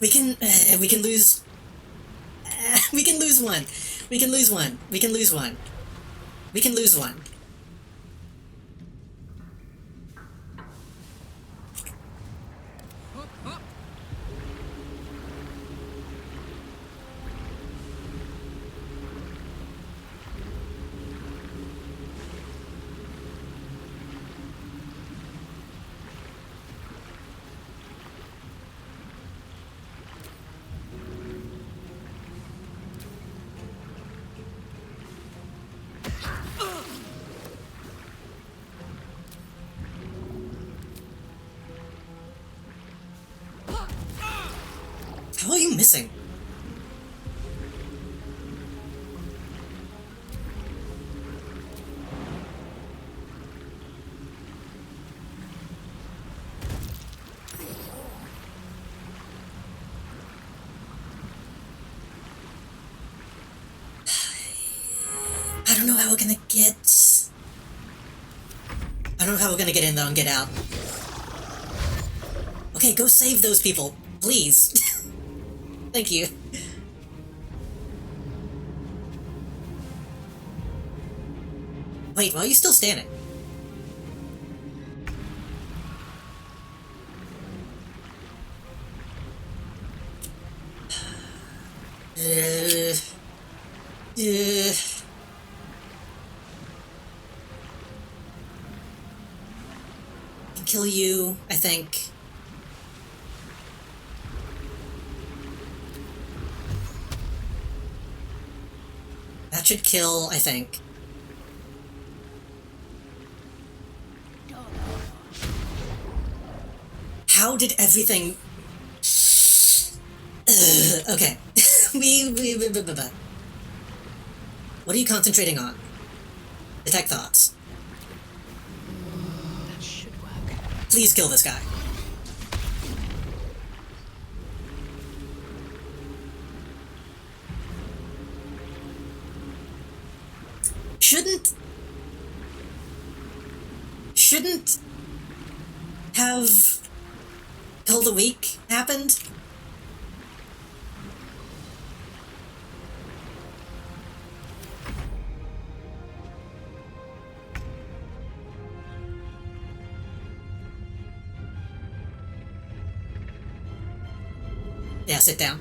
We can lose... we can lose one. We can lose one. We can lose one. We can lose one. How are you missing? I don't know how we're gonna get... I don't know how we're gonna get in though and get out. Okay, go save those people, please. Thank you. Wait, why are you still standing? Can kill you, I think. That should kill, I think. How did everything... okay. What are you concentrating on? Detect thoughts. That should work. Please kill this guy. Shouldn't have Kill the Week happened? Yeah, sit down.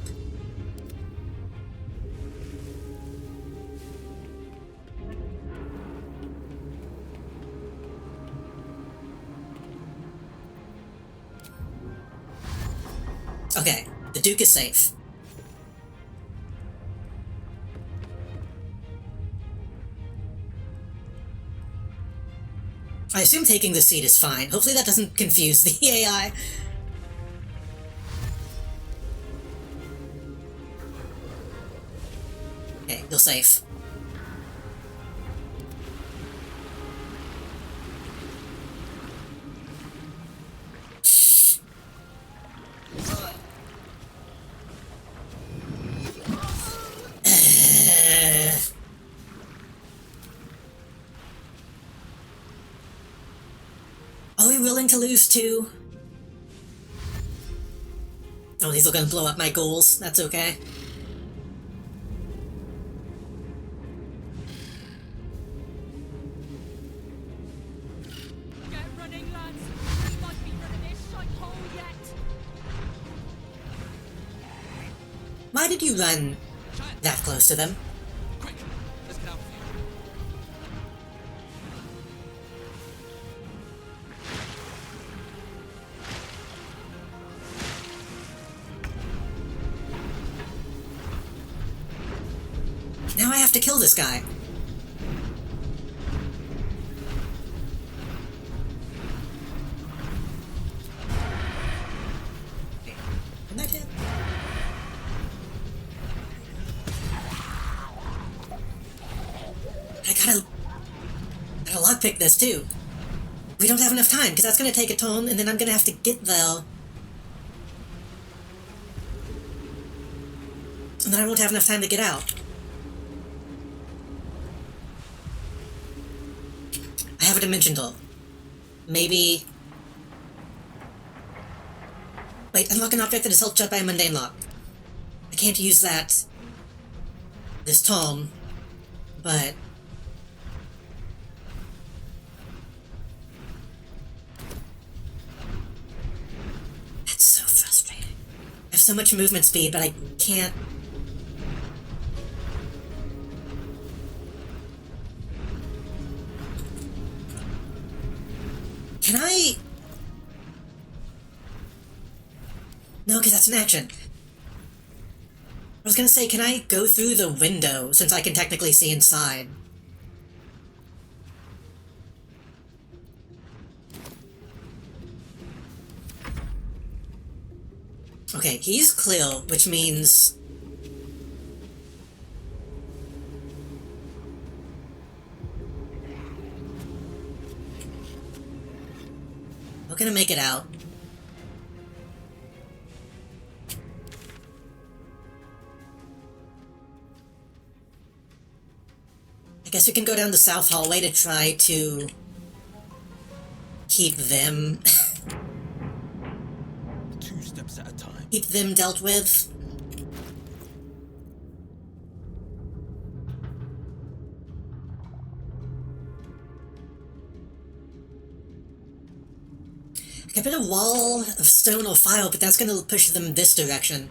Okay, the Duke is safe. I assume taking the seat is fine. Hopefully that doesn't confuse the AI. Okay, feel safe. Are we willing to lose two? Oh, these are gonna blow up my goals. That's okay. Get running, lads. We must be rid of this shithole yet. Why did you run that close to them? Let's get out of here. Now I have to kill this guy. Can that hit? I gotta lockpick this too. We don't have enough time because that's gonna take a turn, and then I'm gonna have to get there. And then I won't have enough time to get out. I have a dimension door. Maybe... Wait, unlock an object that is held shut by a mundane lock. I can't use that this turn, but... That's so frustrating. I have so much movement speed, but I can't... Can I... No, because that's an action. I was gonna say, can I go through the window, since I can technically see inside? Okay, he's clear, which means... We're gonna make it out. I guess we can go down the south hallway to try to keep them... 2 steps at a time. keep them dealt with. I can put a wall of stone or fire, but that's gonna push them this direction.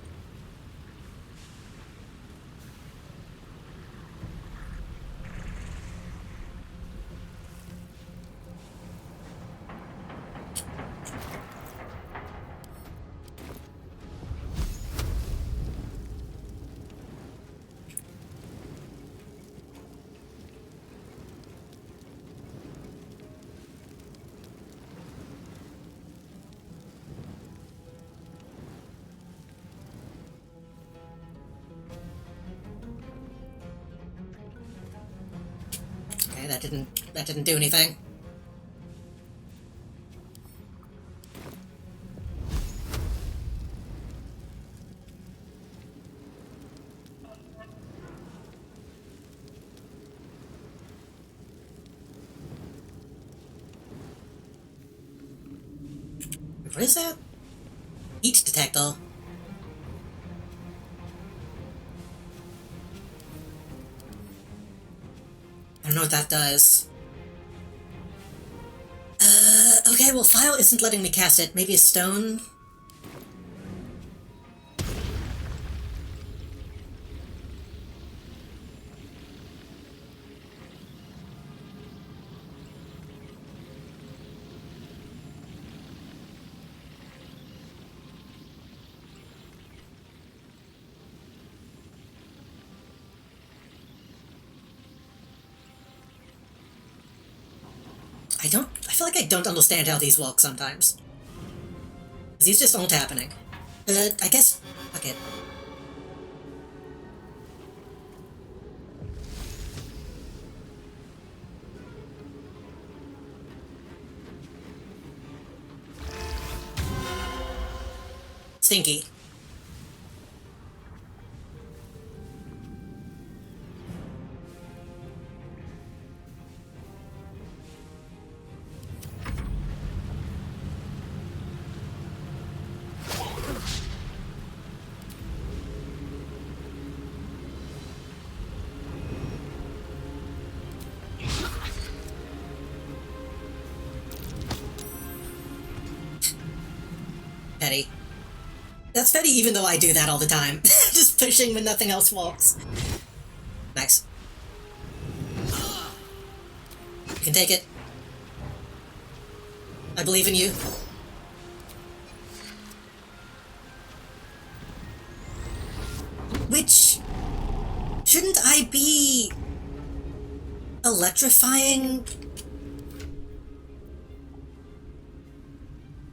Okay, that didn't do anything. What is that? Heat detector. I don't know what that does. Okay, well, file isn't letting me cast it. Maybe a stone? I feel like I don't understand how these work sometimes. These just aren't happening. I guess... Fuck it. Stinky. Petty. That's petty even though I do that all the time. Just pushing when nothing else works. Nice. You can take it. I believe in you. Which... Shouldn't I be... electrifying...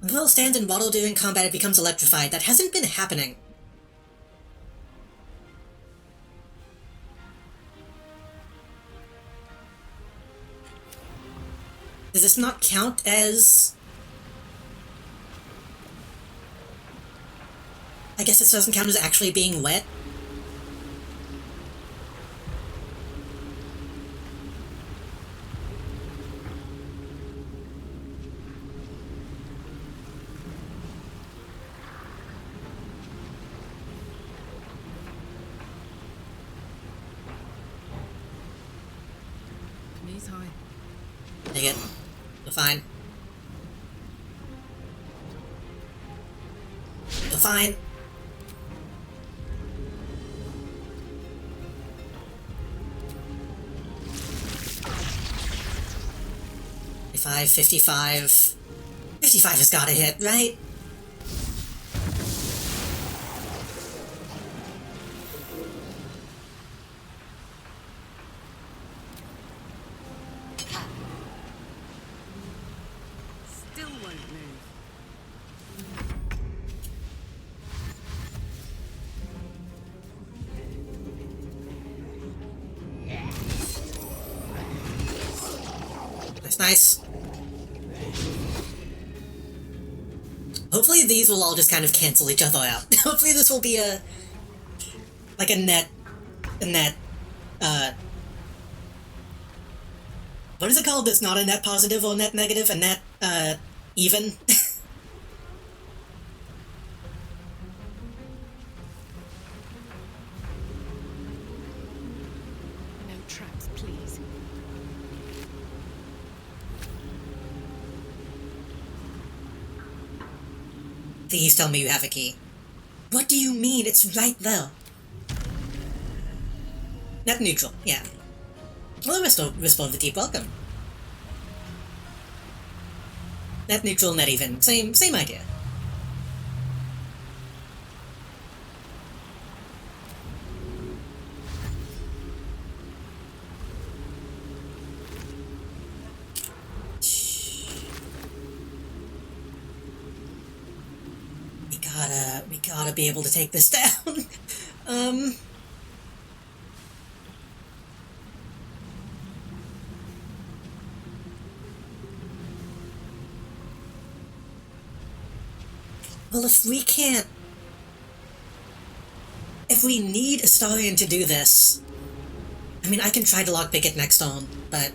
When Will stands in water during combat, it becomes electrified. That hasn't been happening. Does this not count as... I guess this doesn't count as actually being wet? Knees high. Take it. You're fine. You're fine. $55, $55. $55 has gotta hit, right? Still won't move. That's nice. Hopefully these will all just kind of cancel each other out. Hopefully this will be a... like a net... what is it called? That's not a net positive or net negative? A net, even? No traps, please. Please tell me you have a key. What do you mean? It's right there. Net neutral, yeah. Well, respond the deep welcome. Net neutral, net even. Same idea. We gotta be able to take this down. Well, if we can't... if we need Astarion to do this... I mean, I can try to lockpick it next on, but...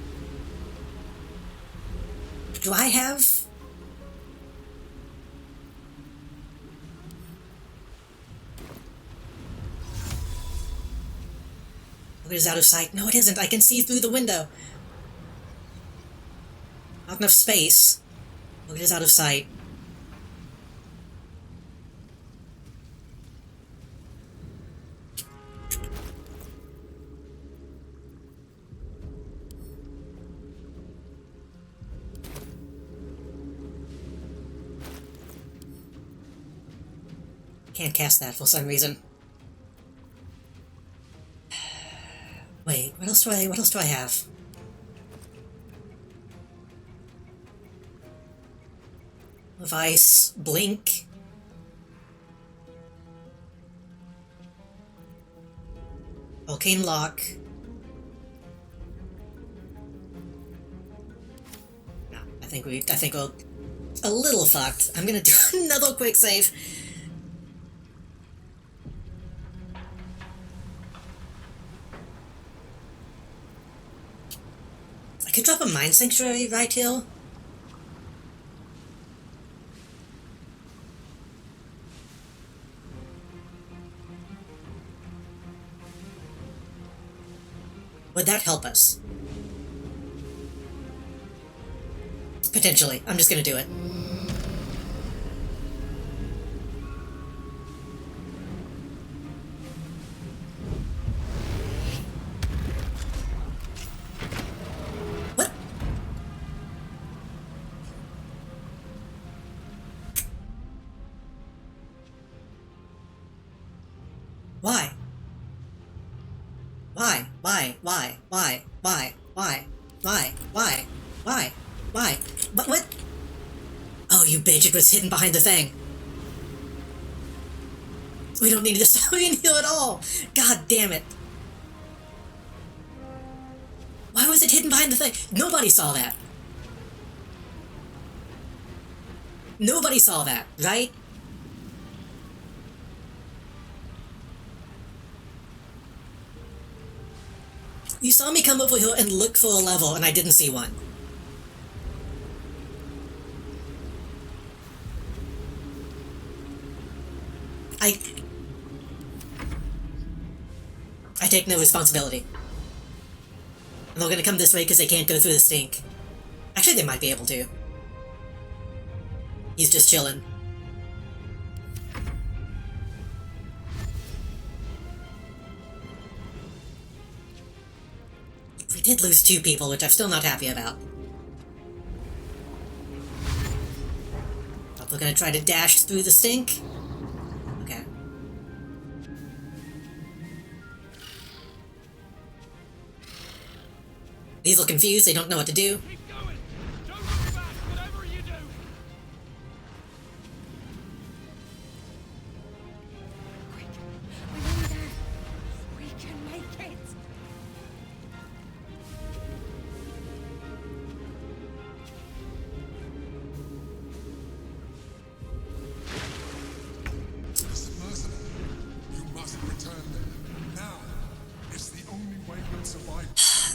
do I have... it is out of sight. No, it isn't. I can see through the window. Not enough space. It is out of sight. Can't cast that for some reason. Wait, what else do I have? of ice, blink. Volcane lock. No, I think we're a little fucked. I'm gonna do another quick save. I could drop a Mind Sanctuary right here. Would that help us? Potentially. I'm just gonna do it. What? Why? Why? Why? Why? Why? Why? Why? Why? Why? Why? Why? What? Oh, you bitch, it was hidden behind the thing. We don't need to stop in heal at all. God damn it. Why was it hidden behind the thing? Nobody saw that. Nobody saw that, right? You saw me come over here and look for a level, and I didn't see one. I take no responsibility. And they're gonna come this way because they can't go through the stink. Actually, they might be able to. He's just chilling. We did lose 2 people, which I'm still not happy about. We're gonna try to dash through the stink. Okay. These look confused, they don't know what to do.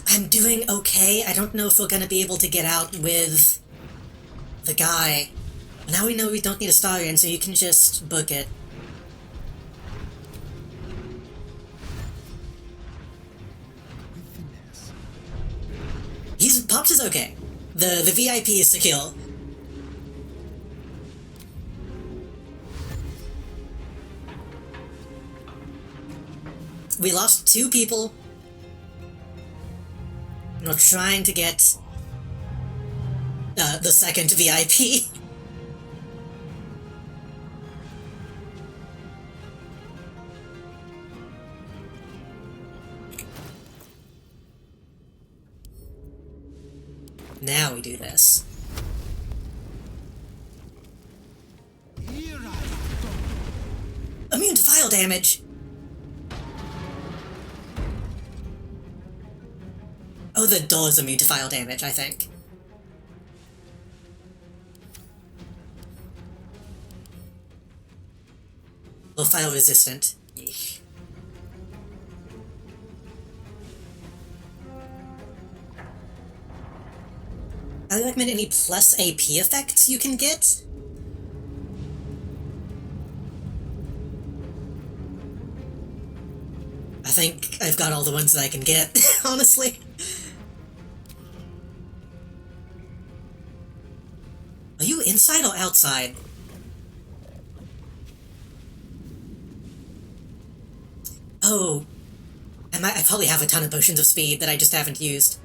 I'm doing okay. I don't know if we're gonna be able to get out with the guy. Now we know we don't need a Starion, so you can just book it. Pops is okay. The VIP is secure. We lost 2 people. We're trying to get the second VIP. Now we do this. Immune to fire damage! Oh, the door's immune to fire damage, I think. Or fire resistant. Yeesh. I recommend any plus AP effects you can get. I think I've got all the ones that I can get, honestly. Are you inside or outside? Oh. I probably have a ton of potions of speed that I just haven't used.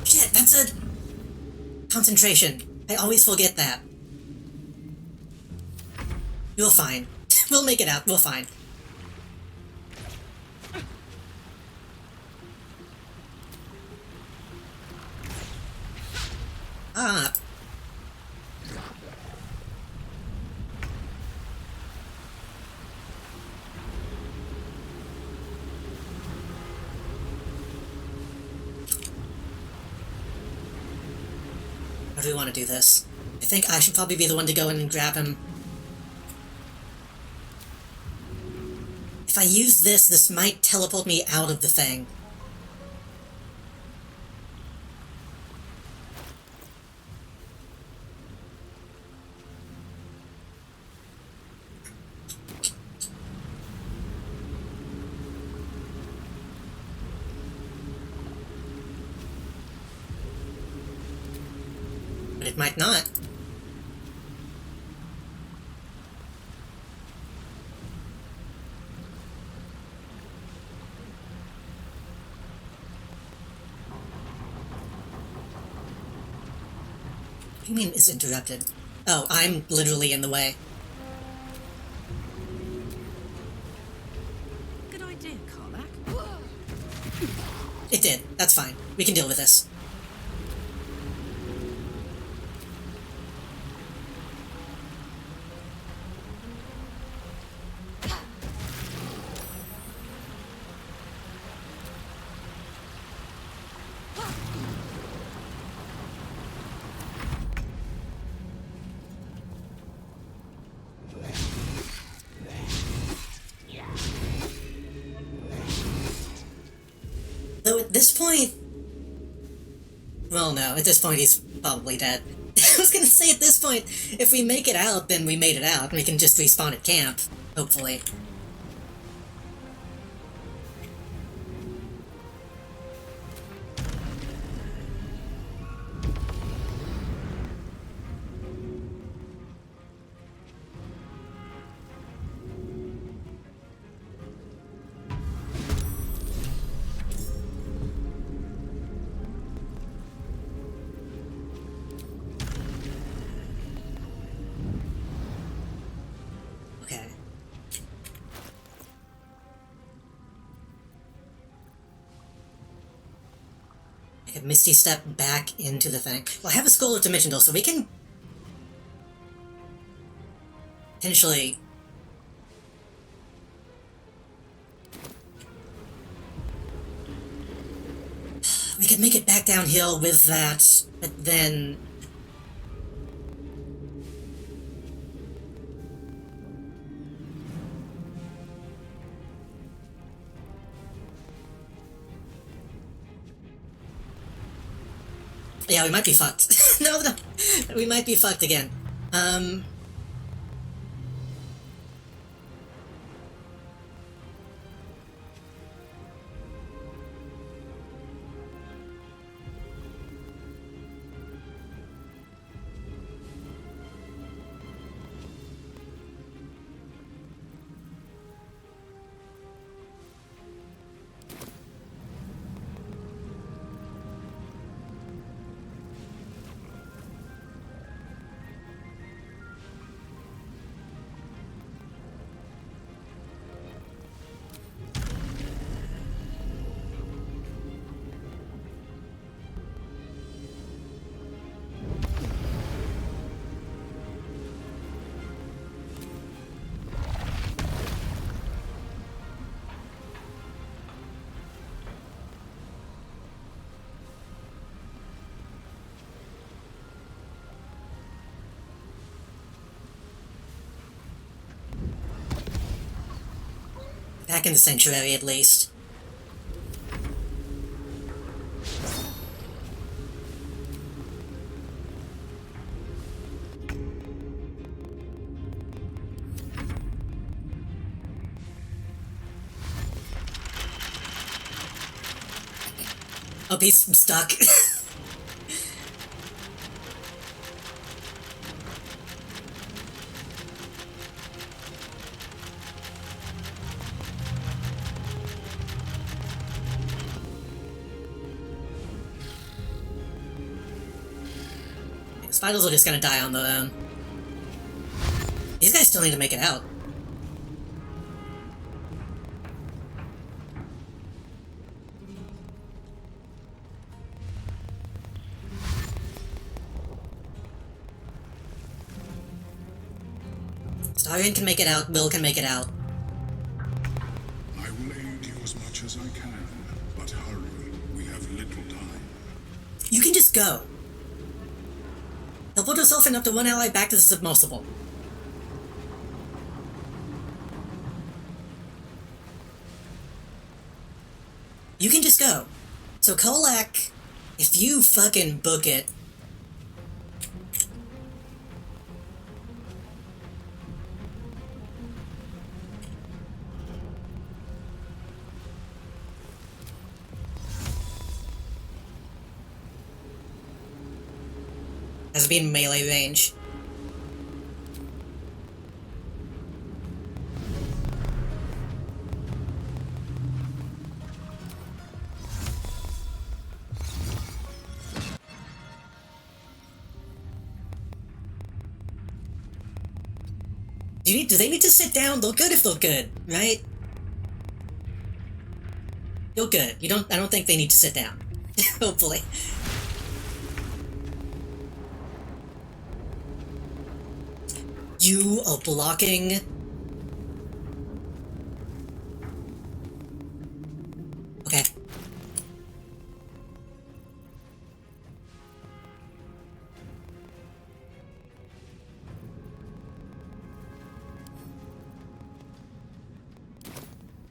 Shit, that's a concentration. I always forget that. You're fine. We'll make it out. We're fine. up. How do we want to do this? I think I should probably be the one to go in and grab him. If I use this, this might teleport me out of the thing. But it might not. What do you mean it's interrupted? Oh, I'm literally in the way. Good idea, Karlach. It did. That's fine. We can deal with this. Though at this point... Well, no, at this point he's probably dead. I was gonna say, at this point, if we make it out, then we made it out, and we can just respawn at camp, hopefully. Okay. I can Misty Step back into the thing. Well, I have a Skull of Dimension Door, so we can... potentially... We could make it back downhill with that, but then... Yeah, we might be fucked. No, we might be fucked again. Back in the sanctuary, at least. Oh, he's stuck. Spiders are just gonna die on their own. These guys still need to make it out. Starion can make it out, Will can make it out. I will aid you as much as I can, but hurry. We have little time. You can just go. Teleport yourself and up to one ally back to the submersible. You can just go. So Kolak, if you fucking book it, has been melee range. Do they need to sit down? They're good if they're good, right? You're good. I don't think they need to sit down. Hopefully. You are blocking. Okay.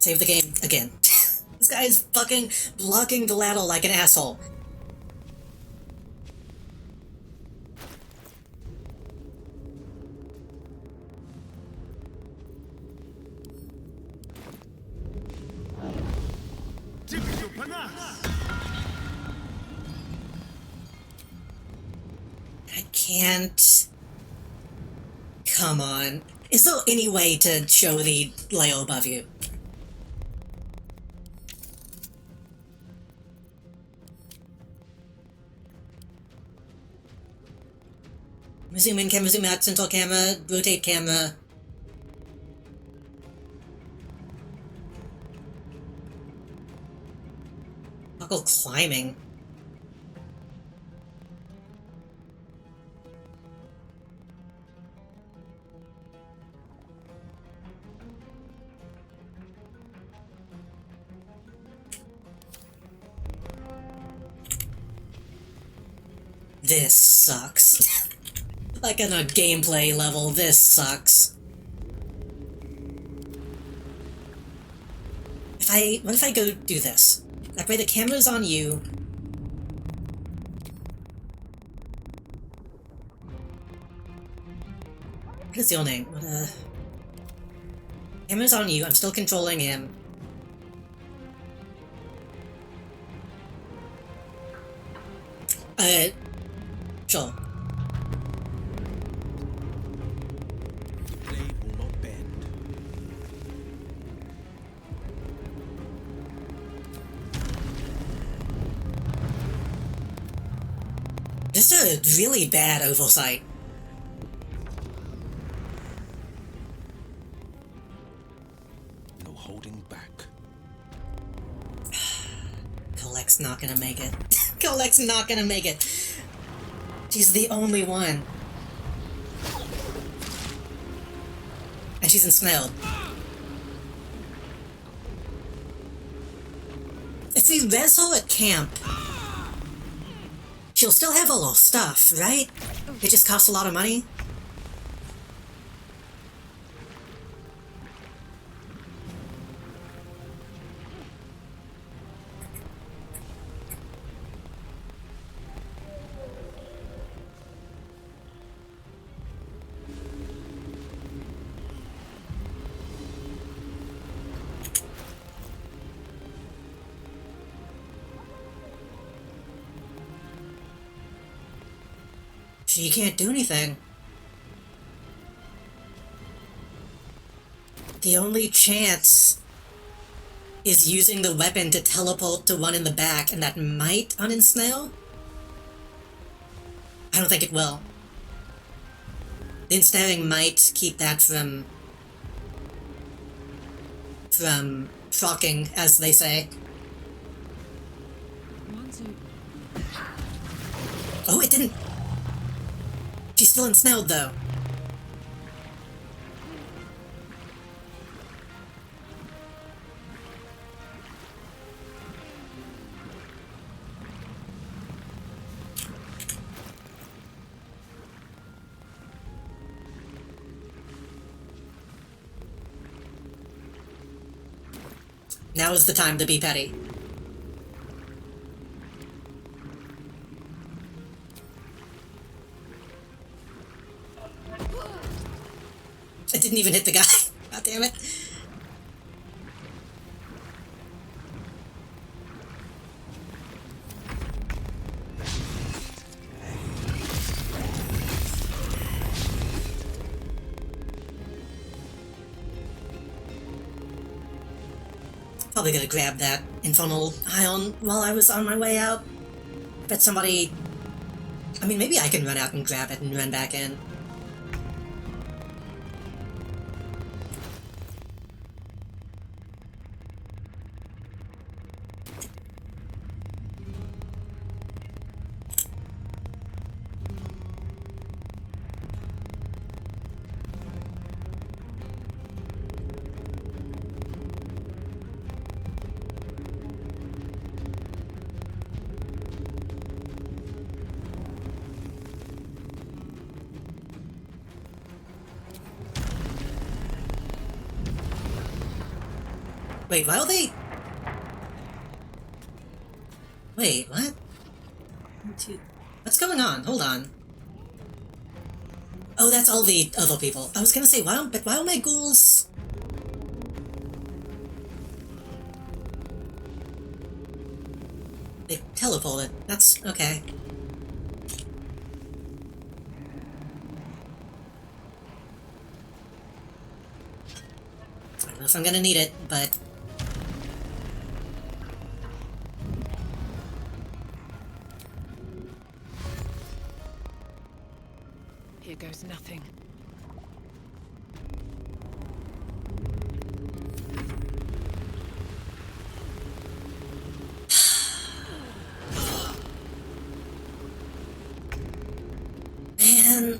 Save the game again. This guy is fucking blocking the ladder like an asshole. I can't. Come on. Is there any way to show the layer above you? Zoom in camera, zoom out, central camera, rotate camera. Toggle climbing. This sucks. Like on a gameplay level, this sucks. What if I go do this? That way the camera's on you. What is your name? Camera's on you, I'm still controlling him. Sure. Just a really bad oversight. No holding back. Colect's not gonna make it. Colect's not gonna make it. She's the only one. And she's ensnared. If we res her at camp, she'll still have all her stuff, right? It just costs a lot of money. She can't do anything. The only chance is using the weapon to teleport to one in the back, and that might uninsnare? I don't think it will. The ensnaring might keep that from frocking, as they say. Oh, it didn't. She's still ensnared, though. Now is the time to be petty. It didn't even hit the guy. God damn it. Probably gonna grab that infernal ion while I was on my way out. Bet somebody... I mean, maybe I can run out and grab it and run back in. Wait, why are they... Wait, what? What's going on? Hold on. Oh, that's all the other people. I was gonna say, why are my ghouls... They teleported. That's okay. I don't know if I'm gonna need it, but... Here goes nothing. Man...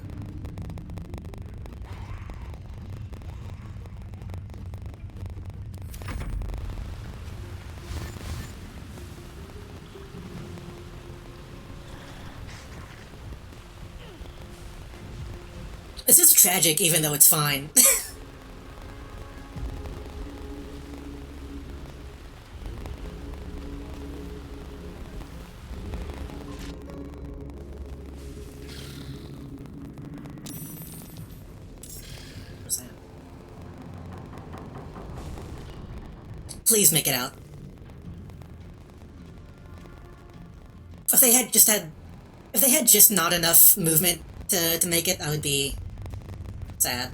This is tragic, even though it's fine. What's that? Please make it out. If they had just not enough movement to make it, I would be sad.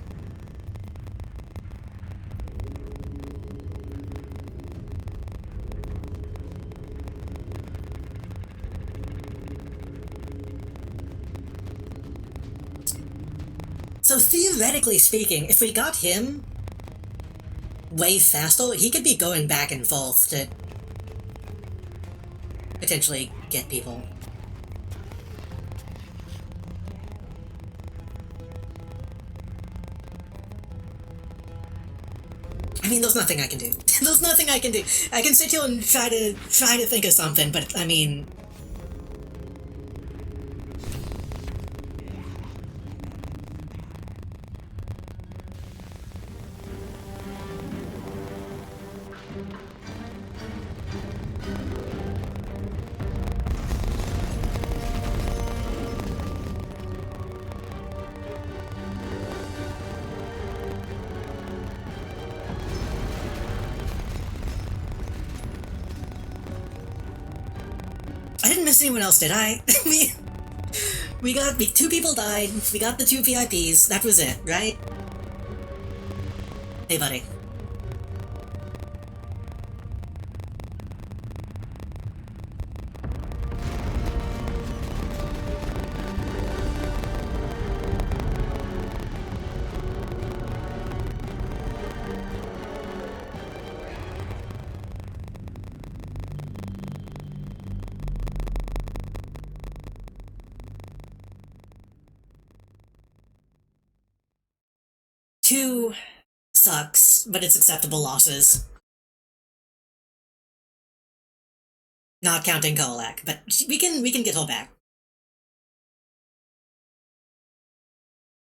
So theoretically speaking, if we got him way faster, he could be going back and forth to potentially get people. I mean, there's nothing I can do. There's nothing I can do. I can sit here and try to think of something, but I mean... I didn't miss anyone else, did I? Two people died, we got the 2 VIPs, that was it, right? Hey, buddy. Two sucks, but it's acceptable losses. Not counting Kolak, but we can get her back.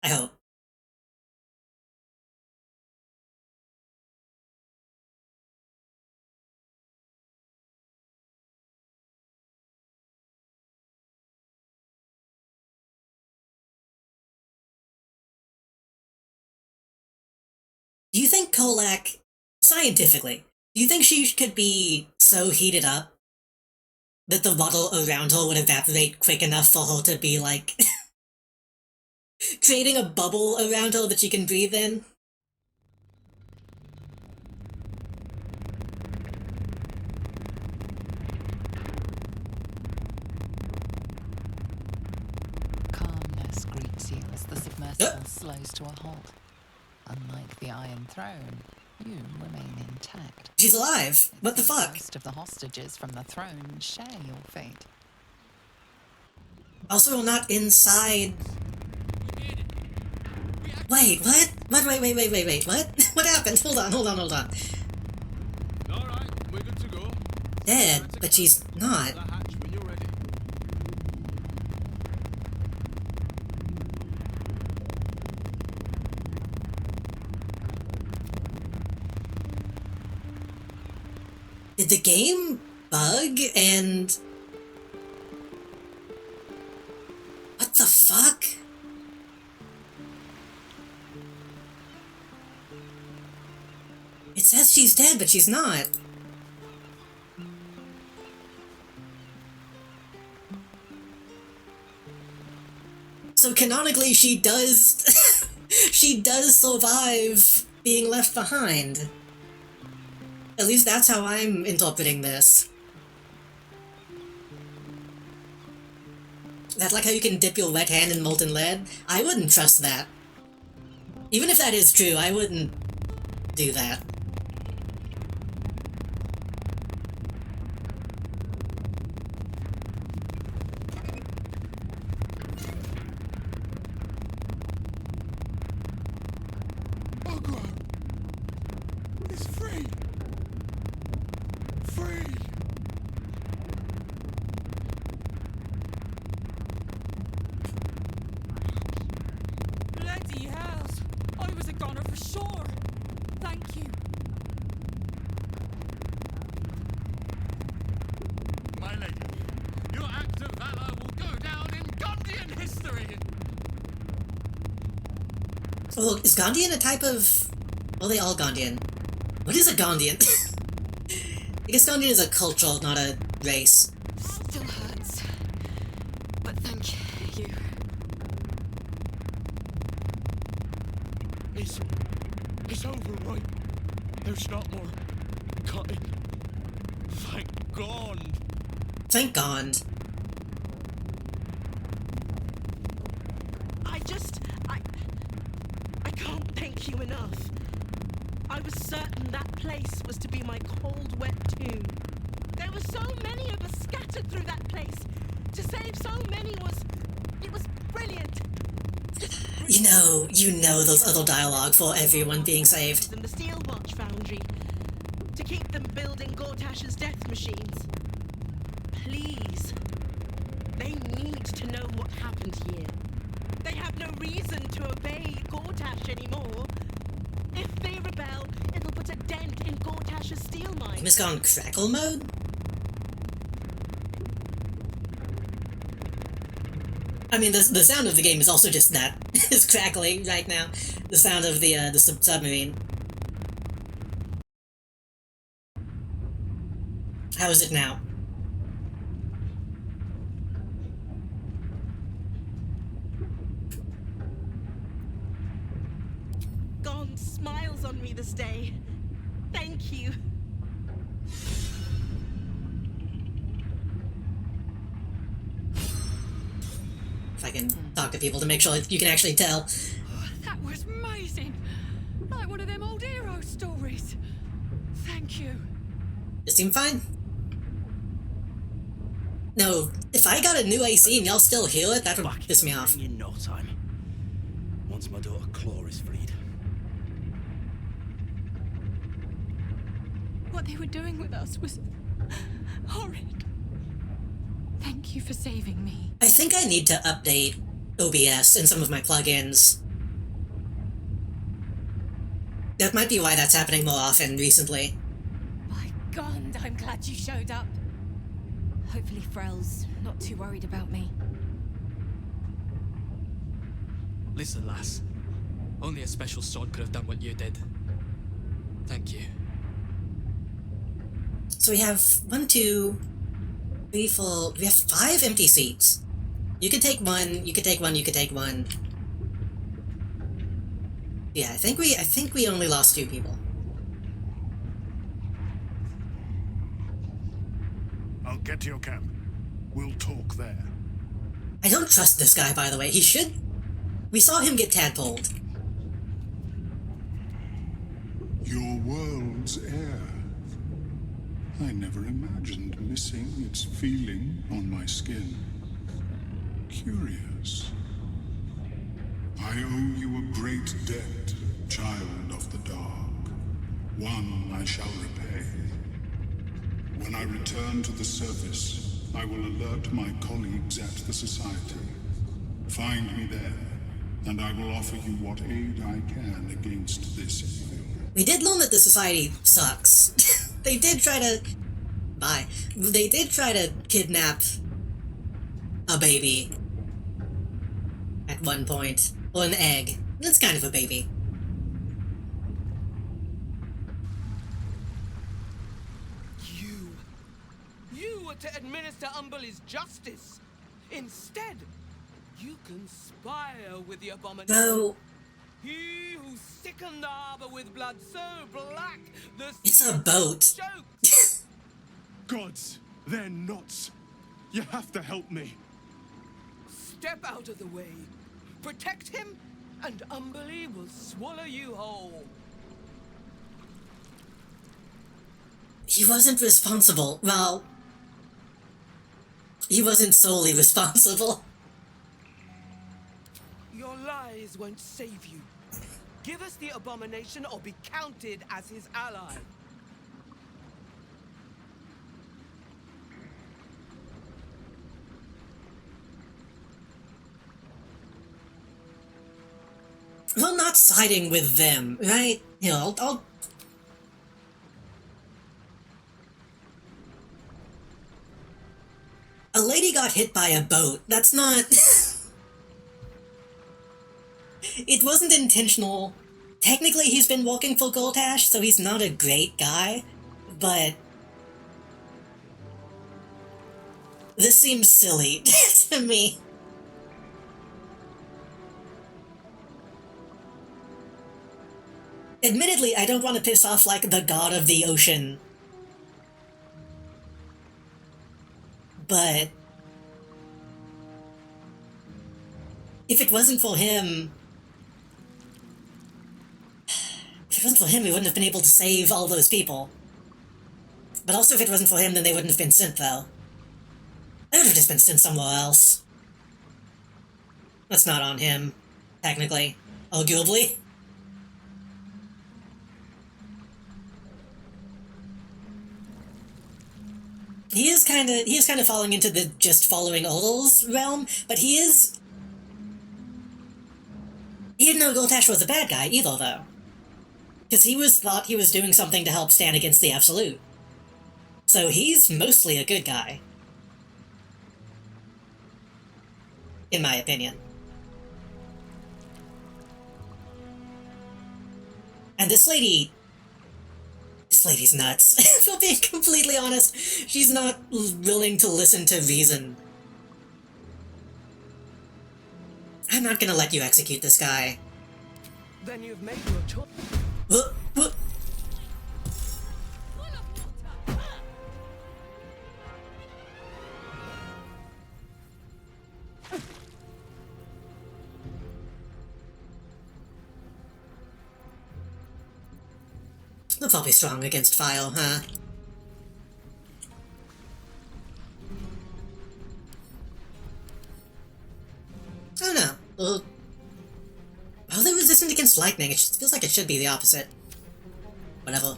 I hope. Do you think Kolak, scientifically, do you think she could be so heated up that the water around her would evaporate quick enough for her to be like creating a bubble around her that she can breathe in? Calmness greets you as the submersible slows to a halt. Unlike the Iron Throne, you remain intact. She's alive. What the fuck? Most of the hostages from the throne share your fate. Also, we're not inside. Wait, what? What? Wait, what? What happened? Hold on. Alright, we're good to go. Dead, but she's not. The hatch when you're ready. Did the game bug and... What the fuck? It says she's dead, but she's not. So canonically, she does... she does survive being left behind. At least that's how I'm interpreting this. That's like how you can dip your wet hand in molten lead. I wouldn't trust that. Even if that is true, I wouldn't do that. Baldur! It's free! Free! Bloody hells! I was a goner for sure! Thank you. My lady, your act of valor will go down in Gondian history! Oh, look, is Gondian a type of... Well, they all Gondian. What is a Gondian? I guess Gondian is a culture, not a race. Still hurts. But thank you. It's over, right? There's not more cutting. Thank God. Thank God. I can't thank you enough. I was certain that place was to be my cold, wet tomb. There were so many of us scattered through that place. To save so many it was brilliant. You know those other dialogue for everyone being saved. And the Steel Watch Foundry to keep them building Gortash's death machines. Please, they need to know what happened here. They have no reason to obey Gortash anymore. If they rebel, it'll put a dent in Gortash's steel mine. Game has gone crackle mode? I mean, the sound of the game is also just that. It's crackling right now. The sound of the submarine. How is it now? Gond smiles on me this day. Thank you. If I can talk to people to make sure you can actually tell. That was amazing! Like one of them old hero stories. Thank you. It seemed fine. No, if I got a new AC and y'all still heal it, that would piss me off. In no time. Once my daughter Claw is freed. What they were doing with us was horrid. Thank you for saving me. I think I need to update OBS and some of my plugins. That might be why that's happening more often recently. My God, I'm glad you showed up. Hopefully Frel's not too worried about me. Listen, lass. Only a special sword could have done what you did. Thank you. So we have 1, 2, 3, 4. We have 5 empty seats. You could take one. You could take one. You could take one. Yeah, I think we only lost 2 people. I'll get to your camp. We'll talk there. I don't trust this guy, by the way. He should. We saw him get tadpoled. Your world's air. I never imagined missing its feeling on my skin. Curious. I owe you a great debt, child of the dark. One I shall repay. When I return to the surface, I will alert my colleagues at the Society. Find me there, and I will offer you what aid I can against this evil. We did learn that the Society sucks. They did try to... Bye. They did try to kidnap a baby at one point. Or an egg. That's kind of a baby. You were to administer Umberlee's justice. Instead, you conspire with the abomination. No. He who sickened the harbor with blood so black, the It's a boat. Gods, they're nuts. You have to help me. Step out of the way. Protect him, and Umberlee will swallow you whole. He wasn't responsible. Well, he wasn't solely responsible. Your lies won't save you. Give us the abomination or be counted as his ally. Well, not siding with them, right? You know, I'll... A lady got hit by a boat. That's not... It wasn't intentional. Technically, he's been working for Goltash, so he's not a great guy, but... This seems silly to me. Admittedly, I don't want to piss off, like, the god of the ocean. But... If it wasn't for him... If it wasn't for him, we wouldn't have been able to save all those people. But also, if it wasn't for him, then they wouldn't have been sent, though. They would have just been sent somewhere else. That's not on him, technically. Arguably. He is kind of falling into the just following orders realm, but he didn't know Goltash was a bad guy either, though. Because he thought he was doing something to help stand against the Absolute. So he's mostly a good guy. In my opinion. And this lady's nuts. If I'm being completely honest, she's not willing to listen to reason. I'm not gonna let you execute this guy. Then you've made your choice. What? They'll probably strong against fire, huh? I don't know. Well, they're resistant against lightning. It feels like it should be the opposite. Whatever.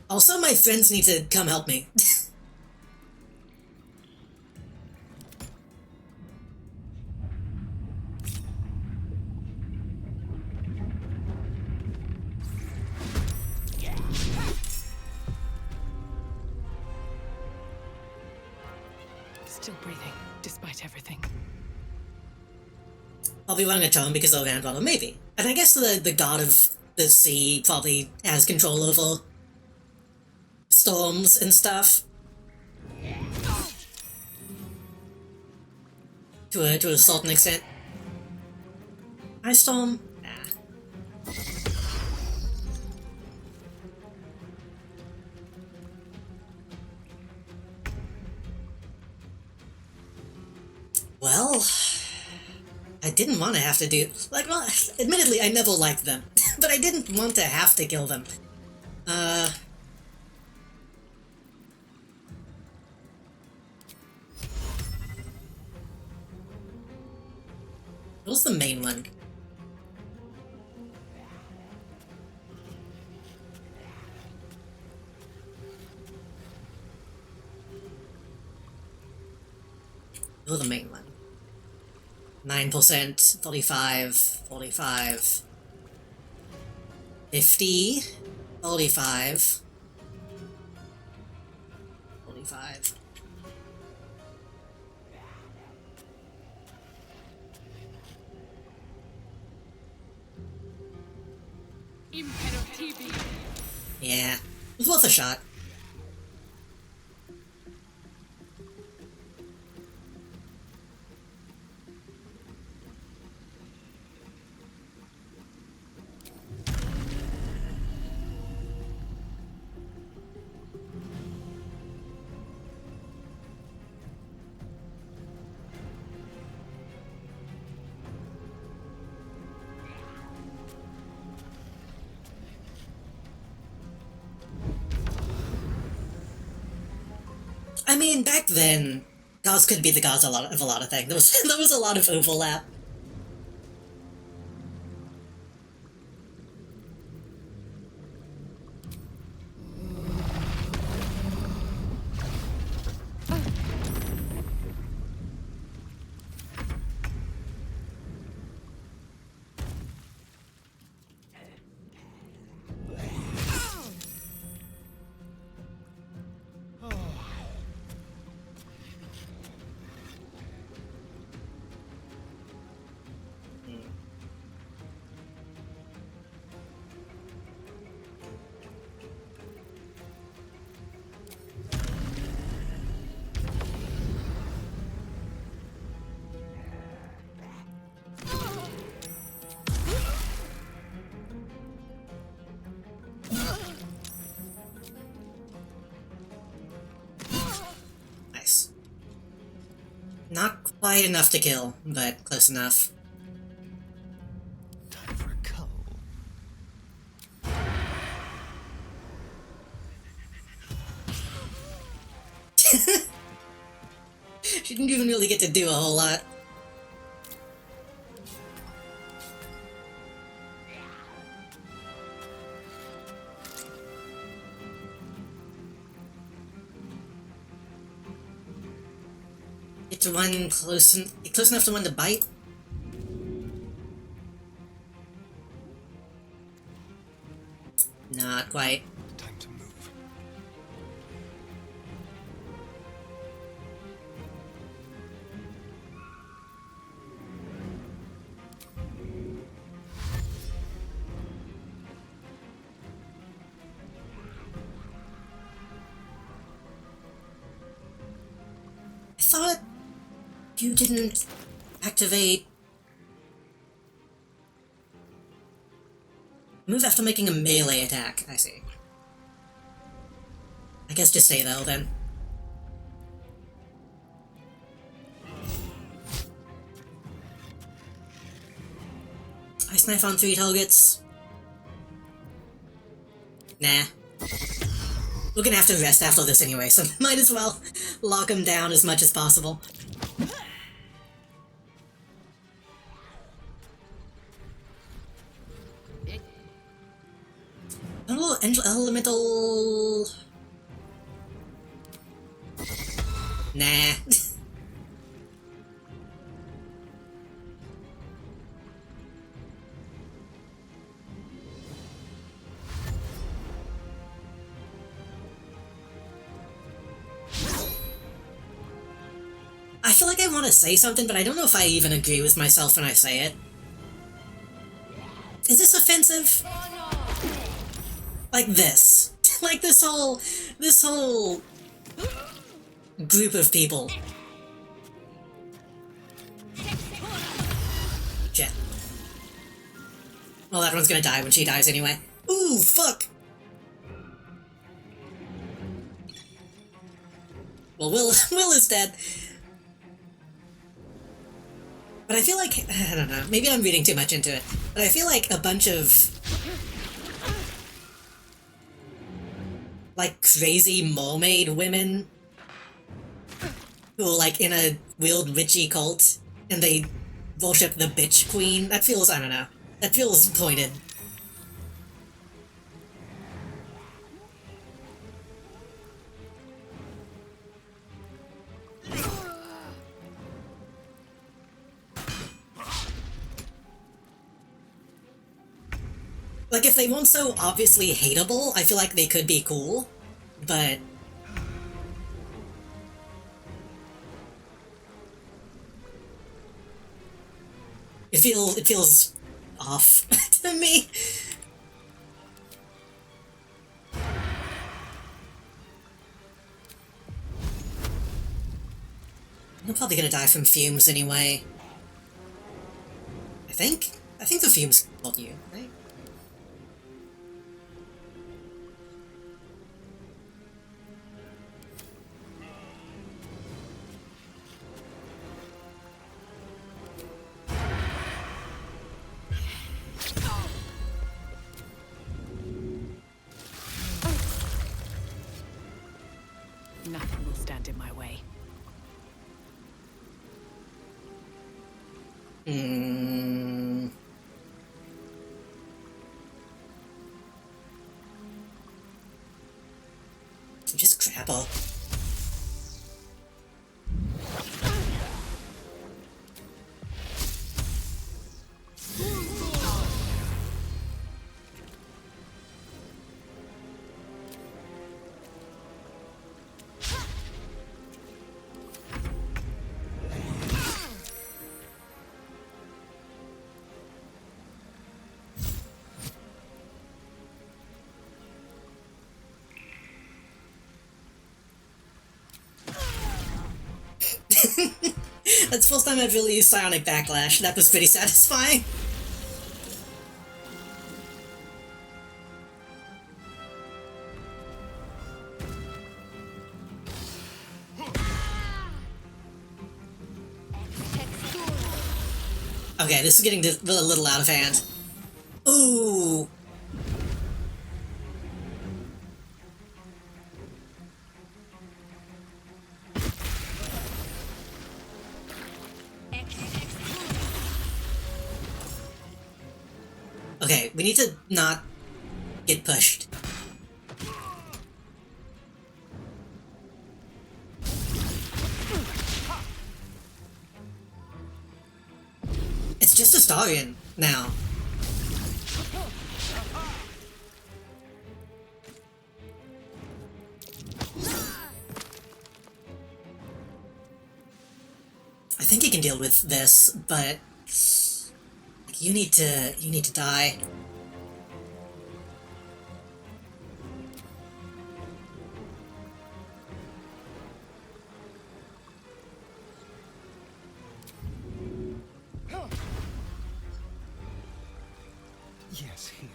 Also, my friends need to come help me. Still breathing, despite everything. I'll be running a tone because of Landwater, maybe. And I guess the god of the sea probably has control over storms and stuff. To a certain extent. Ice storm? Nah. Well, I didn't want to have to do... Like, well, admittedly, I never liked them. But I didn't want to have to kill them. What was the main one? What was the main one? 9%, 35, 45, 50, 45, 45. Yeah, it was worth a shot. I mean, back then, gods could be the gods of a lot of things. There was a lot of overlap. Nice. Not quite enough to kill, but close enough. Time for a cull. She didn't even really get to do a whole lot. Get to one close enough to one to bite. Not quite. Time to move. I thought you didn't activate move after making a melee attack. I see. I guess just stay though then. Ice knife on 3 targets. Nah. We're gonna have to rest after this anyway, so might as well lock him down as much as possible. Elemental... Nah. I feel like I want to say something, but I don't know if I even agree with myself when I say it. Is this offensive? Like this. Like this whole group of people. Shit. Well, everyone's gonna die when she dies anyway. Ooh, fuck! Well, Will is dead. But I feel like, I don't know, maybe I'm reading too much into it, but I feel like a bunch of, like, crazy mermaid women who are, like, in a weird witchy cult, and they worship the bitch queen. That feels, I don't know, that feels pointed. Like, if they weren't so obviously hateable, I feel like they could be cool, but... It feels off to me. I'm probably gonna die from fumes anyway. I think the fumes killed you, right? Nothing will stand in my way. Just grapple. That's the first time I've really used Psionic Backlash. That was pretty satisfying. Okay, this is getting a little out of hand. Ooh! Okay, we need to not get pushed. It's just Astarion now. I think he can deal with this, but you need to die. Yes, here.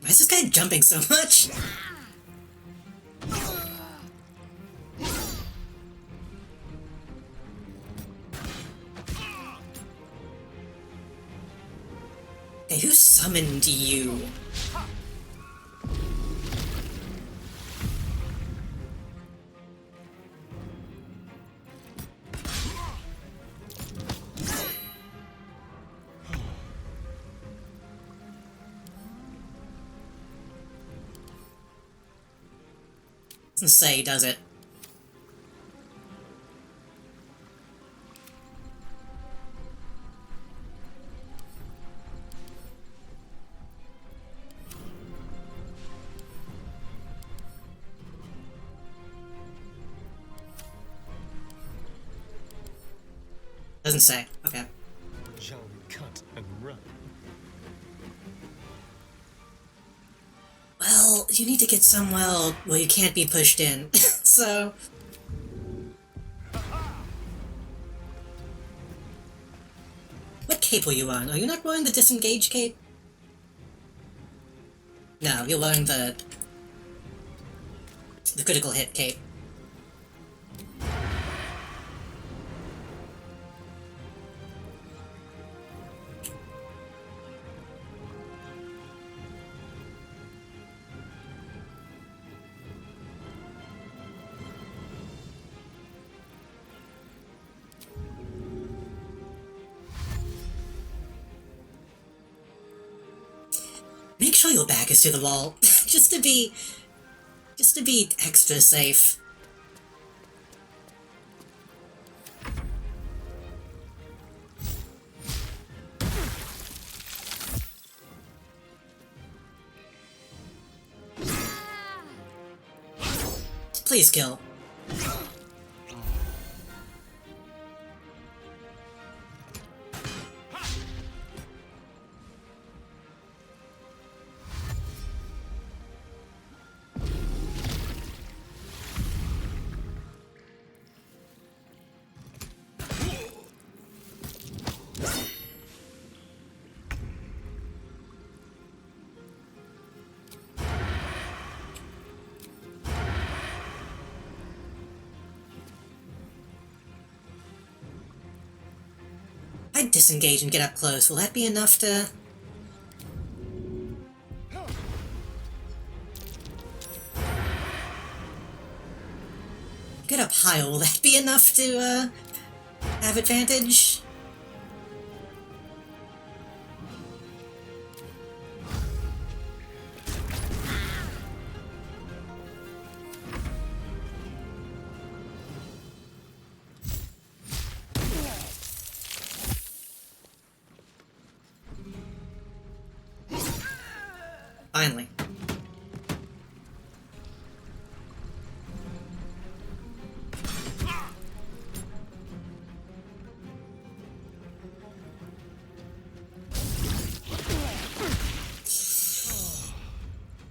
Why is this guy jumping so much? Hey, who summoned you? Doesn't say, does it? Doesn't say. Okay. Shall we cut and run? Well, you need to get somewhere where you can't be pushed in. So... What cape are you on? Are you not wearing the disengage cape? No, you're wearing the critical hit cape. Make sure your back is to the wall, just to be extra safe. Please kill. I'd disengage and get up close. Will that be enough to... Get up higher, will that be enough to, have advantage? Finally.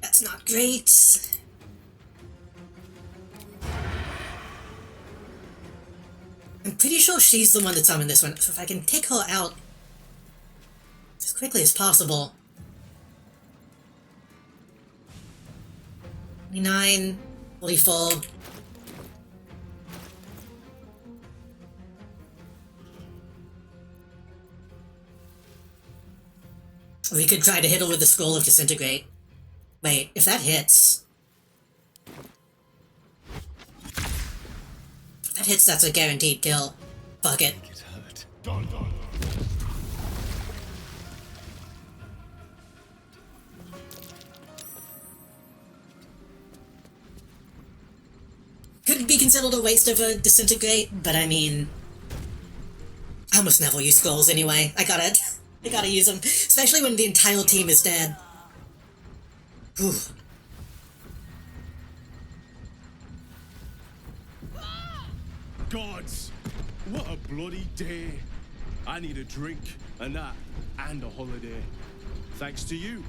That's not great. I'm pretty sure she's the one that summoned this one, so if I can take her out as quickly as possible. 29, 44. We could try to hit her with the Scroll of Disintegrate. Wait, if that hits... If that hits, that's a guaranteed kill. Fuck it. It hurt. Could be considered a waste of a Disintegrate, but I mean... I almost never use scrolls anyway. I gotta use them. Especially when the entire team is dead. Whew. Gods! What a bloody day! I need a drink, and that, and a holiday. Thanks to you,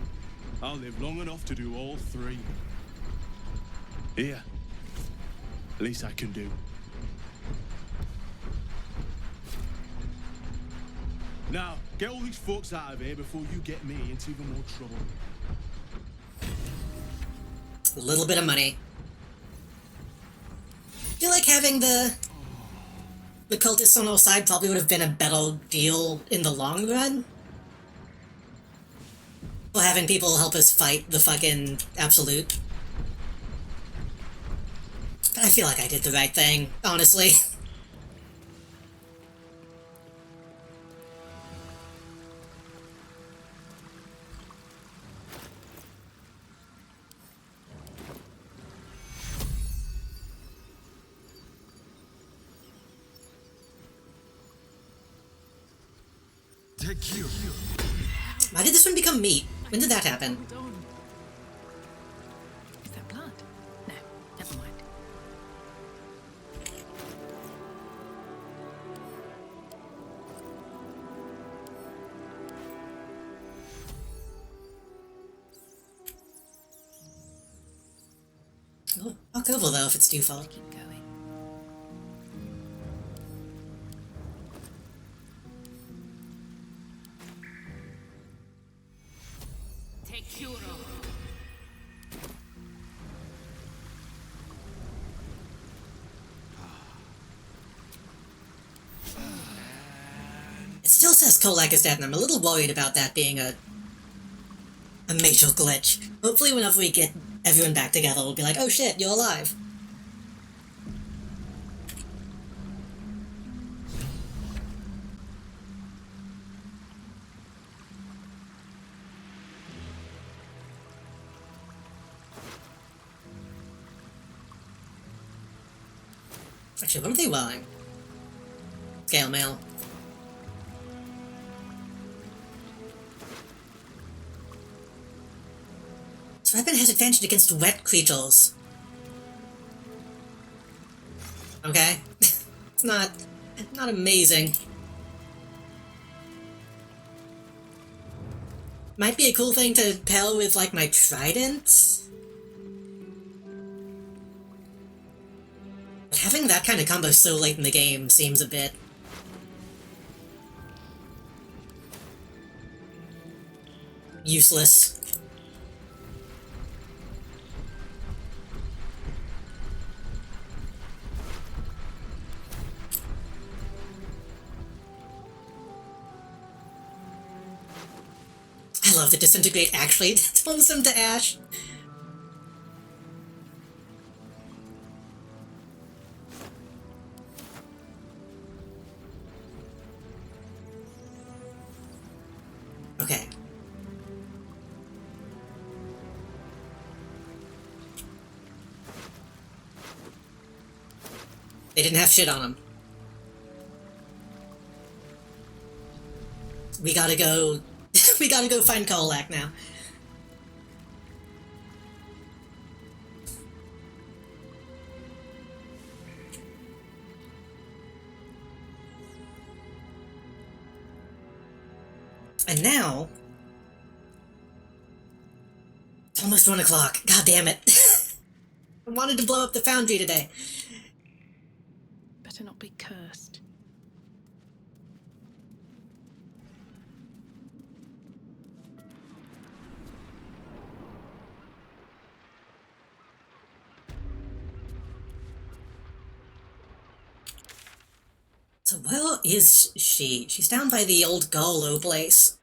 I'll live long enough to do all three. Here. Least I can do. Now, get all these folks out of here before you get me into even more trouble. A little bit of money. I feel like having the cultists on our side probably would have been a better deal in the long run. Or having people help us fight the fucking Absolute. But I feel like I did the right thing, honestly. Secure. Why did this one become meat? When did that happen? Is that blood? No, never mind. Oh, walk over though if it's too far. Keep going. Take Kuro. It still says Kolak is dead, and I'm a little worried about that being a major glitch. Hopefully whenever we get everyone back together, we'll be like, oh shit, you're alive. Actually, what are they wearing? Scale mail. So weapon has advantage against wet creatures. Okay. It's not amazing. Might be a cool thing to pair with like my trident. But having that kind of combo so late in the game seems a bit useless. I love the disintegrate actually turns him to ash. Okay. They didn't have shit on them. We gotta go... we gotta go find Kolak now. And now... it's almost 1 o'clock. God damn it. I wanted to blow up the foundry today. Better not be cursed. So where is she? She's down by the old Golo place.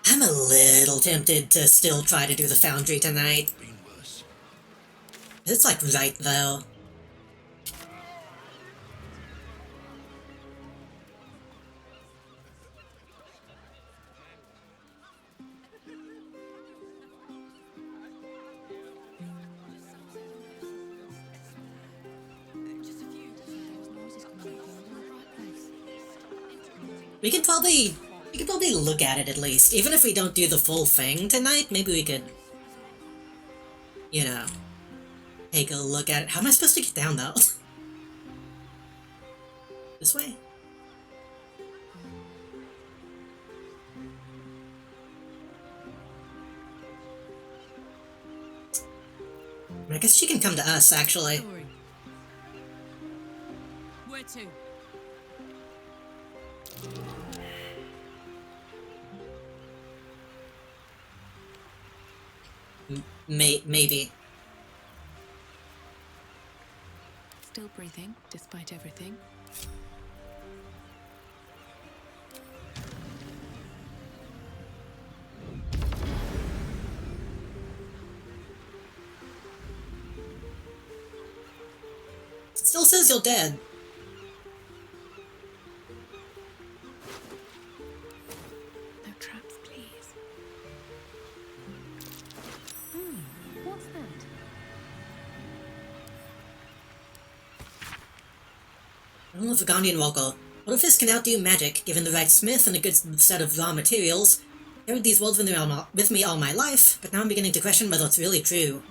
I'm a little tempted to still try to do the foundry tonight. It's like right though. We can probably look at it at least. Even if we don't do the full thing tonight, maybe we could, you know, take a look at it. How am I supposed to get down though? This way? I guess she can come to us, actually. Where to? Maybe. Still breathing, despite everything. It still says you're dead. No traps, please. What's that? I don't know if a Ghanaian Walker. What if this can outdo magic, given the right smith and a good set of raw materials? I carried these words with me all my life, but now I'm beginning to question whether it's really true.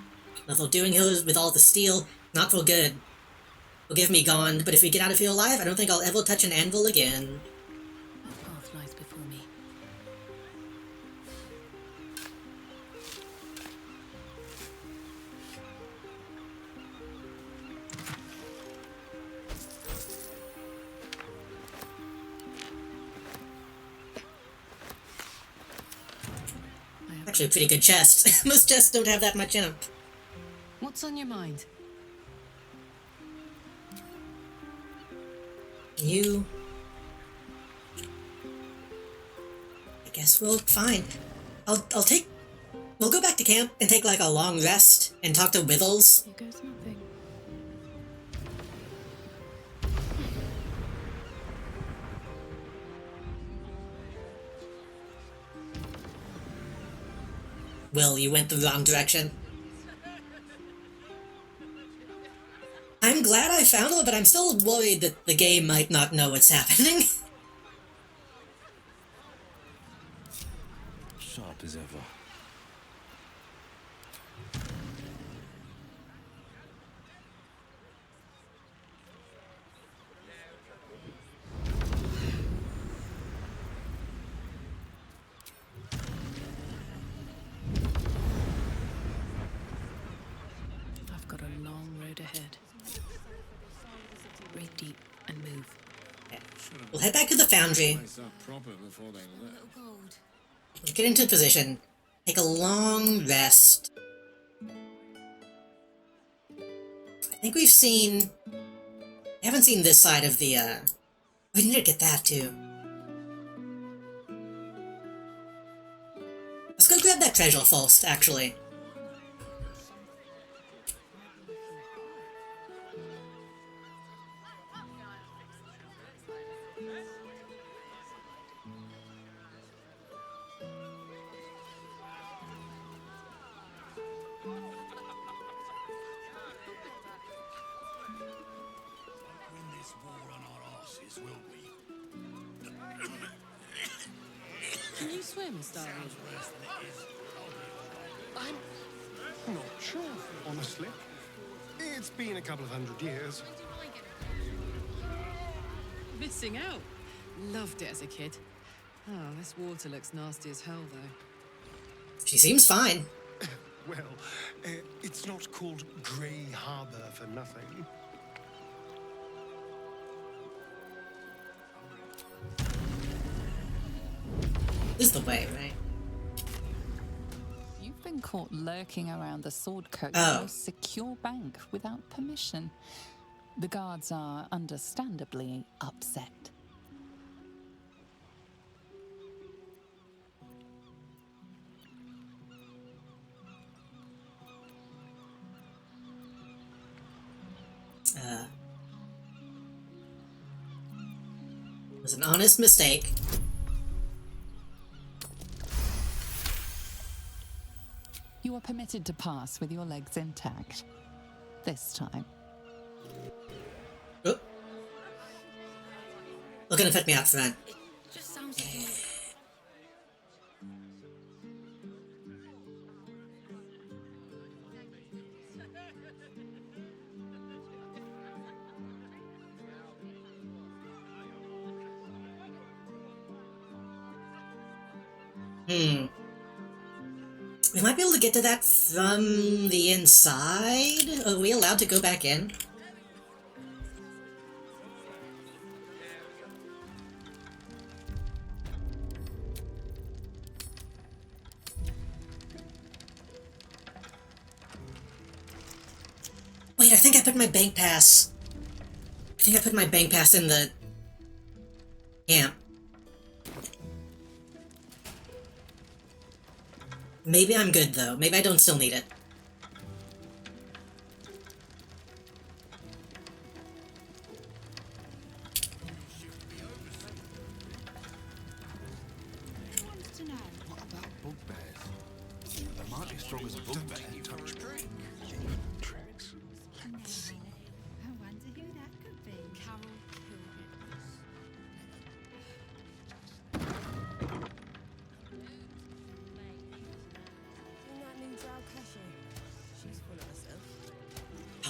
Whether doing it with all the steel, not for good. Forgive me, Gond, but if we get out of here alive, I don't think I'll ever touch an anvil again. My path lies before me. Actually a pretty good chest. Most chests don't have that much in them. What's on your mind? You... I guess we'll fine. We'll go back to camp and take like a long rest and talk to Withers. Here goes nothing. Will, you went the wrong direction. I'm glad I found her, but I'm still worried that the game might not know what's happening. Sharp as ever. I've got a long road ahead. Breathe deep and move. We'll head back to the foundry. Get into position. Take a long rest. I think we've seen... I haven't seen this side of the, We need to get that, too. Let's go grab that treasure first, actually. Can you swim, Starry? I'm not sure, honestly. It's been a couple of 100 years. Missing out. Loved it as a kid. Oh, this water looks nasty as hell, though. She seems fine. Well, it's not called Grey Harbour for nothing. This is the way, right? You've been caught lurking around the Sword Coast's Oh. most secure bank without permission. The guards are understandably upset. It was an honest mistake. You are permitted to pass with your legs intact. This time. Oh. They're gonna put me out front. Just sounds like We might be able to get to that from the inside? Are we allowed to go back in? Wait, I think I put my bank pass. I think I put my bank pass in the camp. Maybe I'm good, though. Maybe I don't still need it.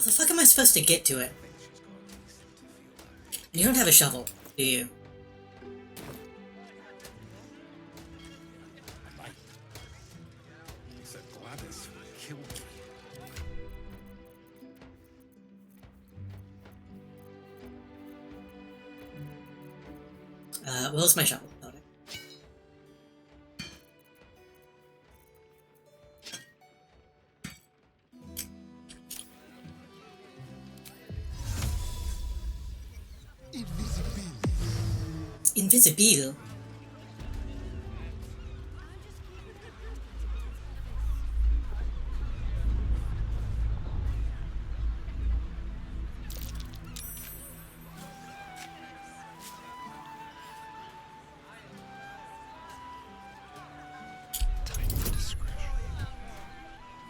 How the fuck am I supposed to get to it? You don't have a shovel, do you? Said Gladys killed me. Where's my shovel? Got it. Invisible.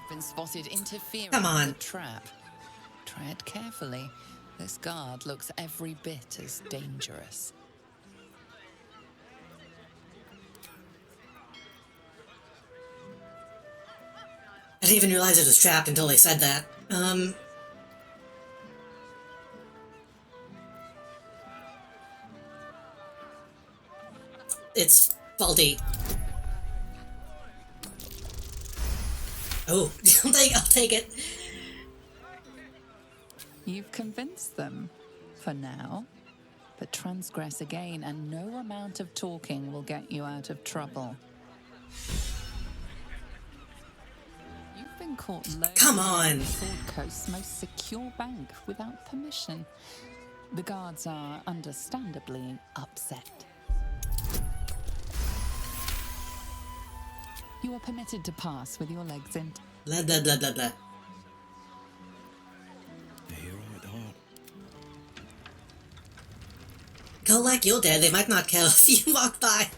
Been spotted interfering Come on. with the trap. Tread carefully. This guard looks every bit as dangerous. I didn't even realize it was trapped until they said that. It's faulty. Oh, I'll take it. You've convinced them, for now. But transgress again, and no amount of talking will get you out of trouble. You've been caught loading Come on! Sword Coast's most secure bank without permission. The guards are understandably upset. You are permitted to pass with your legs in. Blah blah blah blah blah. The hero at heart. Go like you're dead, they might not care if you walk by.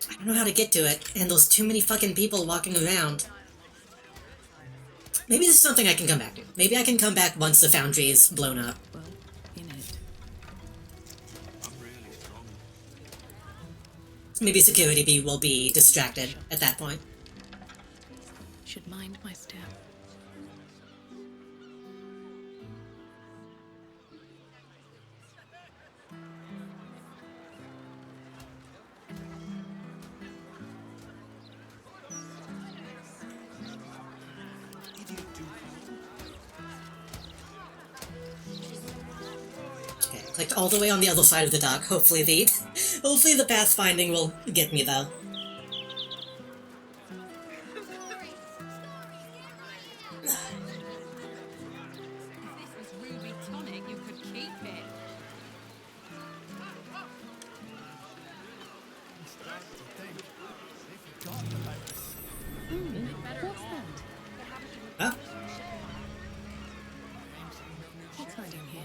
I don't know how to get to it, and there's too many fucking people walking around. Maybe this is something I can come back to. Maybe I can come back once the foundry is blown up. Well, in it. Maybe security B will be distracted at that point. Should mind my step. Okay, clicked all the way on the other side of the dock. Hopefully the pathfinding will get me though. Huh? What's hiding here?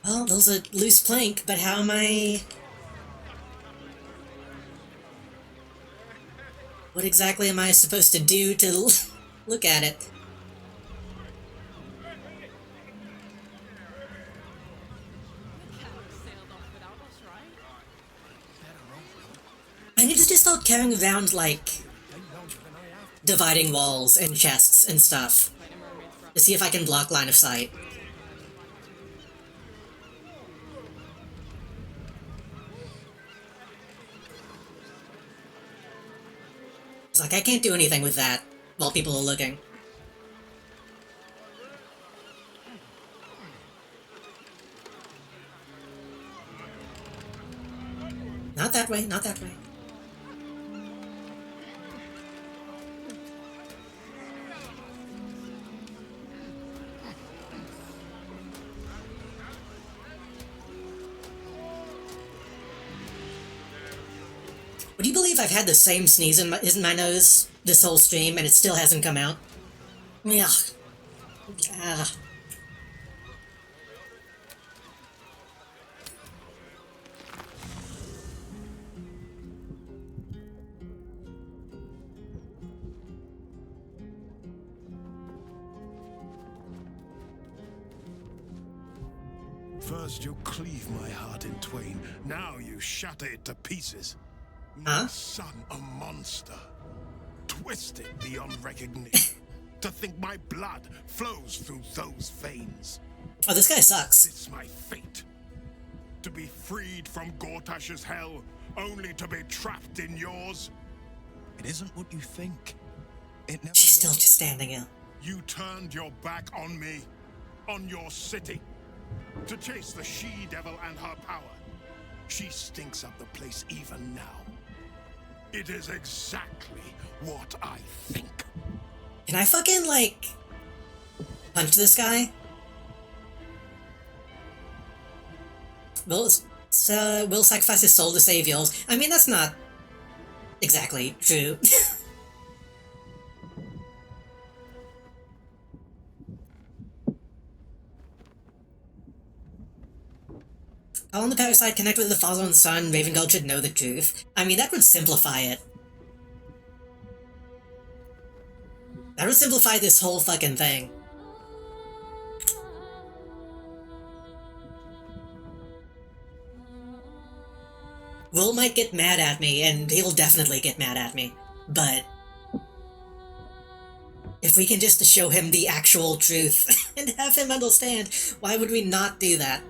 Well, there's a loose plank, but how am I... What exactly am I supposed to do to look at it? I need to just start carrying around, like, dividing walls and chests and stuff to see if I can block line of sight. It's like, I can't do anything with that while people are looking. Not that way, not that way. Would you believe I've had the same sneeze in my nose this whole stream and it still hasn't come out? Yeah. Ah. First you cleave my heart in twain, now you shatter it to pieces. My son, a monster. Twisted beyond recognition. To think my blood flows through those veins. Oh, this guy sucks. It's my fate. To be freed from Gortash's hell, only to be trapped in yours. It isn't what you think. It never She's still just standing out. You turned your back on me, on your city, to chase the she-devil and her power. She stinks up the place even now. It is exactly what I think. Can I fucking, like, punch this guy? Will sacrifice his soul to save yours. I mean, that's not exactly true. All on the parasite connect with the father and son, Ravengard should know the truth. I mean, that would simplify it. That would simplify this whole fucking thing. Will might get mad at me, and he'll definitely get mad at me, but if we can just show him the actual truth and have him understand, why would we not do that?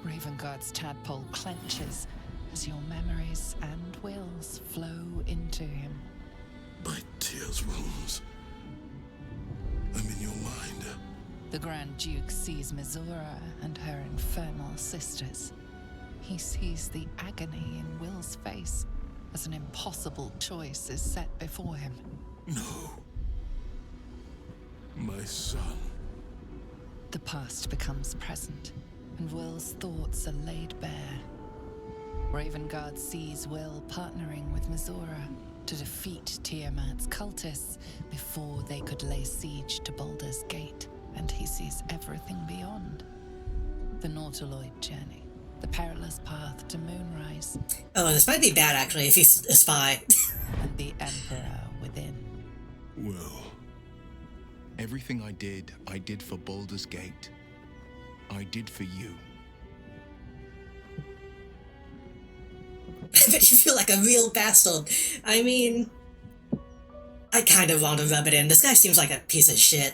Ravengard's tadpole clenches as your memories and wills flow into him. My tears wounds. I'm in your mind. The Grand Duke sees Mizora and her infernal sisters. He sees the agony in Will's face as an impossible choice is set before him. No. My son. The past becomes present, and Will's thoughts are laid bare. Ravengard sees Will partnering with Mizora to defeat Tiamat's cultists before they could lay siege to Baldur's Gate, and he sees everything beyond. The Nautiloid journey, the perilous path to Moonrise. Oh, this might be bad, actually, if he's a spy. And the Emperor within. Well, Everything I did for Baldur's Gate. I did for you. But you feel like a real bastard. I mean, I kind of want to rub it in. This guy seems like a piece of shit.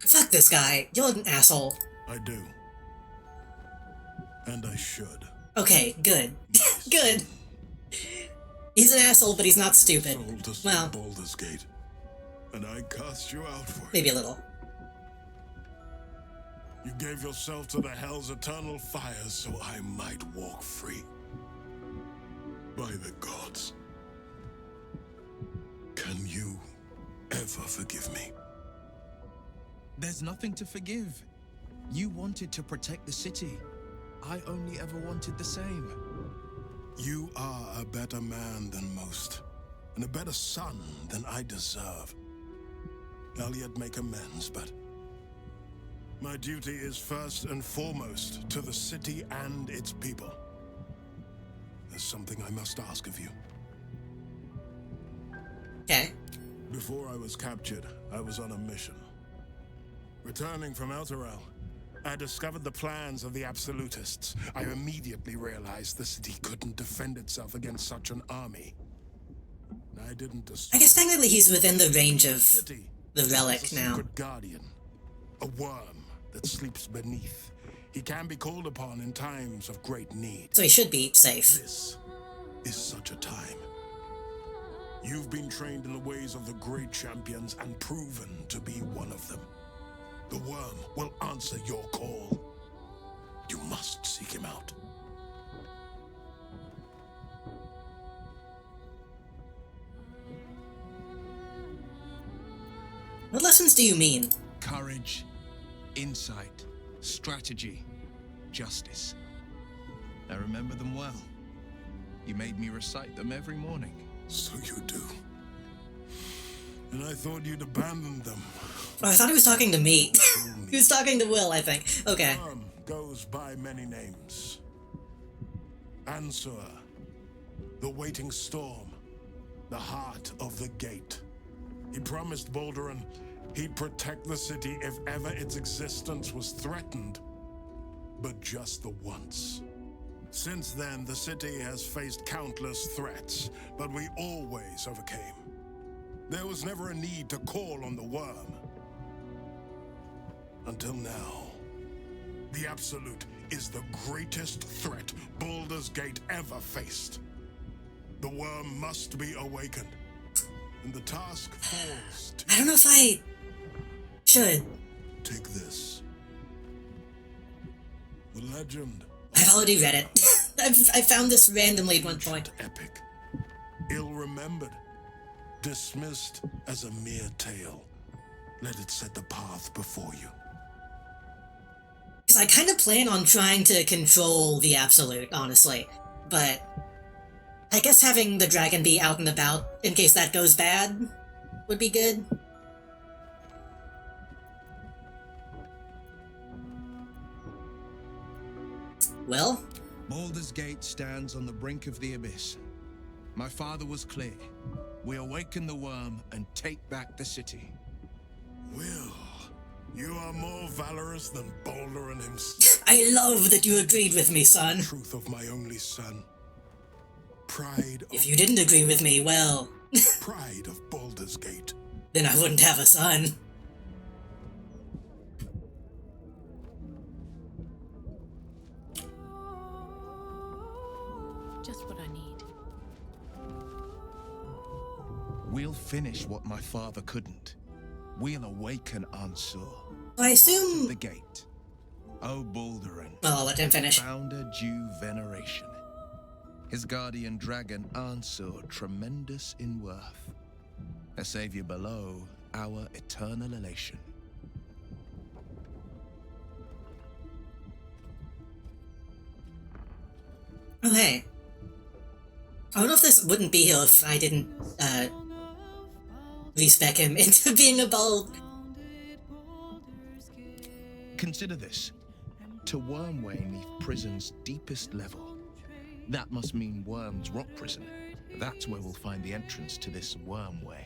Fuck this guy. You're an asshole. I do. And I should. Okay, good. Good. He's an asshole, but he's not stupid. Well, Baldur's Gate, and I cast you out for it. Maybe a little. You gave yourself to the Hell's eternal fires so I might walk free. By the gods. Can you ever forgive me? There's nothing to forgive. You wanted to protect the city. I only ever wanted the same. You are a better man than most, and a better son than I deserve. I'll yet make amends, but my duty is first and foremost to the city and its people. There's something I must ask of you. Okay. Before I was captured, I was on a mission. Returning from Elturel, I discovered the plans of the Absolutists. I immediately realized the city couldn't defend itself against such an army. I didn't destroy. I guess technically he's within the range of the relic now. Secret guardian, a worm that sleeps beneath. He can be called upon in times of great need. So he should be safe. This is such a time. You've been trained in the ways of the great champions and proven to be one of them. The worm will answer your call. You must seek him out. What lessons do you mean? Courage, insight, strategy, justice. I remember them well. You made me recite them every morning. So you do. And I thought you'd abandoned them. Oh, I thought he was talking to me. He was talking to Will, I think. Okay. Goes by many names. Ansur, the waiting storm, the heart of the gate. He promised Baldur he'd protect the city if ever its existence was threatened. But just the once. Since then, the city has faced countless threats, but we always overcame. There was never a need to call on the worm. Until now. The Absolute is the greatest threat Baldur's Gate ever faced. The worm must be awakened, and the task falls to... I don't know if I should. Take this. The legend. I've already read it. I found this randomly at one point. Epic. Ill-remembered. Dismissed as a mere tale. Let it set the path before you. Because I kind of plan on trying to control the Absolute, honestly. But I guess having the dragon be out and about, in case that goes bad, would be good. Well? Baldur's Gate stands on the brink of the abyss. My father was clear. We awaken the worm and take back the city. Will, you are more valorous than Baldur and himself. I love that you agreed with me, son. Truth of my only son. Pride If you didn't agree with me, well... pride of Baldur's Gate. Then I wouldn't have a son. Just what I need. We'll finish what my father couldn't. We'll awaken Ansur. I assume... The gate. O Baldurin. Well, I'll let him finish. Founder due veneration. His guardian dragon Ansur tremendous in worth. A savior below our eternal elation. Oh, hey. I don't know if this wouldn't be here if I didn't, respec him into being a bald. Consider this. To Wormway neath prison's deepest level. That must mean Worm's rock prison. That's where we'll find the entrance to this Wormway.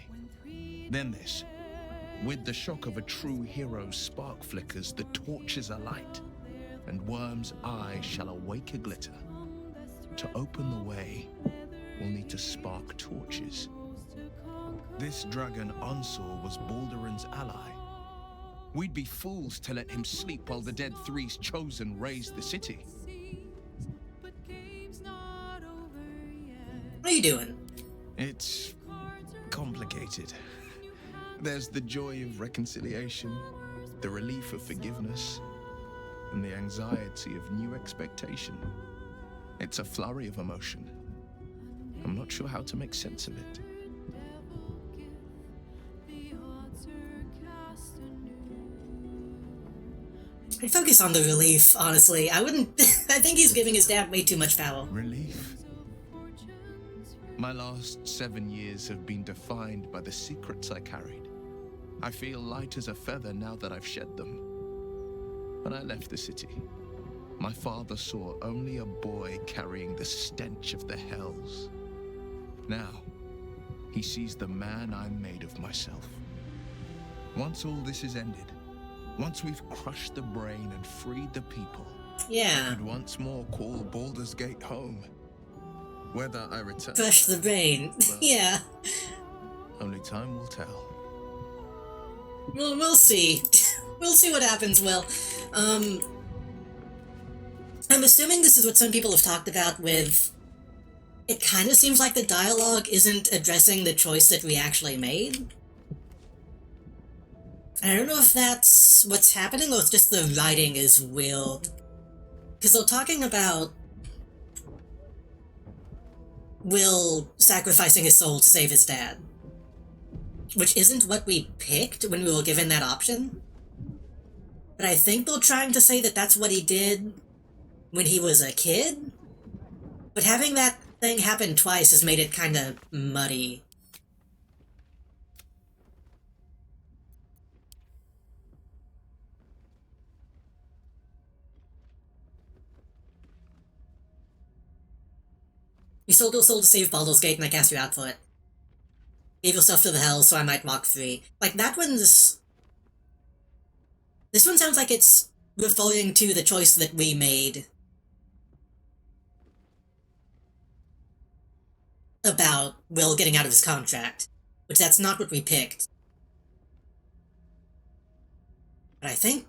Then this. With the shock of a true hero's spark flickers, the torches alight, and Worm's eye shall awake a glitter. To open the way, we'll need to spark torches. This dragon Ansur was Baldurin's ally. We'd be fools to let him sleep while the Dead Three's chosen raised the city. What are you doing? It's complicated. There's the joy of reconciliation, the relief of forgiveness, and the anxiety of new expectation. It's a flurry of emotion. I'm not sure how to make sense of it. I'd focus on the relief, honestly. I wouldn't... I think he's giving his dad way too much power. Relief? My last 7 years have been defined by the secrets I carried. I feel light as a feather now that I've shed them. When I left the city, my father saw only a boy carrying the stench of the hells. Now, he sees the man I'm made of myself. Once all this is ended, once we've crushed the brain and freed the people, yeah, I'd once more call Baldur's Gate home. Whether I return... Crush the brain. Well, yeah. Only time will tell. Well, we'll see. We'll see what happens, Will. I'm assuming this is what some people have talked about with... It kind of seems like the dialogue isn't addressing the choice that we actually made. I don't know if that's what's happening or if just the writing is weird. Because they're talking about Will sacrificing his soul to save his dad. Which isn't what we picked when we were given that option. But I think they're trying to say that that's what he did when he was a kid. But having that thing happen twice has made it kind of muddy. You sold your soul to save Baldur's Gate and I cast you out for it. Gave yourself to the hell so I might walk free. Like, that one's... This one sounds like it's referring to the choice that we made about Will getting out of his contract, which that's not what we picked. But I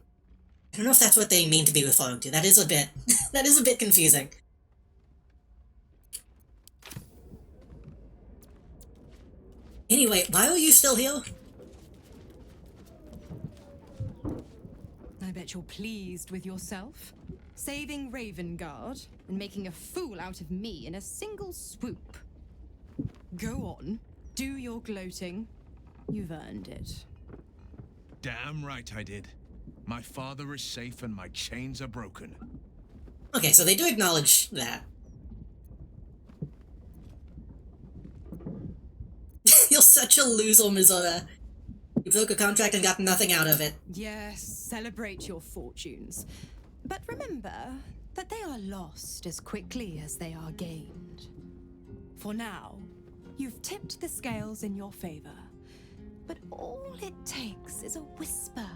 don't know if that's what they mean to be referring to. That is a bit, that is a bit confusing. Anyway, why are you still here? I bet you're pleased with yourself. Saving Ravengard and making a fool out of me in a single swoop. Go on, do your gloating. You've earned it. Damn right I did. My father is safe and my chains are broken. Okay, so they do acknowledge that. You're such a loser, Mizora. You broke a contract and got nothing out of it. Yes, celebrate your fortunes. But remember that they are lost as quickly as they are gained. For now, you've tipped the scales in your favor. But all it takes is a whisper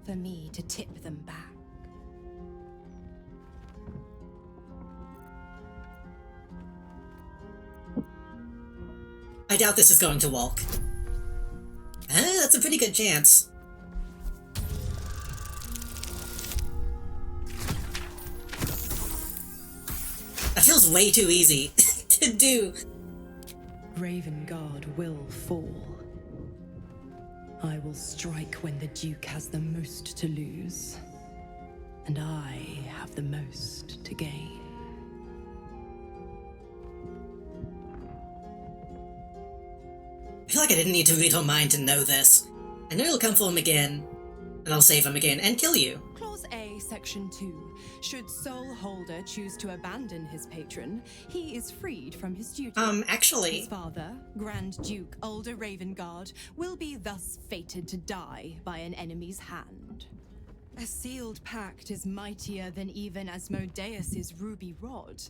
for me to tip them back. I doubt this is going to walk. That's a pretty good chance. That feels way too easy to do. Ravengard will fall. I will strike when the Duke has the most to lose, and I have the most to gain. I feel like I didn't need to read her mind to know this. I know you'll come for him again, and I'll save him again, and kill you. Clause A, Section 2. Should Soul Holder choose to abandon his patron, he is freed from his duty. Actually... His father, Grand Duke Ulder Ravengard, will be thus fated to die by an enemy's hand. A sealed pact is mightier than even Asmodeus's ruby rod.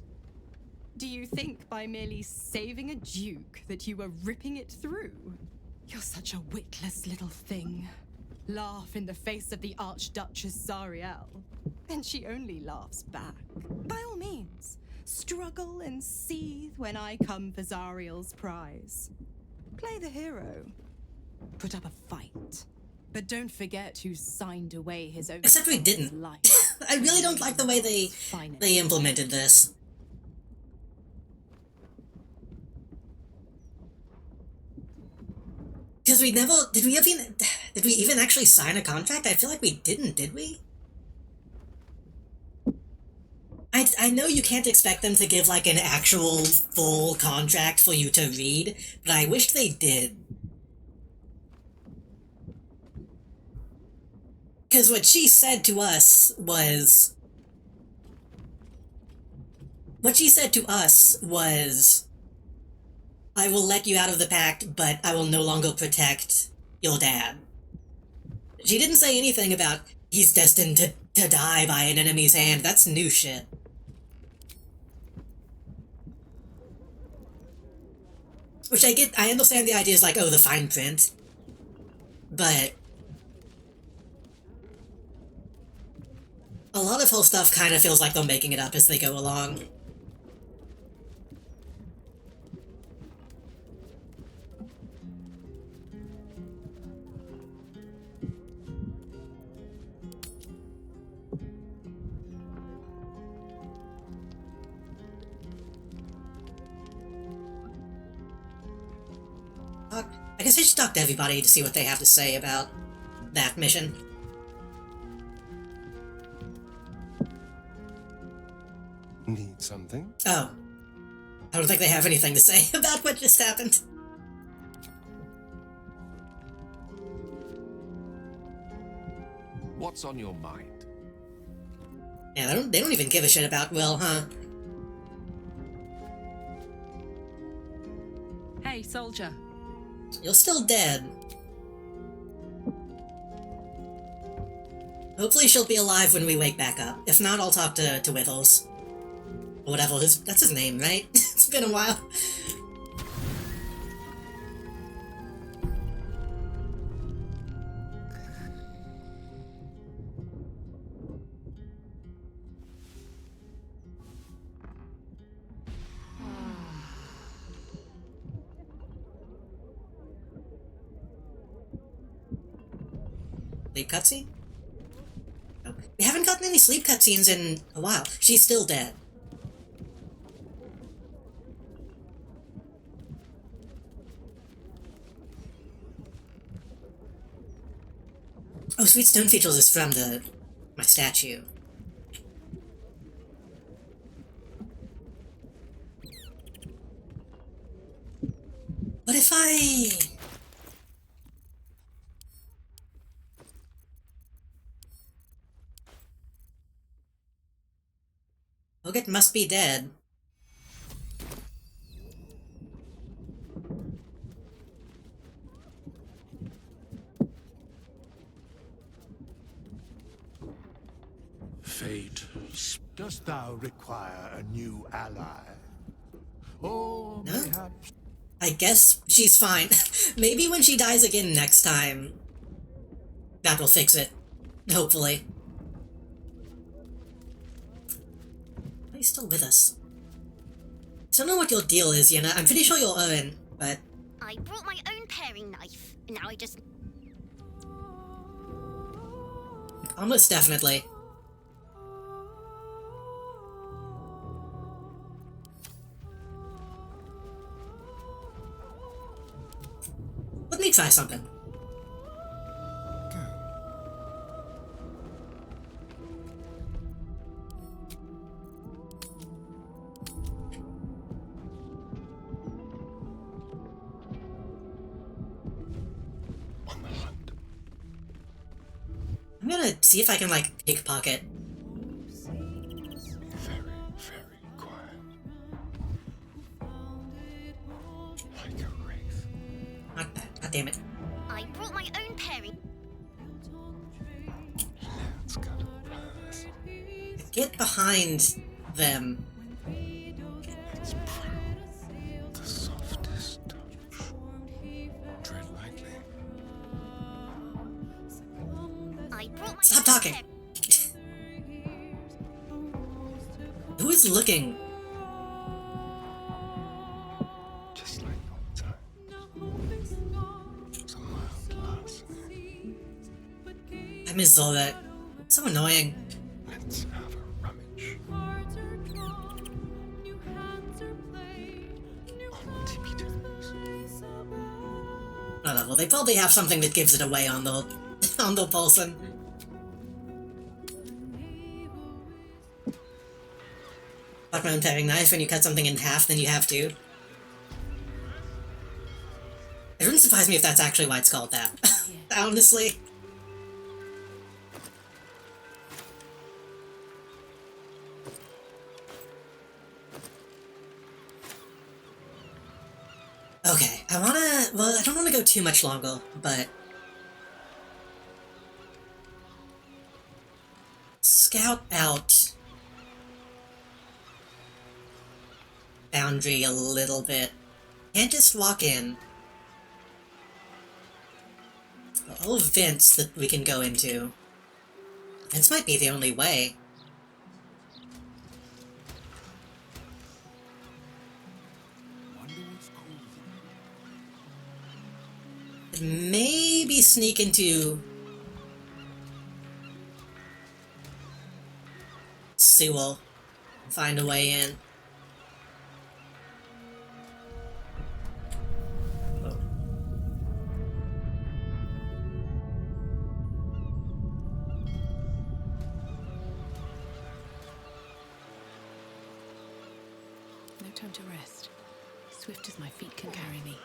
Do you think by merely saving a duke that you were ripping it through? You're such a witless little thing. Laugh in the face of the Archduchess Zariel, and she only laughs back. By all means, struggle and seethe when I come for Zariel's prize. Play the hero. Put up a fight. But don't forget who signed away his own. Except we didn't. Life. I really don't like the way they implemented this. Because we never... Did we even actually sign a contract? I feel like we didn't, did we? I know you can't expect them to give, like, an actual full contract for you to read, but I wish they did. Because what she said to us was... I will let you out of the pact, but I will no longer protect your dad. She didn't say anything about he's destined to die by an enemy's hand. That's new shit. Which I understand the idea is like, oh, the fine print. But... a lot of her stuff kind of feels like they're making it up as they go along. I guess I should talk to everybody to see what they have to say about that mission. Need something? Oh. I don't think they have anything to say about what just happened. What's on your mind? Yeah, they don't even give a shit about Will, huh? Hey, soldier. You're still dead. Hopefully she'll be alive when we wake back up. If not, I'll talk to Withers. Or whatever, that's his name, right? It's been a while. Sleep cutscene? Oh, we haven't gotten any sleep cutscenes in a while. She's still dead. Oh, Sweet Stone Features is from my statue. What if I... Hoget must be dead. Fate, dost thou require a new ally? Or No? perhaps... I guess she's fine. Maybe when she dies again next time, that will fix it. Hopefully. Are you still with us? I don't know what your deal is, Yenna. I'm pretty sure you're Owen, but... I brought my own paring knife, and now I just... Almost definitely. Let me try something. I'm gonna see if I can, like, pickpocket. Very, very quiet. Like a wraith. Not bad. God damn it. I brought my own paring... Let's go to plans. Get behind them. It's proud. The softest touch. Tread lightly. I brought my Stop talking! Who is looking? Just like old times. It's a mild lass. I miss Zolek. So annoying. Let's have a rummage. On tippy toes. Oh, well, they probably have something that gives it away on the Paulson. Like my own paring knife, when you cut something in half, then you have to. It wouldn't surprise me if that's actually why it's called that. Honestly. Okay, well, I don't wanna go too much longer, but... Scout out Boundary a little bit. Can't just walk in. All vents that we can go into. Vents might be the only way. Maybe sneak into Sewell. Find a way in. No time to rest. Swift as my feet can carry me.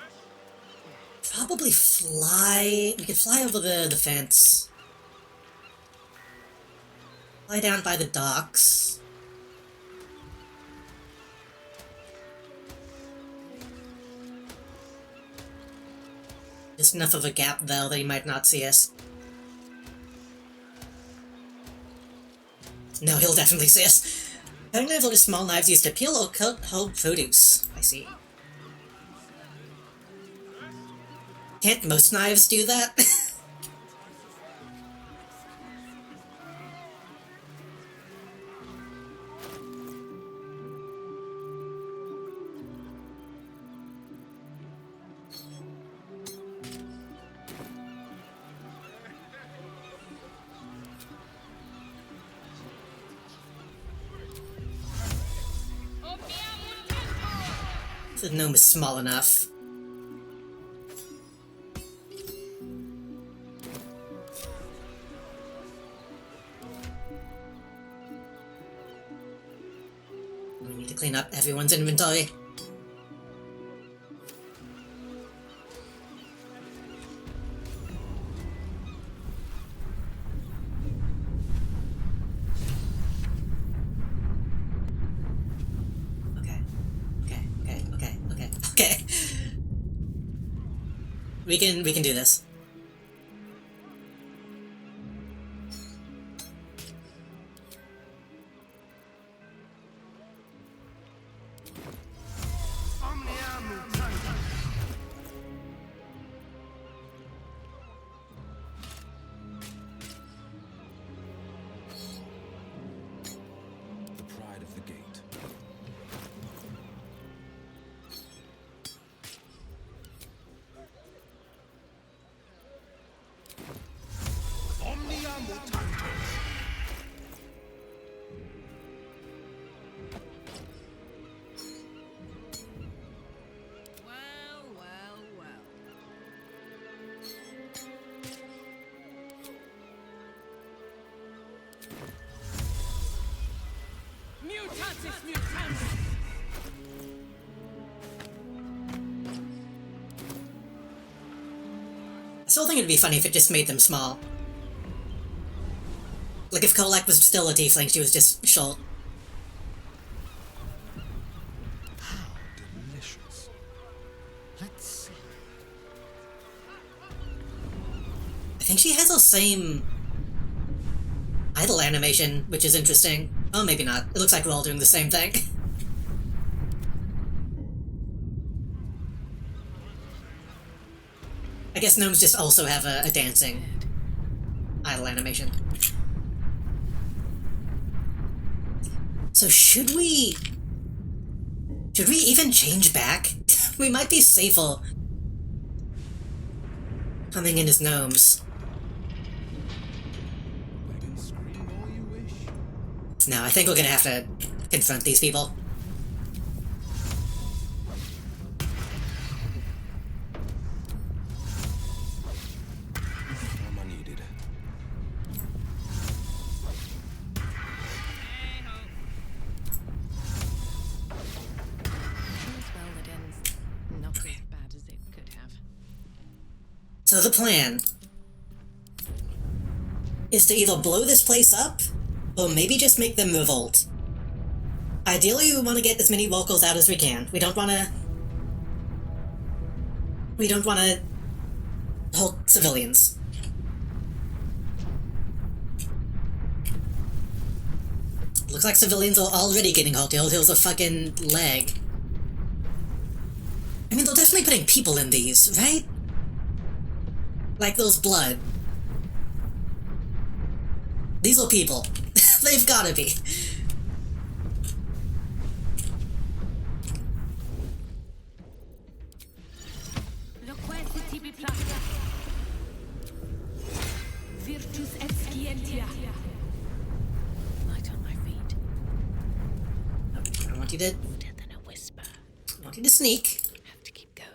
Probably fly. We could fly over the fence. Fly down by the docks. Just enough of a gap, though, that he might not see us. No, he'll definitely see us. Cutting knives are just small knives used to peel or cut whole produce. I see. Can't most knives do that? The gnome is small enough. We need to clean up everyone's inventory. Okay. We can do this. The pride of the gate. Omnia mutantes. Well, well, well. Mutatis mutandis! I still think it'd be funny if it just made them small. Like if Kolak was still a tiefling, she was just short. Delicious. Let's see. I think she has the same idle animation, which is interesting. Oh, maybe not. It looks like we're all doing the same thing. I guess gnomes just also have a dancing idle animation. So should we even change back? We might be safer coming in as gnomes. No, I think we're gonna have to confront these people. Armor needed. All's well that ends not as bad as it could have. So the plan is to either blow this place up, or maybe just make them revolt. Ideally, we want to get as many locals out as we can. We don't want to hold civilians. Looks like civilians are already getting halted. Here's a fucking leg. I mean, they're definitely putting people in these, right? Like those blood. These are people. They've gotta be. Loquacity be placta. Virtus et scientia. Light on my feet. I want you to... Louder than a whisper. I want you to sneak. Have to keep going.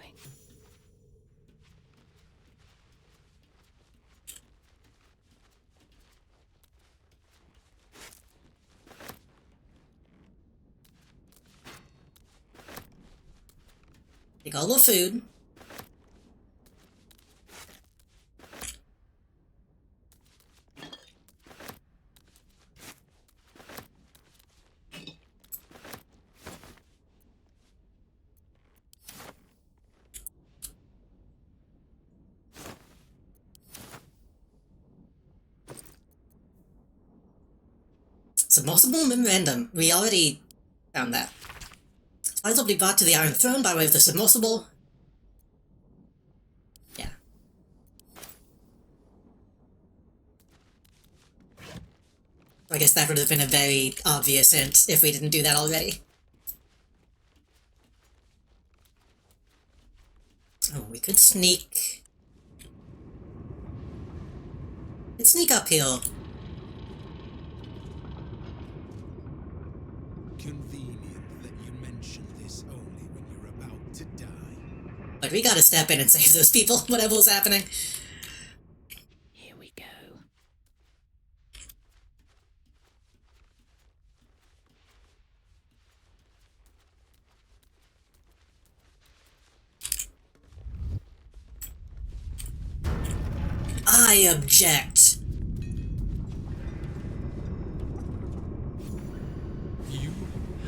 Take all the food. Submersible memorandum. We already found that. Slides will be brought to the Iron Throne by way of the submersible. Yeah. I guess that would have been a very obvious hint if we didn't do that already. Oh, we could sneak. Let's sneak uphill. Convenient that you mention this only when you're about to die. But we gotta step in and save those people, whatever was happening. Here we go. I object. You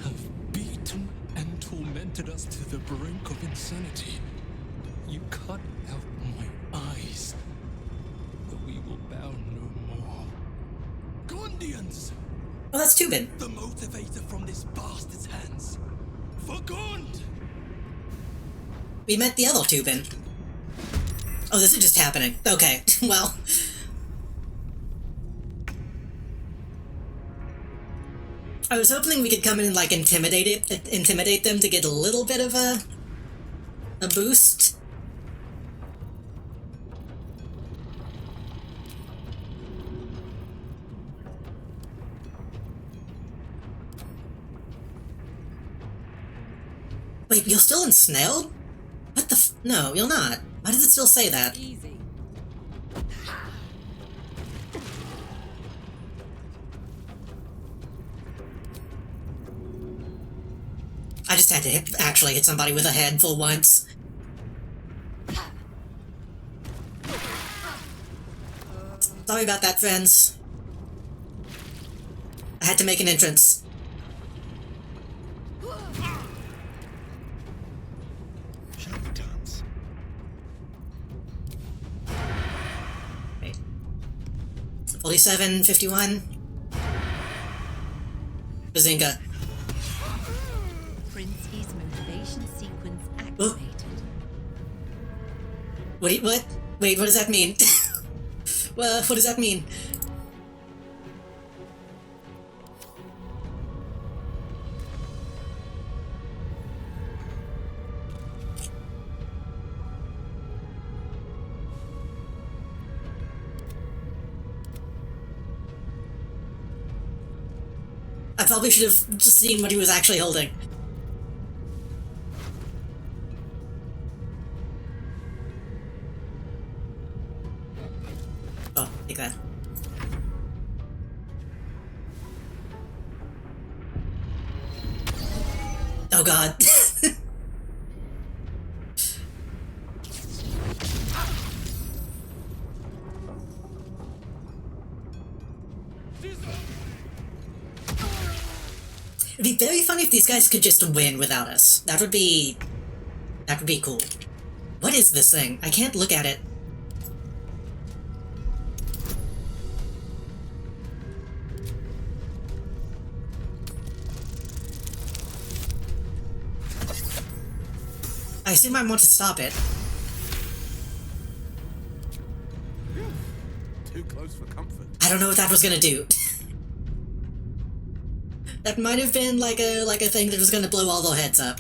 have beaten and tormented us to the brink of insanity. You cut out my eyes, but we will bow no more. Gondians! Oh, that's Tubin. The motivator from this bastard's hands. For Gond! We met the other Tubin. Oh, this is just happening. Okay, well. I was hoping we could come in and, like, intimidate them to get a little bit of a boost. Wait, you're still ensnailed? What the no, you're not. Why does it still say that? Easy. I just had to actually hit somebody with a head for once. Sorry about that, friends. I had to make an entrance. Shall we dance? Wait. 47, 51. Bazinga. Prinsky's motivation sequence activated. What? Wait, what does that mean? Well, what does that mean? I probably should have just seen what he was actually holding. Oh, take that. Oh god. It'd be very funny if these guys could just win without us. That would be cool. What is this thing? I can't look at it. I assume I want to stop it. Too close for comfort. I don't know what that was gonna do. That might have been like a thing that was gonna blow all their heads up.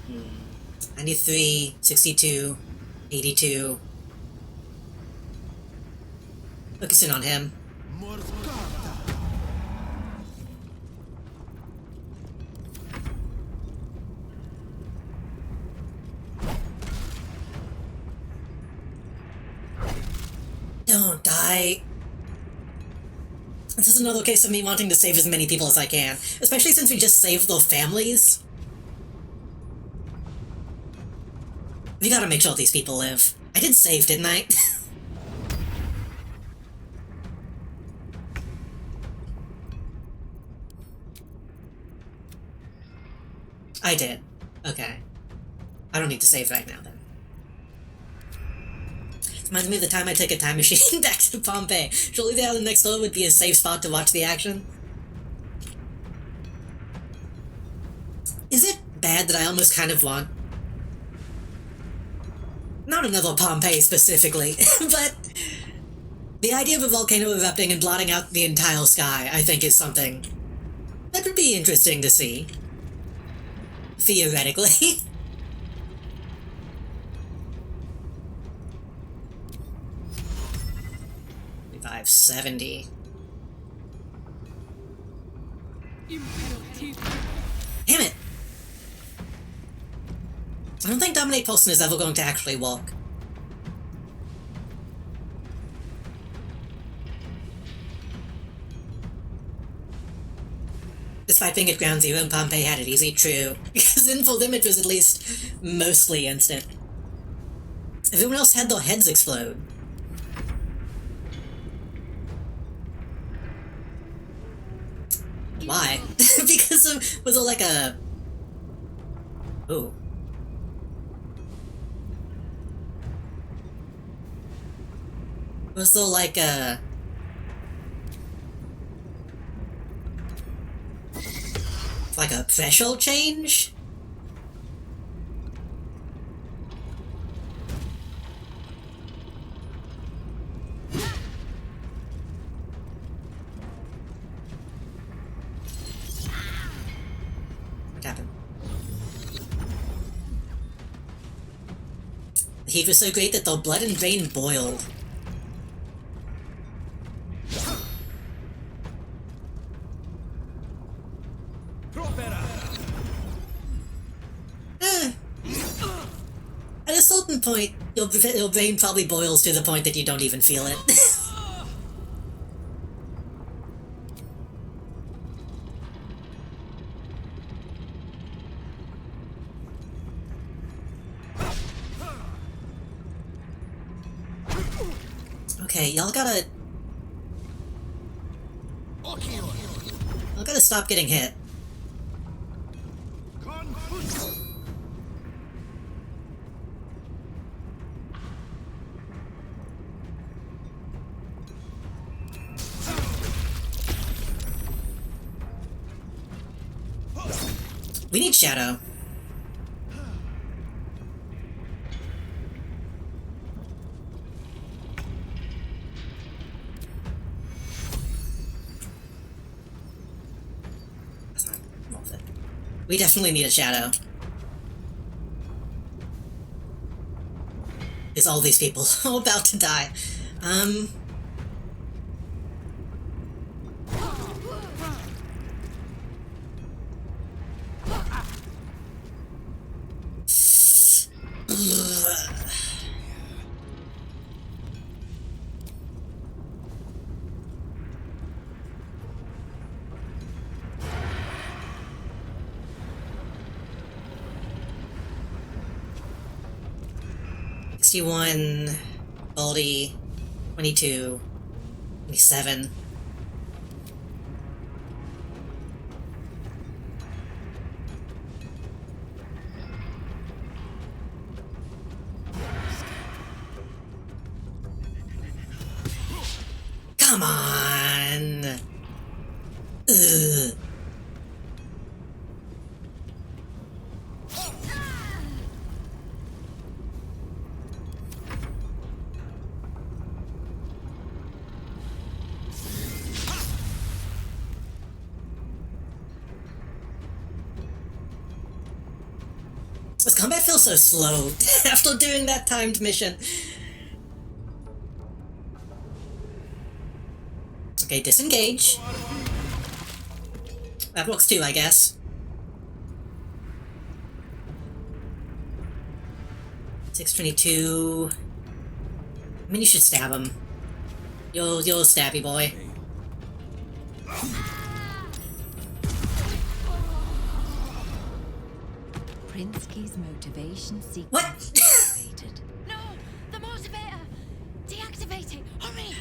Hmm. 93, 62, 82. Focusing on him. Don't die. This is another case of me wanting to save as many people as I can, especially since we just saved their families. We gotta make sure these people live. I did save, didn't I? I did. Okay. I don't need to save right now, then. Reminds me of the time I took a time machine back to Pompeii. Surely the island next door would be a safe spot to watch the action. Is it bad that I almost kind of want... not another Pompeii specifically, but... the idea of a volcano erupting and blotting out the entire sky, I think, is something that would be interesting to see. Theoretically. 570. Damn it! I don't think Dominate Paulson is ever going to actually walk. Despite being at Ground Zero, Pompeii had it easy, true. Because then for them it was at least mostly instant. Everyone else had their heads explode. Why? Because of, was it like a... Ooh. Was there like a... like a threshold change? What happened? The heat was so great that the blood and brain boiled. At a certain point, your brain probably boils to the point that you don't even feel it. Okay, y'all gotta stop getting hit. We need Shadow. That's not worth it. We definitely need a Shadow. Is all these people all about to die? $61, Baldy, 22, 27. Come on! Ugh. This combat feels so slow after doing that timed mission. Okay, disengage. That works too, I guess. 622. I mean, you should stab him. You're a stabby boy. Prinsky's motivation sequence What? activated. No! The motivator! Deactivate it! Hurry!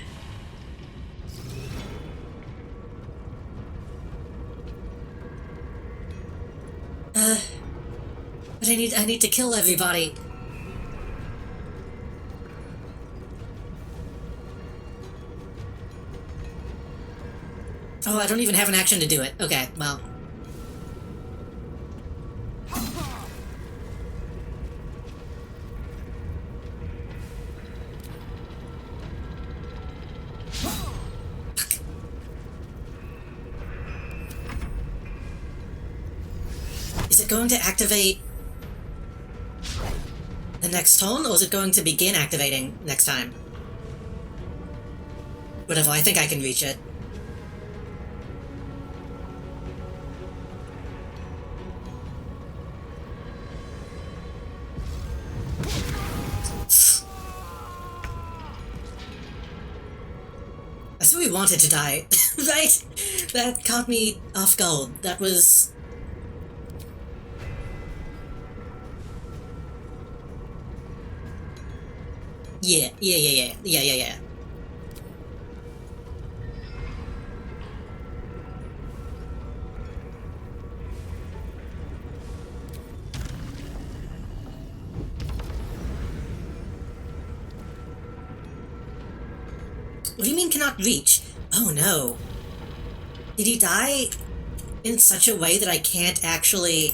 But I need to kill everybody. Oh, I don't even have an action to do it. Okay, well. Is it going to activate the next turn, or is it going to begin activating next time? Whatever, I think I can reach it. I saw he wanted to die, right? That caught me off guard. That was... Yeah. What do you mean cannot reach? Oh no. Did he die in such a way that I can't actually...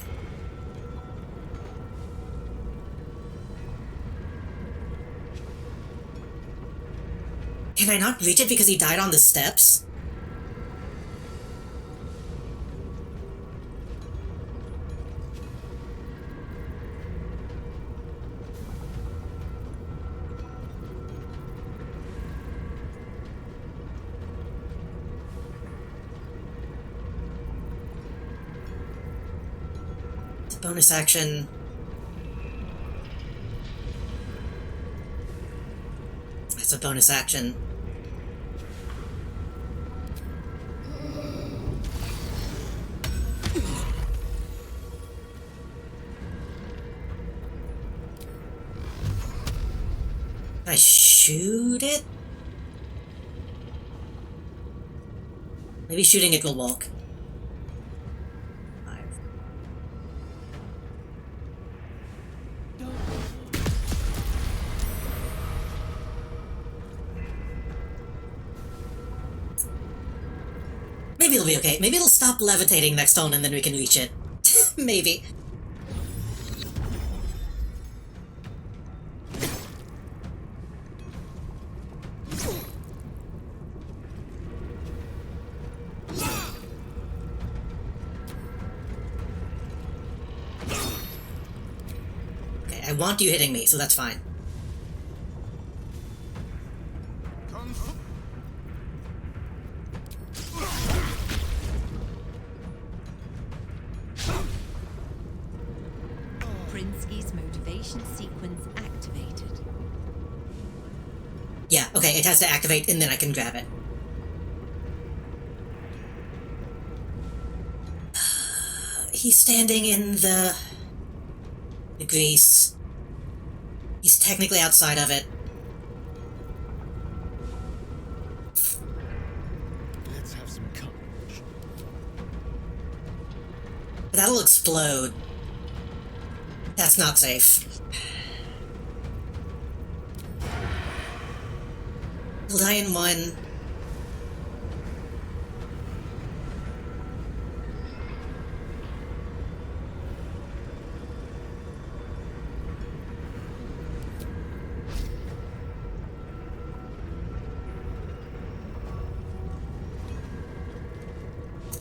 Can I not reach it because he died on the steps? Bonus action. That's a bonus action. Can I shoot it? Maybe shooting it will work. Maybe it'll be okay. Maybe it'll stop levitating next turn and then we can reach it. Maybe. Okay, I want you hitting me, so that's fine. Prinsky's motivation sequence activated. Yeah, okay, it has to activate and then I can grab it. He's standing in the grease. He's technically outside of it. Let's have some courage. That'll explode. That's not safe. He'll die in one.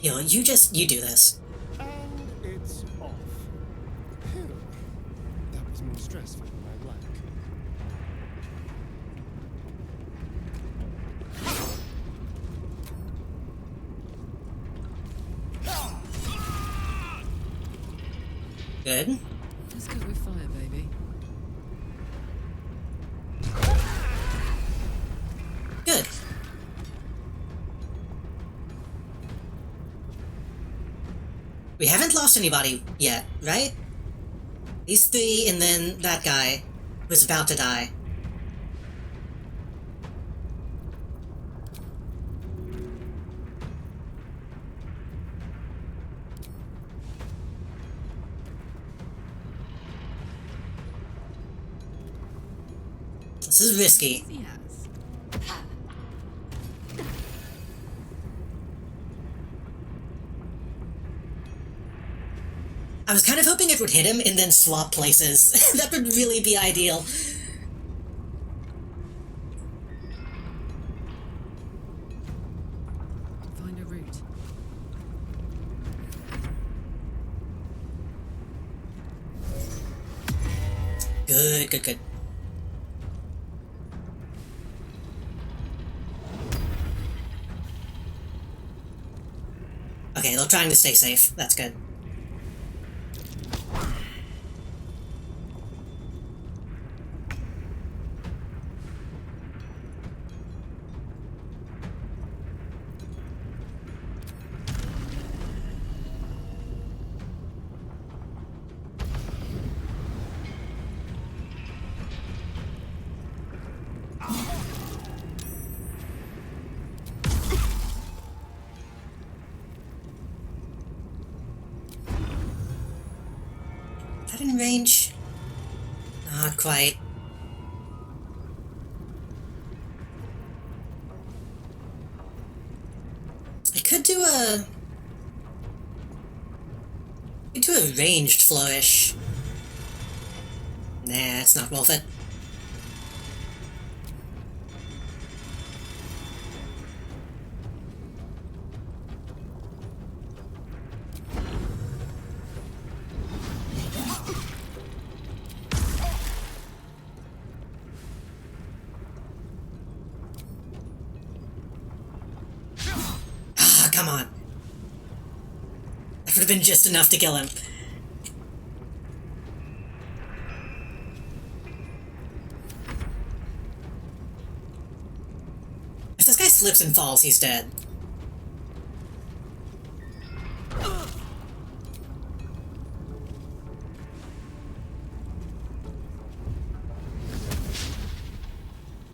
Yo, you do this. And it's off. Phew. That was more stressful than I'd like. Good. Let's go with fire, baby. Good. We haven't lost anybody yet, right? These three and then that guy who's about to die. This is risky. I was kind of hoping it would hit him and then swap places. That would really be ideal. Find a route. Good, good, good. Okay, they're trying to stay safe. That's good. Is that in range? Not quite. I could do a... I could do a ranged flourish. Nah, it's not worth it. Ah, come on. That would have been just enough to kill him. If this guy slips and falls, he's dead.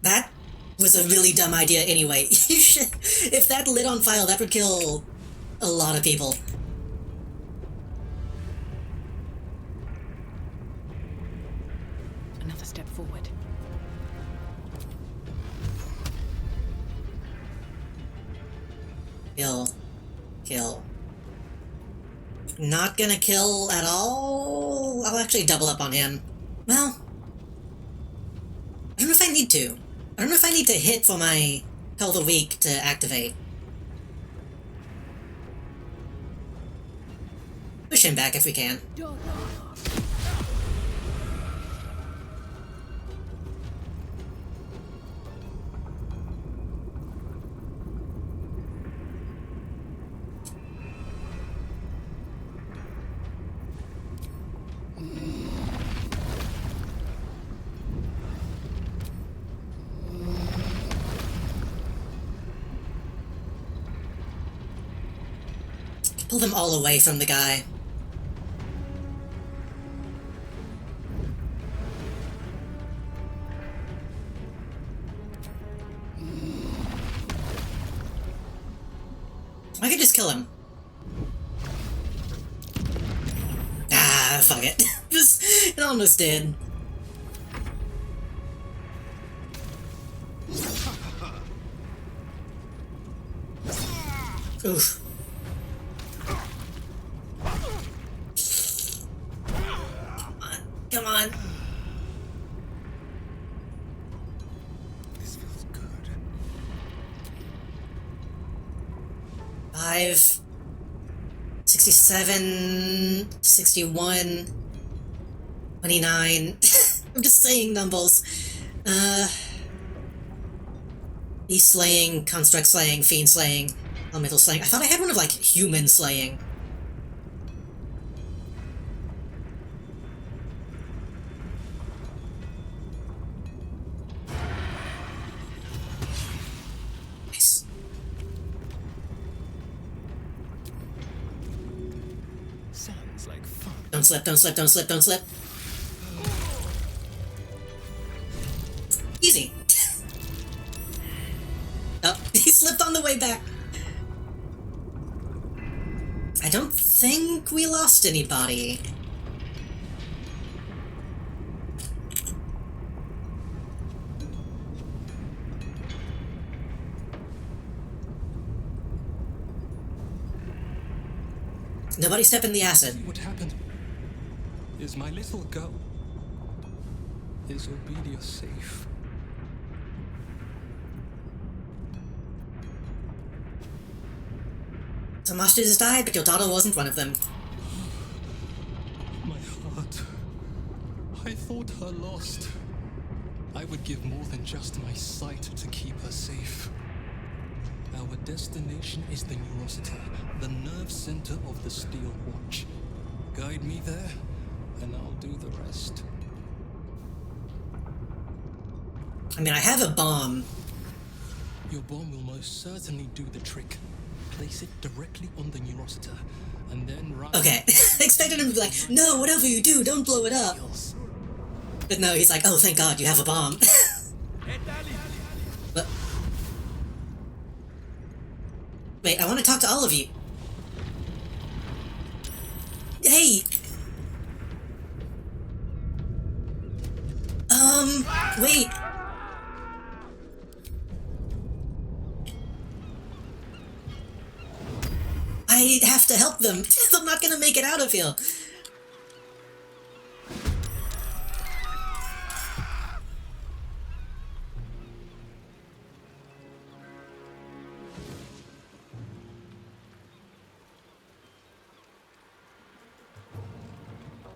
That was a really dumb idea anyway. You should, if that lit on fire, that would kill a lot of people. Another step forward. Kill. Kill. Not gonna kill at all? I'll actually double up on him. Well, I don't know if I need to. I don't know if I need to hit for my Hell the Weak to activate. Push him back if we can. Pull them all away from the guy. I could just kill him. Ah, fuck it. It almost did. Oof. Come on. This feels good. 5, 67, 61, 29. I'm just saying numbers. Beast slaying, construct slaying, fiend slaying, elemental slaying. I thought I had one of like human slaying. Nice. Sounds like fun. Don't slip, don't slip, don't slip, don't slip. Easy. Oh, he slipped on the way back. I don't think we lost anybody. Nobody step in the acid. What happened? Is my little girl... Is Obedia safe? Some hostages died, but your daughter wasn't one of them. My heart. I thought her lost. I would give more than just my sight to keep her safe. Our destination is the Neurosita, the nerve center of the Steel Watch. Guide me there, and I'll do the rest. I mean, I have a bomb. Your bomb will most certainly do the trick. Place it directly on the Neurosita, and then right... Okay, I expected him to be like, no, whatever you do, don't blow it up. But no, he's like, oh, thank God, you have a bomb. But... Wait, I want to talk to all of you. Hey! Wait. I have to help them. I'm not gonna make it out of here.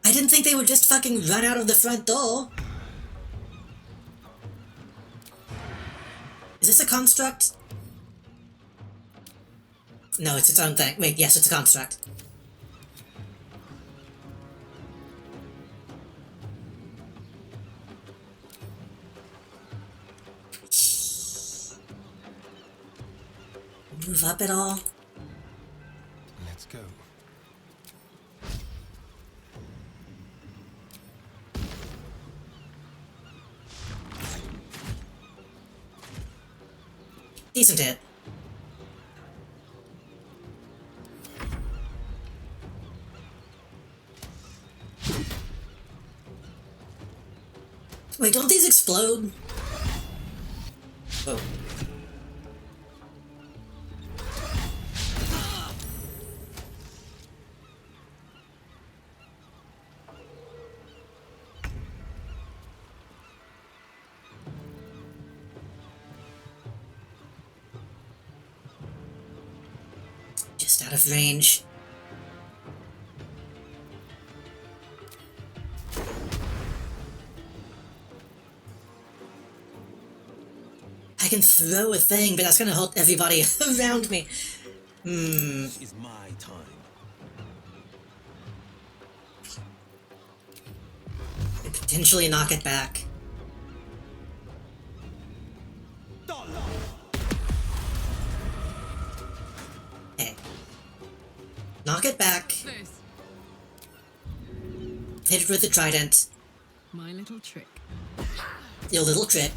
I didn't think they would just fucking run out of the front door. Is this a construct? No, it's its own thing. Wait, yes, it's a construct. Move up at all? Let's go. Decent hit. Wait, don't these explode? Whoa. Just out of range. I can throw a thing, but that's gonna hurt everybody around me. This is my time. Potentially knock it back. Okay. Knock it back. This. Hit it with the trident. My little trick. Your little trick.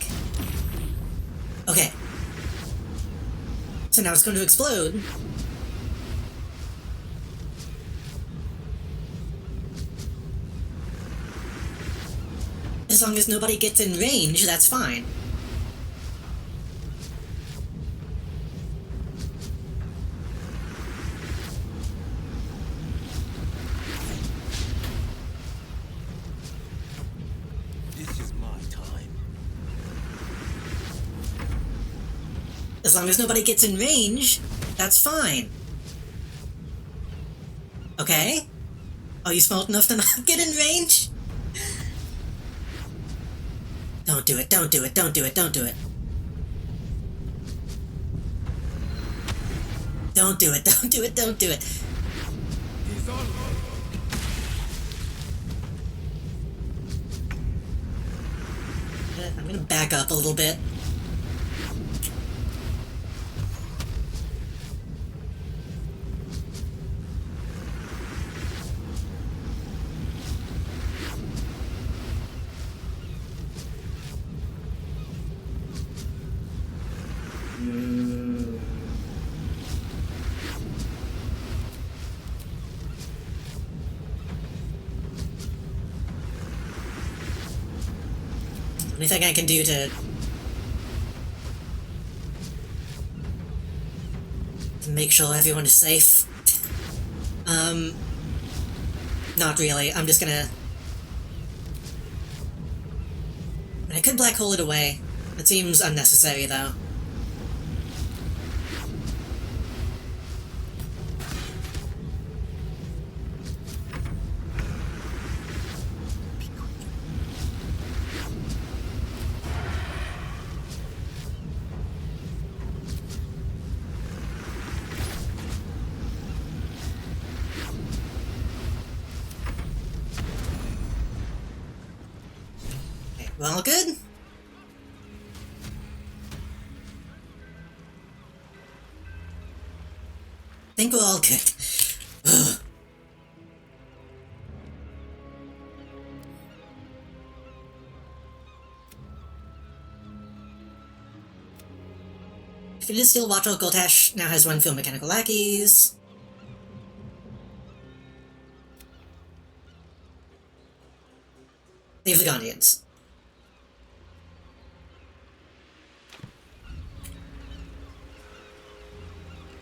Okay. So now it's going to explode. As long as nobody gets in range, that's fine. This is my time. As long as nobody gets in range, that's fine. Okay? Are you smart enough to not get in range? Don't do it, don't do it, don't do it, don't do it. Don't do it, don't do it, don't do it. I'm gonna back up a little bit. Anything I can do to make sure everyone is safe. Not really. I'm just gonna... I could black hole it away. It seems unnecessary, though. Okay, well, good. I think we're all good. Ugh. If it is still Watcher, Goltash now has one field mechanical lackeys. Save the Guardians.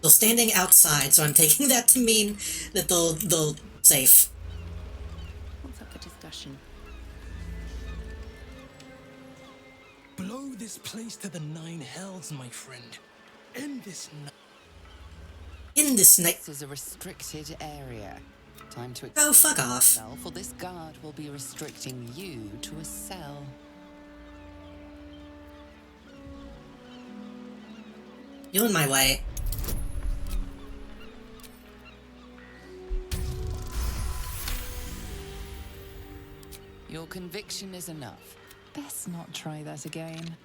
They're standing outside, so I'm taking that to mean that they'll safe. What's up for discussion? Blow this place to the 9 hells, my friend. End this In this night. This is a restricted area. Time to Oh, fuck off. yourself, or this guard will be restricting you to a cell. You're in my way. Your conviction is enough. Best not try that again.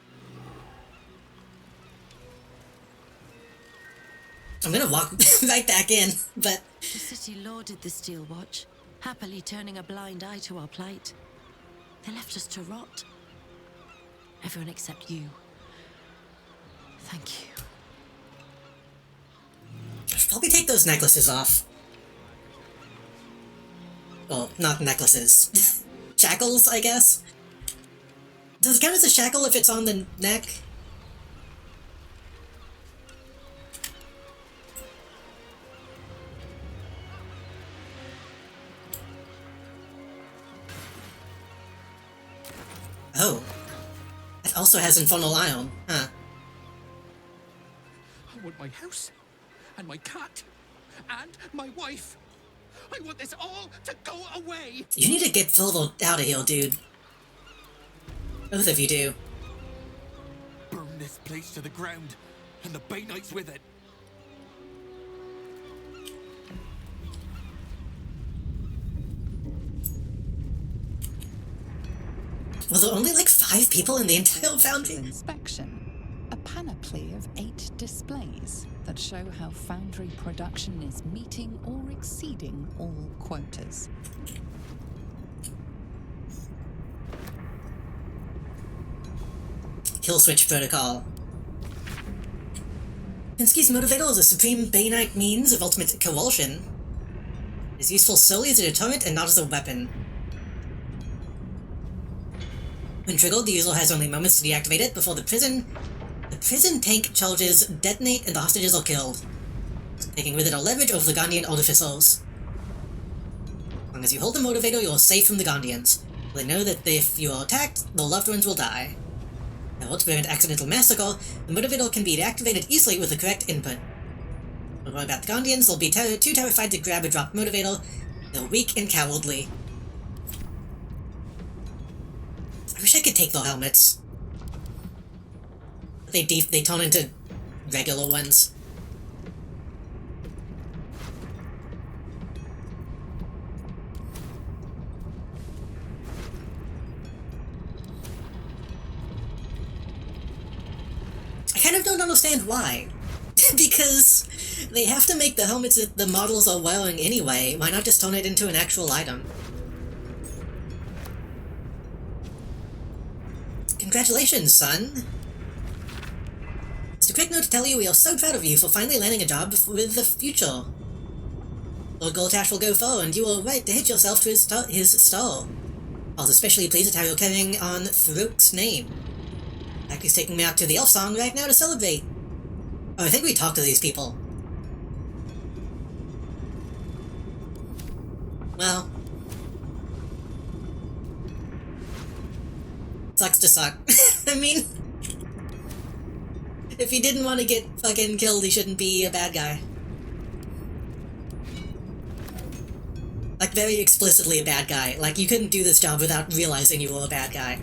I'm gonna walk right back in, but... The city lauded the Steel Watch, happily turning a blind eye to our plight. They left us to rot. Everyone except you. Thank you. I should probably take those necklaces off. Well, not necklaces. Shackles, I guess? Does it count as a shackle if it's on the neck? Oh. It also has infernal ion, huh? I want my house, and my cat, and my wife. I want this all to go away. You need to get Volvo out of here, dude. Both of you do. Burn this place to the ground, and the Bay Knights with it. Well, there are only like 5 people in the entire foundry. Inspection. A panoply of 8 displays that show how foundry production is meeting or exceeding all quotas. Kill switch protocol. Pinsky's motivator is a supreme Bay Knight means of ultimate coercion. It is useful solely as a deterrent and not as a weapon. When triggered, the user has only moments to deactivate it before the prison tank charges detonate and the hostages are killed, taking with it a leverage over the Ghandian artificers. As long as you hold the motivator, you are safe from the Ghandians. They know that if you are attacked, their loved ones will die. However, to prevent accidental massacre, the motivator can be deactivated easily with the correct input. Don't worry about the Ghandians, they'll be too terrified to grab a dropped motivator. They're weak and cowardly. I wish I could take their helmets. They turn into regular ones. I kind of don't understand why. Because they have to make the helmets that the models are wearing anyway. Why not just turn it into an actual item? Congratulations, son! Just a quick note to tell you we are so proud of you for finally landing a job with the future. Lord Goltash will go far, and you were right to hitch yourself to his star. I was especially pleased at how you're carrying on Throke's name. In fact, he's taking me out to the Elf Song right now to celebrate. Oh, I think we talked to these people. Well. Sucks to suck. I mean, if he didn't want to get fucking killed, he shouldn't be a bad guy. Like, very explicitly a bad guy. Like, you couldn't do this job without realizing you were a bad guy.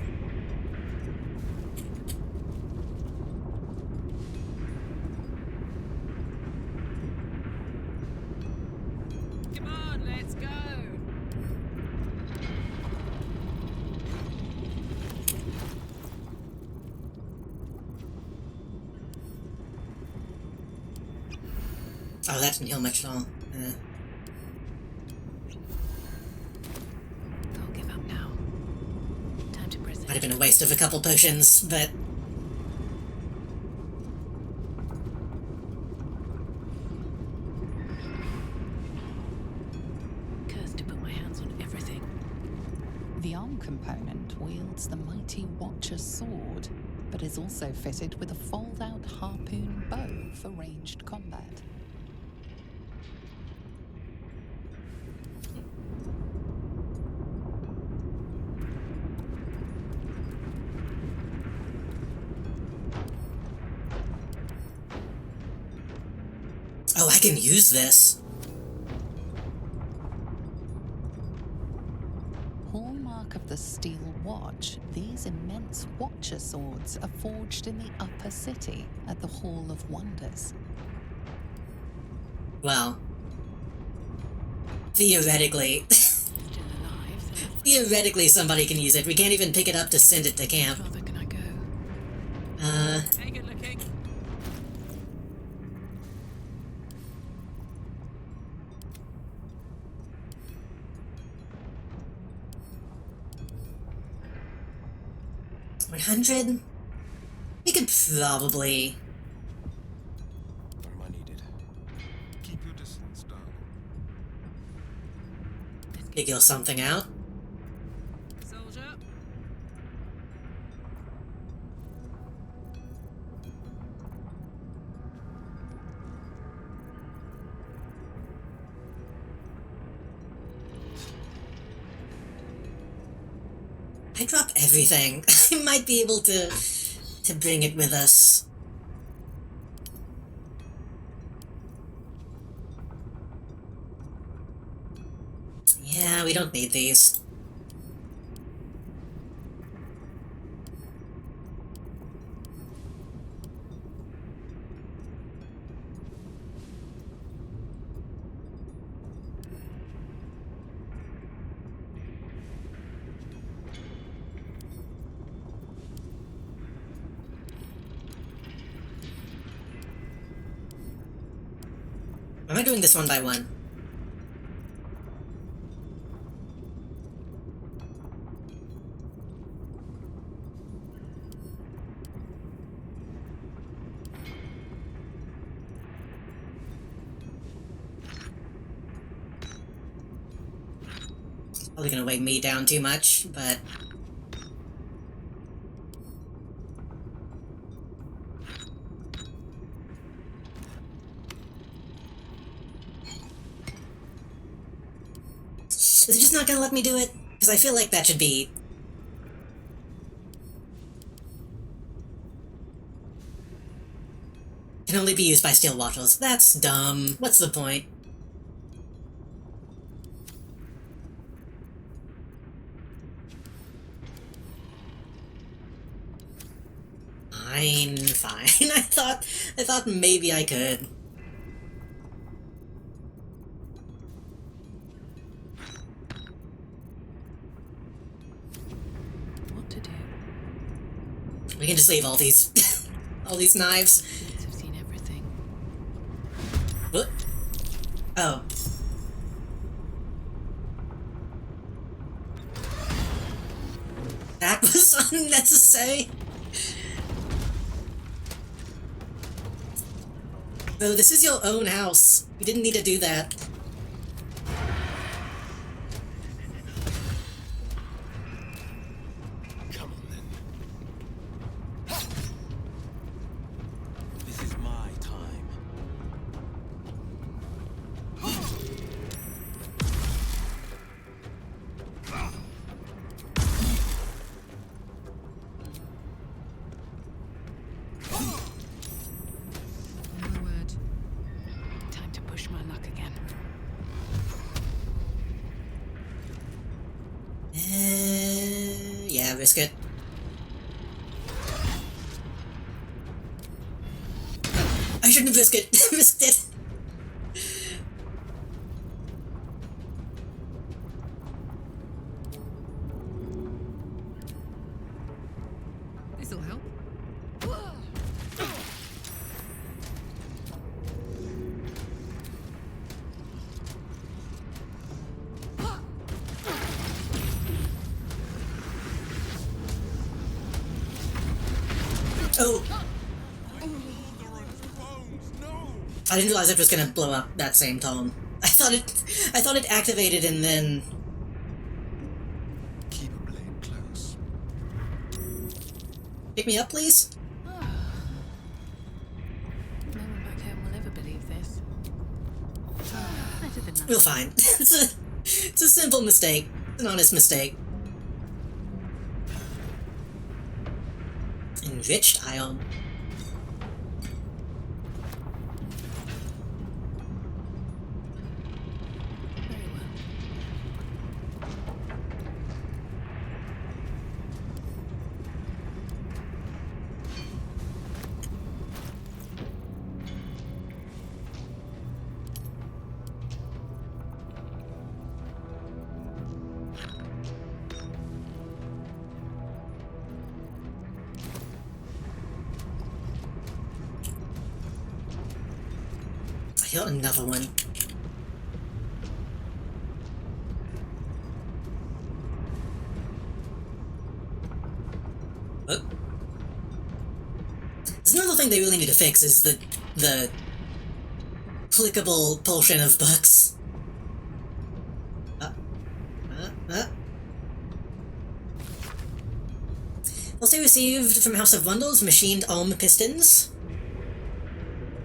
Come on, let's go. Oh, that didn't heal much at all. Don't give up now. Time to prison. Might have been a waste of a couple potions, but... Cursed to put my hands on everything. The arm component wields the mighty Watcher sword, but is also fitted with a fold-out harpoon bow for ranged combat. Oh, I can use this. Hallmark of the Steel Watch, these immense Watcher swords are forged in the Upper City at the Hall of Wonders. Well, theoretically, theoretically somebody can use it. We can't even pick it up to send it to camp. Hey, good looking. $100? We could probably... Where am I needed? Keep your distance, darling. figure something out. Soldier. I drop everything. I might be able to bring it with us. Yeah, we don't need these. Am I doing this one by one? Probably gonna weigh me down too much, but... Is it just not gonna let me do it? Because I feel like that should be... Can only be used by steel watchers. That's dumb. What's the point? Fine. I thought maybe I could. What to do? We can just leave all these all these knives. I've seen everything. What? Oh. That was unnecessary. Bro, this is your own house. You didn't need to do that. Come on then. This is my time. push my luck again. Yeah, risk it. I shouldn't have risked it. This'll help. Oh! I didn't realize it was gonna blow up that same tone. I thought it activated and then... Keep a blade close. Pick me up, please? No one back home will ever believe this. Better than nothing. We'll find. It's a simple mistake. An honest mistake. Enriched ion. I got another one. What? There's another thing they really need to fix is the clickable portion of books. Also received from House of Wonders machined arm pistons.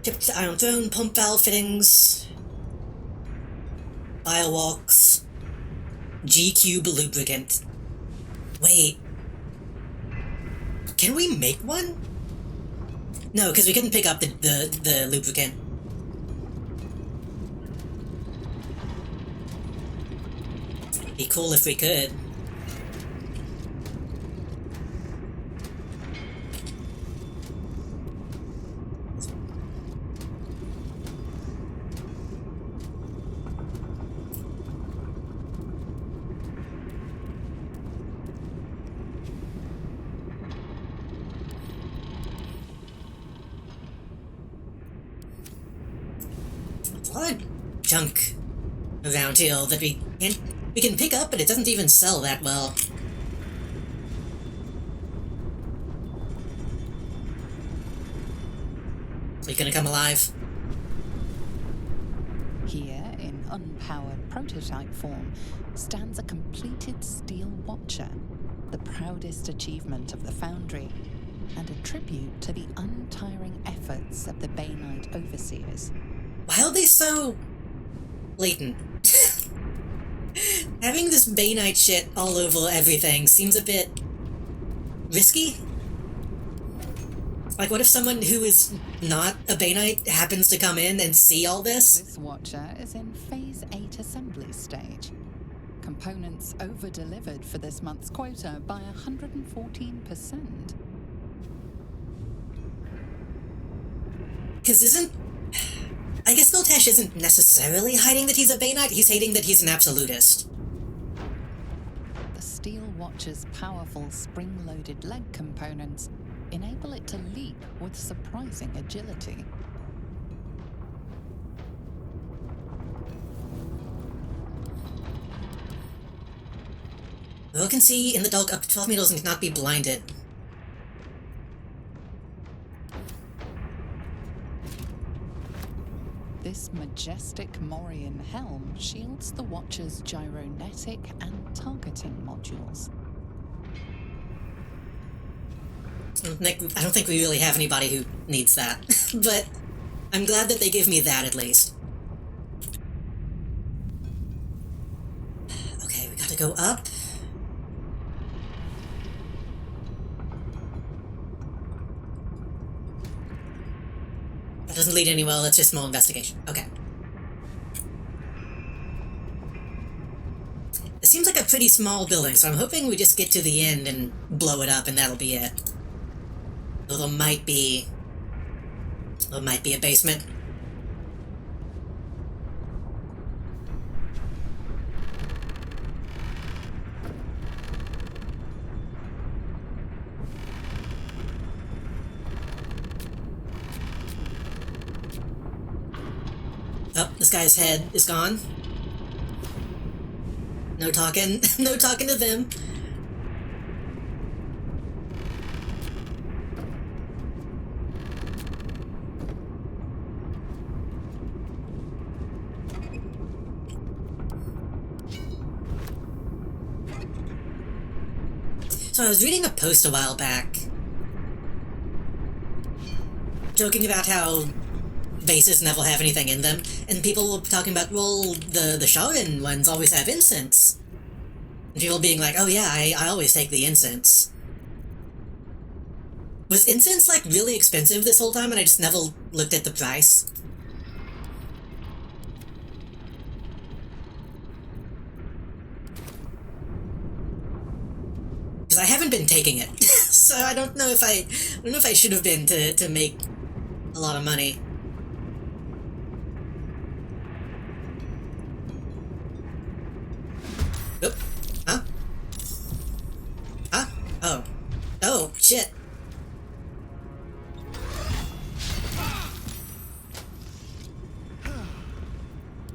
Tipped iron throne, pump valve fittings, firewalks, G-cube lubricant. Wait. Can we make one? No, because we couldn't pick up the lubricant. It'd be cool if we could. A lot of junk around here that we can pick up, but it doesn't even sell that well. Are you gonna come alive? Here, in unpowered prototype form, stands a completed steel watcher, the proudest achievement of the Foundry, and a tribute to the untiring efforts of the Bainite overseers. Why are they so blatant? Having this Bainite shit all over everything seems a bit risky. Like, what if someone who is not a Bainite happens to come in and see all this? This watcher is in Phase 8 assembly stage. Components over-delivered for this month's quota by 114%. Because I guess Miltesh isn't necessarily hiding that he's a Bainite, he's hiding that he's an absolutist. The Steel Watcher's powerful spring-loaded leg components enable it to leap with surprising agility. Who can see in the dark up to 12 meters and cannot be blinded. This majestic Morian helm shields the Watcher's gyronetic and targeting modules. I don't think we really have anybody who needs that, but I'm glad that they give me that at least. Okay, we gotta go up. That doesn't lead anywhere, that's just more investigation. Okay. seems like a pretty small building, so I'm hoping we just get to the end and blow it up and that'll be it. Though there might be a basement. Oh, this guy's head is gone. No talking, no talking to them. So I was reading a post a while back, joking about how vases never have anything in them, and people were talking about, well, the Shaolin ones always have incense. And people being like, oh yeah, I always take the incense. Was incense, like, really expensive this whole time and I just never looked at the price? Because I haven't been taking it, so I don't know if I should have been to make a lot of money. Oop. Huh? Huh? Oh. Oh, shit.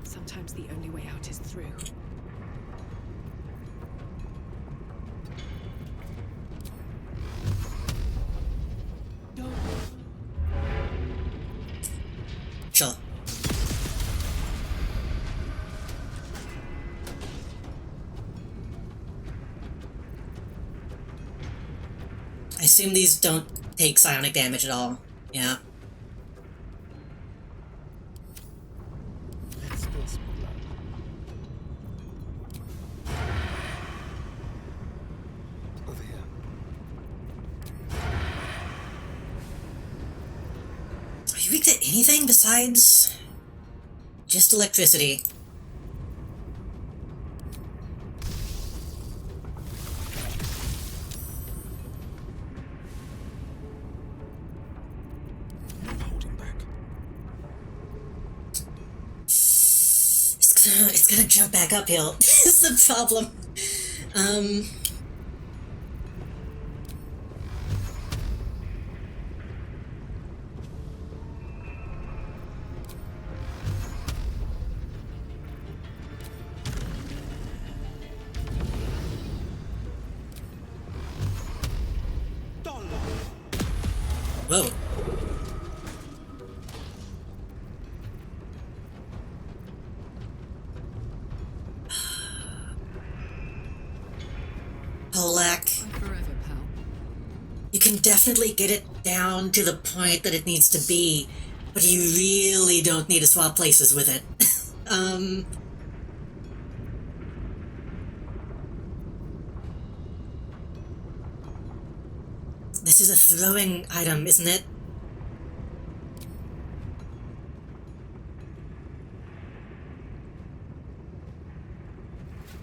Sometimes the only way out is through. Sure. I assume these don't take psionic damage at all. Yeah. Let's spill some blood. Over here. Are you weak to anything besides just electricity? It's gonna jump back uphill. Is the problem. Whoa. Polak. Forever, pal. You can definitely get it down to the point that it needs to be, but you really don't need to swap places with it. This is a throwing item, isn't it?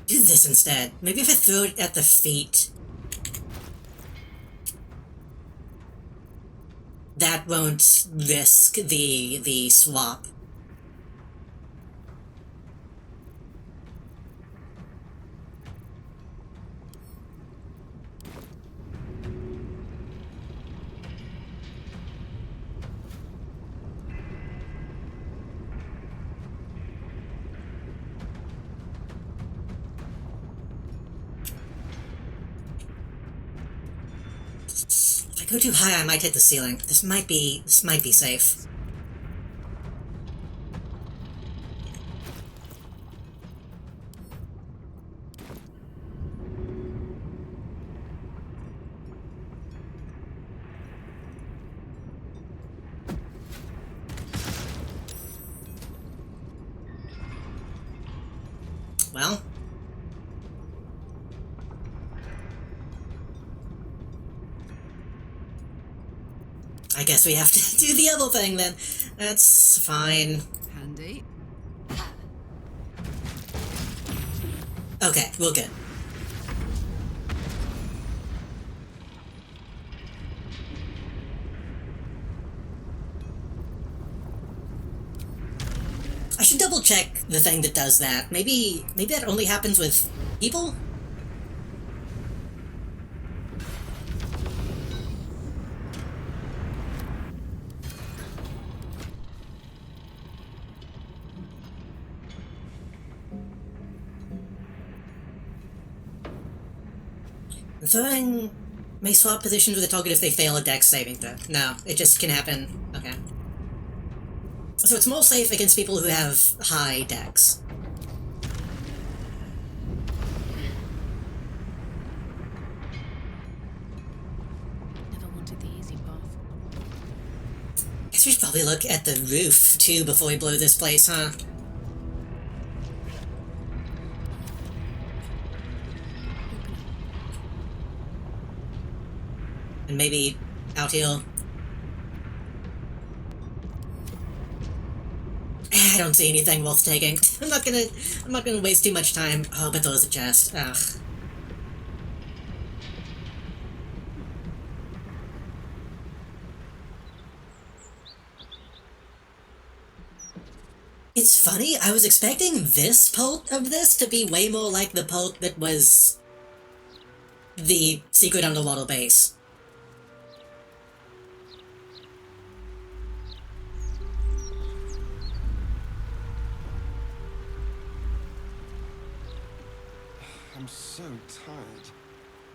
Do this instead. Maybe if I throw it at the feet. That won't risk the swap. If I go too high, I might hit the ceiling. This might be safe. Well, I guess we have to do the other thing then. That's fine. Handy. Okay, we're good. I should double check the thing that does that. Maybe that only happens with people? The throwing may swap positions with the target if they fail a dex saving throw. No, it just can happen. Okay. So it's more safe against people who have high dex. Never wanted the easy path. Guess we should probably look at the roof, too, before we blow this place, huh? And maybe out here. I don't see anything worth taking. I'm not gonna waste too much time. Oh, but there's a chest. Ugh. It's funny, I was expecting this part of this to be way more like the part that was the secret underwater base. I'm so tired.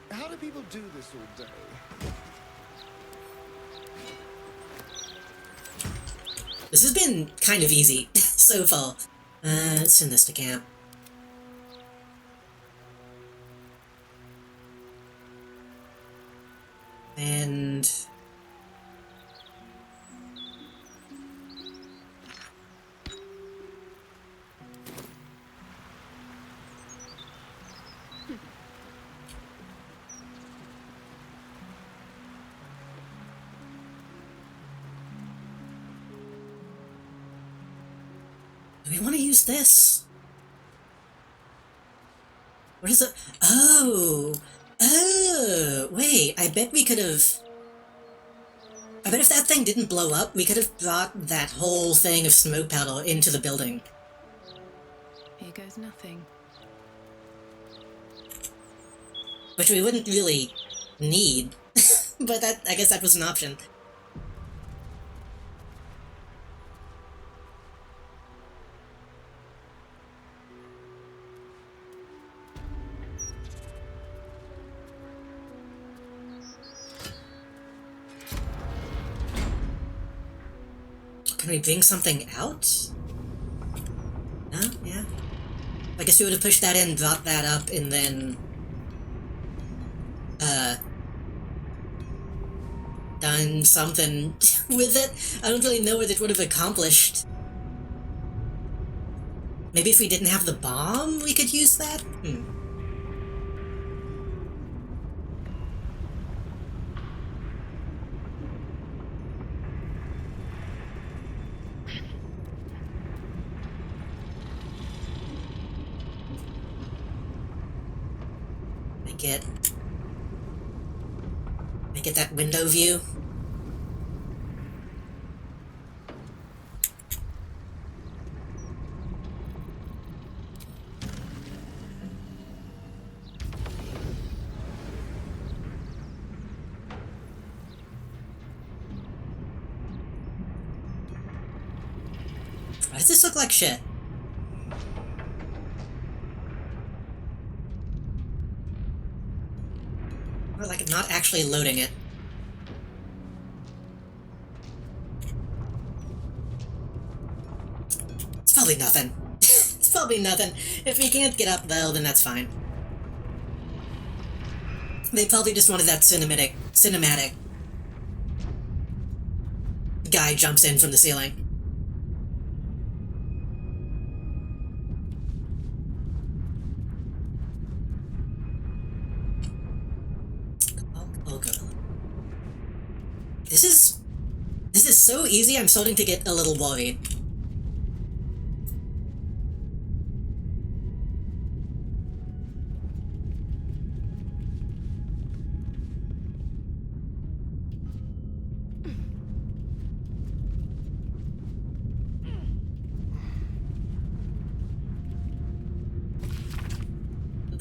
How do people do this all day? This has been kind of easy so far. Let's send this to camp. And... do we want to use this? What is it? Oh! Oh! Wait, I bet we could have... I bet if that thing didn't blow up, we could have brought that whole thing of smoke powder into the building. Here goes nothing. Which we wouldn't really need. But that, I guess that was an option. Can we bring something out? No? Yeah. I guess we would have pushed that in, brought that up, and then... done something with it. I don't really know what it would have accomplished. Maybe if we didn't have the bomb, we could use that? Make it that window view. Why does this look like shit? Or like not actually loading it. It's probably nothing. It's probably nothing. If we can't get up though, then that's fine. They probably just wanted that cinematic. Guy jumps in from the ceiling. This is so easy, I'm starting to get a little worried.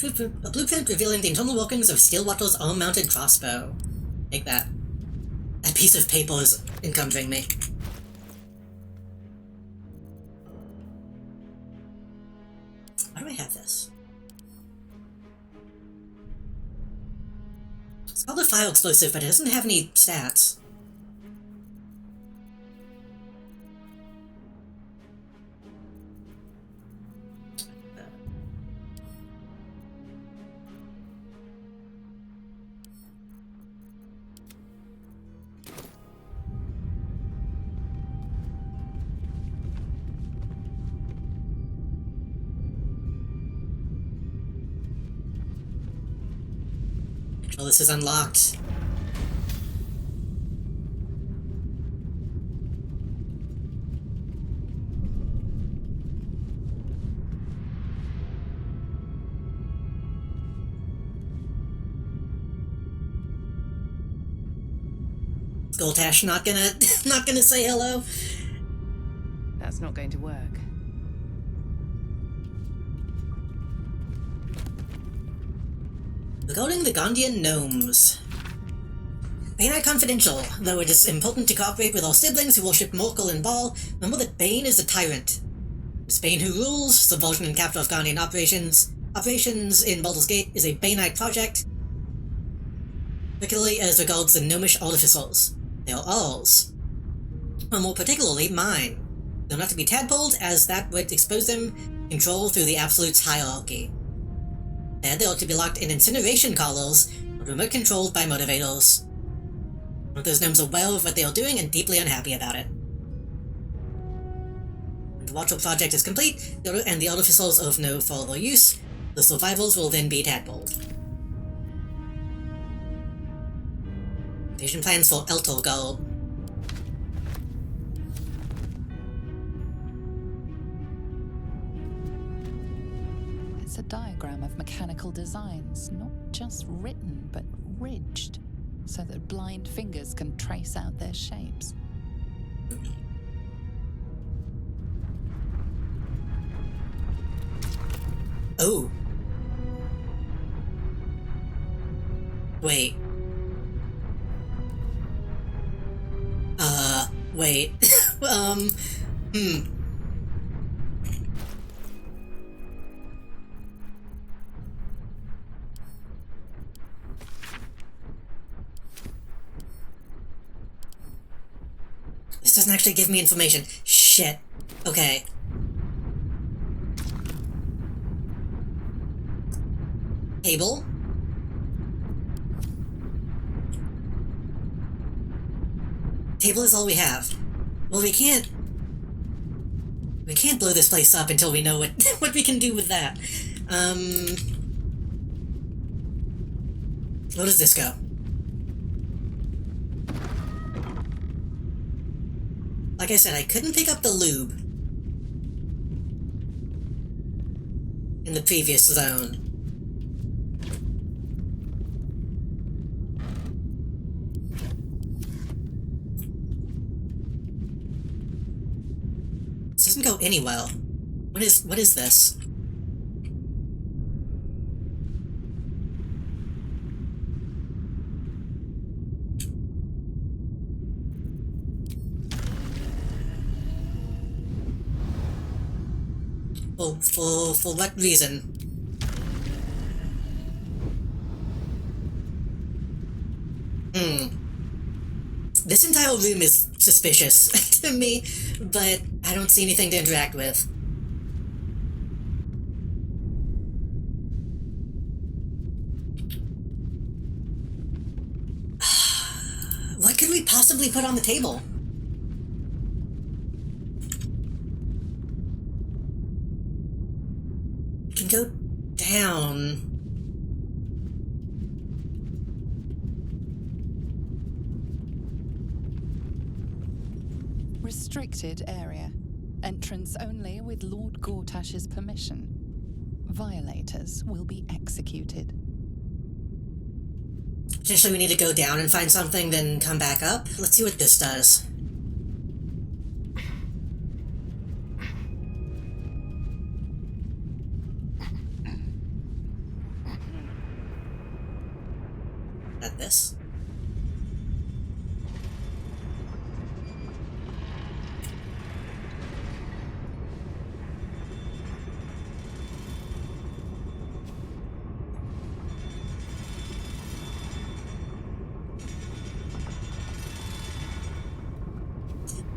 A blueprint revealing the internal workings of Stillwater's all-mounted crossbow. Take that. That piece of paper is encumbering me. Why do I have this? It's called a fire explosive, but it doesn't have any stats. Well, this is unlocked. Goltash not gonna say hello. That's not going to work. Regarding the Gondian gnomes. Bane are confidential, though it is important to cooperate with our siblings who worship Morkel and Baal. Remember that Bane is the tyrant. It's Bane who rules, subversion and capture of Gondian operations. Operations in Baldur's Gate is a Baneite project, particularly as regards the gnomish artificers. They are ours. Or more particularly, mine. They're not to be tadpoles, as that would expose them to control through the Absolute's hierarchy. There, they are to be locked in incineration collars, remote controlled by motivators. Those gnomes are aware of what they are doing and deeply unhappy about it. When the Watcher project is complete, and the artificers are of no further use, the survivors will then be tadpoled. Invasion plans for Eltorgald. It's a diagram of mechanical designs, not just written, but ridged, so that blind fingers can trace out their shapes. Oh. Wait. Wait. This doesn't actually give me information. Shit. Okay. Table. Table is all we have. Well, we can't blow this place up until we know what we can do with that. Where does this go? Like I said, I couldn't pick up the lube in the previous zone. This doesn't go anywhere. What is this? For what reason? This entire room is suspicious to me, but I don't see anything to interact with. What could we possibly put on the table? We can go down. Restricted area. Entrance only with Lord Gortash's permission. Violators will be executed. Potentially we need to go down and find something, then come back up. Let's see what this does. at this.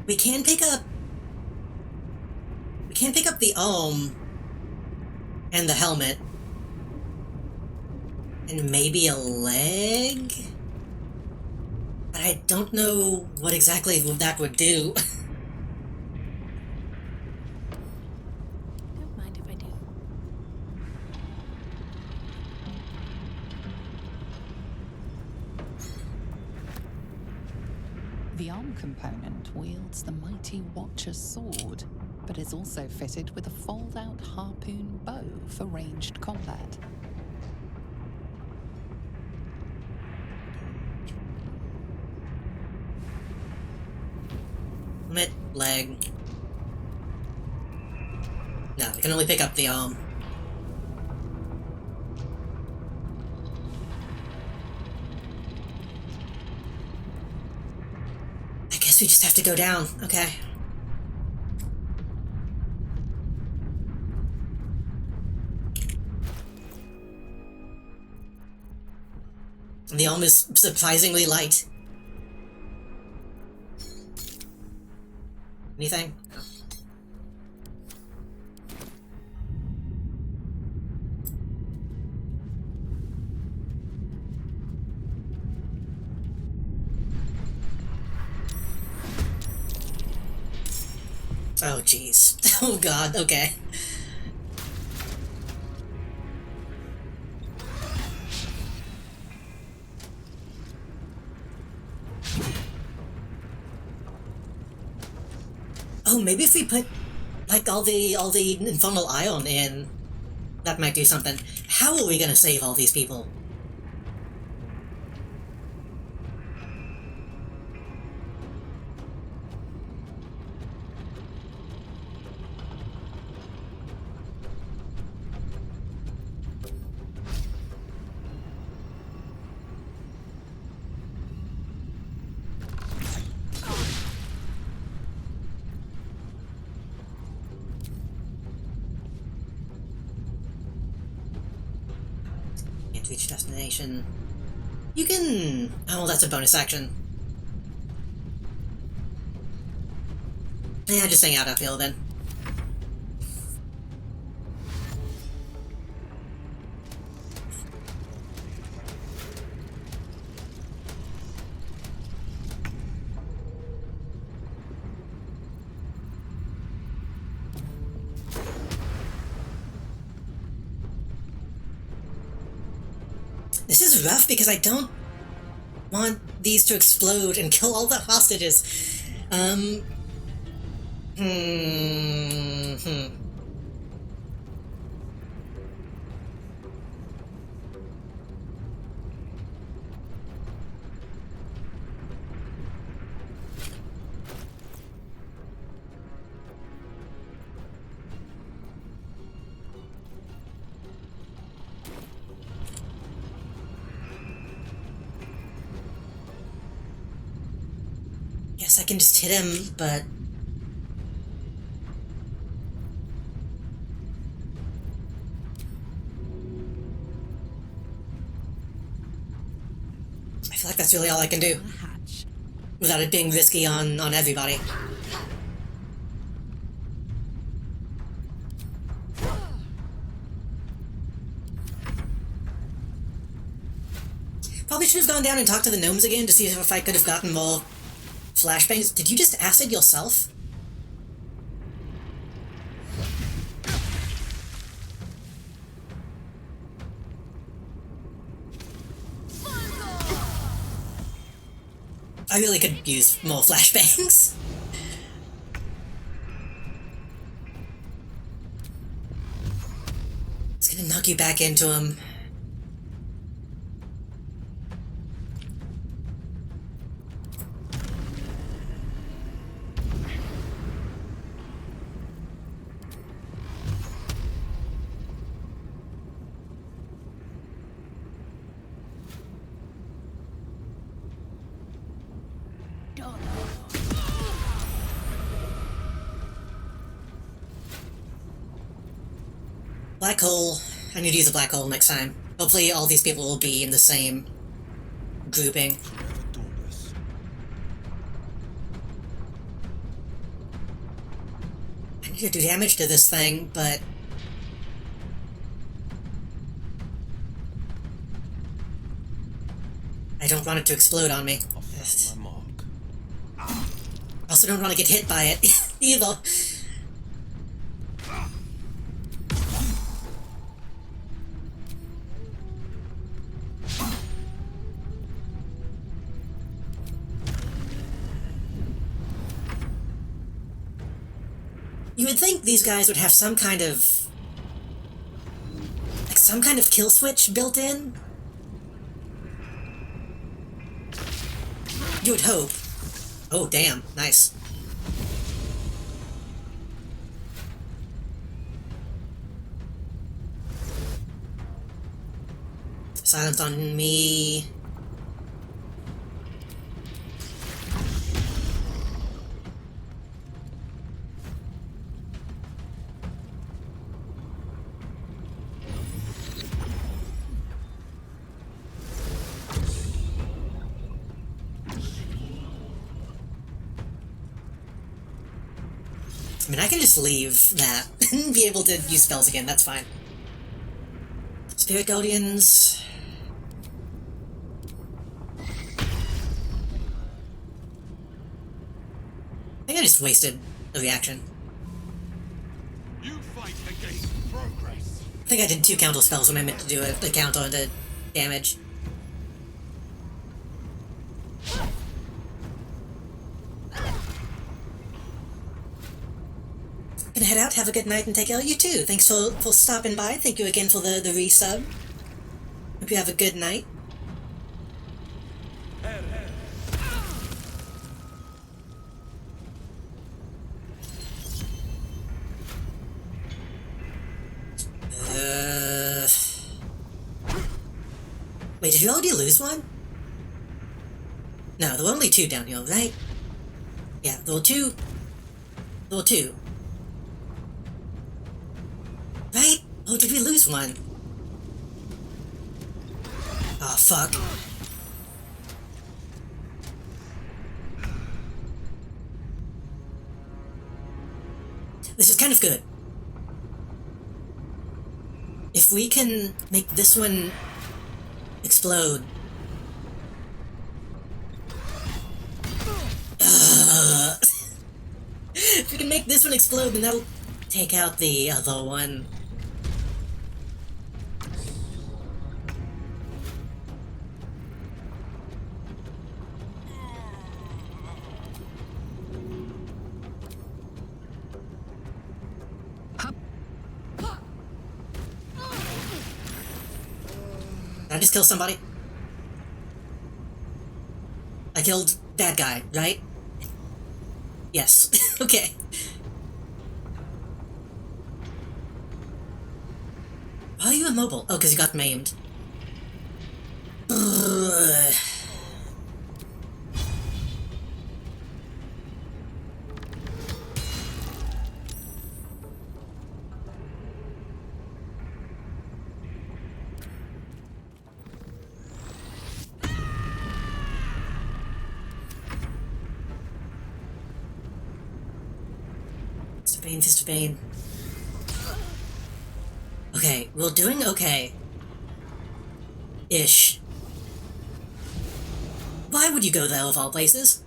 We can pick up the and the helmet. And maybe a leg? But I don't know what exactly that would do. Don't mind if I do. The arm component wields the mighty Watcher's sword, but is also fitted with a fold-out harpoon bow for ranged combat. Leg. No, we can only pick up the arm. I guess we just have to go down. Okay. The arm is surprisingly light. Anything? No. Oh, jeez. Oh, God. Okay. Oh, maybe if we put, like, all the infernal ion in, that might do something. How are we gonna save all these people? Can't reach destination. You can... Oh, that's a bonus action. Yeah, just hang out uphill then. This is rough because I don't want these to explode and kill all the hostages. Guess I can just hit him, but... I feel like that's really all I can do. Without it being risky on everybody. Probably should have gone down and talked to the gnomes again to see if I could have gotten more flashbangs. Did you just acid yourself? I really could use more flashbangs. It's gonna knock you back into him. Black hole. I need to use a black hole next time. Hopefully all these people will be in the same grouping. I need to do damage to this thing, but... I don't want it to explode on me. I also don't want to get hit by it, either. You would think these guys would have some kind of... like some kind of kill switch built in? You would hope. Oh, damn. Nice. Silence on me. I mean, I can just leave that and be able to use spells again, that's fine. Spirit Guardians... I think I just wasted a reaction. You fight against progress. I think I did 2 counter spells when I meant to do a counter to damage. Gonna head out, have a good night, and take care of you too. Thanks for stopping by. Thank you again for the resub. Hope you have a good night. Wait, did you already lose one? No, there were only 2 down here, right? Yeah, there were 2. There were 2. Right? Oh, did we lose one? Oh, fuck. This is kind of good. If we can make this one explode... If we can make this one explode, then that'll take out the other one. Did I just kill somebody? I killed that guy, right? Yes. Okay. Why are you immobile? Oh, because you got maimed. Ugh. Fist of Bane. Okay, we're doing okay. Ish. Why would you go there of all places?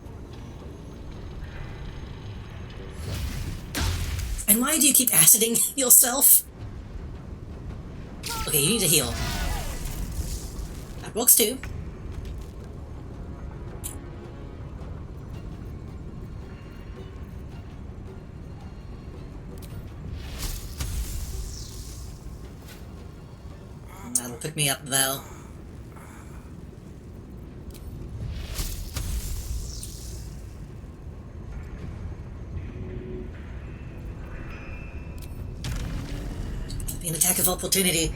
And why do you keep aciding yourself? Okay, you need to heal. That works too. That'll pick me up though. Be an attack of opportunity.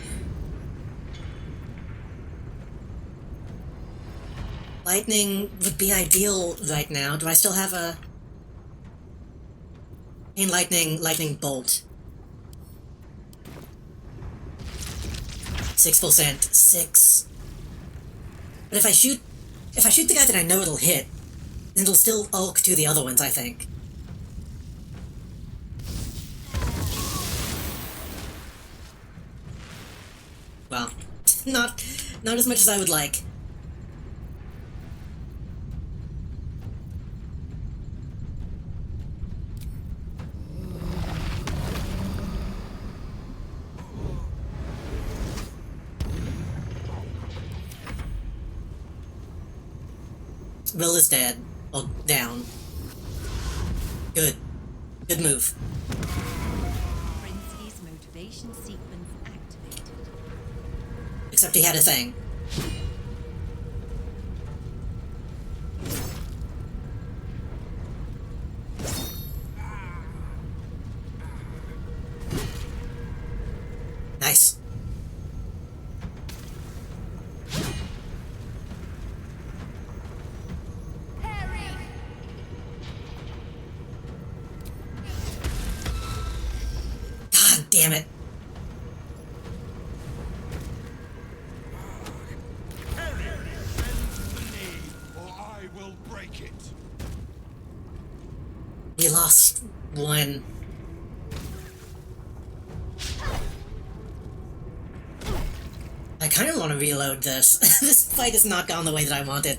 Lightning would be ideal right now. Do I still have a... lightning bolt? 6%. 6. But if I shoot the guy that I know it'll hit, it'll still ulk to the other ones, I think. Well, not as much as I would like. Will is dead. Or down. Good. Good move. Prinsky's motivation sequence activated. Except he had a thing. Nice. God damn it. Or I will break it. We lost one. I kind of want to reload this. This fight has not gone the way that I wanted.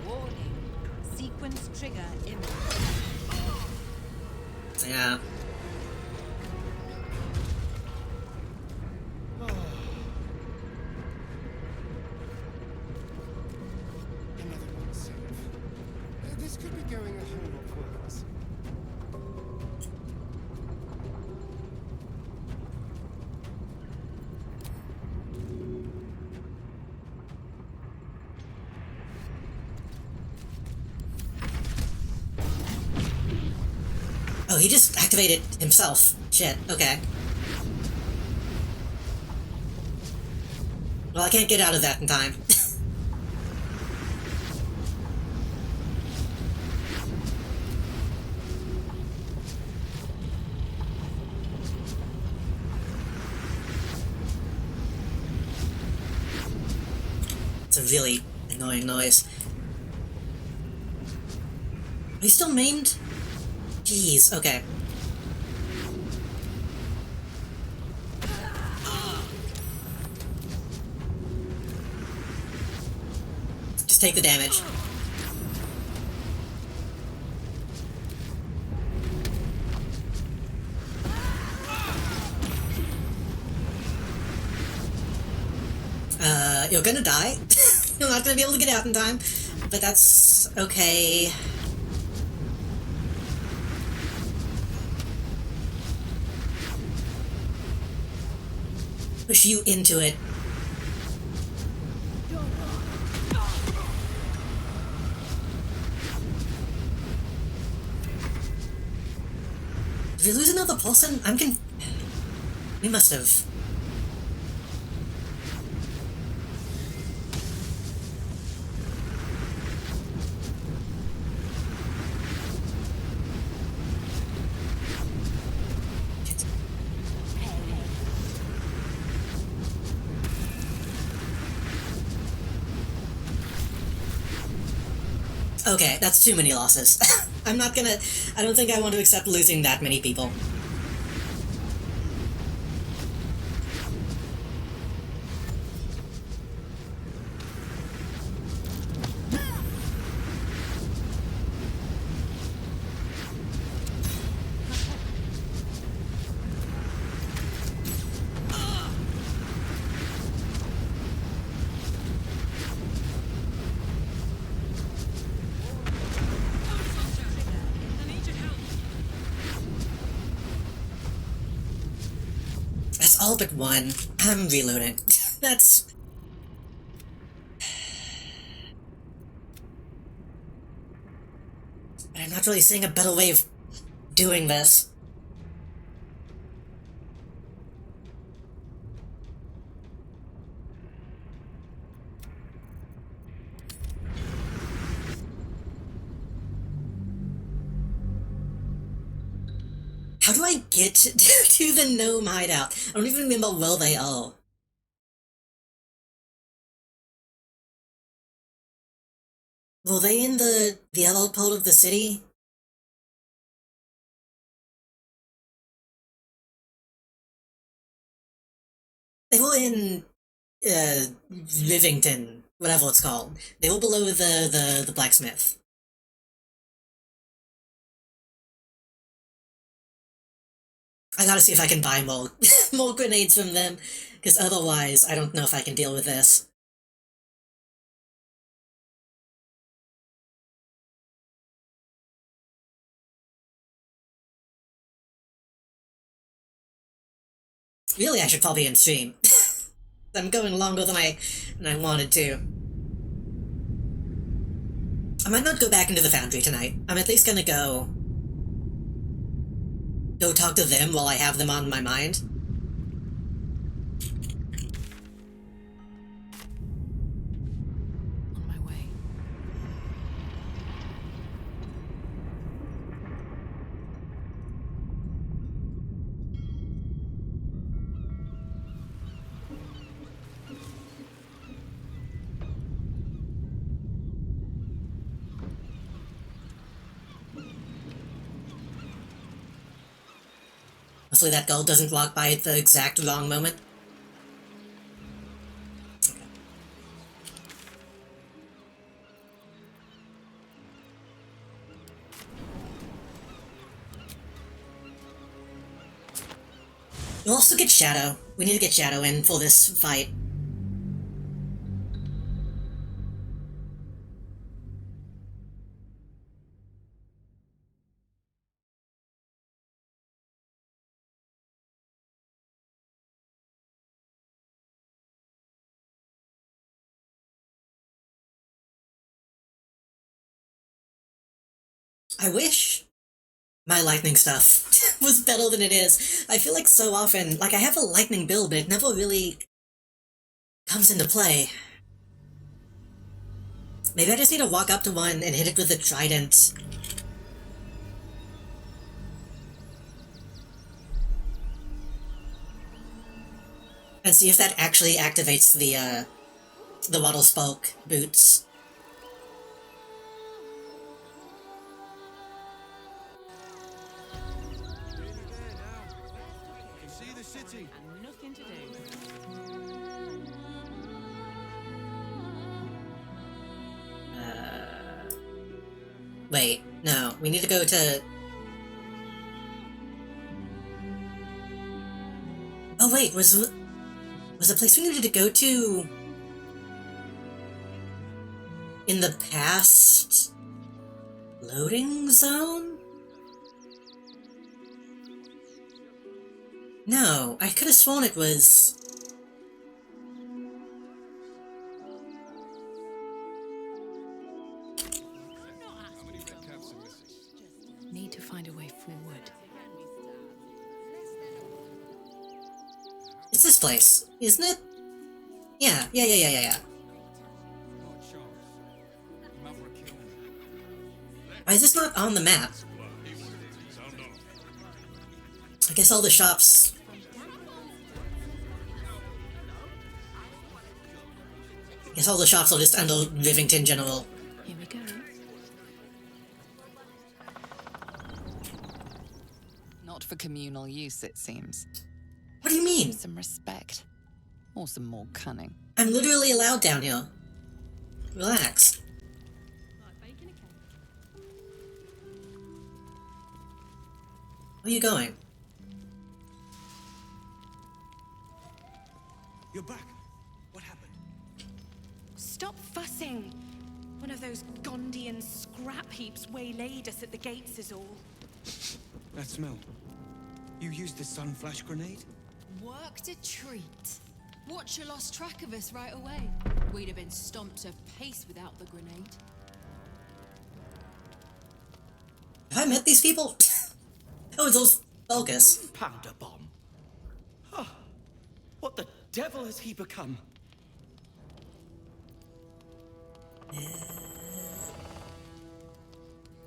Warning. Sequence trigger imminent. Yeah. Another one save. This could be going a whole lot worse. Oh, he just activated himself. Shit, okay. Well, I can't get out of that in time. It's a really annoying noise. Are you still maimed? Jeez, okay. Just take the damage. You're gonna die. You're not gonna be able to get out in time, but that's okay. Push you into it. Did we lose another person? We must have. Okay, that's too many losses. I don't think I want to accept losing that many people. That's all but one. I'm reloading. That's... I'm not really seeing a better way of doing this. How do I get to the gnome hideout? I don't even remember where they are. Were they in the other part of the city? They were in Rivington, whatever it's called. They were below the blacksmith. I gotta see if I can buy more more grenades from them, because otherwise I don't know if I can deal with this. Really, I should probably end stream. I'm going longer than I wanted to. I might not go back into the foundry tonight. I'm at least gonna go talk to them while I have them on my mind. On my way. Hopefully that goal doesn't walk by at the exact wrong moment. We'll also get Shadow. We need to get Shadow in for this fight. I wish my lightning stuff was better than it is. I feel like so often, like I have a lightning build, but it never really comes into play. Maybe I just need to walk up to one and hit it with a trident. And see if that actually activates the Waddle Spoke boots. Nothing to do. Wait, no, we need to go to... Oh wait, was the place we needed to go to in the past loading zone? No, I could have sworn it was... Need to find a way forward. It's this place, isn't it? Yeah. Why is this not on the map? I guess all the shops... I guess all the shops are just under Rivington General. Here we go. Not for communal use, it seems. What do you mean? Some respect. Or some more cunning. I'm literally allowed down here. Relax. Where are you going? You're back. What happened? Stop fussing. One of those Gondian scrap heaps waylaid us at the gates is all. That smell. You used the sun flash grenade? Worked a treat. Watcher lost track of us right away. We'd have been stomped to pace without the grenade. Have I met these people? Oh, it's those Focus. Powder bomb. Huh. What the devil has he become?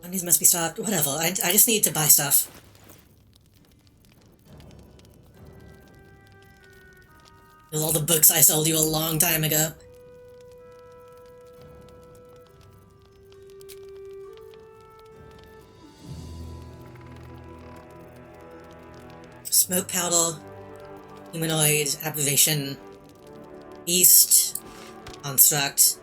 These must be stopped. Whatever. I just need to buy stuff. With all the books I sold you a long time ago. Smoke powder, humanoid, aberration, beast, construct.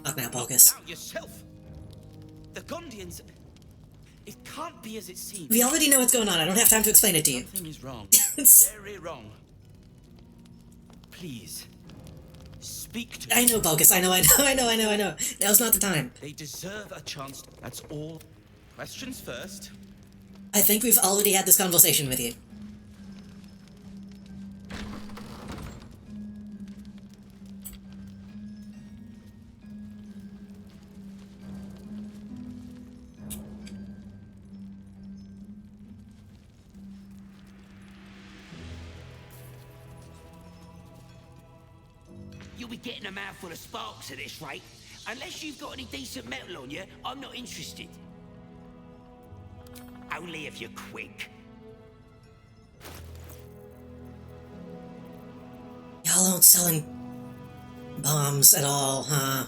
Fuck now, Balgus. Out yourself. The Gondians. It can't be as it seems. We already know what's going on. I don't have time to explain it to you. Something is wrong. Very wrong. Please. Speak to I know, Balgus. I know. Now's not the time. They deserve a chance. That's all. Questions first. I think we've already had this conversation with you. You'll be getting a mouthful of sparks at this rate. Unless you've got any decent metal on you, I'm not interested. Only if you're quick. Y'all aren't selling bombs at all, huh?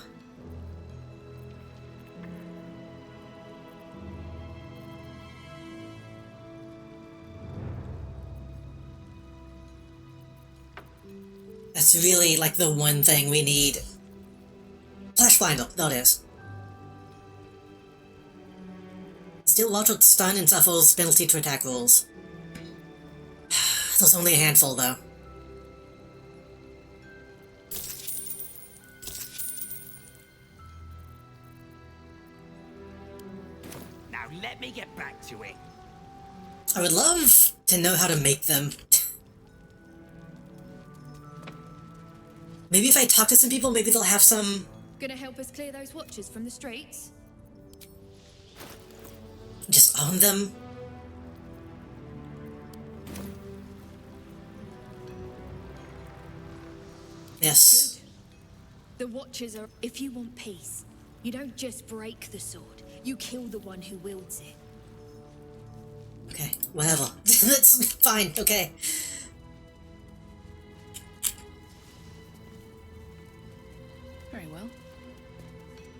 That's really, like, the one thing we need. Flash Finder, that is. Still watch out stun and suffers penalty to attack rolls. There's only a handful, though. Now let me get back to it. I would love to know how to make them. Maybe if I talk to some people, maybe they'll have some... Gonna help us clear those watchers from the streets? Just own them? Yes. Good. The watchers are... If you want peace, you don't just break the sword. You kill the one who wields it. Okay, whatever. That's fine, okay. Very well.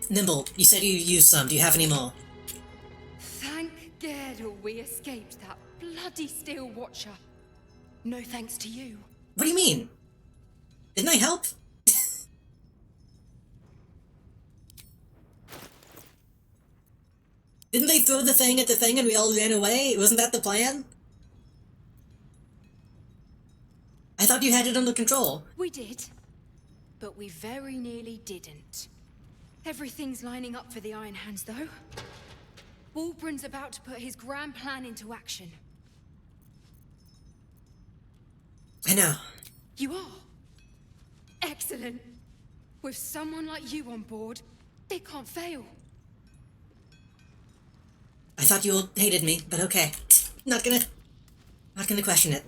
Nimble, you said you used some. Do you have any more? Thank Gerdle we escaped that bloody Steel Watcher. No thanks to you. What do you mean? Didn't I help? Didn't they throw the thing at the thing and we all ran away? Wasn't that the plan? I thought you had it under control. We did, but we very nearly didn't. Everything's lining up for the Iron Hands, though. Wulbren's about to put his grand plan into action. I know. You are? Excellent. With someone like you on board, they can't fail. I thought you all hated me, but okay. Not gonna question it.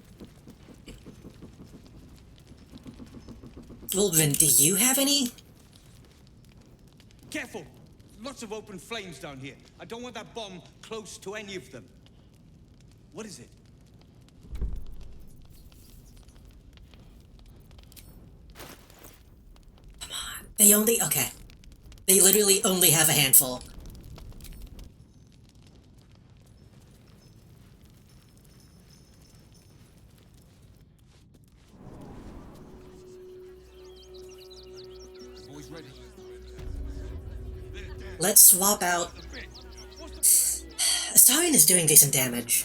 Wulbren, do you have any? Careful! Lots of open flames down here. I don't want that bomb close to any of them. What is it? Come on. Okay. They literally only have a handful. Let's swap out. Astarion is doing decent damage.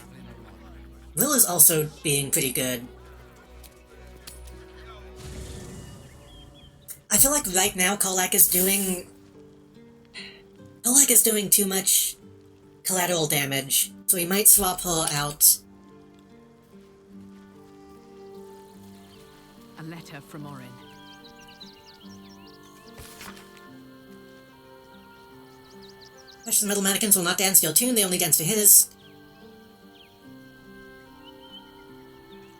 Will is also being pretty good. I feel like right now Kolak is doing too much collateral damage, so we might swap her out. A letter from Orin. The metal mannequins will not dance to your tune, they only dance to his.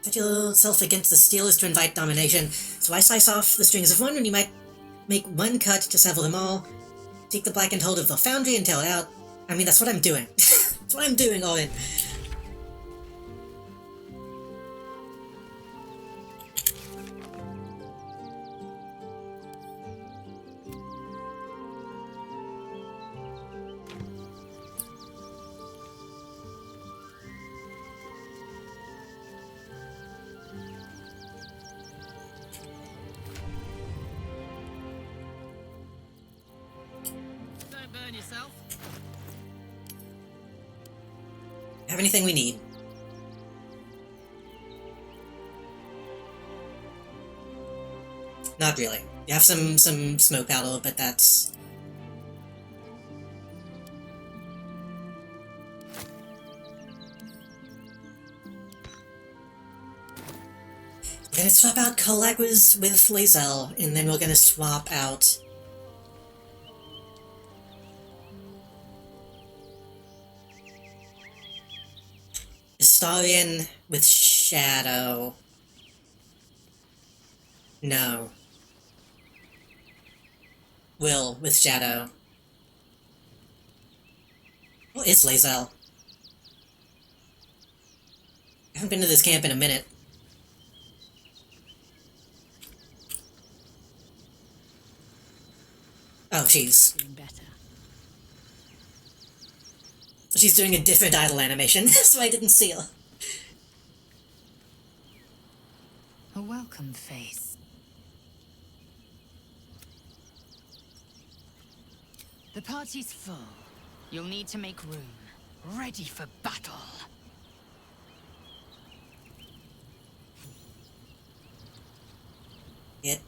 Set yourself against the steel is to invite domination. So I slice off the strings of one, and you might make one cut to sever them all. Take the blackened hold of the foundry and tear it out. I mean, that's what I'm doing. That's what I'm doing, Owen. Don't burn yourself. Have anything we need? Not really. You have some smoke powder, but that's... We're gonna swap out Kolak with Lae'zel, and then we're gonna swap out... Astarion with Shadow. No. Will with Shadow. What is Lae'zel? I haven't been to this camp in a minute. Oh, she's doing a different idol animation, so I didn't see her. A welcome face. The party's full. You'll need to make room. Ready for battle. Get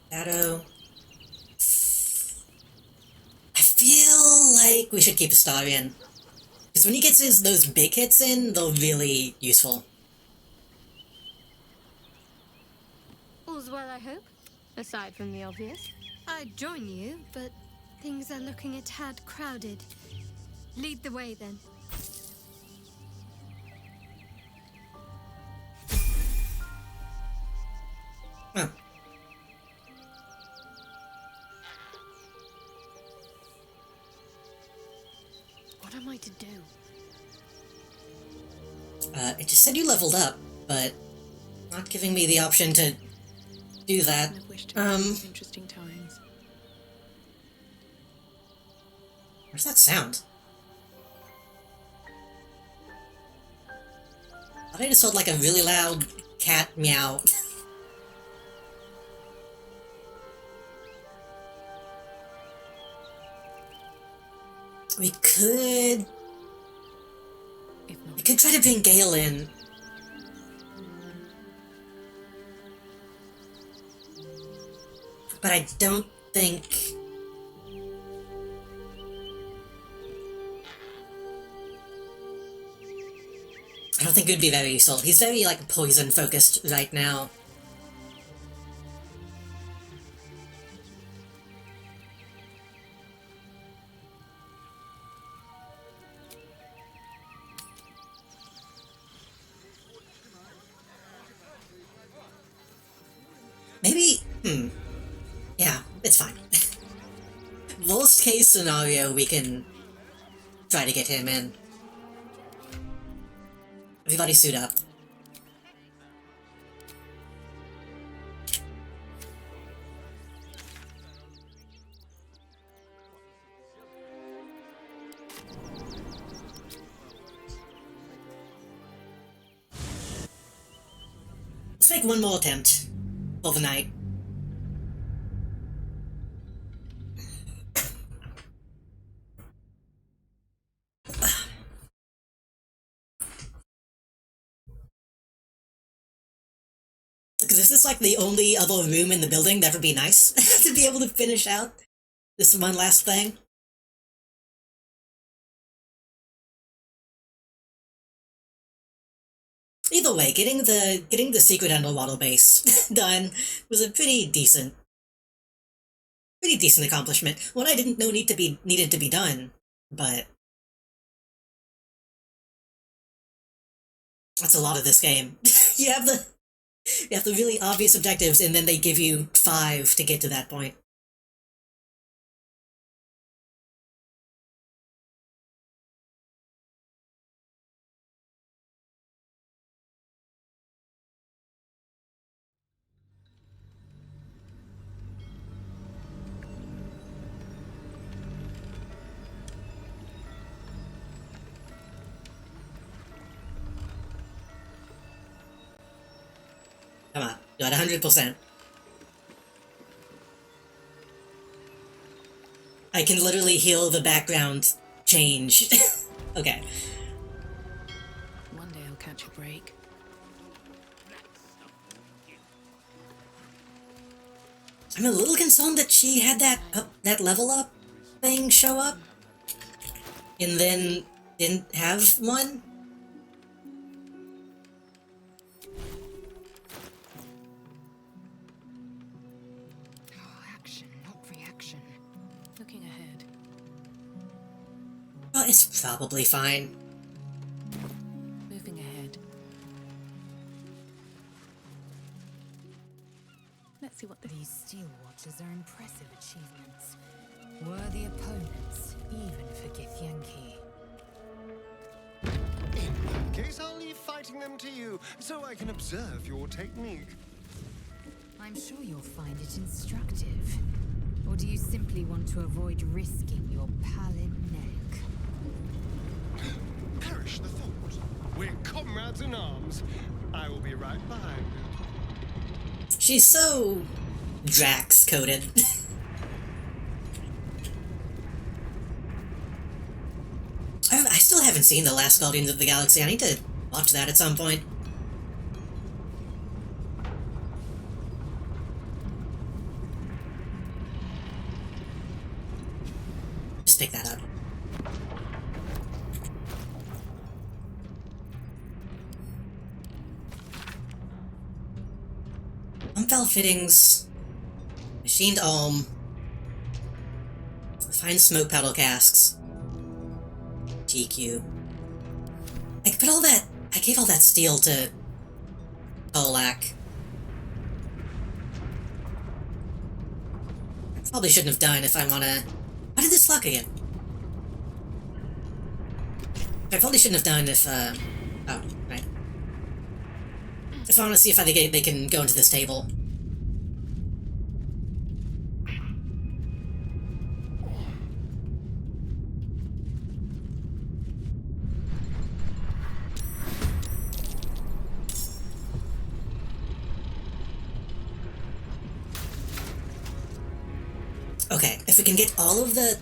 Shadow. I feel like we should keep Astarion. Because when he gets those big hits in, they're really useful. All's well, I hope, aside from the obvious. I'd join you, but things are looking a tad crowded. Lead the way, then. Huh. What am I to do? It just said you leveled up, but not giving me the option to do that. Interesting times. Where's that sound? I thought I just heard like a really loud cat meow. We could try to bring Gale in. But I don't think... I don't think it would be very useful. He's very, like, poison-focused right now. Maybe... Yeah, it's fine. Worst case scenario, we can try to get him in. Everybody suit up. Let's make one more attempt for the night. Because if this is like the only other room in the building, that would be nice to be able to finish out this one last thing. Either way, getting the secret underwater base done was a pretty decent accomplishment. One I didn't know needed to be done, but that's a lot of this game. You have the really obvious objectives, and then they give you 5 to get to that point. Come on, you're at 100%. I can literally heal the background change. Okay. One day I'll catch a break. I'm a little concerned that she had that level up thing show up, and then didn't have one. Action, not reaction. Looking ahead. Well, it's probably fine. Moving ahead. Let's see what These Steel Watchers are impressive achievements. Worthy opponents, even for Githyanki. In that case, I'll leave fighting them to you, so I can observe your technique. I'm sure you'll find it instructive. Or do you simply want to avoid risking your pallid neck? Perish the thought. We're comrades in arms. I will be right behind you. She's so Drax coded. I still haven't seen the last Guardians of the Galaxy. I need to watch that at some point. Just pick that up. Umphal fittings, machined ohm, fine smoke paddle casks, GQ. I could put all that. I gave all that steel to Kolak. I probably shouldn't have done if I wanna. Why did this lock again? I probably shouldn't have done if. Oh, right. If I want to see if they can go into this table. Okay, if we can get all of the...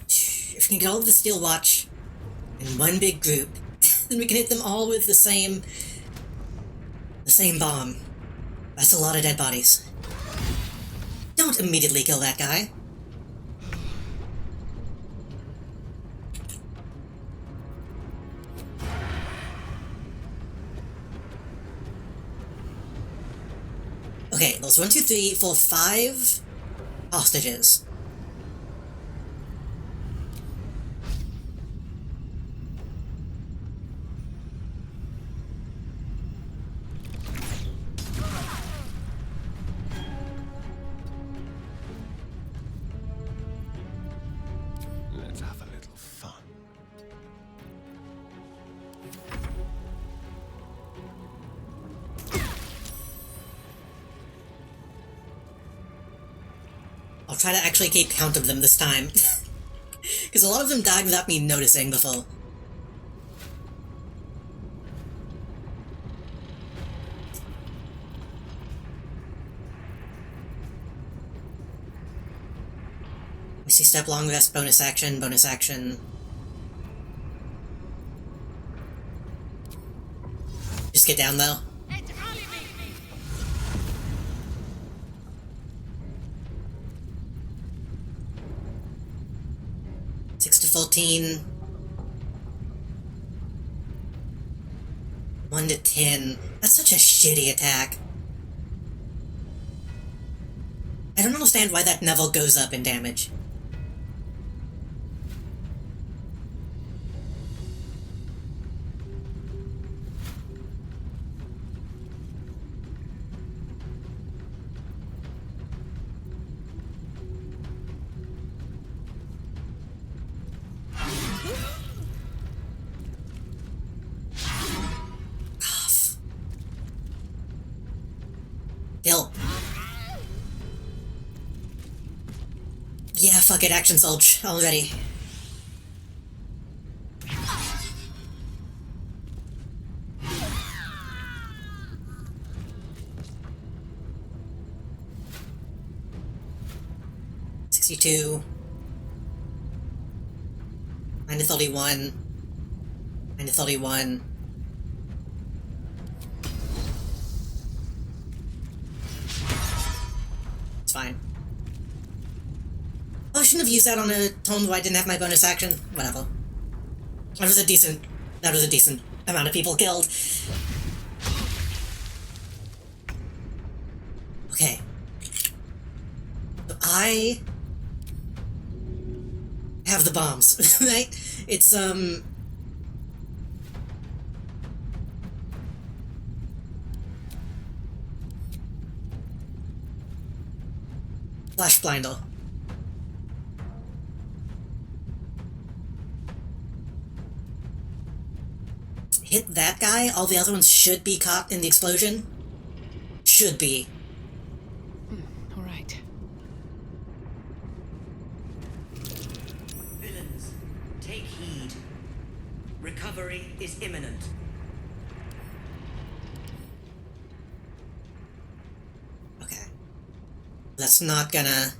If we can get all of the Steel Watch in one big group, then we can hit them all with the same bomb. That's a lot of dead bodies. Don't immediately kill that guy. Okay, those 1, 2, 3, 4, 5 hostages. Let's have a little fun. I'll try to actually keep count of them this time. Because a lot of them died without me noticing before. Misty Step, Long Rest, bonus action, bonus action. Just get down though. 6 to 14. 1 to 10. That's such a shitty attack. I don't understand why that Neville goes up in damage. Kill. Yeah, fuck it, Action Surge already. 62. 9 to 31. 9 to 31. It's fine. Oh, I shouldn't have used that on a tone where I didn't have my bonus action. Whatever. That was a decent amount of people killed. Okay. So I have the bombs, right? It's, Flash Blinder. Hit that guy, all the other ones should be caught in the explosion. Should be. All right. Villains, take heed. Recovery is imminent. Okay. That's not gonna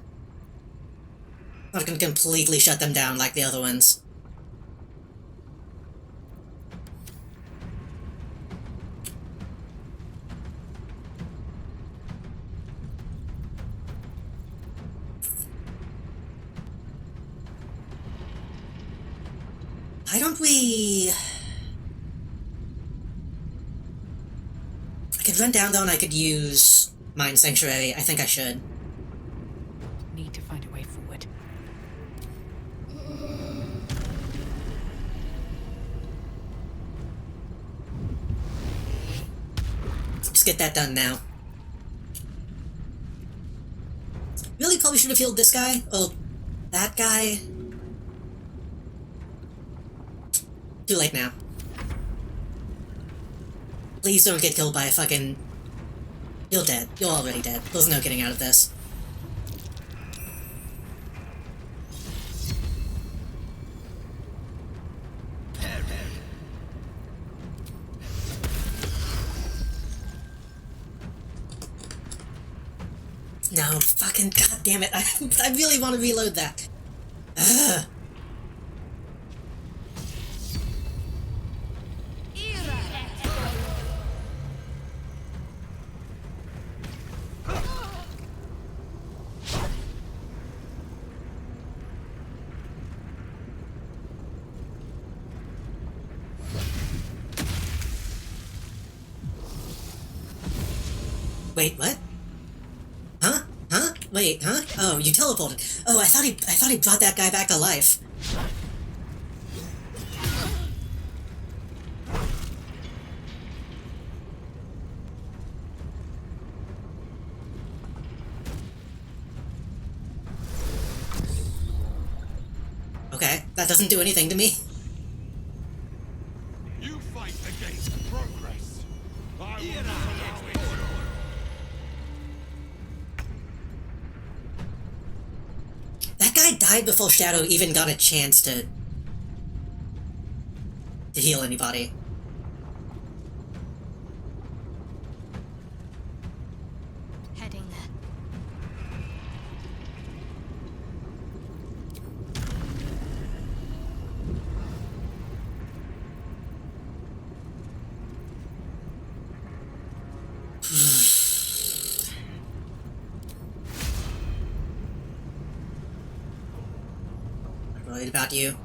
completely shut them down like the other ones. Why don't we... I could run down though and I could use Mind Sanctuary. I think I should. Need to find a way forward. Just get that done now. Really probably should have healed this guy. Or that guy. Too late now. Please don't get killed by a fucking... You're dead. You're already dead. There's no getting out of this. No, fucking goddammit. I really want to reload that. Ugh. Wait, what? Huh? Huh? Wait, huh? Oh, you teleported. Oh, I thought he brought that guy back to life. Okay, that doesn't do anything to me. You fight against progress. I will not allow it. That guy died before Shadow even got a chance to heal anybody. Heading there. I'm worried about you.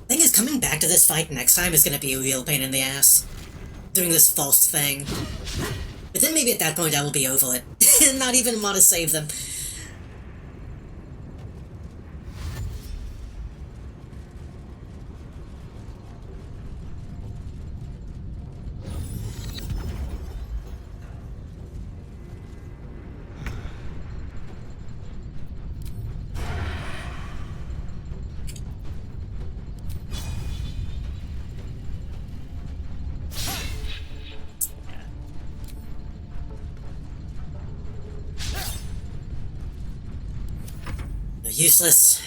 Thing is, coming back to this fight next time is gonna be a real pain in the ass. Doing this false thing. But then maybe at that point I will be over it. And not even want to save them. Useless.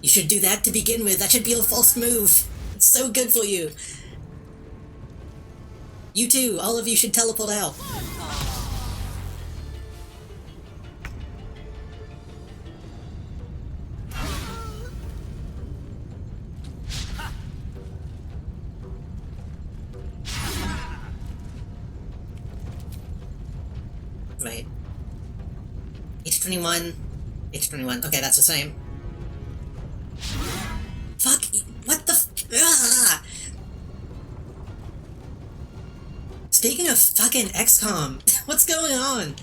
You should do that to begin with. That should be a false move. It's so good for you. You too. All of you should teleport out. Right. H21. H21. Okay, that's the same. Fuck! What the ah! Speaking of fucking XCOM, what's going on?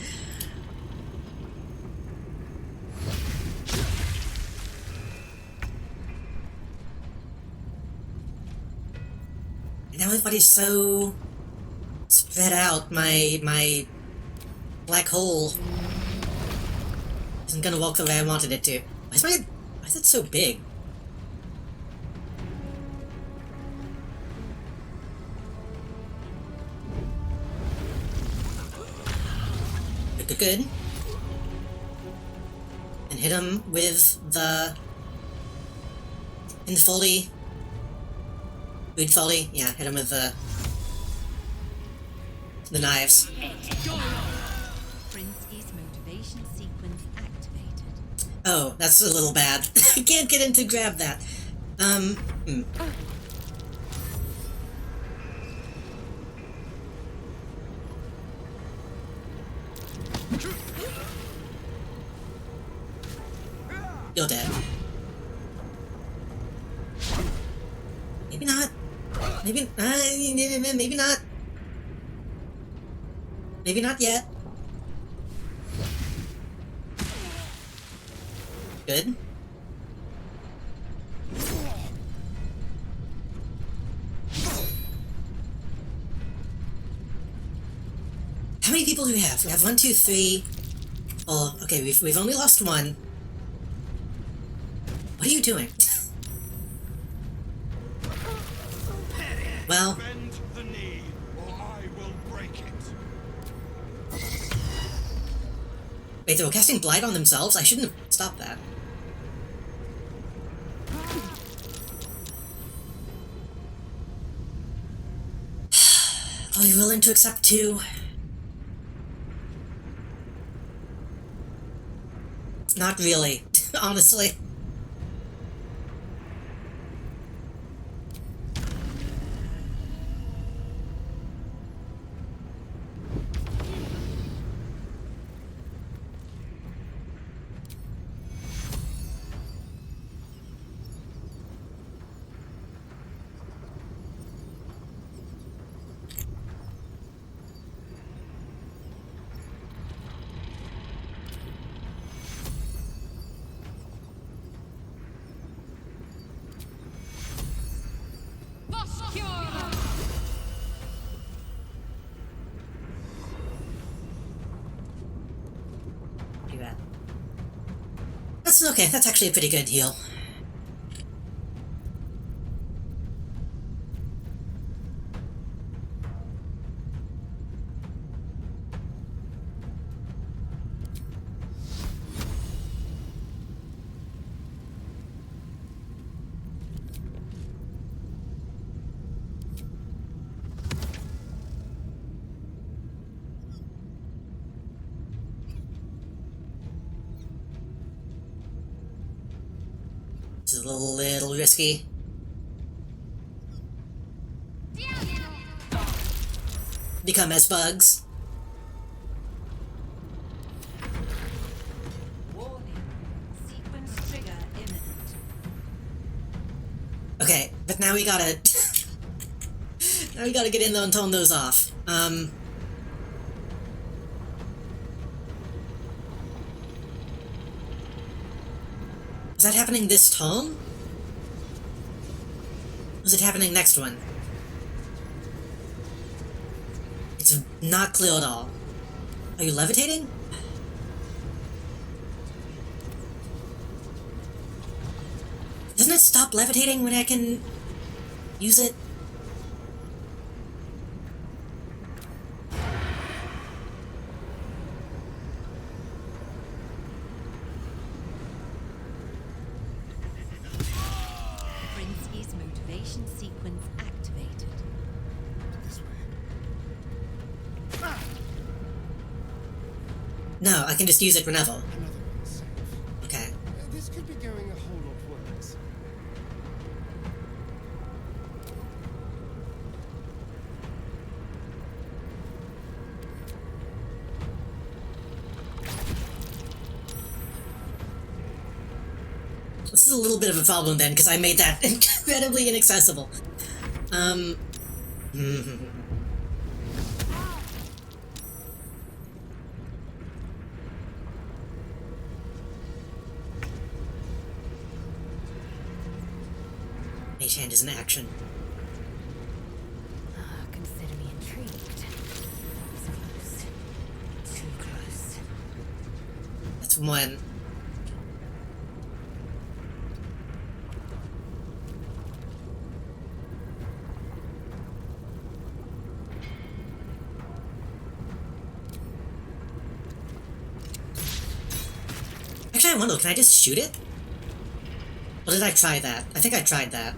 And everybody's so spread out. My black hole isn't gonna walk the way I wanted it to. Why is it so big? Good. And hit him with the Foley. Food Foley? Yeah, hit him with the knives. Prinsky's motivation sequence activated. Oh, that's a little bad. I can't get him to grab that. You're dead. Maybe not. Maybe not. Maybe not yet. Good. How many people do we have? We have 1, 2, 3. Oh, okay, we've only lost one. What are you doing? Well. Bend the knee, or I will break it. Wait, they were casting Blight on themselves? I shouldn't have stopped that. Are you willing to accept 2? Not really, honestly. Do that. That's okay, that's actually a pretty good heal. This is a little risky. Become as bugs. Warning. Sequence trigger imminent. Okay, but now we gotta... now we gotta get in there and turn those off. Is that happening this turn? Or is it happening next one? It's not clear at all. Are you levitating? Doesn't it stop levitating when I can use it? Activation sequence activated. This way. No, I can just use it whenever. Another one safe. Okay. This could be going a whole lot worse. This is a little bit of a problem then, because I made that incredibly inaccessible. Mage Hand is an action. Consider me intrigued. So close. Too close. That's one. Actually, I wonder, can I just shoot it? Or did I try that? I think I tried that.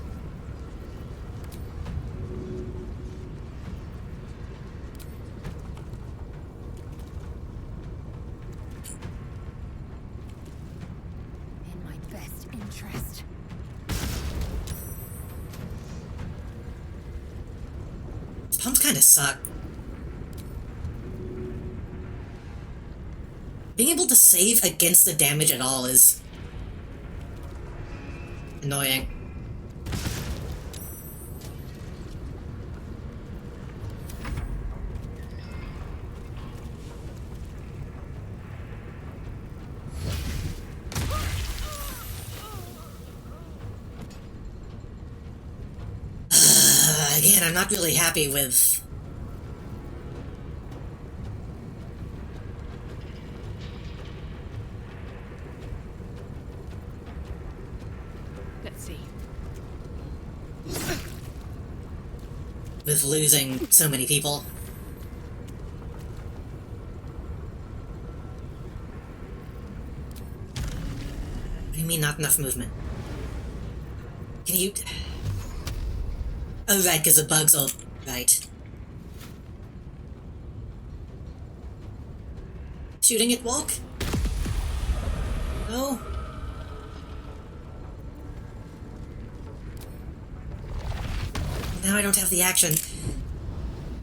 In my best interest. These pumps kinda suck. Being able to save against the damage at all is annoying. Again, I'm not really happy with... Let's see. with losing so many people. What do you mean not enough movement? Can you... Oh right, because the bugs are... Right. Shooting at walk? No? Now I don't have the action.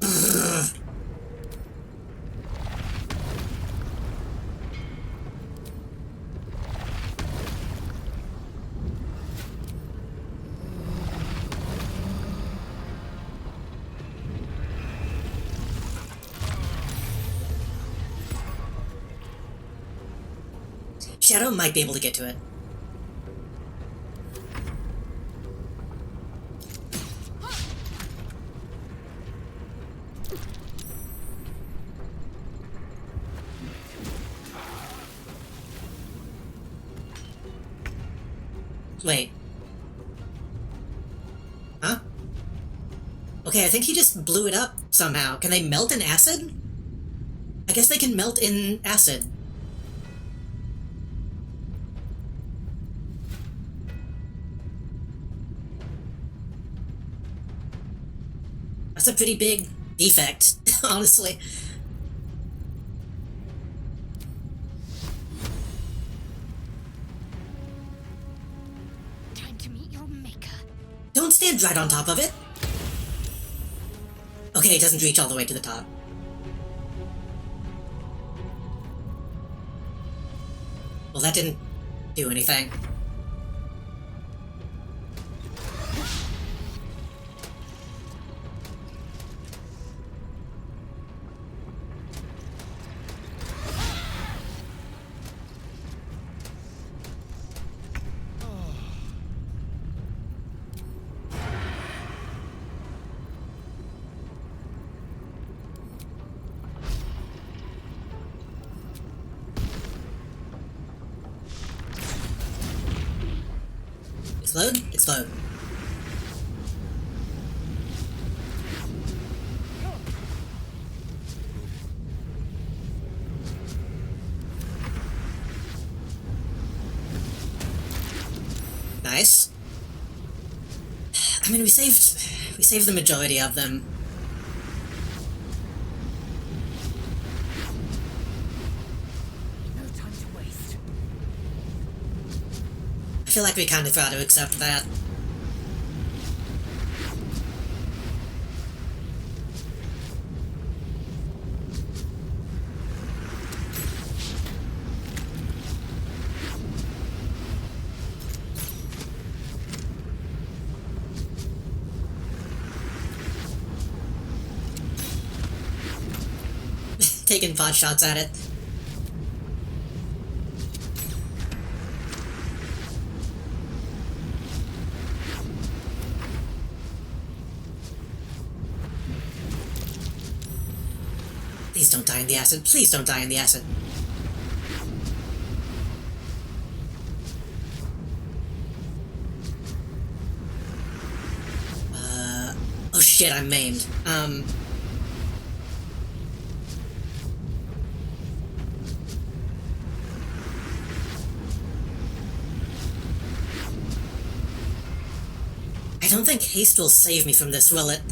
Ugh. Shadow might be able to get to it. Wait. Huh? Okay, I think he just blew it up somehow. Can they melt in acid? I guess they can melt in acid. That's a pretty big defect, honestly. Time to meet your maker. Don't stand right on top of it. Okay, it doesn't reach all the way to the top. Well, that didn't do anything. Explode? Explode. Nice. mean, we saved the majority of them. No time to waste. I feel like we kind of got to accept that. Taking pot shots at it. Please don't die in the acid. Please don't die in the acid. Oh shit, I'm maimed. I don't think haste will save me from this, will it?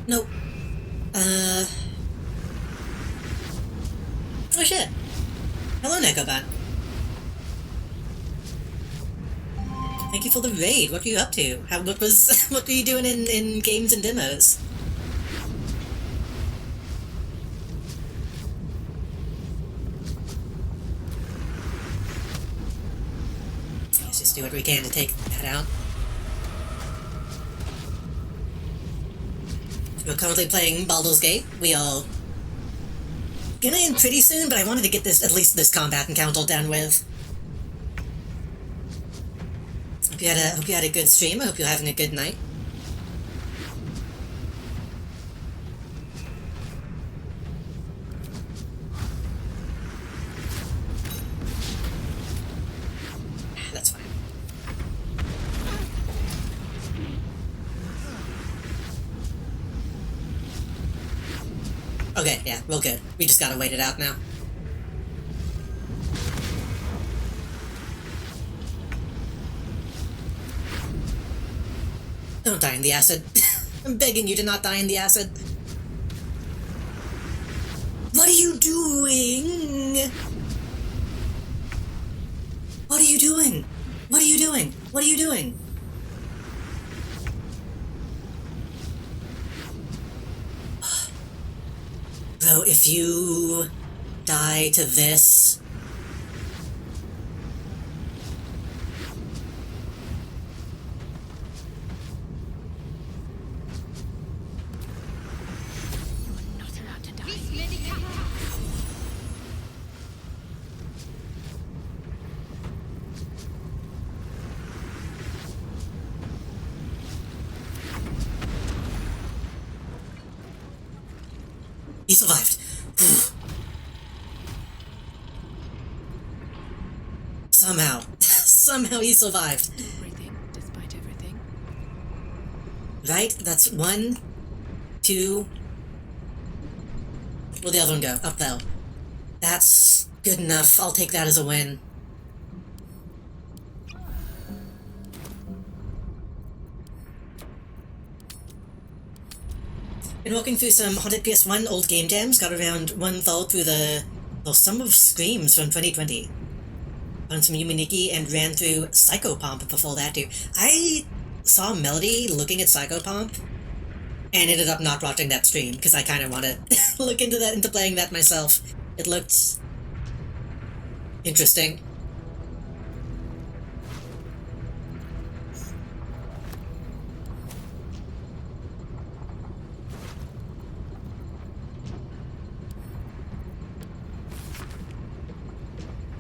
Nope. Oh shit. Hello, Nekobot. Thank you for the raid. What were you up to? What were you doing in games and demos? Let's just do what we can to take that out. We're currently playing Baldur's Gate. We are gonna end pretty soon, but I wanted to get at least this combat encounter done with. Hope you had a good stream. I hope you're having a good night. That's fine. Okay, yeah, we're good. We just gotta wait it out now. Don't die in the acid. I'm begging you to not die in the acid. What are you doing? What are you doing? What are you doing? What are you doing? Bro, if you die to this... He survived. Somehow. Somehow he survived. Everything, despite everything. Right? That's 1, 2... Where'd the other one go? Up though. That's good enough. I'll take that as a win. Been walking through some Haunted PS1 old game jams, got around 1/3 through the Sum of Screams from 2020. Found some Yuminiki and ran through Psychopomp before that too. I saw Melody looking at Psychopomp and ended up not watching that stream because I kind of want to look into playing that myself. It looked interesting.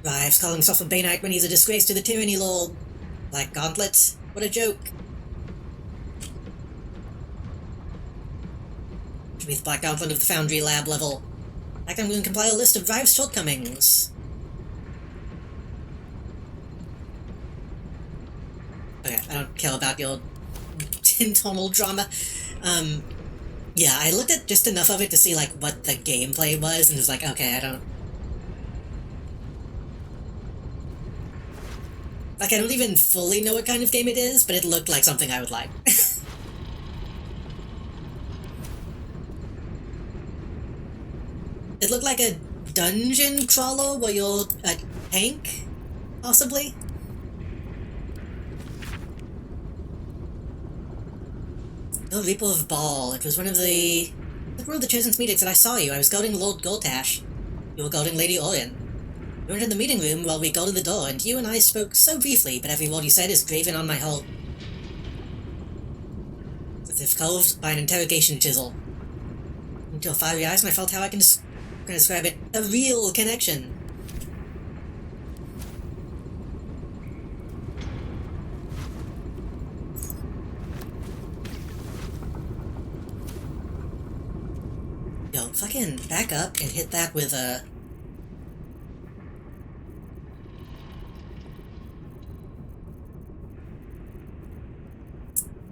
Rives calling himself a Bay Knight when he's a disgrace to the tyranny lord. Black Gauntlet. What a joke. With Black Gauntlet of the Foundry Lab level. Like I'm going to compile a list of Rives' shortcomings. Okay, I don't care about your tonal drama. Yeah, I looked at just enough of it to see like what the gameplay was and was like, okay, I don't Like, I don't even fully know what kind of game it is, but it looked like something I would like. It looked like a dungeon crawler where you're a tank, possibly? Oh, Reaper of Ball. It was one of the Chosen's meetings that I saw you. I was guarding Lord Goltash. You were guarding Lady Orion. We went in the meeting room while we guarded the door, and you and I spoke so briefly, but every word you said is graven on my hull. As if carved by an interrogation chisel. Into your fiery eyes, and I felt how I can describe it. A real connection. Yo, fucking back up and hit that with a...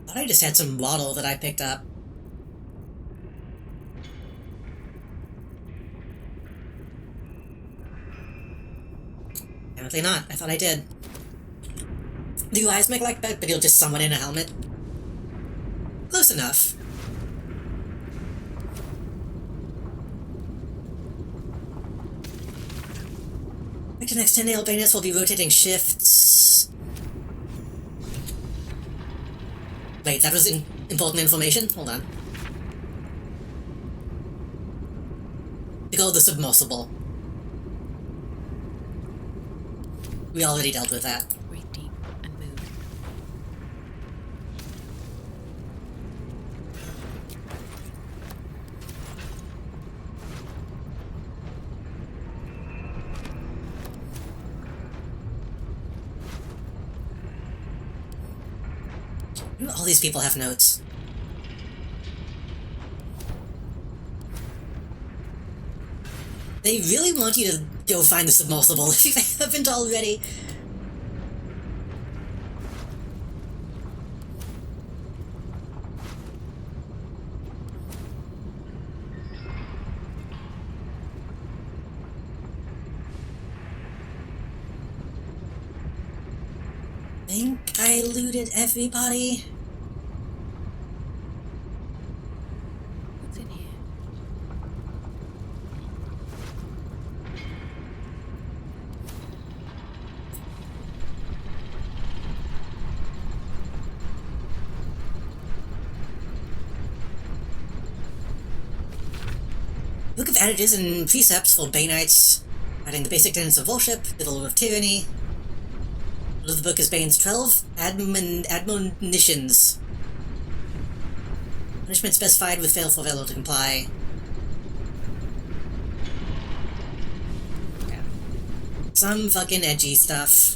I thought I just had some waddle that I picked up. Apparently not. I thought I did. Do eyes make like that, but you'll just summon in a helmet? Close enough. The next 10 nail bayonets will be rotating shifts. Wait, that was important information? Hold on. To go the submersible. We already dealt with that. Breathe deep and move. All these people have notes. They really want you to go find the submersible if you haven't already. Think I looted everybody? What's in here? Book of adages and precepts for Bay Knights, adding the basic tenets of worship, the law of tyranny. The book is Bane's 12 admonitions. Punishment specified with fail for failure to comply. Yeah. Some fucking edgy stuff.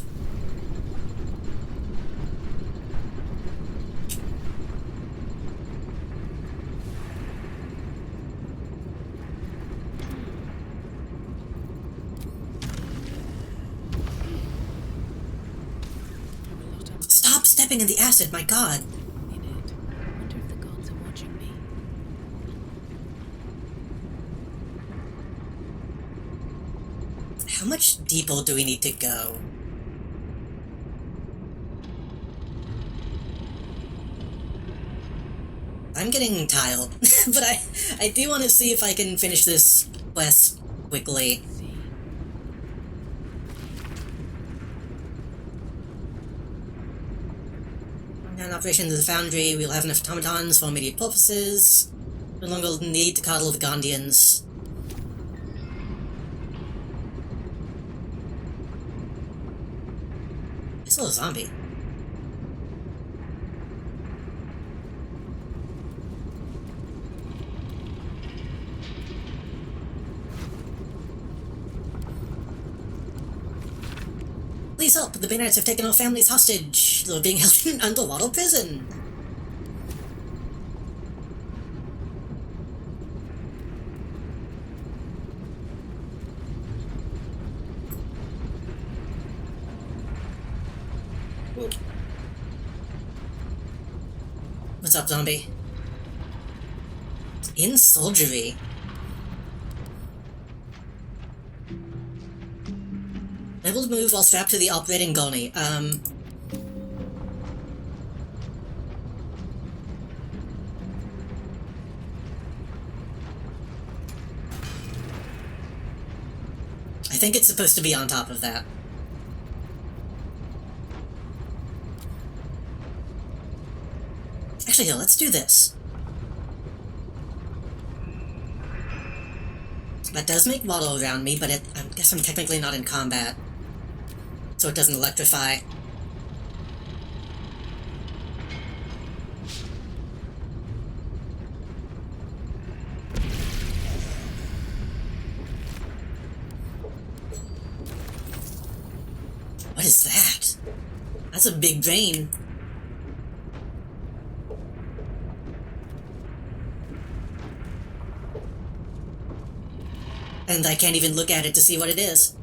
Stop stepping in the acid, my god! In it. Wonder if the gods are watching me. How much deeper do we need to go? I'm getting tired, but I do want to see if I can finish this quest quickly. In operation to the foundry, we'll have enough automatons for immediate purposes. No longer need to coddle the Gondians. I saw a zombie. Please help! The Bay Knights have taken our families hostage. They're being held in an underwater prison. What's up, zombie? In soldiery. Able to move while strapped to the operating gurney. I think it's supposed to be on top of that. Actually, no, let's do this. That does make waddle around me, but I guess I'm technically not in combat. So it doesn't electrify. What is that? That's a big drain. And I can't even look at it to see what it is.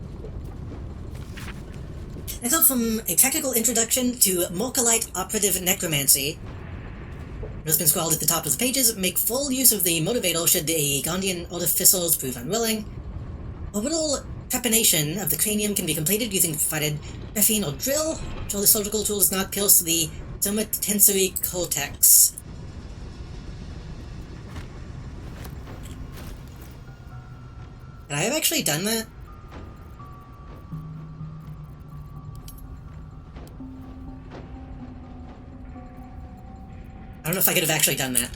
Next up, from a technical introduction to Morkalite Operative Necromancy. It has been scrawled at the top of the pages. Make full use of the motivator should the Gondian artificers prove unwilling. Orbital trepanation of the cranium can be completed using provided graphene or drill. Until the surgical tool does not pierce the somatosensory cortex. Could I have actually done that? I don't know if I could have actually done that.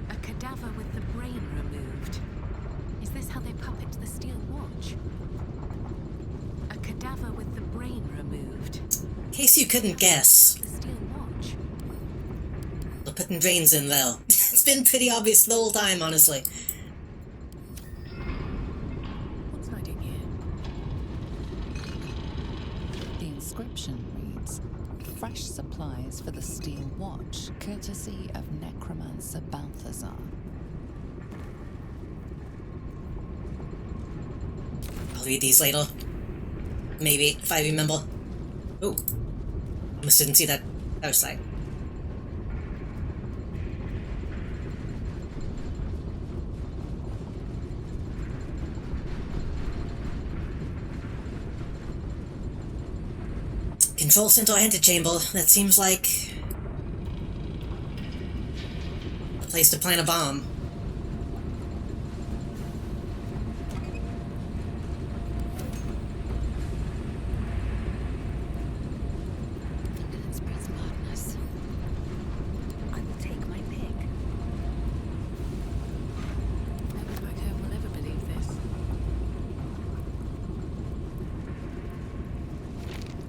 A cadaver with the brain removed. Is this how they puppet the steel watch? A cadaver with the brain removed. In case you couldn't guess. The steel watch. They're putting drains in, though. It's been pretty obvious the whole time, honestly. What's hiding here? The inscription reads, "Fresh supplies for the steel watch, courtesy of necromancer Balthazar." I'll read these later. Maybe, if I remember. Oh. Almost didn't see that outside. Control center antechamber. That seems like a place to plant a bomb.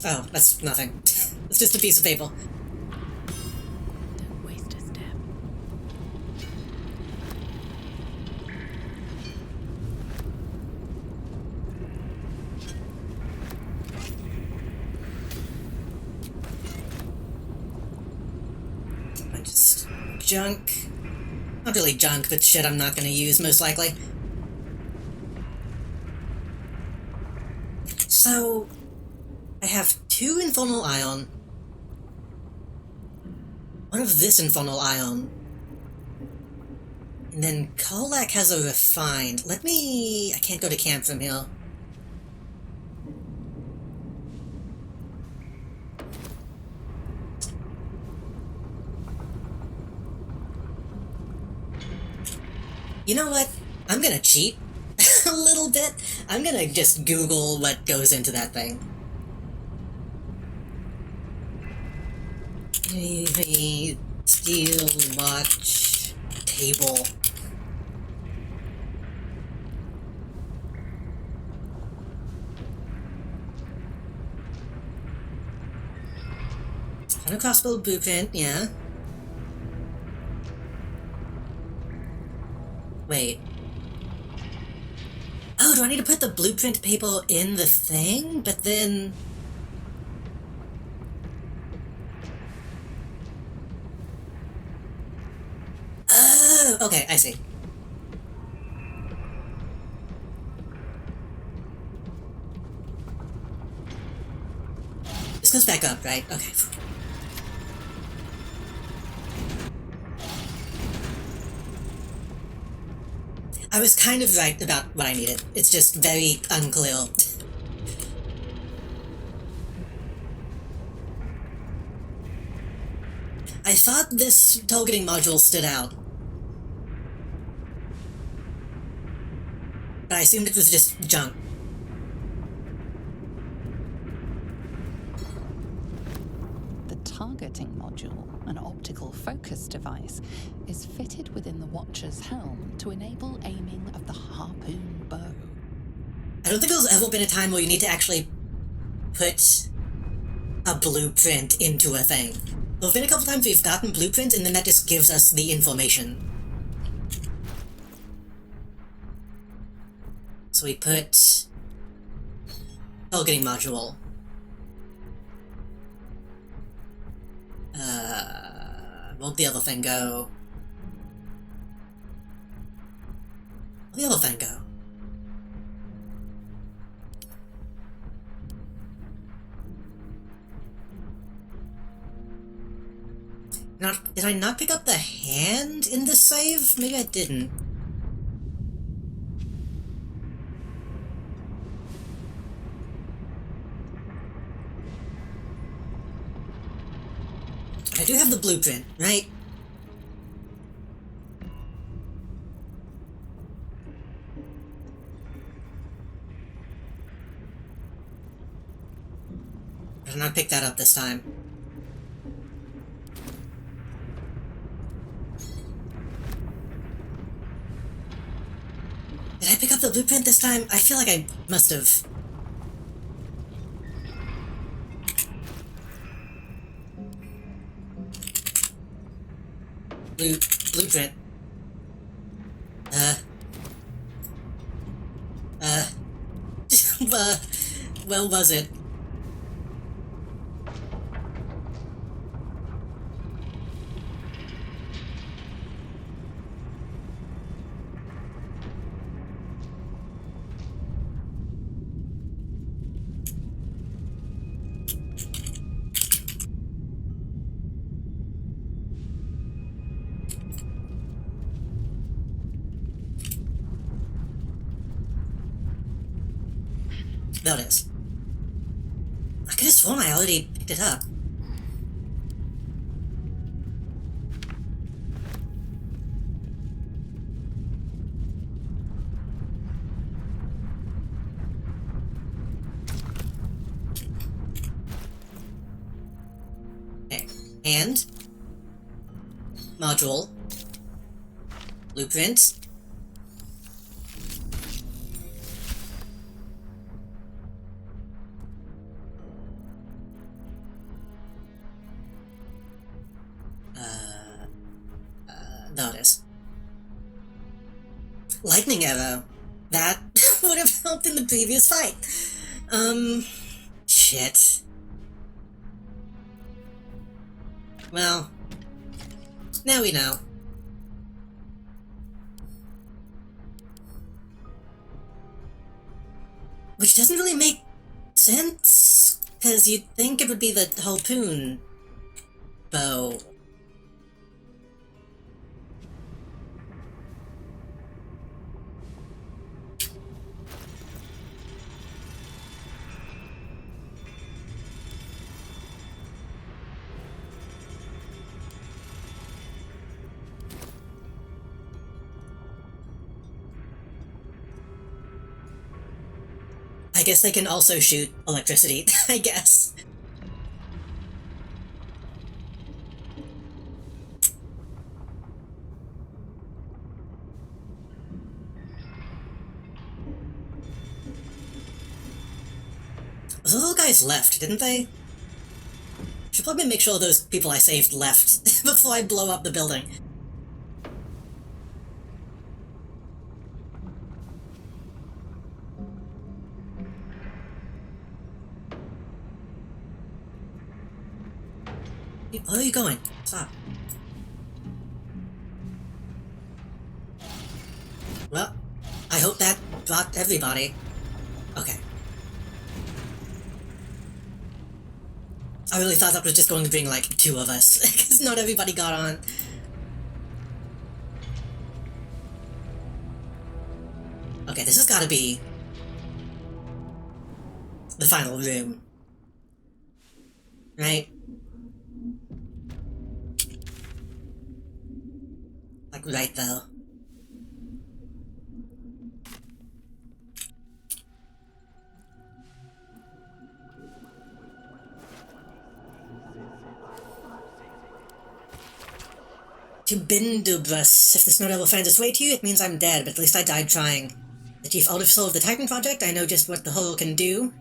Oh, that's nothing. It's just a piece of paper. Don't waste a step. Just junk. Not really junk, but shit I'm not gonna use, most likely. So, I have 2 Infernal Ion. One of this Infernal Ion. And then Kolak has a Refined. I can't go to camp from here. You know what? I'm gonna cheat a little bit. I'm gonna just Google what goes into that thing. Steel watch table. Hunter crossbow blueprint, yeah. Wait. Oh, do I need to put the blueprint paper in the thing? But then... Oh, okay, I see. This goes back up, right? Okay. I was kind of right about what I needed. It's just very unclear. I thought this targeting module stood out. But I assumed it was just junk. The targeting module, an optical focus device, is fitted within the Watcher's helm to enable aiming of the harpoon bow. I don't think there's ever been a time where you need to actually put a blueprint into a thing. There have been a couple times we've gotten blueprints and then that just gives us the information. So we put targeting module. Where'd the other thing go? Where'd the other thing go? Did I not pick up the hand in this save? Maybe I didn't. I do have the blueprint, right? I did not pick that up this time. Did I pick up the blueprint this time? I feel like I must have. Blueprint. Well, was it? There it is. I could have sworn I already picked it up. Okay. Hand. Module. Blueprint. There it is. Lightning arrow. That would have helped in the previous fight. Shit. Well, now we know. Which doesn't really make sense, because you'd think it would be the harpoon bow. I guess they can also shoot electricity, I guess. Those little guys left, didn't they? Should probably make sure those people I saved left before I blow up the building. Where are you going? Stop. Well, I hope that brought everybody. Okay. I really thought that was just going to bring, like, 2 of us, because not everybody got on. Okay, this has got to be the final room. Right? Like, right though. To Bindubus. If the snow devil finds its way to you, it means I'm dead, but at least I died trying. The chief officer of the Titan Project, I know just what the hole can do.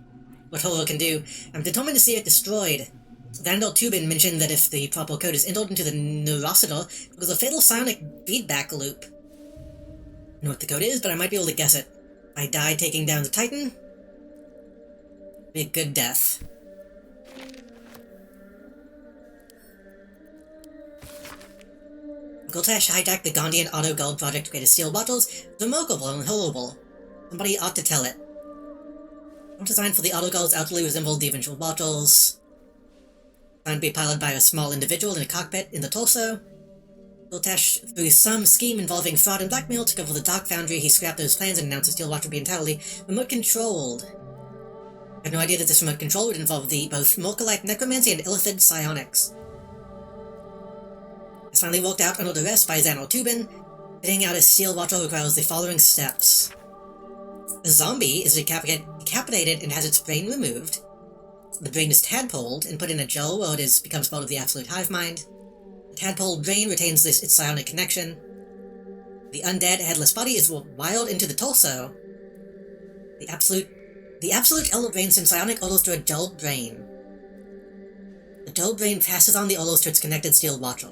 What hole can do. I'm determined to see it destroyed. Vandal Tubin mentioned that if the proper code is entered into the Neurocidal, it was a fatal sonic feedback loop. I know what the code is, but I might be able to guess it. If I die taking down the Titan, it'll be a good death. Gultash hijacked the Gondian Auto Gold Project to create steel bottles. It's remarkable and horrible. Somebody ought to tell it. Not designed for the Auto Golds outwardly resemble the eventual bottles. Designed to be piloted by a small individual in a cockpit in the torso. Gultash, through some scheme involving fraud and blackmail, took over the Dark Foundry. He scrapped those plans and announced the steel watch would be entirely remote-controlled. I had no idea that this remote control would involve both Morkalite necromancy and Illithid psionics. It's finally walked out under arrest by Xanor Tubin. Fitting out a steel watcher requires the following steps. The zombie is decapitated and has its brain removed. The brain is tadpoled and put in a gel where it becomes part of the absolute hive mind. The tadpole brain retains its psionic connection. The undead, headless body is wired into the torso. The absolute element brain sends psionic orders to a dulled brain. The dulled brain passes on the orders to its connected steel watcher.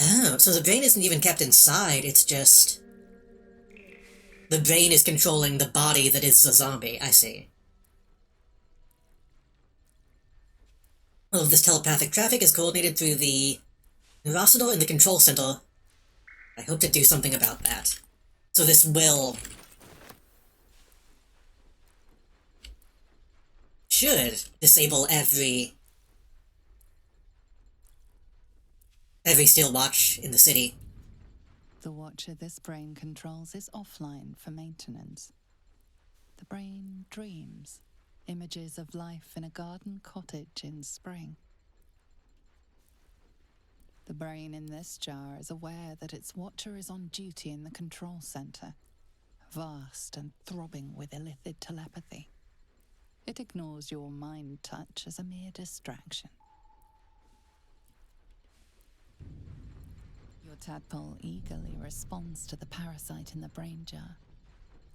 Oh, so the brain isn't even kept inside, it's just... the brain is controlling the body that is the zombie, I see. All of this telepathic traffic is coordinated through the Neurocidal in the control center. I hope to do something about that. So this will... should disable every steel watch in the city. The watcher this brain controls is offline for maintenance. The brain dreams, images of life in a garden cottage in spring. The brain in this jar is aware that its watcher is on duty in the control center, vast and throbbing with illithid telepathy. It ignores your mind touch as a mere distraction. Your tadpole eagerly responds to the parasite in the brain jar.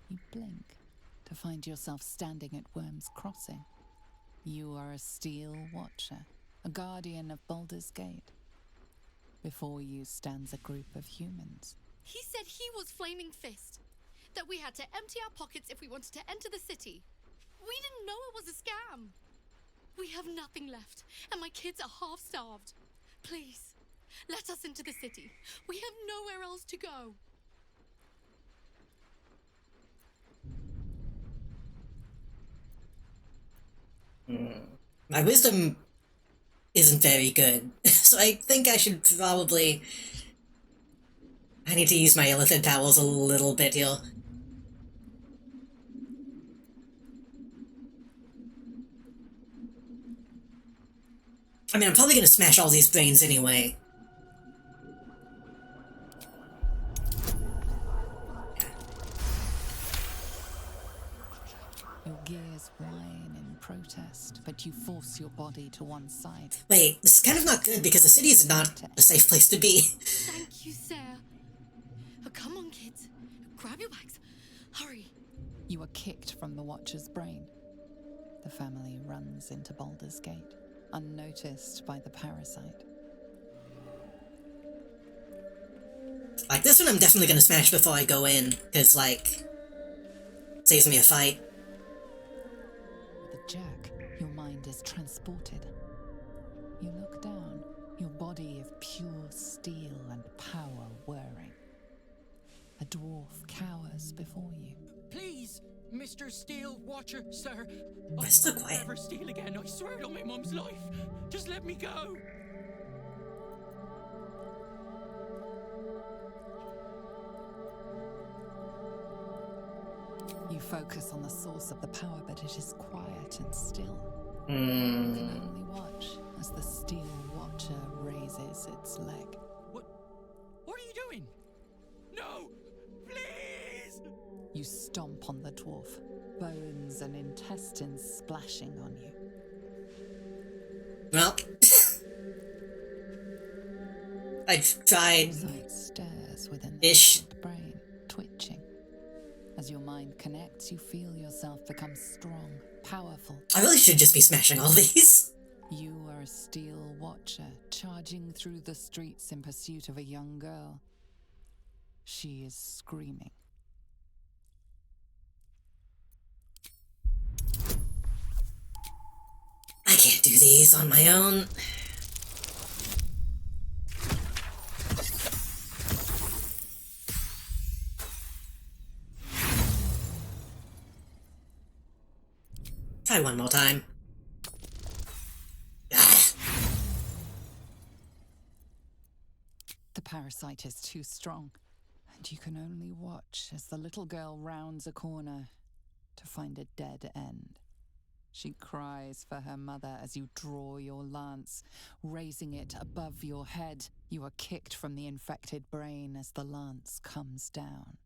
You blink to find yourself standing at Worm's Crossing. You are a steel watcher, a guardian of Baldur's Gate. Before you stands a group of humans. He said he was Flaming Fist. That we had to empty our pockets if we wanted to enter the city. We didn't know it was a scam. We have nothing left, and my kids are half-starved. Please, let us into the city. We have nowhere else to go. My wisdom isn't very good, so I think I should probably... I need to use my illithid powers a little bit here. I mean, I'm probably gonna smash all these brains anyway. Your gears whine in protest, but you force your body to one side. Wait, this is kind of not good because the city is not a safe place to be. Thank you, Sarah. Come on, kids. Grab your bags. Hurry. You are kicked from the Watcher's brain. The family runs into Baldur's Gate, unnoticed by the parasite. Like, this one I'm definitely gonna smash before I go in, because, like, saves me a fight. With a jerk, your mind is transported. You look down, your body of pure steel and power whirring. A dwarf cowers before you. Please, Mr. Steel Watcher, sir. Why so quiet? I'll never steal again, I swear it on my mum's life. Just let me go. focus on the source of the power, but it is quiet and still. You Hmm. can only watch as the Steel Watcher raises its leg. What are you doing? No! Please! You stomp on the dwarf, bones and intestines splashing on you. Well, I've tried. Sight stares within the Ish. brain, twitching. As your mind connects, you feel yourself become strong, powerful. I really should just be smashing all these. You are a Steel Watcher, charging through the streets in pursuit of a young girl. She is screaming. I can't do these on my own. Try one more time. Ah. The parasite is too strong, and you can only watch as the little girl rounds a corner to find a dead end. She cries for her mother as you draw your lance, raising it above your head. You are kicked from the infected brain as the lance comes down.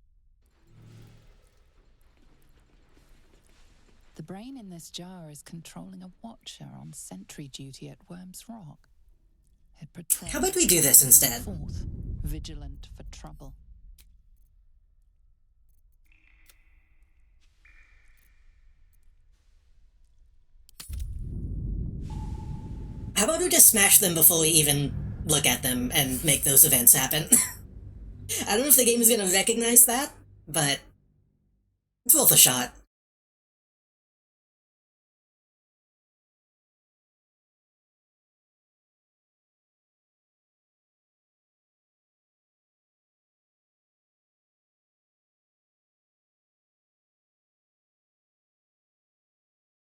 The brain in this jar is controlling a watcher on sentry duty at Worm's Rock. It patrols. How about we do this instead? Forth, vigilant for trouble. How about we just smash them before we even look at them and make those events happen? I don't know if the game is going to recognize that, but it's worth a shot.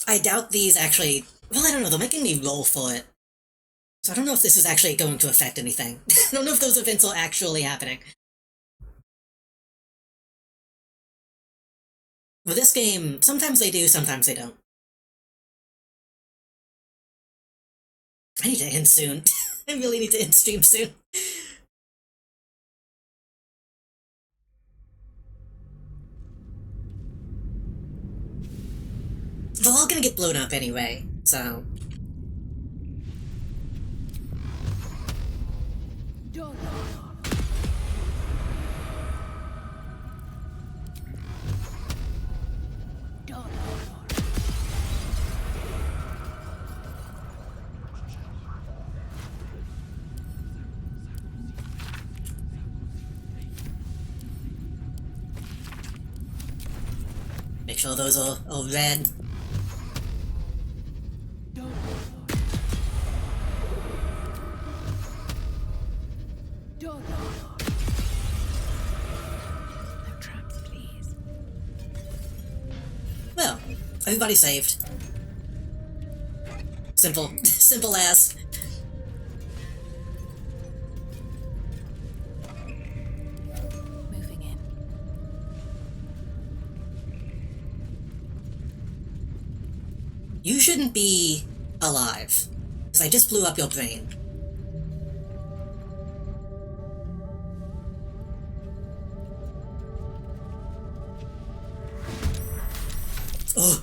I doubt these actually... Well, I don't know, they're making me roll for it. So I don't know if this is actually going to affect anything. I don't know if those events are actually happening. With this game, sometimes they do, sometimes they don't. I need to end soon. I really need to end stream soon. They're all gonna get blown up anyway, so... Make sure those are all red. No traps, please. Well, everybody's saved. Simple. Simple as. Moving in. You shouldn't be alive, because I just blew up your brain. Oh.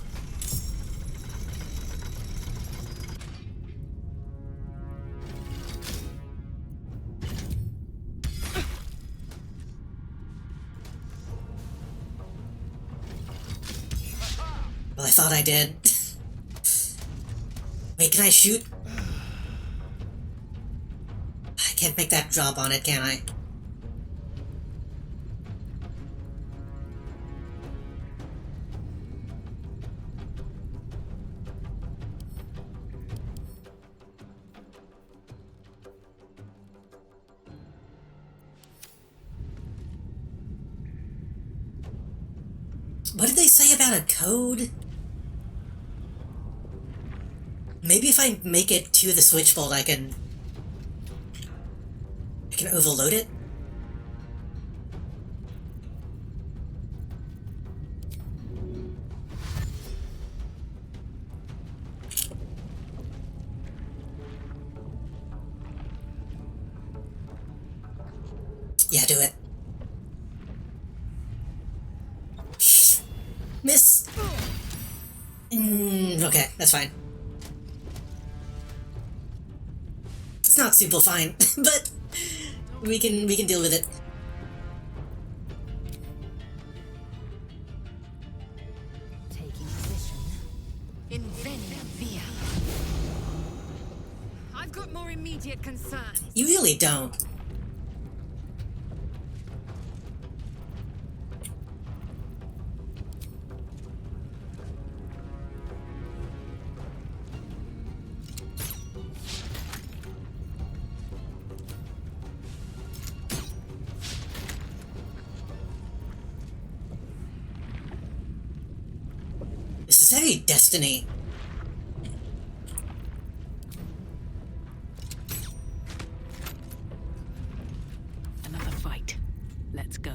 Well, I thought I did. Wait, can I shoot? I can't make that drop on it, can I? What did they say about a code? Maybe if I make it to the switchboard, I can overload it? Yeah, do it. Miss. Okay, that's fine. It's not super fine, but we can deal with it. Taking position. In Via. I've got more immediate concerns. You really don't. This is very Destiny. Another fight. Let's go.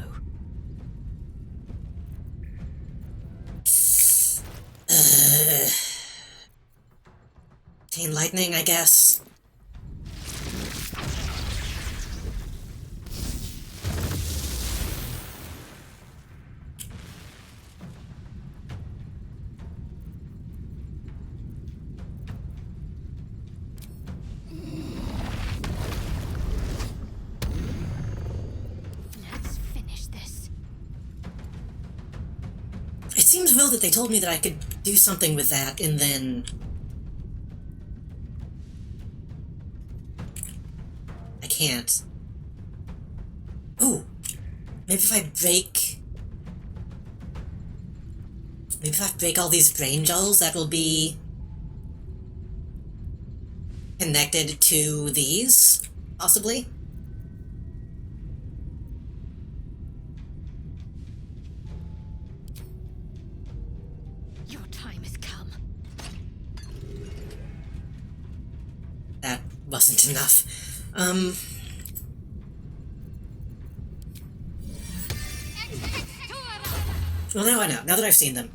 Chain lightning, I guess. Let's finish this. It seems real that they told me that I could do something with that, and then... I can't. Ooh! Maybe if I break... Maybe if I break all these brain gels, that will be... connected to these, possibly? Your time has come. That wasn't enough. Well, now I know. Now that I've seen them.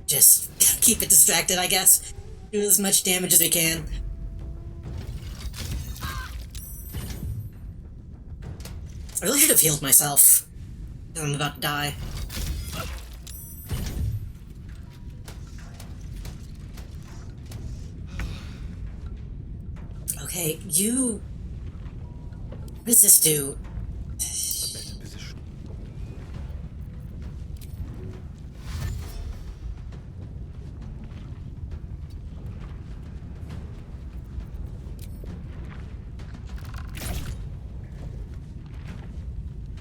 Just keep it distracted, I guess. Do as much damage as we can. I really should have healed myself. I'm about to die. Okay, you... What does this do?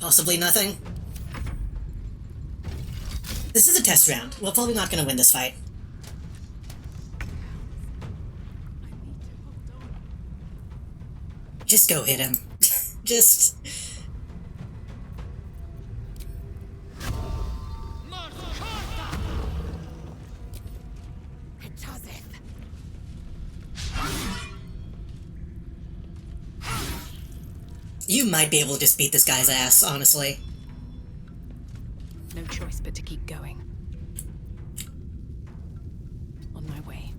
Possibly nothing. This is a test round. We're probably not going to win this fight. Just go hit him. Just... You might be able to just beat this guy's ass, honestly. No choice but to keep going. On my way.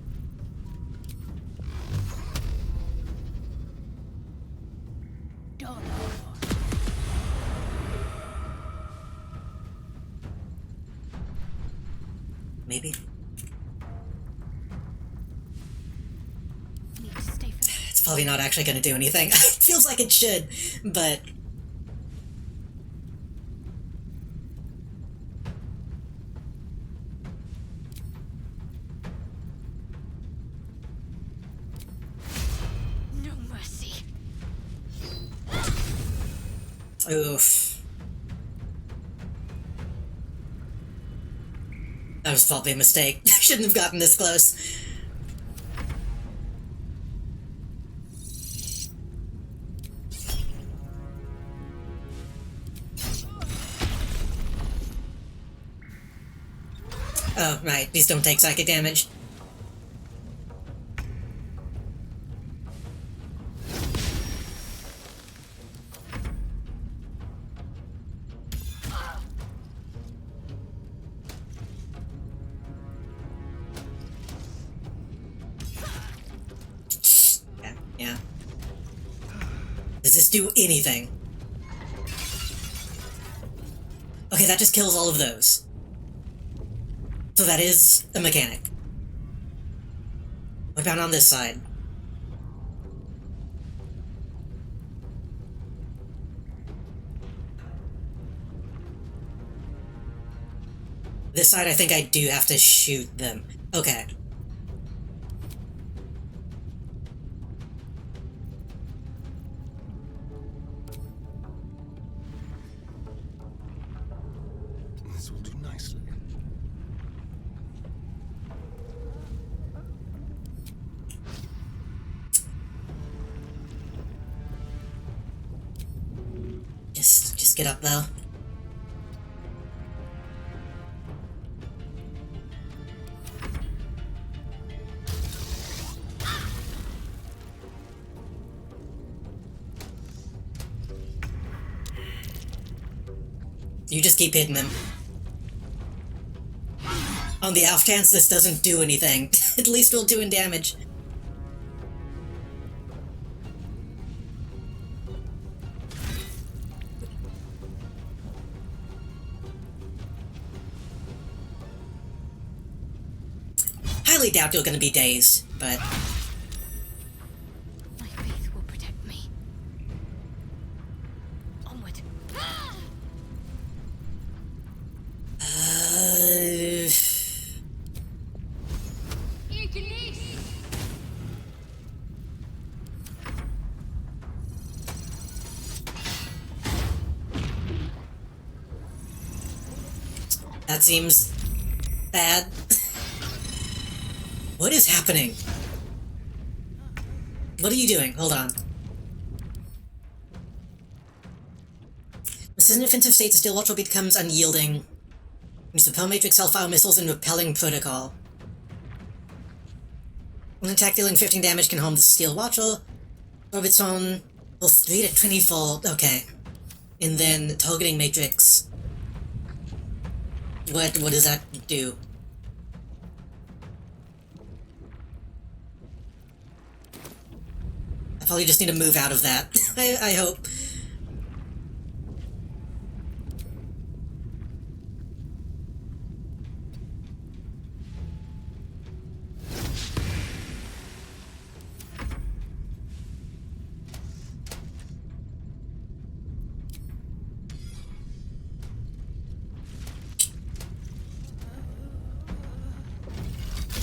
Maybe. Need to stay for It's probably not actually going to do anything. It feels like it should, but... no mercy. Oof. That was probably a mistake. I shouldn't have gotten this close. Oh, right. These don't take psychic damage. Yeah. Does this do anything? Okay, that just kills all of those. So that is a mechanic. What about on this side? This side, I think I do have to shoot them. Okay. This will do nicely. Just get up though. You just keep hitting them. On the off chance this doesn't do anything, at least we're doing damage. Highly doubt you're gonna be dazed, but... My faith will protect me. Onward. That seems bad. What is happening? What are you doing? Hold on. This is an offensive state, the Steel Watch becomes unyielding. Use the Pearl Matrix Hellfire missiles and repelling protocol. An attack dealing 15 damage can harm the Steel Watcher. Orbits on will 3 to 24. Okay. And then targeting matrix. What does that do? I probably just need to move out of that. I hope.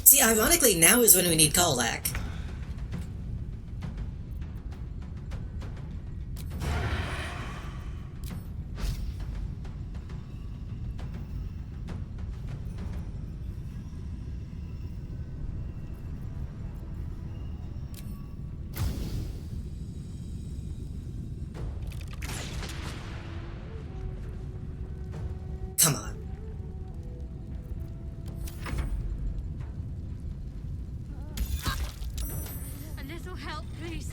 See, ironically, now is when we need Colac. Come on. A little help, please.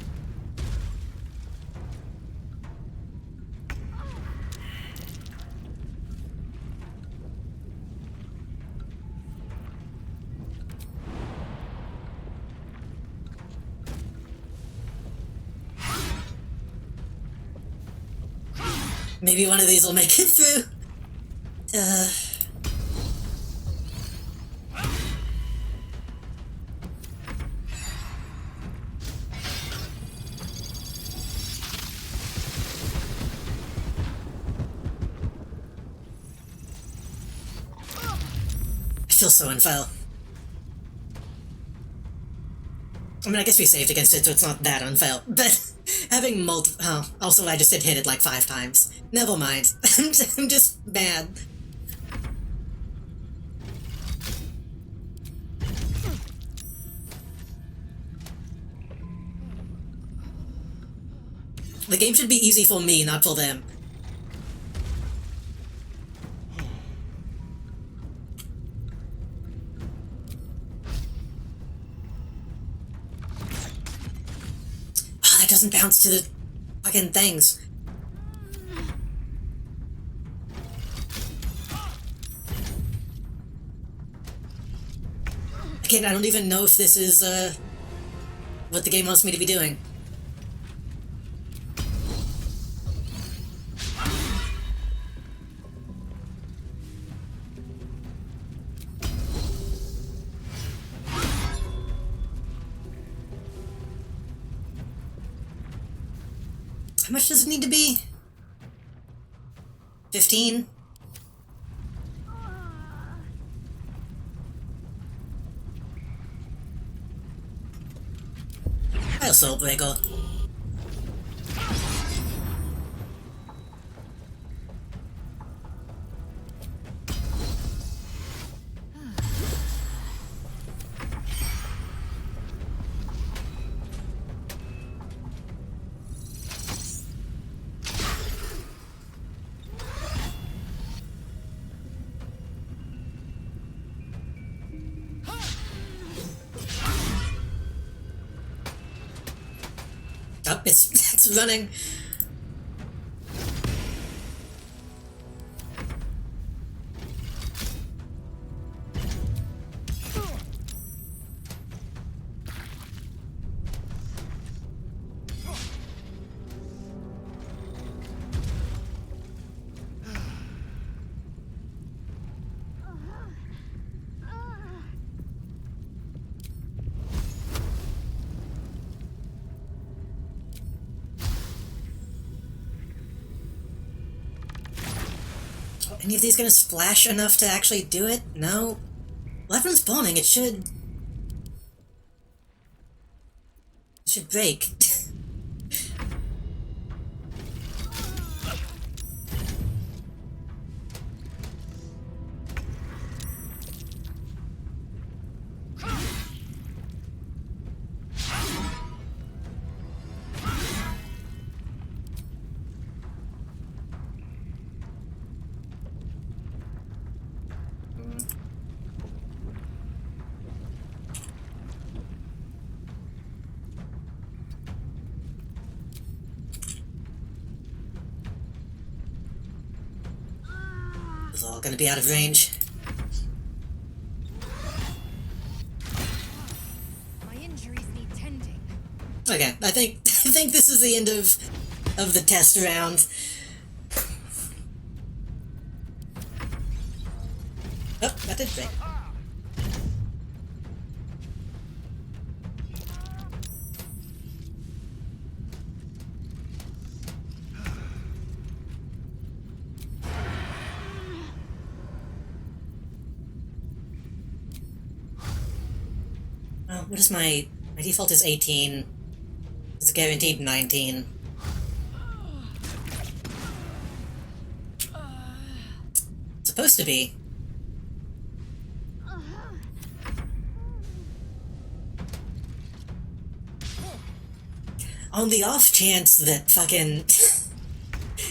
Maybe one of these will make it through. I feel so unfair. I mean, I guess we saved against it, so it's not that unfair. But having multiple... Oh, also I just hit it like 5 times. Never mind. I'm just mad. The game should be easy for me, not for them. Oh, that doesn't bounce to the fucking things. Again, I don't even know if this is, what the game wants me to be doing. How much does it need to be? 15? I'll Soulbreaker. Oh, it's running. Any of these gonna splash enough to actually do it? No. Well, everyone's spawning. It should break. It's all gonna be out of range. My injuries need tending. Okay, I think this is the end of the test round. Oh, that did break. What is my default is 18. It's guaranteed 19. It's supposed to be. On the off chance that fucking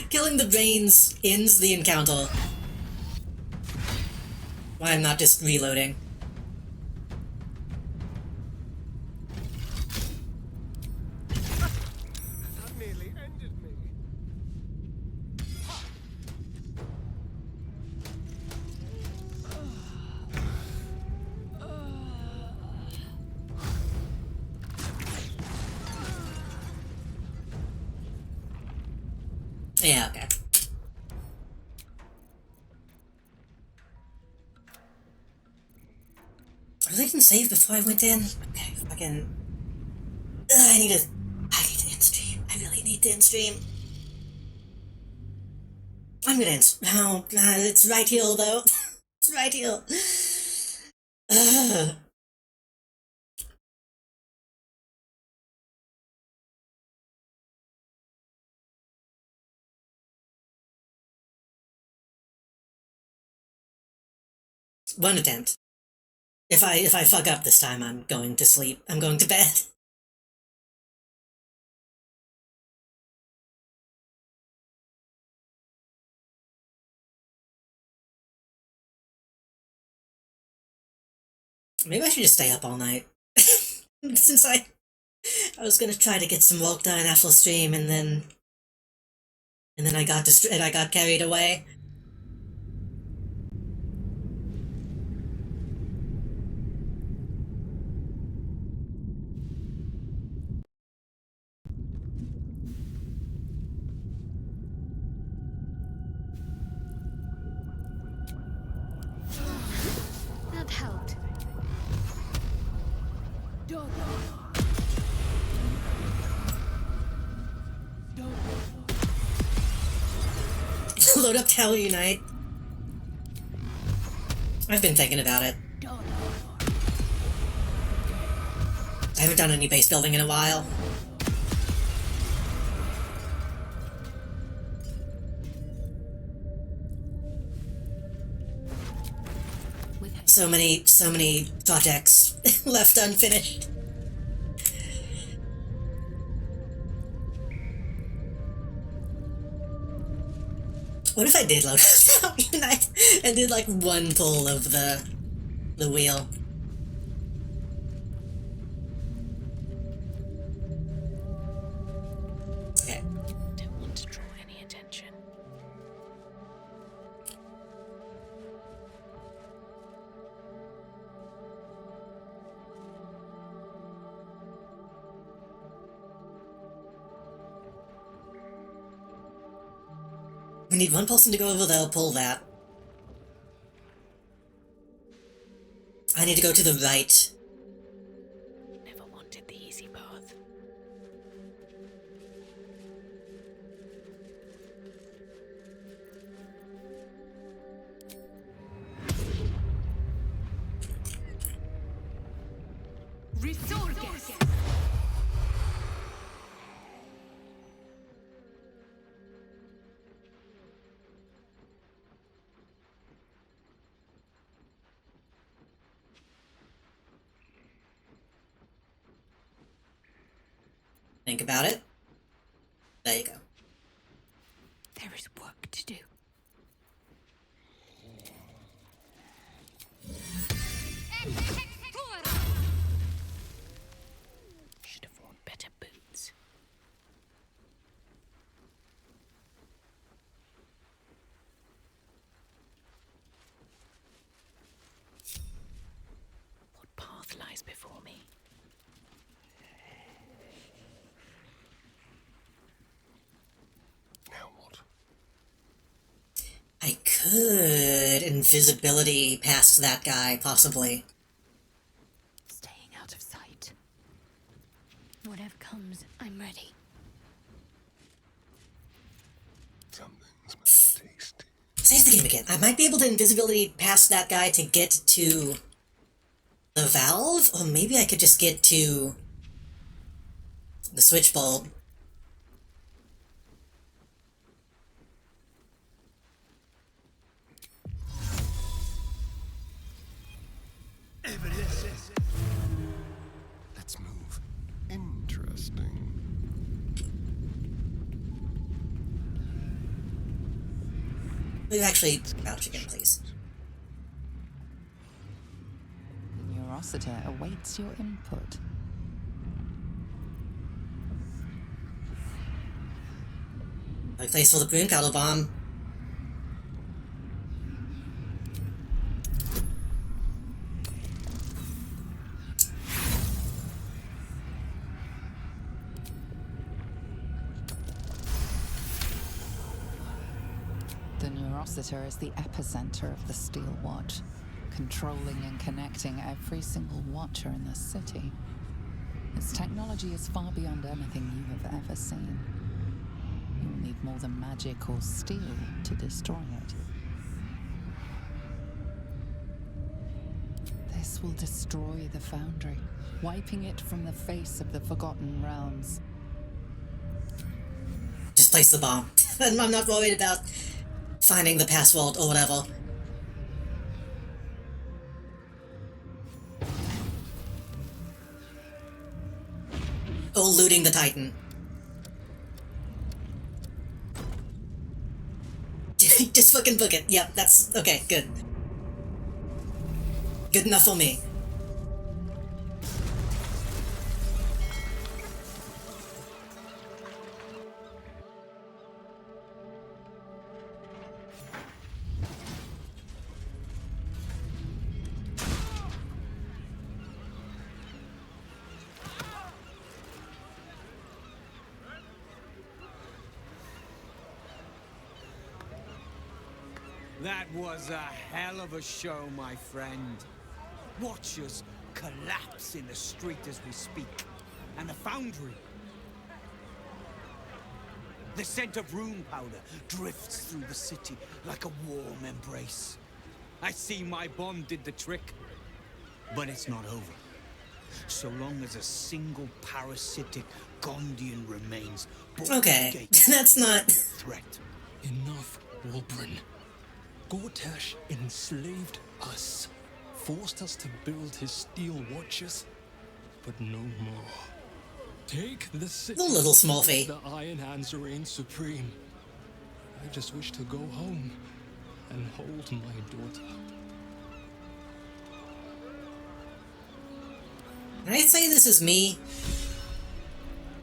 killing the brains ends the encounter. Why I'm not just reloading. Yeah, okay. I really didn't save before I went in. Okay, fucking. I need to end stream. I really need to end stream. I'm gonna end. No, it's right here though. It's right here. One attempt. If I fuck up this time, I'm going to sleep. I'm going to bed. Maybe I should just stay up all night. Since I was gonna try to get some work done after stream, and then I got carried away. That helped. Don't. Load up Tower Unite. I've been thinking about it. I haven't done any base building in a while. So many projects left unfinished. What if I did load up Unite and did like one pull of the wheel? Okay. Don't want to draw any attention. We need one person to go over there, pull that. I need to go to the right. Never wanted the easy path. Resurges! Think about it. There you go. There is work to do. Should have worn better boots. What path lies before me? I could invisibility past that guy, possibly. Staying out of sight. Whatever comes, I'm ready. Say the game again. I might be able to invisibility past that guy to get to the valve, or maybe I could just get to the switch bulb. Let's move. Interesting. We've actually crouch again, please. The Neurositer awaits your input. My place for the Boon Paddle Bomb. The Neurositer is the epicenter of the Steel Watch, controlling and connecting every single Watcher in the city. Its technology is far beyond anything you have ever seen. You will need more than magic or steel to destroy it. This will destroy the Foundry, wiping it from the face of the Forgotten Realms. Just place the bomb. I'm not worried about finding the password or whatever. Or looting the Titan. Just fucking book it. Yep, that's okay, good. Good enough for me. That was a hell of a show, my friend. Watchers collapse in the street as we speak. And the Foundry. The scent of rune powder drifts through the city like a warm embrace. I see my bomb did the trick. But it's not over. So long as a single parasitic Gondian remains. Okay, that's not... threat. Enough, Wulbren. Gortash enslaved us. Forced us to build his steel watches. But no more. Take the city. The little small fee. The Iron Hands reign supreme. I just wish to go home and hold my daughter. Can I say this is me?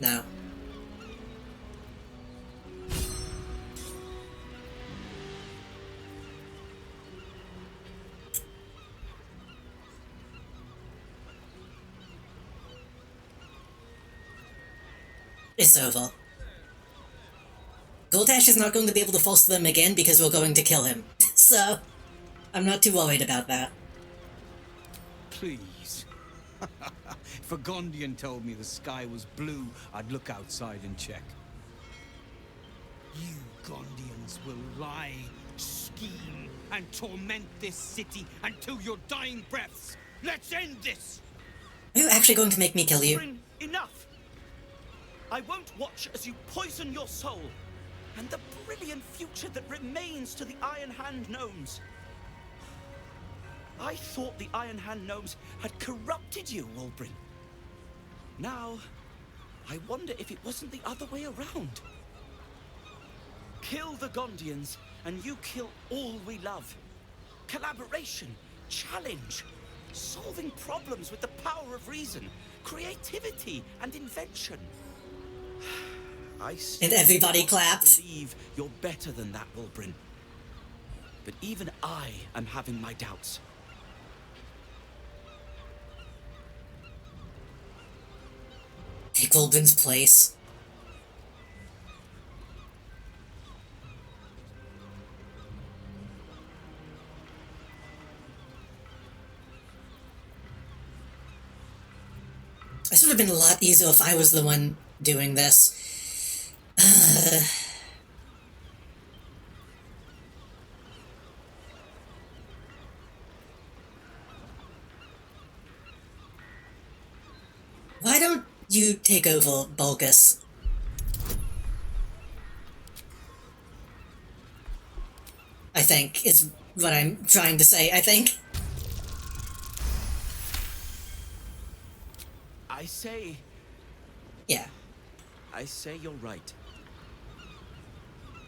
No. It's over. Goldash is not going to be able to foster them again because we're going to kill him. So, I'm not too worried about that. Please. If a Gondian told me the sky was blue, I'd look outside and check. You Gondians will lie, scheme, and torment this city until your dying breaths. Let's end this! Are you actually going to make me kill you? Enough! I won't watch as you poison your soul and the brilliant future that remains to the Iron Hand gnomes. I thought the Iron Hand gnomes had corrupted you, Wulbren. Now, I wonder if it wasn't the other way around. Kill the Gondians, and you kill all we love. Collaboration, challenge, solving problems with the power of reason, creativity, and invention. And everybody claps. I believe you're better than that, Wulbren. But even I am having my doubts. Take Wulbren's place. This would have been a lot easier if I was the one doing this. Why don't you take over, Bulgus? I think, is what I'm trying to say, I think. I say... Yeah. I say you're right.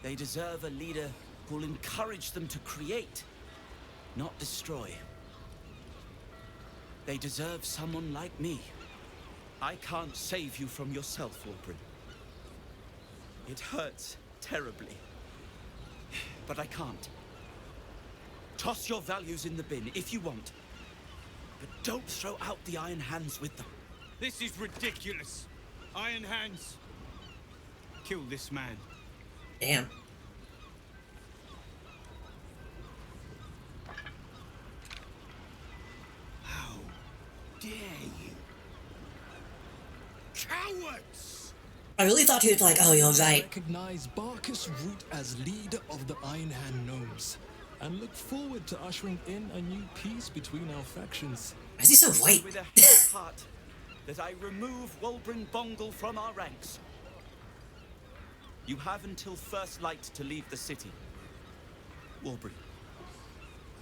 They deserve a leader who'll encourage them to create, not destroy. They deserve someone like me. I can't save you from yourself, Wulbren. It hurts terribly. But I can't. Toss your values in the bin if you want. But don't throw out the Iron Hands with them. This is ridiculous. Iron Hands. Kill this man. Damn. How dare you? Cowards! I really thought he would be like, oh, you're right. Recognize Barkus Root as leader of the Iron Hand Gnomes, and look forward to ushering in a new peace between our factions. Why is he so white? With a heavy heart that I remove Wulbren Bongal from our ranks. You have until first light to leave the city. Wulbren.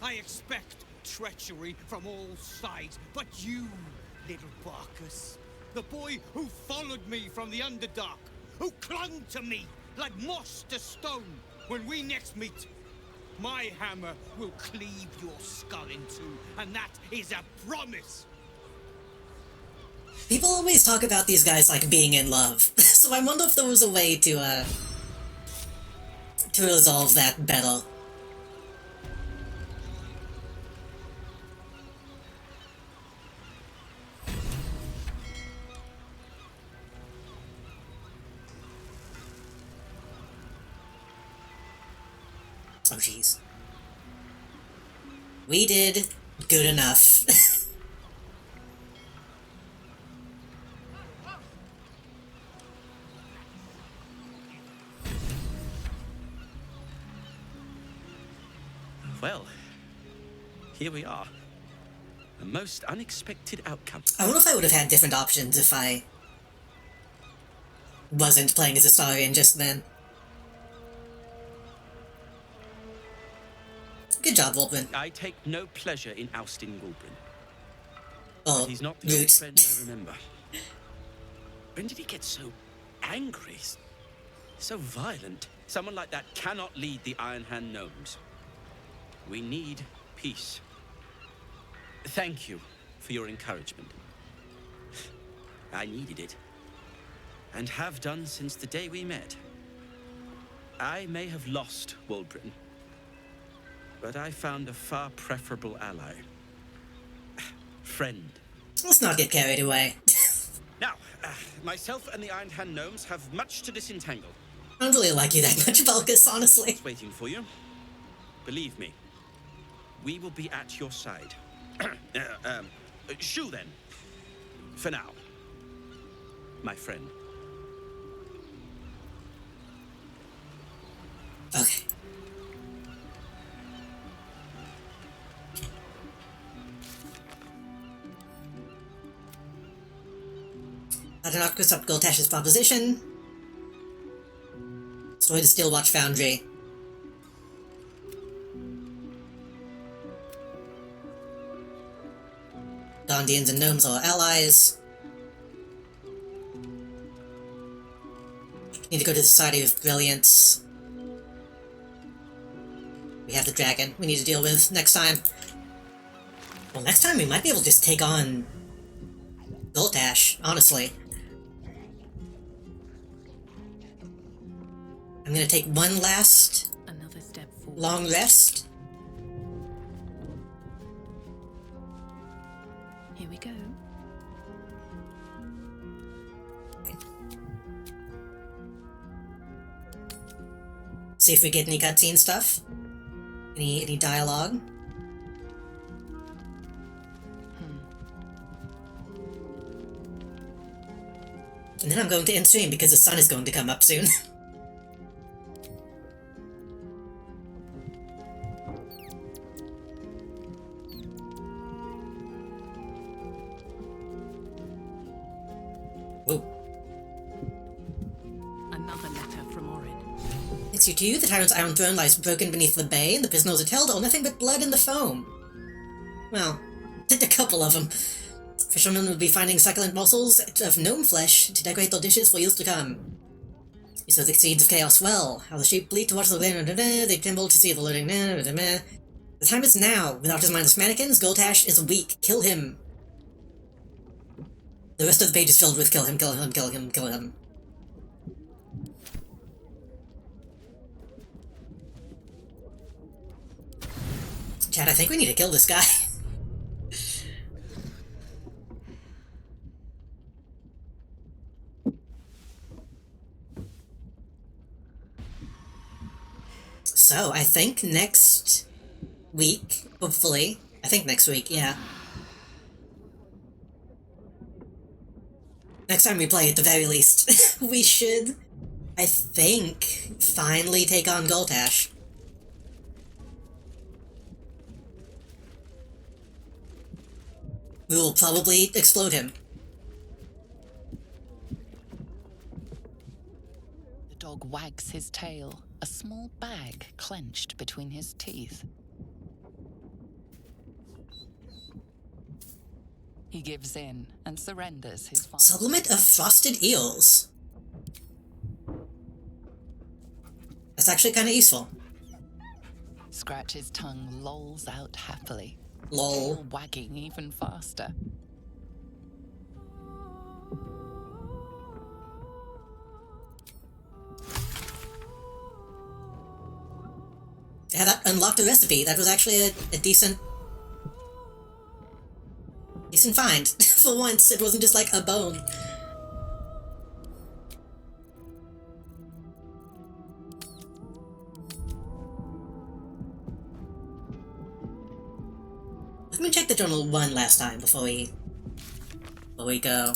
I expect treachery from all sides, but you, little Barkus, the boy who followed me from the Underdark, who clung to me like moss to stone, when we next meet, my hammer will cleave your skull in two, and that is a promise. People always talk about these guys like being in love, so I wonder if there was a way to resolve that better. Oh jeez. We did good enough. A most unexpected outcome. I wonder if I would have had different options if I wasn't playing as Astarion just then. Good job, Wulbren. I take no pleasure in ousting Wulbren. Oh, but he's not the old friend I remember. When did he get so angry? So violent? Someone like that cannot lead the Iron Hand gnomes. We need peace. Thank you for your encouragement. I needed it. And have done since the day we met. I may have lost Wulbren, but I found a far preferable ally. Friend. Let's not get carried away. Now, myself and the Iron Hand gnomes have much to disentangle. I don't really like you that much, Balkus, honestly. Waiting for you. Believe me, we will be at your side. Shoo then. For now. My friend. Okay. I do not accept Goltash's proposition. Destroy the Steelwatch Foundry. Gondians and gnomes are allies. Need to go to the Society of Brilliance. We have the dragon we need to deal with next time. Well, next time we might be able to just take on Goltash, honestly. I'm gonna take one last Another step forward. long rest. Here we go. See if we get any cutscene stuff. Any dialogue. And then I'm going to end stream because the sun is going to come up soon. Another letter from Orin. It's you too. The tyrant's iron throne lies broken beneath the bay, and the prisoners are held, all nothing but blood in the foam. Well, a couple of them. Fishermen will be finding succulent morsels of gnome flesh to decorate their dishes for years to come. You sow the seeds of chaos well. How the sheep bleat to watch the wind, they tremble to see the loading. The time is now. Without his mindless mannequins, Goltash is weak. Kill him. The rest of the page is filled with kill him, kill him, kill him, kill him. Chad, I think we need to kill this guy. So, I think next week, hopefully, next week, yeah. Next time we play, at the very least, we should, I think, finally take on Goltash. We will probably explode him. The dog wags his tail, a small bag clenched between his teeth. He gives in and surrenders his final. Supplement of frosted eels. That's actually kind of useful. Scratch's tongue lolls out happily. Lol. Tail wagging even faster. Yeah, that unlocked a recipe. That was actually a decent find. For once, it wasn't just like a bone. Let me check the journal one last time before we go.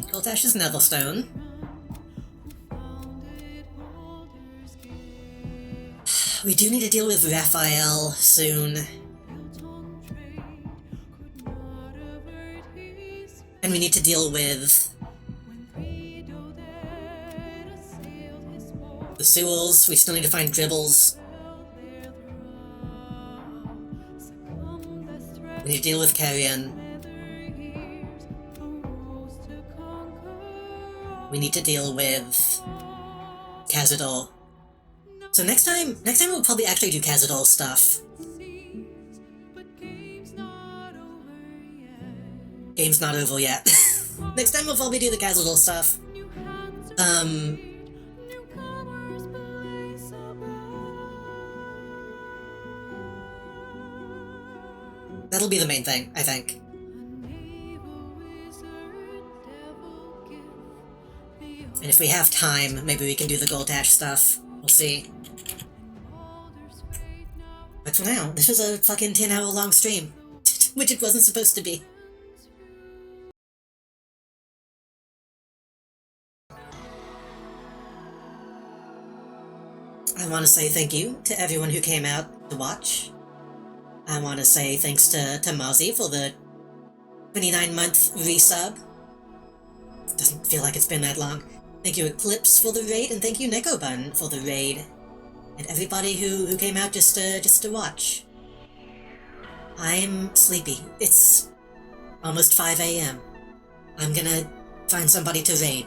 Goltash's Netherstone. We do need to deal with Raphael soon. And we need to deal with the Sewells. We still need to find Dribbles. We need to deal with Carrion. We need to deal with Cazador. So next time we'll probably actually do Cazador stuff. Game's not over yet. Next time we'll probably do the Cazador stuff. That'll be the main thing, I think. And if we have time, maybe we can do the Goldash stuff. We'll see. But for now, this was a fucking 10-hour long stream. Which it wasn't supposed to be. I want to say thank you to everyone who came out to watch. I want to say thanks to Mozzie for the 29-month resub. Doesn't feel like it's been that long. Thank you Eclipse for the raid, and thank you Necobun for the raid. And everybody who came out just to watch. I'm sleepy. It's almost 5 a.m. I'm gonna find somebody to raid.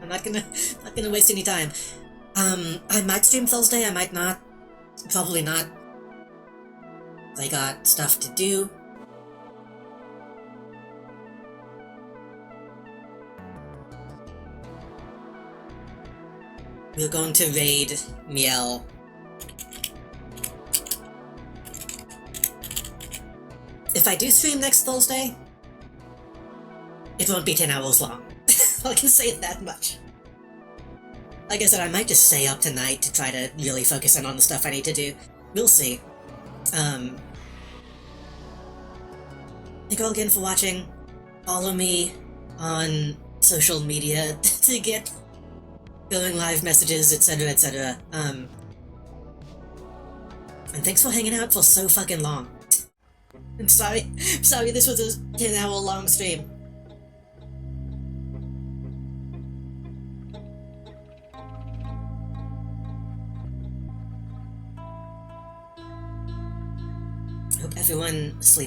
I'm not gonna waste any time. I might stream Thursday, I might not. Probably not. I got stuff to do. We're going to raid Miel. If I do stream next Thursday, it won't be 10 hours long. I can say that much. Like I said, I might just stay up tonight to try to really focus in on the stuff I need to do. We'll see. Thank you all again for watching. Follow me on social media to get going live messages, etc., etc. And thanks for hanging out for so fucking long. I'm sorry this was a 10-hour long stream. Hope everyone sleeps.